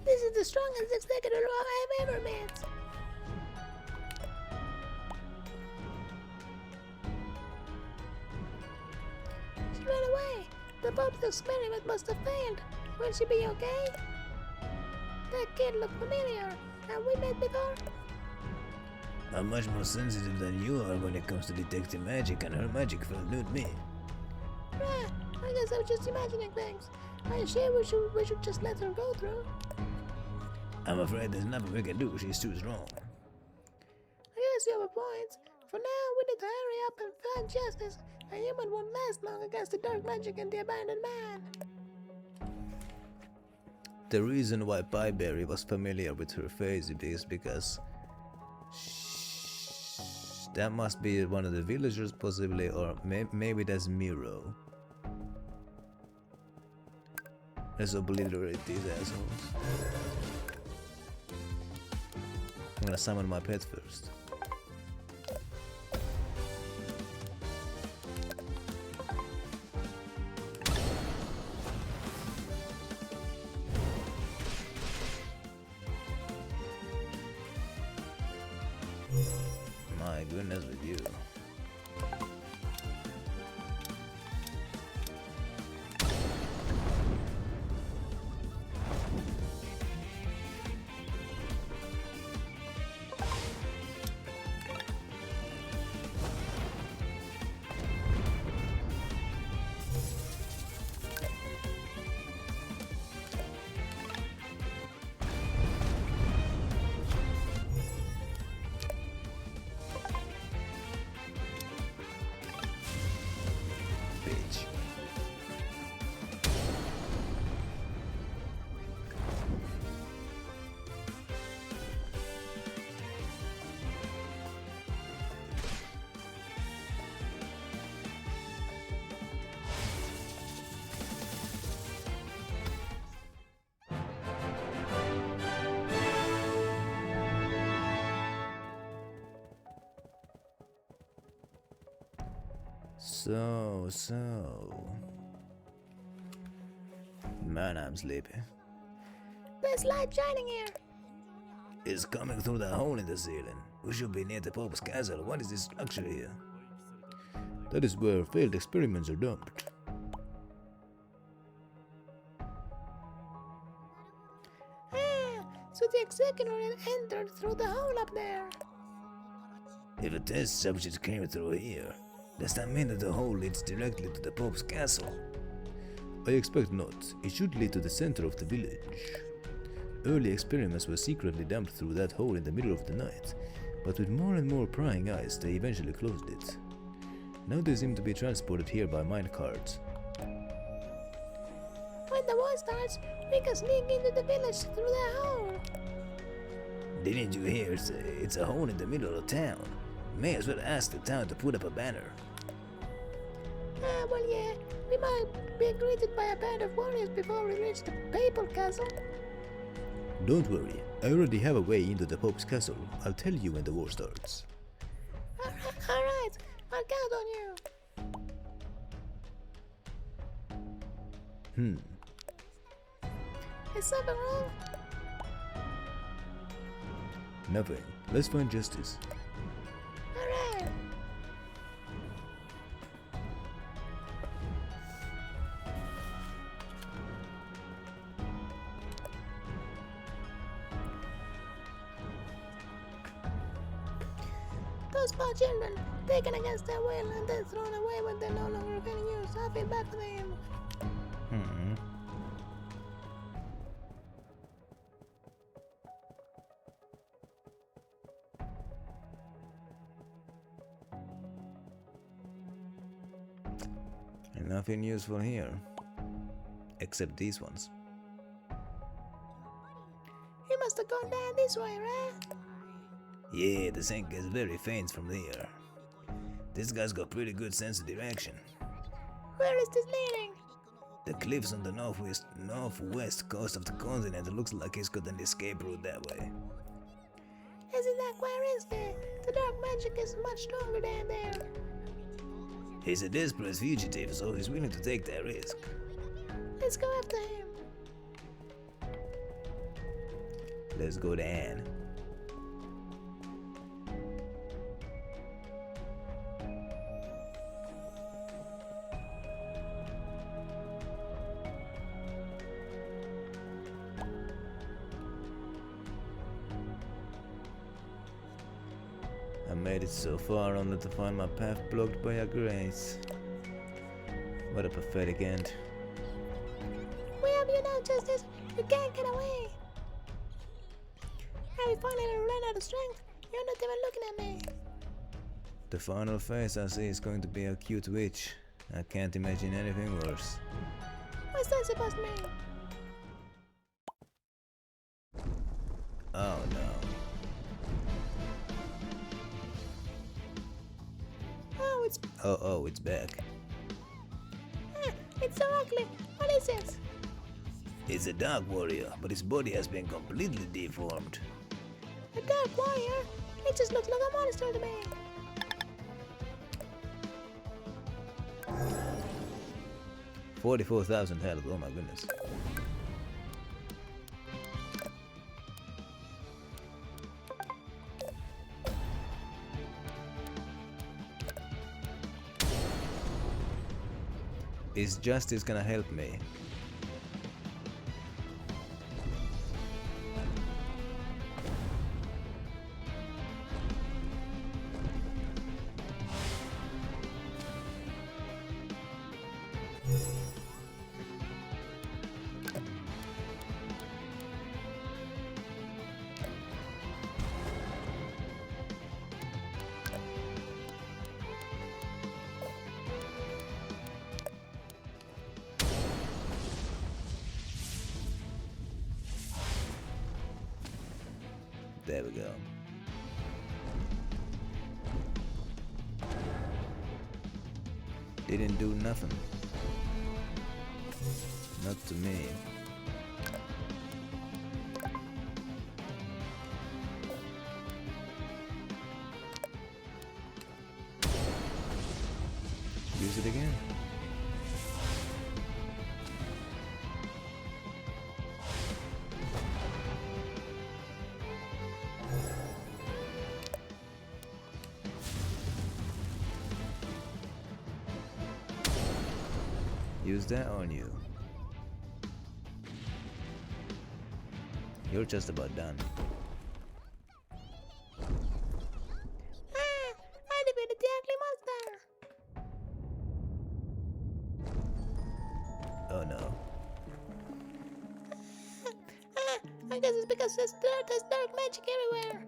F: This is the strongest executive I've ever met. She ran away. The Pope's experiment must have failed. Will she be okay? That kid looked familiar. Have we met before?
E: I'm much more sensitive than you are when it comes to detecting magic, and her magic felt new to me.
F: I guess I was just imagining things. Are you sure we should just let her go through?
E: I'm afraid there's nothing we can do, she's too strong.
F: I guess you have a point. For now, we need to hurry up and find justice. A human won't last long against the dark magic and the abandoned man.
E: The reason why Pieberry was familiar with her face is because that must be one of the villagers possibly, or maybe that's Miro. Let's obliterate these assholes. I'm gonna summon my pet first. My goodness with you. So. Man, I'm sleepy.
F: There's light shining here.
E: It's coming through the hole in the ceiling. We should be near the Pope's castle. What is this structure here? That is where failed experiments are dumped.
F: So the executor entered through the hole up there.
E: If a test subject came through here, does that mean that the hole leads directly to the Pope's castle? I expect not. It should lead to the center of the village. Early experiments were secretly dumped through that hole in the middle of the night, but with more and more prying eyes, they eventually closed it. Now they seem to be transported here by minecarts.
F: When the war starts, we can sneak into the village through the hole.
E: Didn't you hear? It's a hole in the middle of town. May as well ask the town to put up a banner.
F: Well, yeah, we might be greeted by a band of warriors before we reach the papal castle.
E: Don't worry, I already have a way into the Pope's castle. I'll tell you when the war starts.
F: Alright, I'll count on you. Is something wrong?
E: Nothing. Let's find justice.
F: Alright. Those poor children, taken against their will and then thrown away when they're no longer of any use. I feel bad for them.
E: Nothing useful here. Except these ones.
F: You must have gone down this way, right?
E: Yeah, the scent gets very faint from there. This guy's got pretty good sense of direction.
F: Where is this leading?
E: The cliffs on the northwest coast of the continent. It looks like he's got an escape route that way.
F: Isn't that quite risky? The dark magic is much stronger down there.
E: He's a desperate fugitive, so he's willing to take that risk.
F: Let's go after him.
E: Let's go to Anne. I made it so far only to find my path blocked by a grace. What a pathetic end.
F: We have you now, Justice. You can't get away. Have you finally run out of strength? You're not even looking at me.
E: The final face I see is going to be a cute witch. I can't imagine anything worse.
F: What's that supposed to mean?
E: Oh no. Oh, it's back.
F: Ah, it's so ugly. What is it?
E: It's a dark warrior, but his body has been completely deformed.
F: A dark warrior? It just looks like a monster to me.
E: $44,000 health, oh my goodness. Is justice gonna help me? There we go. Didn't do nothing. Not to me. Use it again. Use that on you. You're just about done.
F: Ah, I defeated the ugly monster.
E: Oh no.
F: I guess it's because there's dark magic everywhere.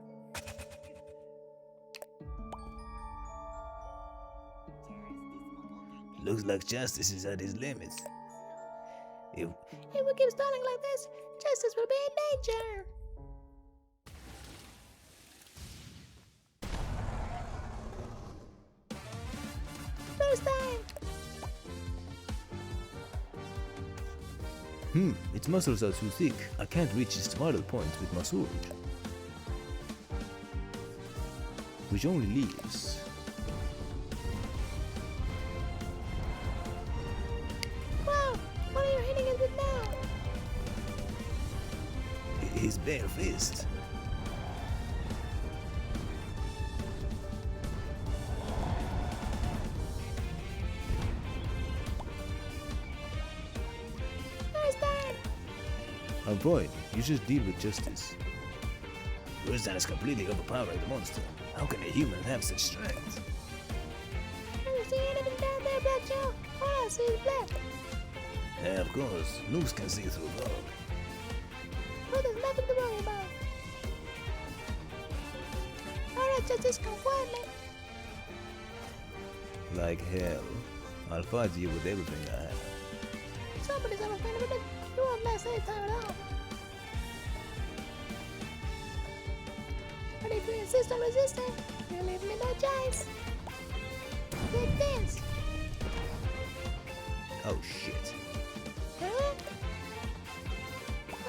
E: Looks like justice is at his limits. If
F: If we keep stalling like this, justice will be in danger. First time.
E: its muscles are too thick. I can't reach its vital point with my sword. Which only leaves.
F: Wow, what are you hitting
E: his bare fist. Avoid, you just deal with justice. Roseanne is completely overpowering the monster. How can a human have such strength?
F: Can you see anything down there, Black Joe? All I see is black.
E: Yeah, of course. Noobs can see through fog.
F: Oh, there's nothing to worry about. Alright, Justice, come quietly.
E: Like hell. I'll fight you with everything I have.
F: Somebody's ever been with it. You won't last any time at all. But if you insist on resisting, you leave me no choice. Take this.
E: Oh shit.
F: Huh?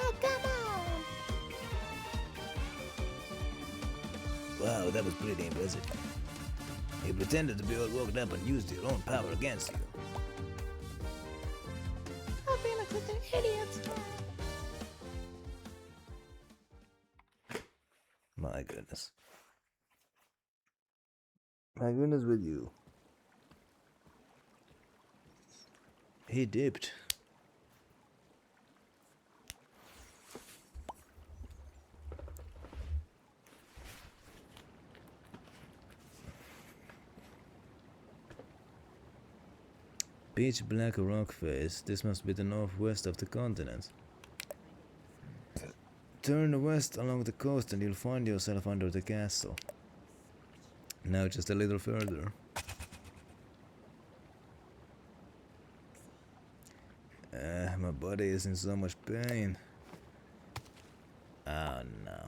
F: Oh, come on.
E: Wow, that was pretty impressive. You pretended to be all worked up and used your own power against you.
F: I feel like such an idiot.
E: My goodness. My goodness with you. He dipped. Pitch black rock face. This must be the northwest of the continent. Turn west along the coast and you'll find yourself under the castle. Now just a little further. My body is in so much pain. Oh no.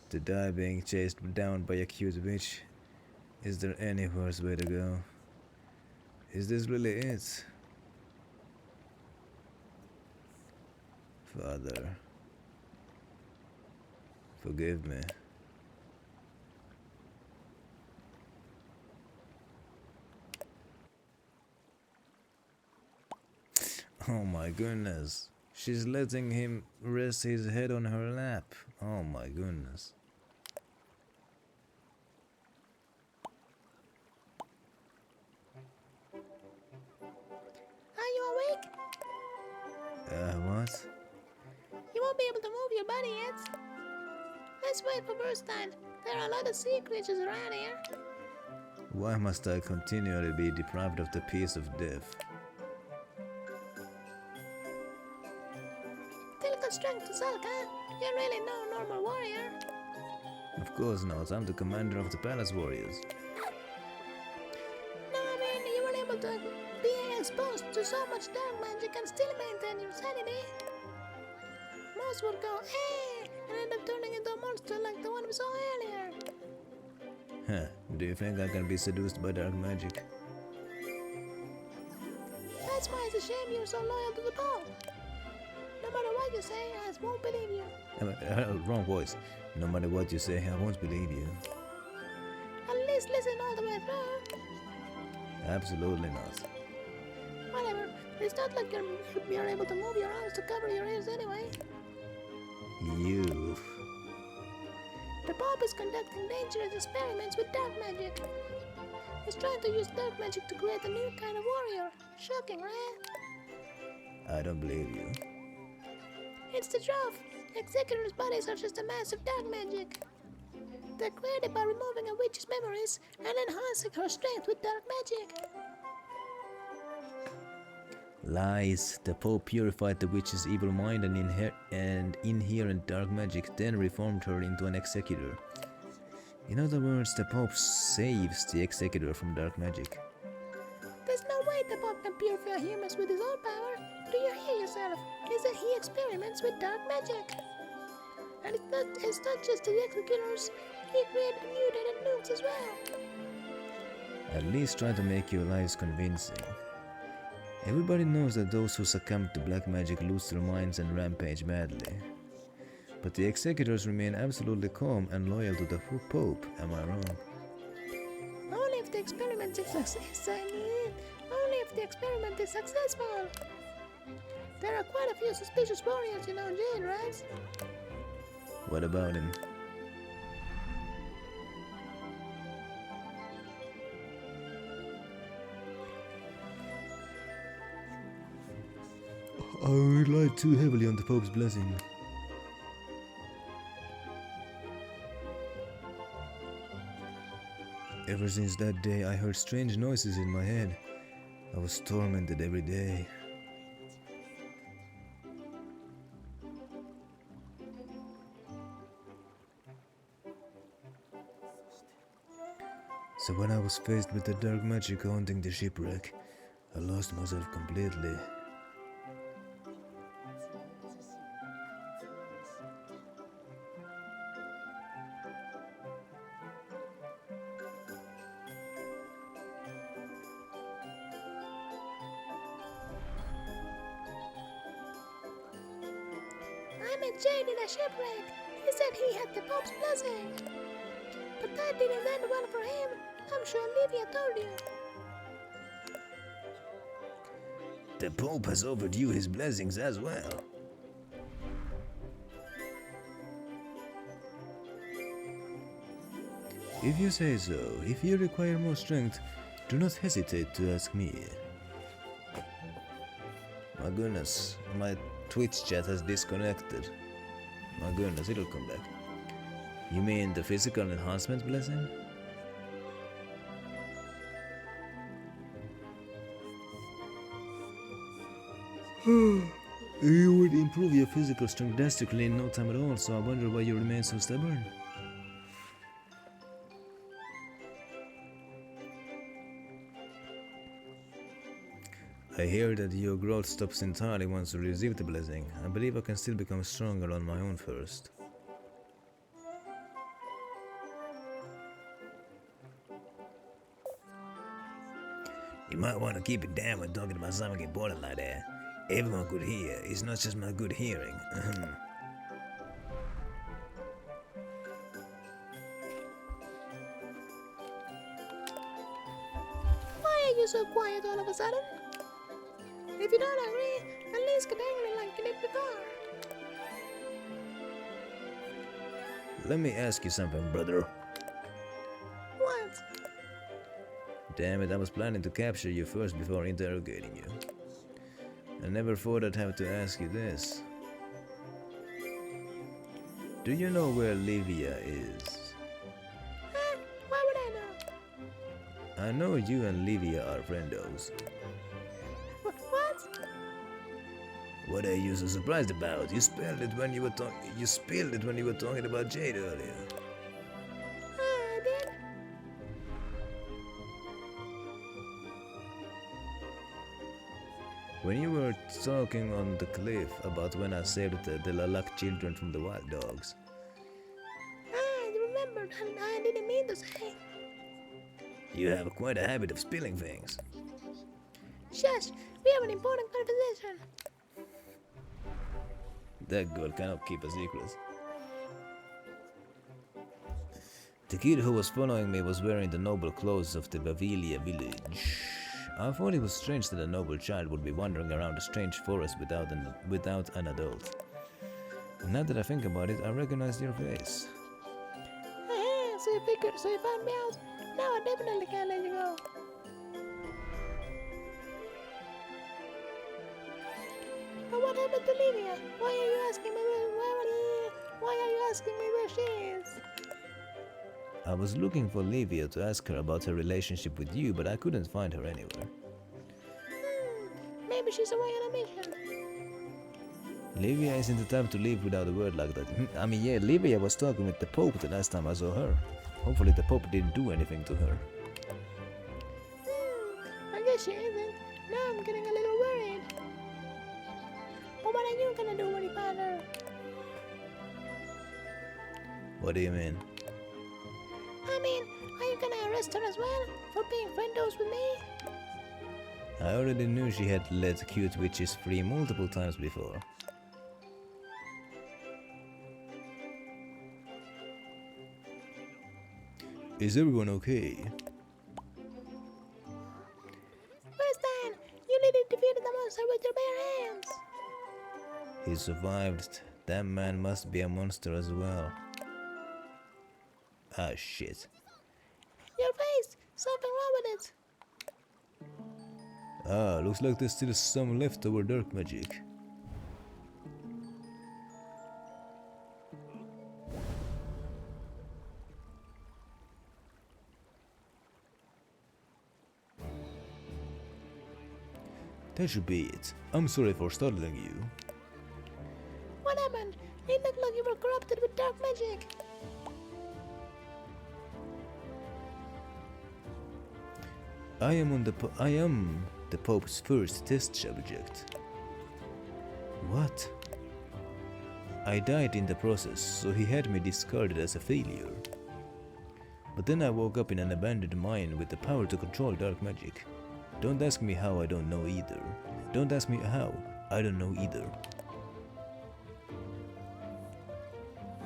E: To die being chased down by a cute witch. Is there any worse way to go? Is this really it? Father, forgive me. Oh my goodness. She's letting him rest his head on her lap. Oh my goodness.
F: Are you awake?
E: What?
F: You won't be able to move your body yet. Let's wait for burst time. There are a lot of sea creatures around here.
E: Why must I continually be deprived of the peace of death?
F: Still got strength to sulk, huh? You're really no normal warrior.
E: Of course not, I'm the commander of the palace warriors.
F: No, I mean, you were able to be exposed to so much dark magic and still maintain your sanity. Most would go, eh, and end up turning into a monster like the one we saw earlier.
E: Huh, do you think I can be seduced by dark magic?
F: That's why it's a shame you're so loyal to the Pope. No matter what you say, I won't believe you.
E: Wrong voice. No matter what you say, I won't believe you.
F: At least listen all the way through.
E: Absolutely not.
F: Whatever. It's not like you're able to move your arms to cover your ears anyway.
E: You.
F: The Pope is conducting dangerous experiments with dark magic. He's trying to use dark magic to create a new kind of warrior. Shocking, right?
E: I don't believe you.
F: It's the truth. Executors' bodies are just a mass of dark magic. They're created by removing a witch's memories and enhancing her strength with dark magic.
E: Lies. The Pope purified the witch's evil mind and inherent dark magic, then reformed her into an executor. In other words, the Pope saves the executor from dark magic.
F: There's no way the Pope can purify humans with his own power. Do you hear yourself? Is that he experiments with dark magic. And it's not just the executors. He created mutated nukes as well.
E: At least try to make your lies convincing. Everybody knows that those who succumb to black magic lose their minds and rampage madly. But the executors remain absolutely calm and loyal to the Pope, am I wrong?
F: Only if the experiment is successful. There are quite a few suspicious warriors in our jail, right?
E: What about him? I relied too heavily on the Pope's blessing. Ever since that day, I heard strange noises in my head. I was tormented every day. So when I was faced with the dark magic haunting the shipwreck, I lost myself completely.
F: I met Jade in a shipwreck. He said he had the Pope's blessing. But that didn't end well for him. I'm sure Livia told you.
E: The Pope has offered you his blessings as well. If you say so, if you require more strength, do not hesitate to ask me. My goodness, my Twitch chat has disconnected. My goodness, it'll come back. You mean the physical enhancement blessing? You would improve your physical strength drastically in no time at all, so I wonder why you remain so stubborn. I hear that your growth stops entirely once you receive the blessing. I believe I can still become stronger on my own first. You might want to keep it down when talking about something important like that. Everyone could hear. It's not just my good hearing.
F: Why are you so quiet all of a sudden? If you don't agree, at least get angry like you did before.
E: Let me ask you something, brother.
F: What?
E: Damn it, I was planning to capture you first before interrogating you. I never thought I'd have to ask you this. Do you know where Livia is?
F: Huh? Why would I know?
E: I know you and Livia are friendos.
F: What?
E: What are you so surprised about? You spilled it when you were talking about Jade earlier.
F: I did?
E: When you were talking on the cliff about when I saved the Lilac children from the wild dogs.
F: I remembered and I didn't mean to say.
E: You have quite a habit of spilling things.
F: Shush, we have an important conversation.
E: That girl cannot keep a secret. The kid who was following me was wearing the noble clothes of the Bavilia village. I thought it was strange that a noble child would be wandering around a strange forest without an adult. And now that I think about it, I recognize your face.
F: So you found me out. Now I definitely can't let you go. But what happened to Livia? Why are you asking me where she is?
E: I was looking for Livia to ask her about her relationship with you, but I couldn't find her anywhere.
F: Maybe she's away on a mission.
E: Livia isn't the type to leave without a word like that. I mean, yeah, Livia was talking with the Pope the last time I saw her. Hopefully the Pope didn't do anything to her.
F: I guess she isn't. Now I'm getting a little worried. But what are you gonna do when you find her?
E: What do you mean?
F: I mean, are you gonna arrest her as well for being friendos with me?
E: I already knew she had let cute witches free multiple times before. Is everyone okay?
F: Where's Dan? You literally defeated the monster with your bare hands.
E: survived. That man must be a monster as well. Ah, shit.
F: Your face! Something wrong with it!
E: Ah, looks like there's still some leftover dark magic. That should be it. I'm sorry for startling you.
F: What happened? It looked like you were corrupted with dark magic.
E: I am the Pope's first test subject. What? I died in the process, so he had me discarded as a failure. But then I woke up in an abandoned mine with the power to control dark magic. Don't ask me how, I don't know either. Don't ask me how, I don't know either.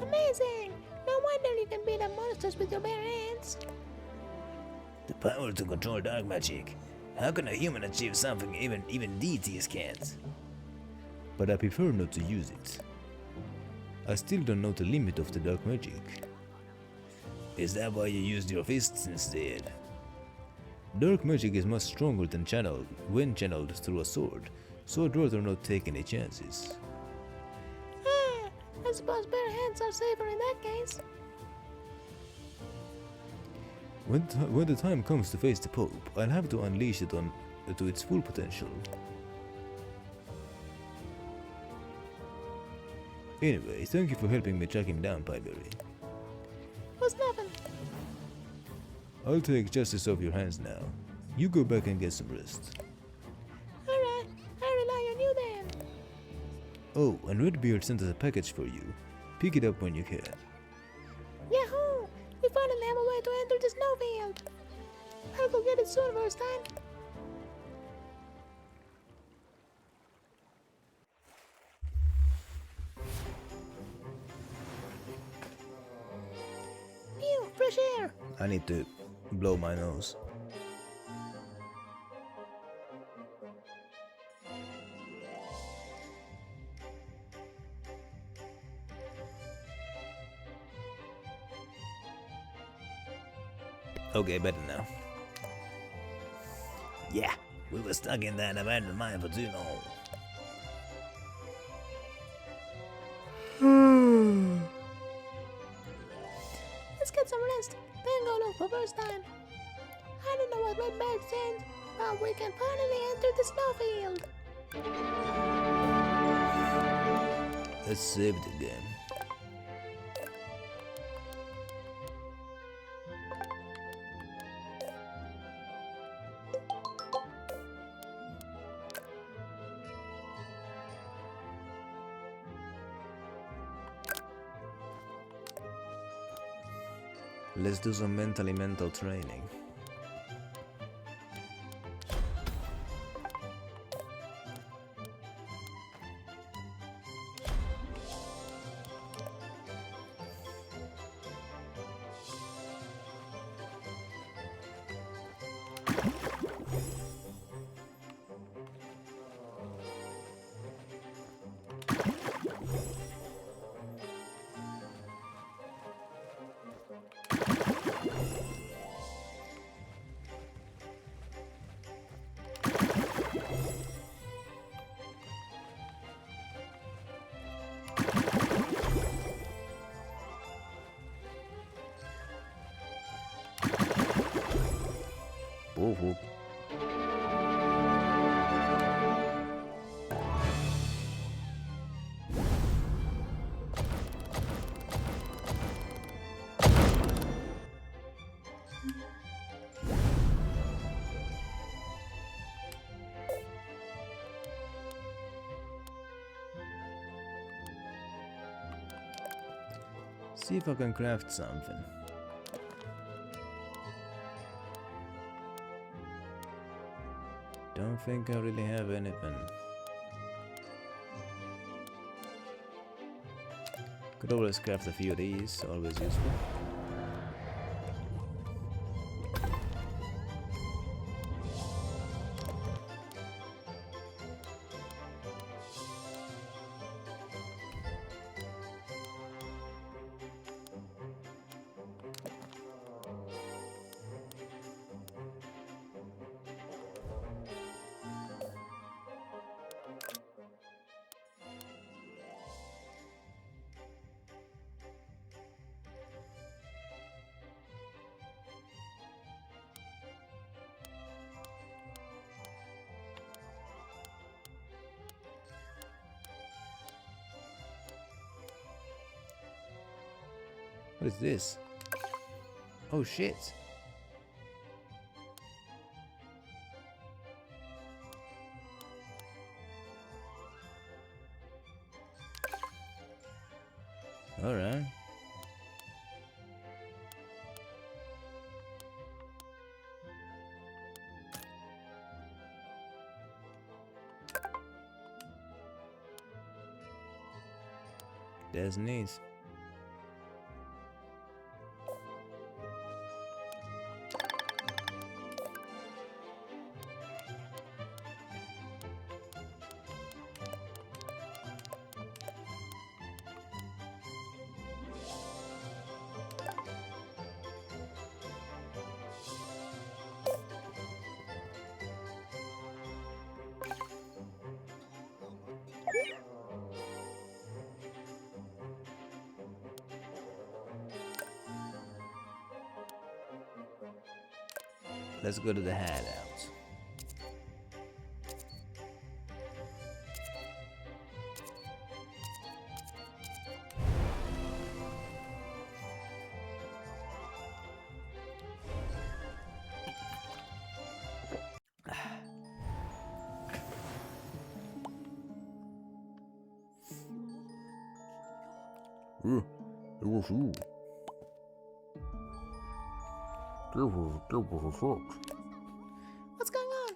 F: Amazing! No wonder you can beat up monsters with your bare hands.
E: The power to control dark magic. How can a human achieve something even deities can't? But I prefer not to use it. I still don't know the limit of the dark magic. Is that why you used your fists instead? Dark magic is much stronger than when channeled through a sword, so I'd rather not take any chances.
F: I suppose bare hands are safer in that case.
E: When the time comes to face the Pope, I'll have to unleash it to its full potential. Anyway, thank you for helping me track him down, Pillerit.
F: Was nothing.
E: I'll take justice off your hands now. You go back and get some rest.
F: Alright, I rely on you then.
E: Oh, and Redbeard sent us a package for you. Pick it up when you can.
F: Yahoo! We finally have a way to enter the snowfield. I'll go get it soon first time. Phew, fresh air.
E: I need to blow my nose. Okay, better now. Yeah, we were stuck in that abandoned mine for too long.
F: Let's get some rest, then go look for first time. I don't know what red bird sent, but we can finally enter the snowfield.
E: Let's save the game. Let's do some mental training. Oh. See if I can craft something. Don't think I really have anything. Could always craft a few of these, always useful.
H: What is this? Oh shit! Alright. That's neat. Let's go to the hideout.
G: Yeah, it was you. That was a fox.
F: What's going on?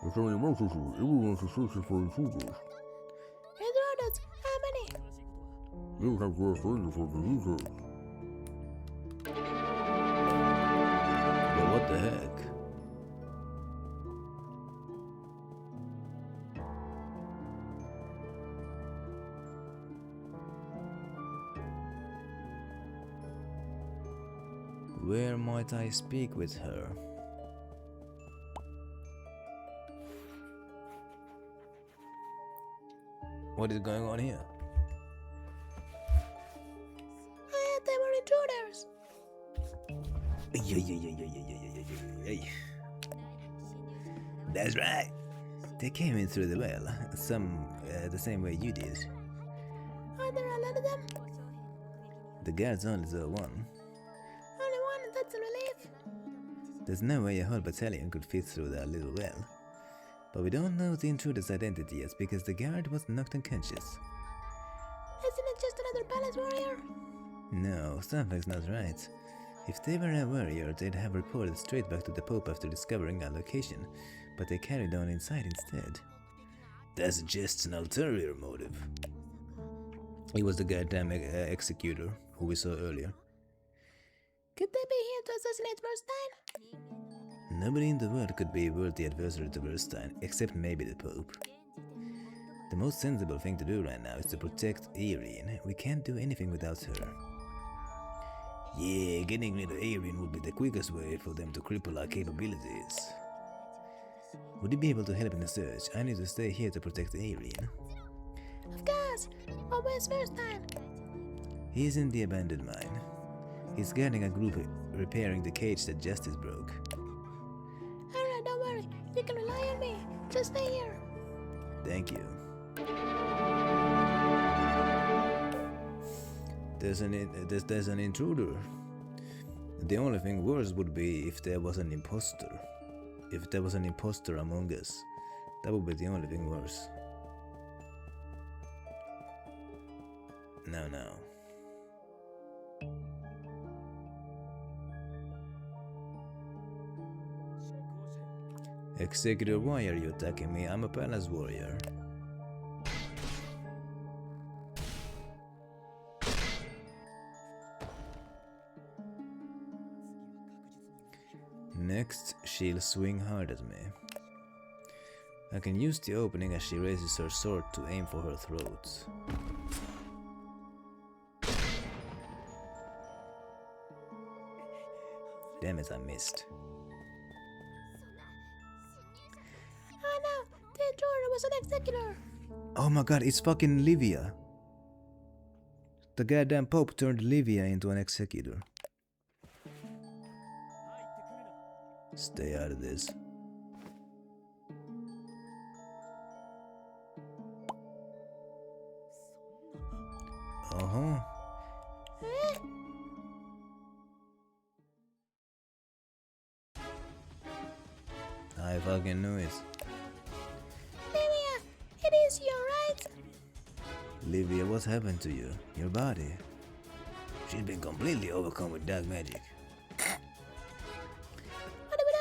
G: There's an emergency. Everyone's searching for intruders.
F: Intruders? How many?
G: You have to ask later for the details.
H: But what the heck? Where might I speak with her? What is going on here?
F: They were intruders.
H: That's right. They came in through the well, the same way you did.
F: Are there a lot of them?
H: The guards only saw one.
F: Only one, that's a relief.
H: There's no way a whole battalion could fit through that little well. But we don't know the intruder's identity yet because the guard was knocked unconscious.
F: Isn't it just another palace warrior?
H: No, something's not right. If they were a warrior, they'd have reported straight back to the Pope after discovering our location, but they carried on inside instead. That suggests an ulterior motive. It was the goddamn executor who we saw earlier.
F: Could they be here to assassinate Verstein?
H: Nobody in the world could be a worthy adversary to Verstein, except maybe the Pope. The most sensible thing to do right now is to protect Irene. We can't do anything without her. Yeah, getting rid of Irene would be the quickest way for them to cripple our capabilities. Would you be able to help in the search? I need to stay here to protect Irene.
F: Of course. But where's Verstein?
H: He's in the abandoned mine. He's guarding a group repairing the cage that Justice broke.
F: Alright, don't worry. You can rely on me. Just stay here.
H: Thank you. There's an intruder. The only thing worse would be if there was an imposter. If there was an imposter among us, that would be the only thing worse. No. Executor, why are you attacking me? I'm a palace warrior. Next, she'll swing hard at me. I can use the opening as she raises her sword to aim for her throat. Damn it, I missed.
F: Oh no, the intruder was an executor.
H: Oh my god, it's fucking Livia. The goddamn Pope turned Livia into an executor. Stay out of this.
E: I fucking knew it.
F: Livia, it is you, right?
E: Livia, what happened to you? Your body? She's been completely overcome with dark magic.
F: What do we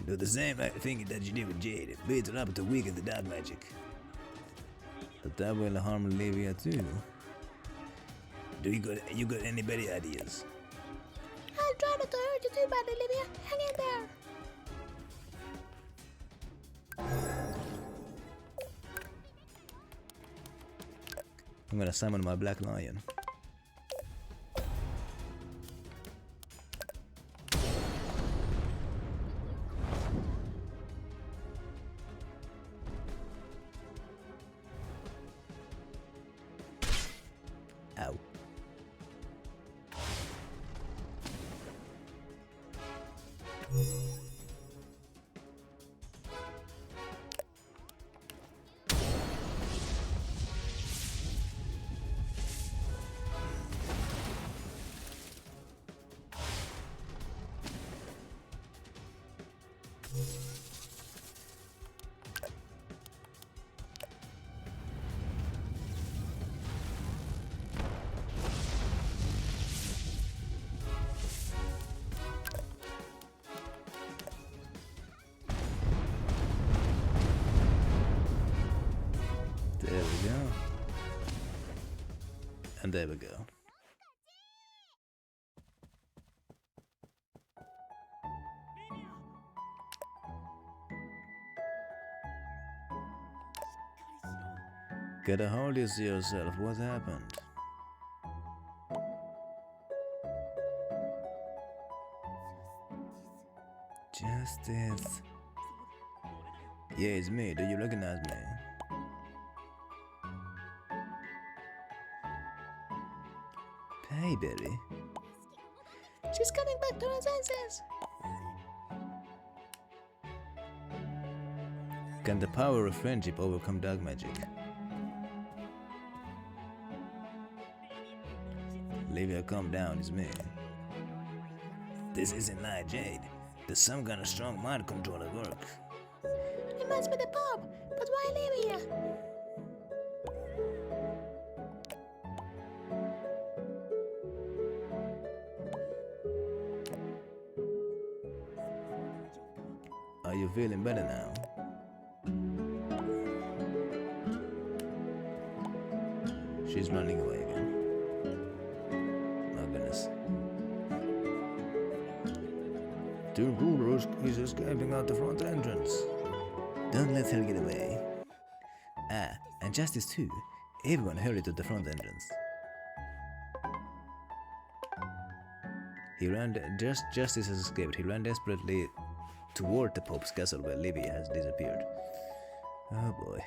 F: do?
E: Do the same thing that you did with Jade. Beat her up to weaken the dark magic. But that will harm Livia too. Do you got any better ideas?
F: I'll try not to hurt you too badly, Livia. Hang in there.
E: I'm gonna summon my black lion. Ow. There we go. And there we go. Get a hold of yourself, what happened? Justice. Yeah, it's me. Do you recognize me? Hey, Berry.
F: She's coming back to her senses.
E: Can the power of friendship overcome dark magic? Livia, calm down, it's me. This isn't like Jade. There's some kind of strong mind control at work.
F: It must be the Pope, but why Livia?
E: Are you feeling better now? She's running away again. Oh goodness. Two rulers is escaping out the front entrance. Don't let her get away. Ah, and Justice too. Everyone hurry to the front entrance. He ran. Justice has escaped. He ran desperately toward the Pope's castle where Livia has disappeared. Oh boy.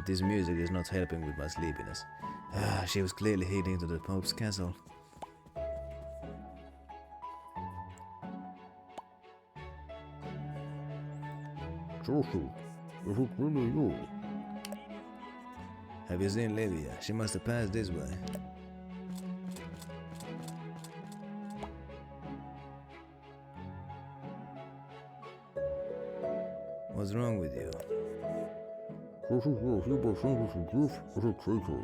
E: This music is not helping with my sleepiness. Ah, she was clearly heading to the Pope's castle.
G: Joshua, is it really you?
E: Have you seen Livia? She must have passed this way. What's wrong with you?
G: This is your hero sentence gift as a traitor.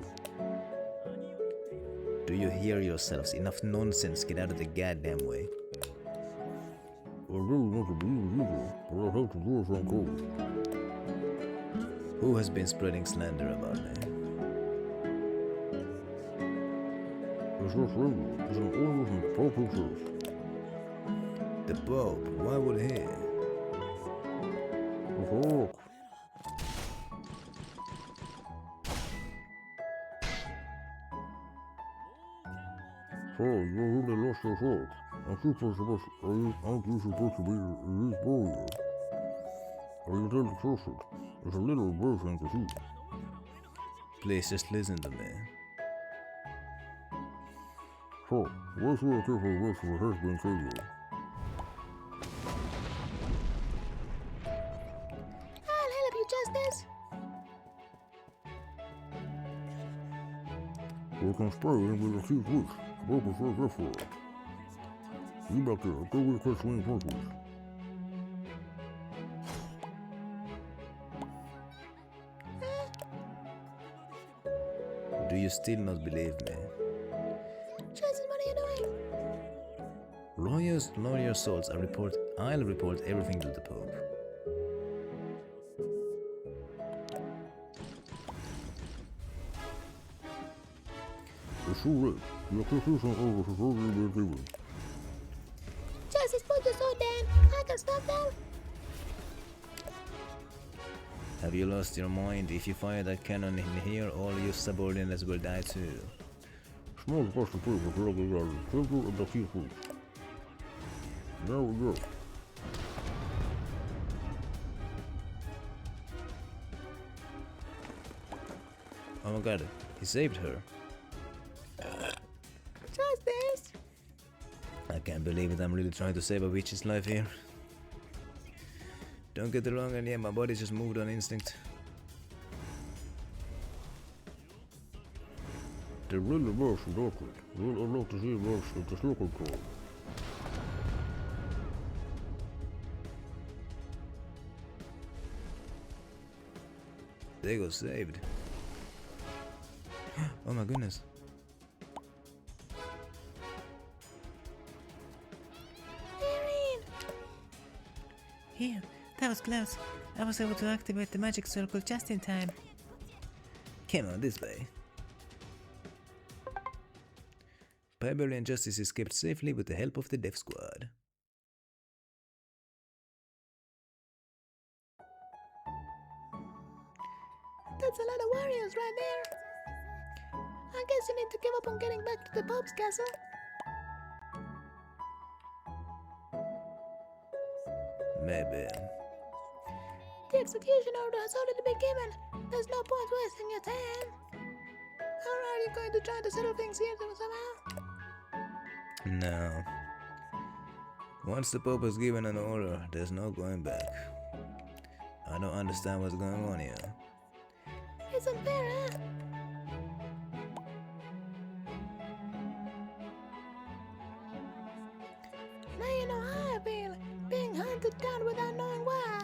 E: Do you hear yourselves? Enough nonsense, get out of the goddamn way.
G: I really want to believe you, but I have to do as I'm told.
E: Who has been spreading slander about me?
G: It's not slander, it's an order from the Pope himself.
E: The Pope? Why would he?
G: Look. So, you really lost your thought. Aren't you supposed to be this boy? Are you telling the truth? It's a little embarrassing to see.
E: Please just listen to me.
G: So, what's your careful wish for has been failure?
F: I'll help you, Justice.
G: We can spray and we will keep wish. Baby for this one. You back there, go with her swing purpose.
E: Do you still not believe me?
F: Jason, what are you doing?
E: Lower your souls. I'll report everything to the Pope.
G: It's too late. Your confusion over has already been given.
F: Justice, put your sword down. I can stop them.
E: Have you lost your mind? If you fire that cannon in here, all your subordinates will die too.
G: Small question for the global rally. Temple and the key food. There we go.
E: Oh my god, he saved her.
F: Justice.
E: I can't believe it, I'm really trying to save a witch's life here. Don't get it wrong, and yeah, my body just moved on instinct.
G: They really works in Auckland. We'll allow to see works at the local code.
E: They got saved. Oh my goodness.
H: Here, that was close. I was able to activate the magic circle just in time.
E: Come on, this way. Barbarian Justice escaped safely with the help of the Death Squad.
F: That's a lot of warriors right there. I guess you need to give up on getting back to the Pope's castle.
E: Maybe.
F: The execution order has already been given. There's no point wasting your time. Or are you going to try to settle things here somehow?
E: No. Once the Pope has given an order, there's no going back. I don't understand what's going on here.
F: Isn't fair, huh? Now you know how I feel, being hunted down without knowing why.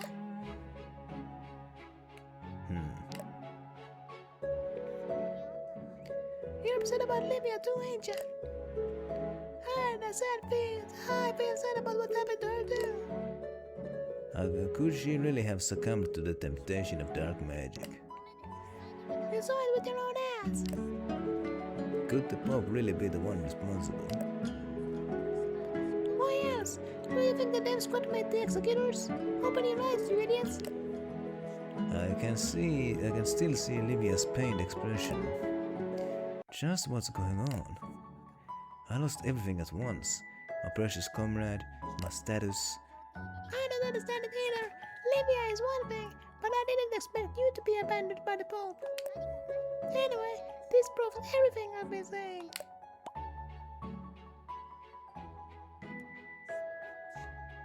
F: You're upset about Livia too, ain't you? I feel sad about what happened to her too.
E: Could she really have succumbed to the temptation of dark magic?
F: You saw it with your own eyes.
E: Could the Pope really be the one responsible?
F: Why else? Do you think the Death Squad made the executors? Open your eyes, you idiots.
E: I can still see Livia's pained expression. Just what's going on? I lost everything at once. My precious comrade, my status.
F: I don't understand it either. Livia is one thing, but I didn't expect you to be abandoned by the Pope. Anyway, this proves everything I've been saying.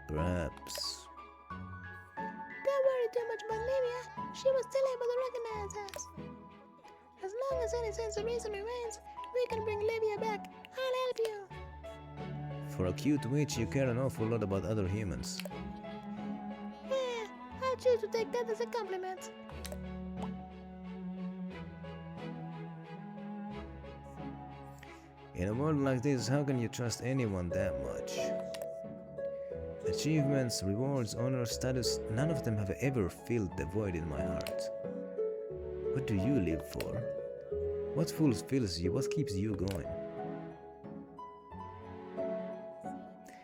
E: Perhaps.
F: Don't worry too much about Livia. She was still able to recognize us. As long as any sense of reason remains, we can bring Livia back. I'll help you.
E: For a cute witch, you care an awful lot about other humans.
F: Yeah, I'll choose to take that as a compliment.
E: In a world like this, how can you trust anyone that much? Achievements, rewards, honor, status, none of them have ever filled the void in my heart. What do you live for? What fulfills you? What keeps you going?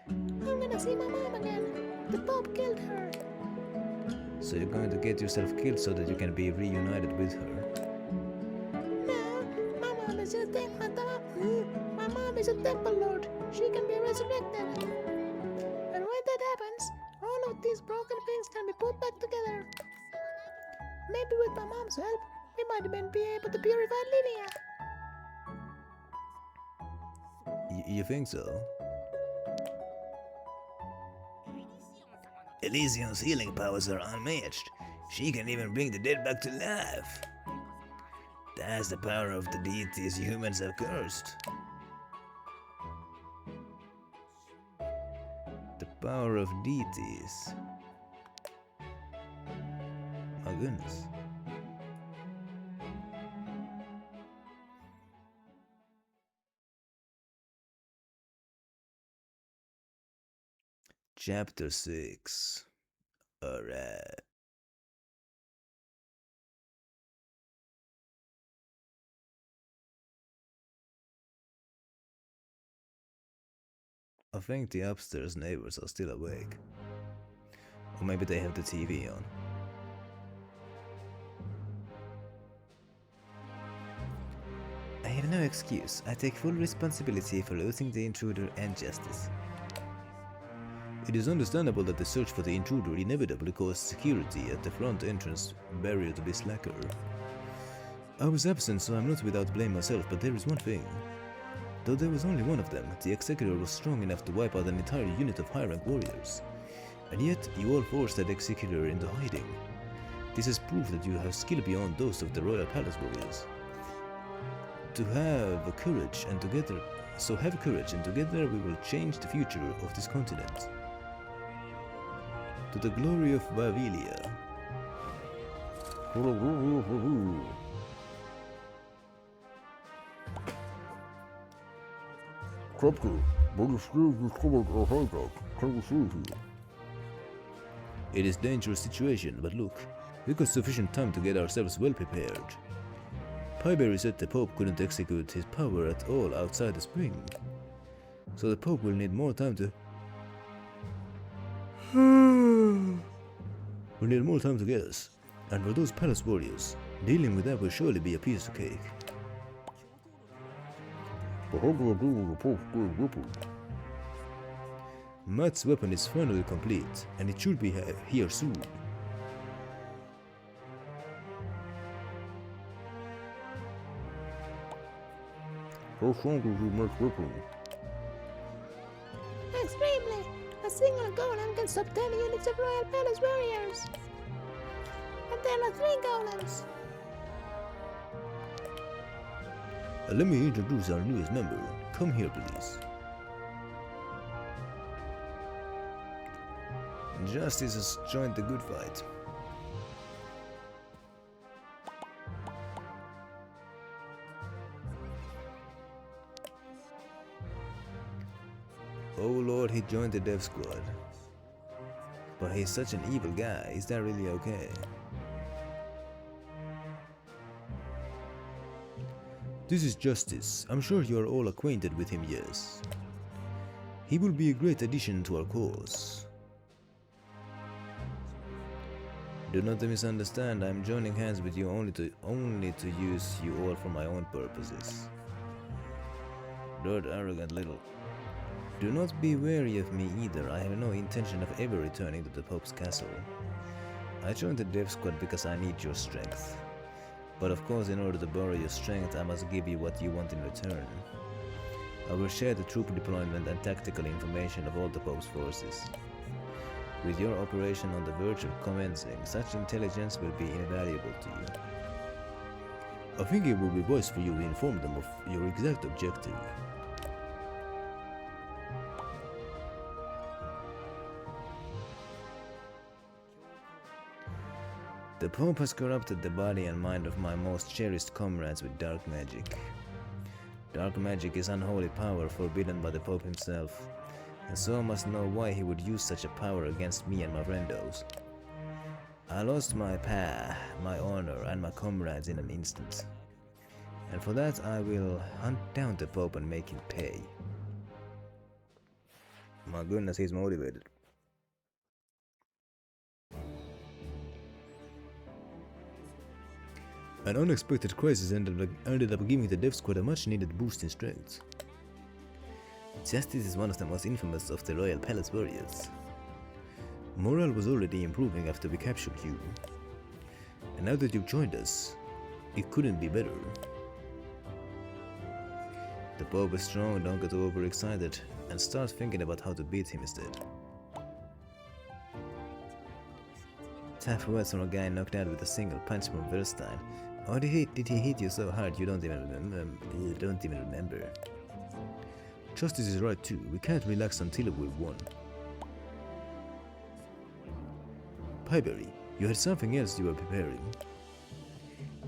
F: I'm gonna see my mom again. The Pope killed her.
E: So you're going to get yourself killed so that you can be reunited with her?
F: No, my mom is a temple lord. She can be resurrected. And when that happens, all of these broken things can be put back together. Maybe with my mom's help, we might even be able to purify Livia.
E: You think so? Elysium's healing powers are unmatched. She can even bring the dead back to life. That's the power of the deities humans have cursed. The power of deities. My goodness. Chapter 6. Alright. I think the upstairs neighbors are still awake. Or maybe they have the TV on. I have no excuse. I take full responsibility for losing the intruder and justice. It is understandable that the search for the intruder inevitably caused security at the front entrance barrier to be slacker. I was absent, so I'm not without blame myself, but there is one thing. Though there was only one of them, the Executor was strong enough to wipe out an entire unit of high-rank warriors. And yet, you all forced that Executor into hiding. This is proof that you have skill beyond those of the Royal Palace warriors. Have courage, and together we will change the future of this continent. To the glory of Vavilia.
G: Captain, but the screws discovered our hideout. Can you see here?
E: It is a dangerous situation, but look, we got sufficient time to get ourselves well prepared. Pillerit said the Pope couldn't execute his power at all outside the spring. So the Pope will need more time to... we'll need more time to get us. And for those palace warriors, dealing with that will surely be a piece of cake.
G: But how do I deal with the Pope's great weapon?
E: Matt's weapon is finally complete, and it should be here soon.
G: How strong does he make weapon?
F: Extremely! A single golem can stop 10 units of Royal Palace warriors. And there are 3 golems.
E: Let me introduce our newest member. Come here, please. Justice has joined the good fight. Oh Lord, he joined the dev squad. But he's such an evil guy, is that really okay? This is Justice. I'm sure you are all acquainted with him, yes. He will be a great addition to our cause. Do not misunderstand, I'm joining hands with you only to use you all for my own purposes. Lord arrogant little. Do not be wary of me either, I have no intention of ever returning to the Pope's castle. I joined the dev squad because I need your strength. But of course, in order to borrow your strength, I must give you what you want in return. I will share the troop deployment and tactical information of all the Pope's forces. With your operation on the verge of commencing, such intelligence will be invaluable to you. I think it will be wise for you to inform them of your exact objective. The Pope has corrupted the body and mind of my most cherished comrades with dark magic. Dark magic is unholy power forbidden by the Pope himself, and so I must know why he would use such a power against me and my friendos. I lost my pa, my honor, and my comrades in an instant. And for that I will hunt down the Pope and make him pay. My goodness, he's motivated. An unexpected crisis ended up giving the dev squad a much needed boost in strength. Justice is one of the most infamous of the Royal Palace warriors. Morale was already improving after we captured you. And now that you've joined us, it couldn't be better. The Pope is strong, don't get overexcited, and start thinking about how to beat him instead. Tough words from a guy knocked out with a single punch from Verstein. Or did he hit you so hard you don't even remember? Justice is right too. We can't relax until we've won. Pillerit, you had something else you were preparing.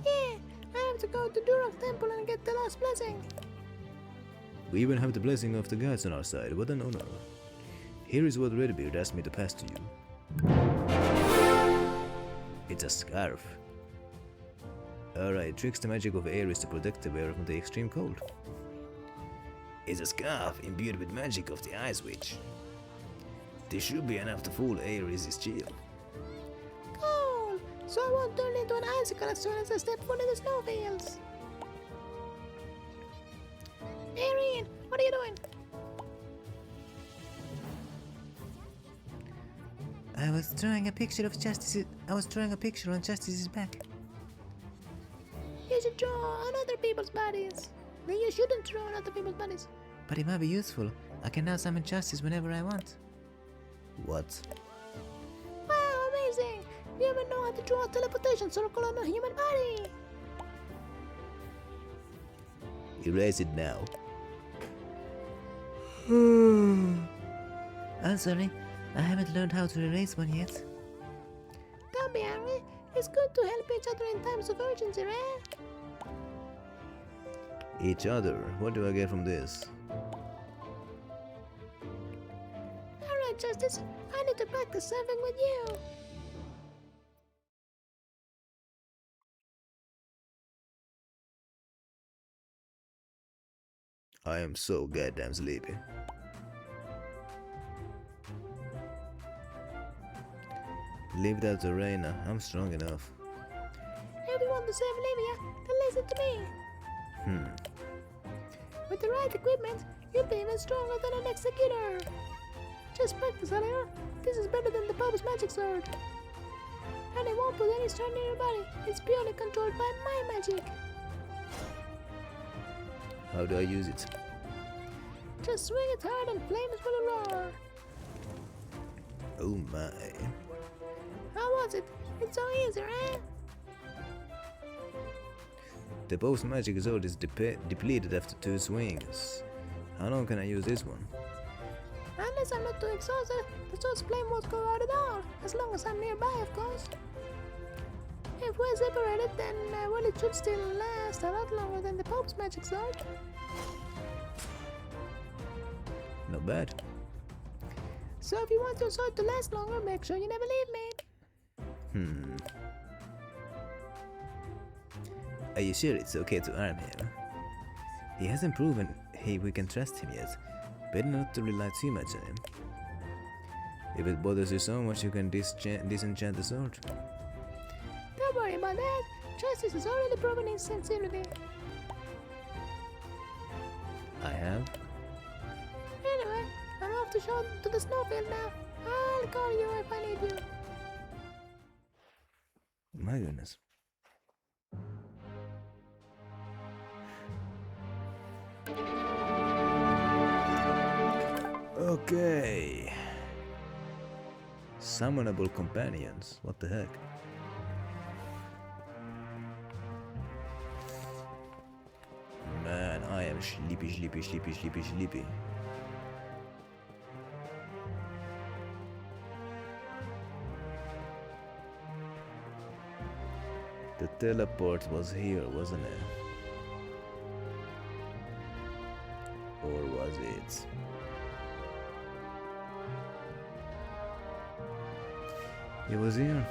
F: Yeah, I have to go to Durok Temple and get the last blessing.
E: We even have the blessing of the gods on our side. What an honor. Here is what Redbeard asked me to pass to you. It's a scarf. Alright, tricks the magic of Ares to protect the wearer from the extreme cold. It's a scarf imbued with magic of the Ice Witch. This should be enough to fool Ares' shield.
F: Cool! So I won't turn into an icicle as soon as I step foot in the snowfields. Erin, what are you doing?
H: I was drawing a picture of Justice. I was drawing a picture on Justice's back.
F: You should draw on other people's bodies. Then you shouldn't draw on other people's bodies.
H: But it might be useful. I can now summon Justice whenever I want.
E: What?
F: Wow, amazing! You even know how to draw a teleportation circle on a human body.
E: Erase it now.
H: I'm sorry. I haven't learned how to erase one yet.
F: Don't be angry. It's good to help each other in times of urgency, right?
E: Each other? What do I get from this?
F: Alright, Justice. I need to practice something with you.
E: I am so goddamn sleepy. Leave that to Reina. I'm strong enough.
F: If you want to save Olivia, then listen to me. With the right equipment, you'll be even stronger than an executor. Just practice, Oliver. This is better than the Pope's magic sword. And it won't put any strain in your body. It's purely controlled by my magic.
E: How do I use it?
F: Just swing it hard and flames will roar.
E: Oh my.
F: How was it? It's so easy, right?
E: The Pope's magic sword is depleted after 2 swings. How long can I use this one?
F: Unless I'm not too exhausted, the sword's flame won't go out at all. As long as I'm nearby, of course. If we're separated, then well, it should still last a lot longer than the Pope's magic sword.
E: Not bad.
F: So if you want your sword to last longer, make sure you never leave me.
E: Are you sure it's okay to arm him? He hasn't proven we can trust him yet. Better not to rely too much on him. If it bothers you so much, you can disenchant the sword.
F: Don't worry about that. Justice has already proven his sincerity.
E: I have?
F: Anyway, I'm off to the snowfield now. I'll call you if I need you.
E: My goodness. Okay. Summonable companions. What the heck? Man, I am sleepy. The teleport was here, wasn't it? Or was it? It was here.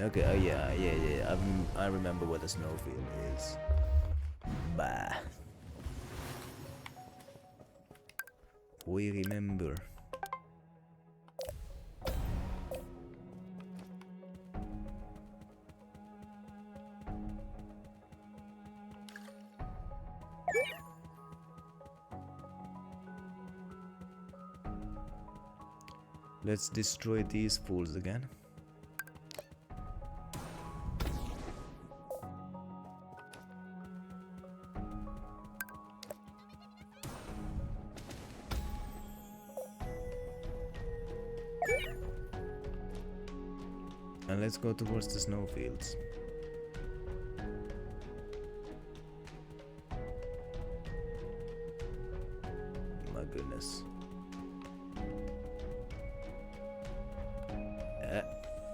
E: Okay, oh yeah. I remember where the snowfield is. Bah. We remember. Let's destroy these fools again. And let's go towards the snowfields. My goodness.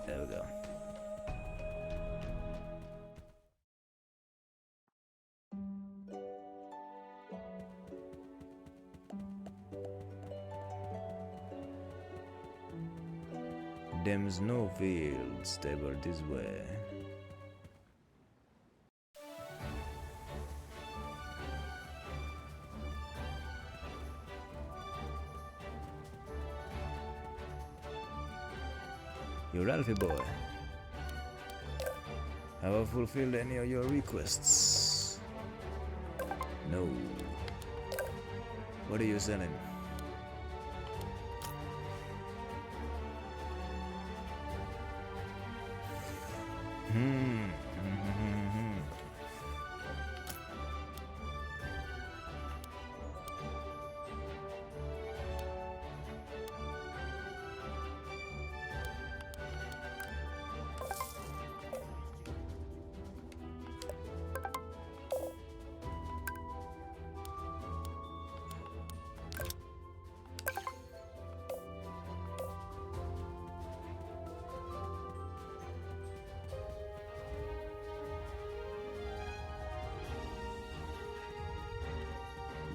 E: There we go. Them snowfields, they were this way. You Ralphie boy. Have I fulfilled any of your requests? No. What are you selling?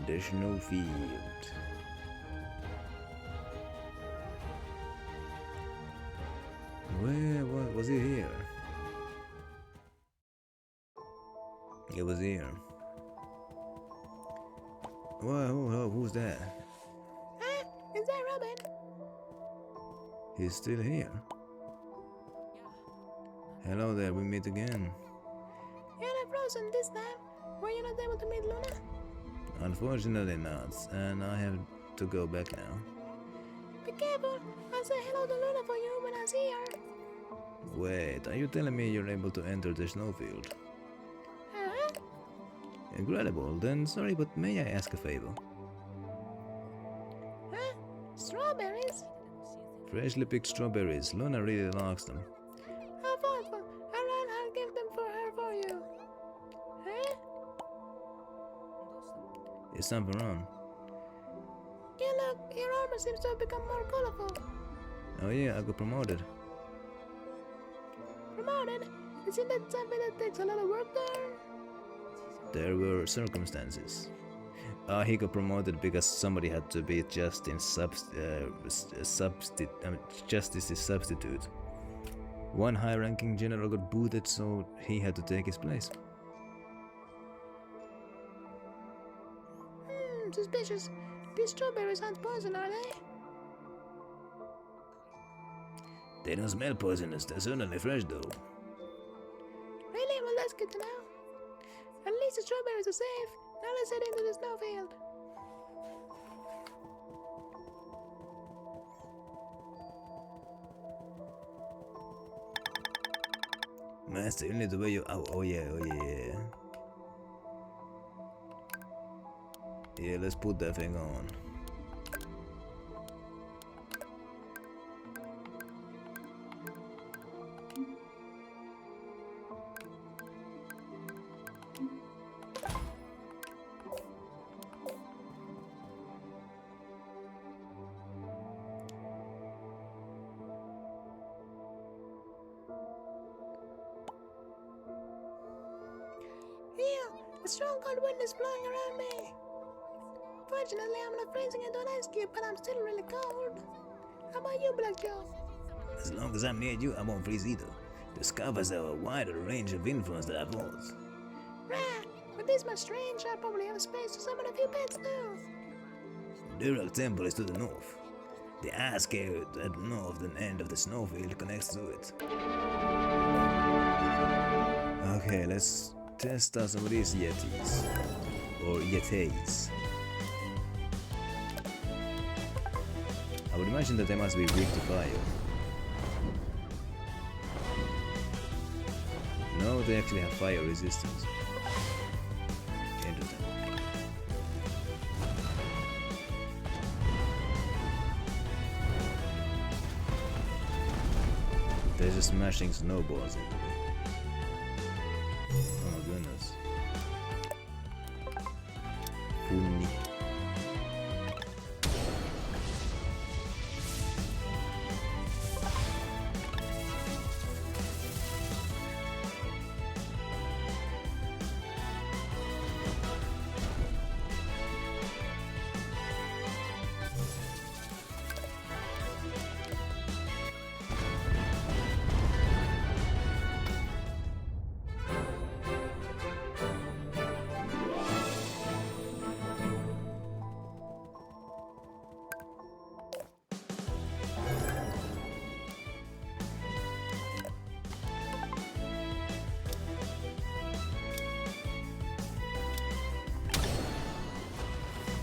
E: There's no field. Where was it here? It was here. Whoa, who's that?
F: Is that Robin?
E: He's still here. Hello there, we meet again.
F: You're not frozen this time. Were you not able to meet Luna?
E: Unfortunately not, and I have to go back now.
F: Be careful. I'll say hello to Luna for you when I see her.
E: Wait, are you telling me you're able to enter the snowfield? Incredible, then sorry, but may I ask a favor?
F: Strawberries?
E: Freshly picked strawberries, Luna really likes them.
F: How thoughtful. Alright, I'll give them for her for you.
E: Is something wrong?
F: Yeah, look, your armor seems to have become more colorful.
E: Oh yeah, I got promoted.
F: Promoted? Isn't that something that takes a lot of work there?
E: There were circumstances. He got promoted because somebody had to be Justice's substitute. One high-ranking general got booted, so he had to take his place.
F: Suspicious. These strawberries aren't poison, are they?
E: They don't smell poisonous, they're certainly fresh though.
F: Really? Well, that's good to know. At least the strawberries are safe. Now let's head into the snowfield.
E: Master, you need to wear your... Oh yeah. Yeah, let's put that thing on.
F: A strong cold wind is blowing around me. Fortunately, I'm not freezing into an ice cube, but I'm still really cold. How about you, Black Joe?
E: As long as I'm near you, I won't freeze either. The scarpers have a wider range of influence than I thought.
F: Right. With this much range, I probably have space to summon a few pets too.
E: Durak Temple is to the north. The ice cave at the northern end of the snowfield connects to it. Okay, let's test out some of these yetis. Or yetis. would imagine that they must be weak to fire. No, they actually have fire resistance. Interesting. They're just smashing snowballs into me. Oh my goodness. Funny.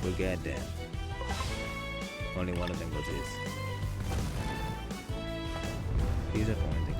E: Well, goddamn. Only one of them was his. Disappointing.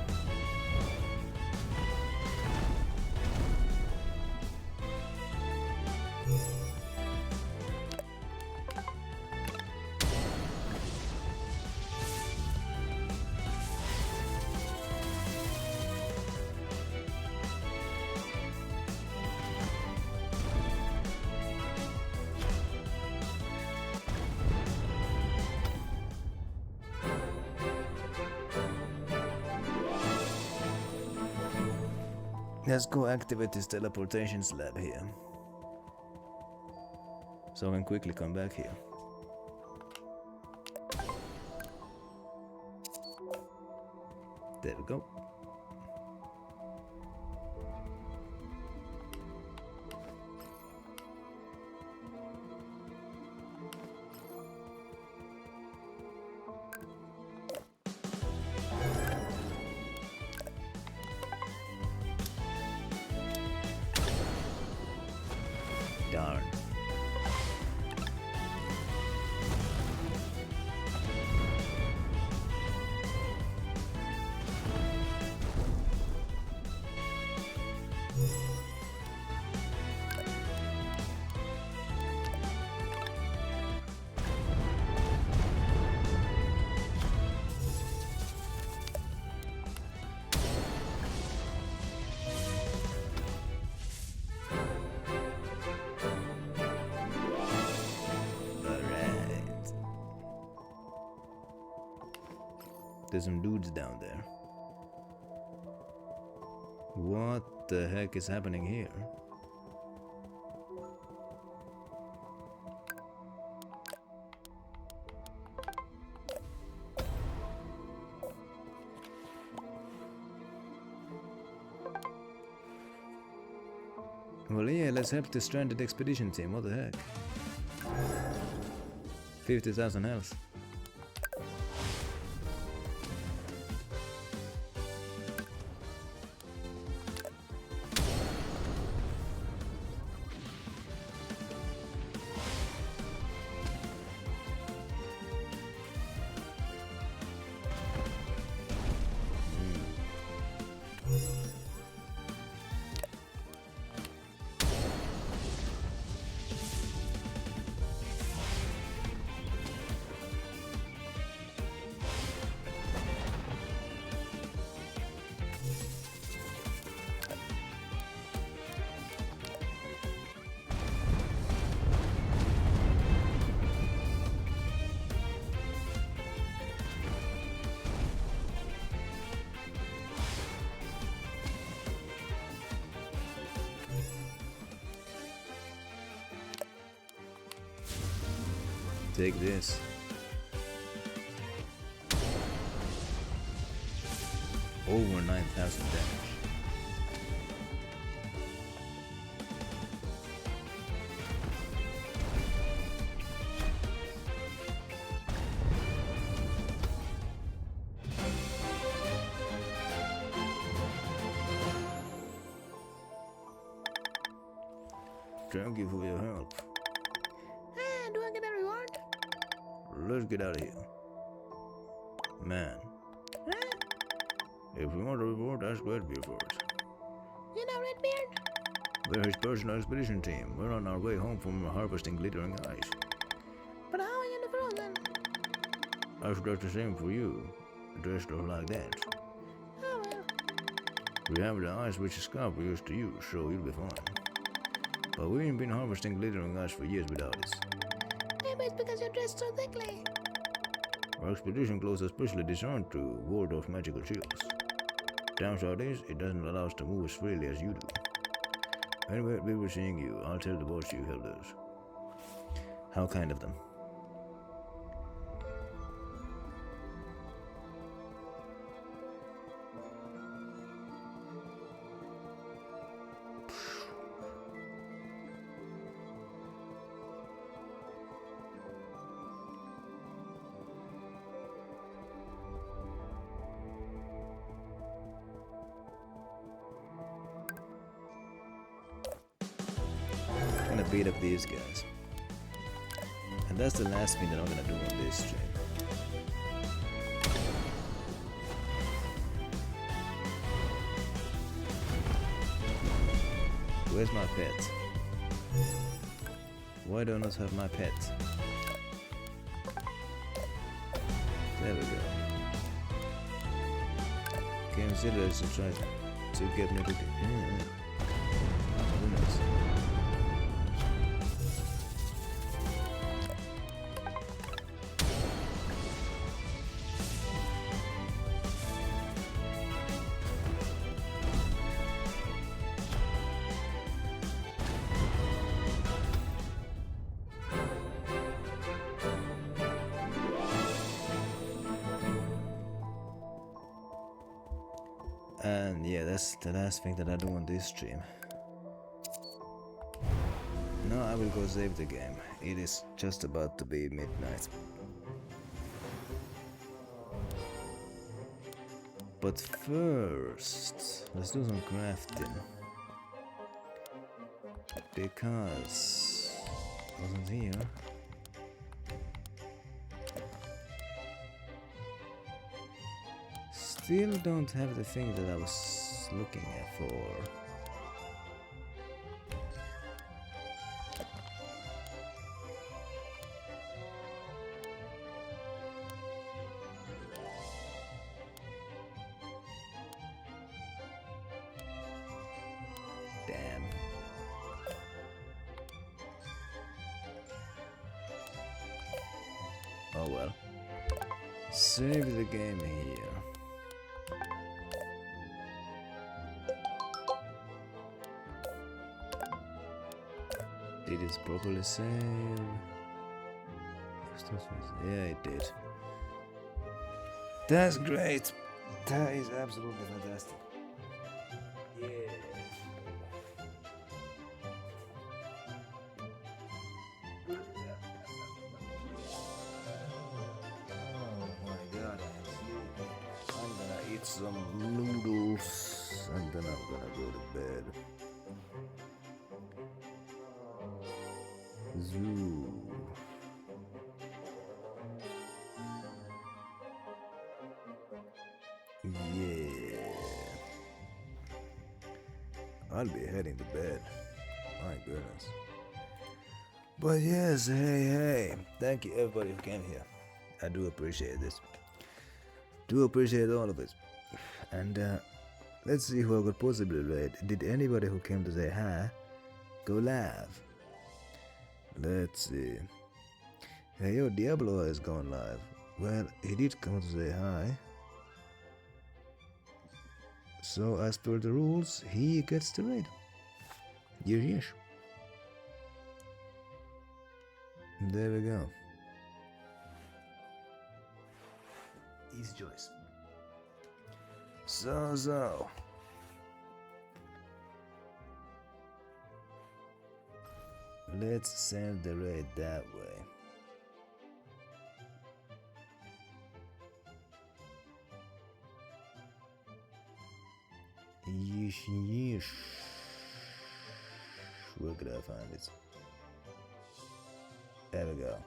E: Let's go activate this teleportation slab here. So I can quickly come back here. There we go. Darn. There's some dudes down there. What the heck is happening here? Well, yeah, let's help the stranded expedition team. What the heck? 50,000 health. Take this. Over 9,000 damage. Thank you for your help.
F: Do I get a reward?
E: Let's get out of here. Man. If you want a reward, ask Redbeard for it.
F: You know Redbeard?
E: We're his personal expedition team. We're on our way home from harvesting glittering ice.
F: But how are you in the frozen?
E: I should do the same for you. Dressed up like that.
F: Oh well.
E: We have the ice which Scarp used to use, so you'll be fine. But we ain't been harvesting glittering ice for years without it.
F: Maybe it's because you're dressed so thickly.
E: Our expedition clothes are specially designed to ward off magical chills. Downside is, it doesn't allow us to move as freely as you do. Anyway, we were seeing you. I'll tell the boss you held us. How kind of them. I'm gonna beat up these guys. And that's the last thing that I'm gonna do on this stream. Where's my pet? Why don't I have my pet? There we go. Game Sidders to try to get me to Who knows? And yeah, that's the last thing that I do on this stream. Now I will go save the game. It is just about to be midnight. But first, let's do some crafting. Because I wasn't here. Still don't have the thing that I was looking at for. Damn. Oh well. Save the game here. Did it properly save? Yeah, it did. That's great. That is absolutely fantastic. Yeah. Oh my god, I'm gonna eat some noodles and then I'm gonna go to bed. Zoo. Yeah. I'll be heading to bed. My goodness. But yes, hey. Thank you everybody who came here. I do appreciate this. Do appreciate all of it. And let's see who I could possibly raid. Did anybody who came to say hi go live? Let's see. Hey, yo, Diablo has gone live. Well, he did come to say hi. So, as per the rules, he gets the raid. Yes. There we go. Easy choice. So. Let's send the raid that way. Yeesh. Where could I find it? There we go.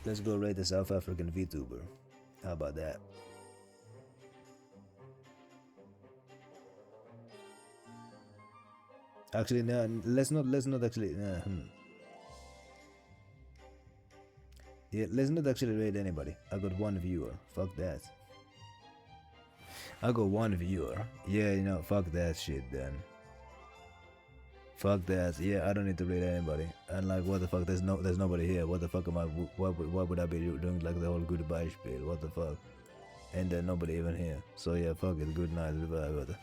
E: Let's go rate a South African VTuber. How about that? Actually, no. Let's not actually. Yeah, let's not actually rate anybody. I got one viewer. Fuck that. I got one viewer. Yeah, you know, fuck that shit then. Fuck that. Yeah, I don't need to rate anybody. And like, what the fuck? There's nobody here. What the fuck am I? Why would I be doing like the whole goodbye spiel? What the fuck? And then nobody even here. So yeah, fuck it. Good night. Goodbye.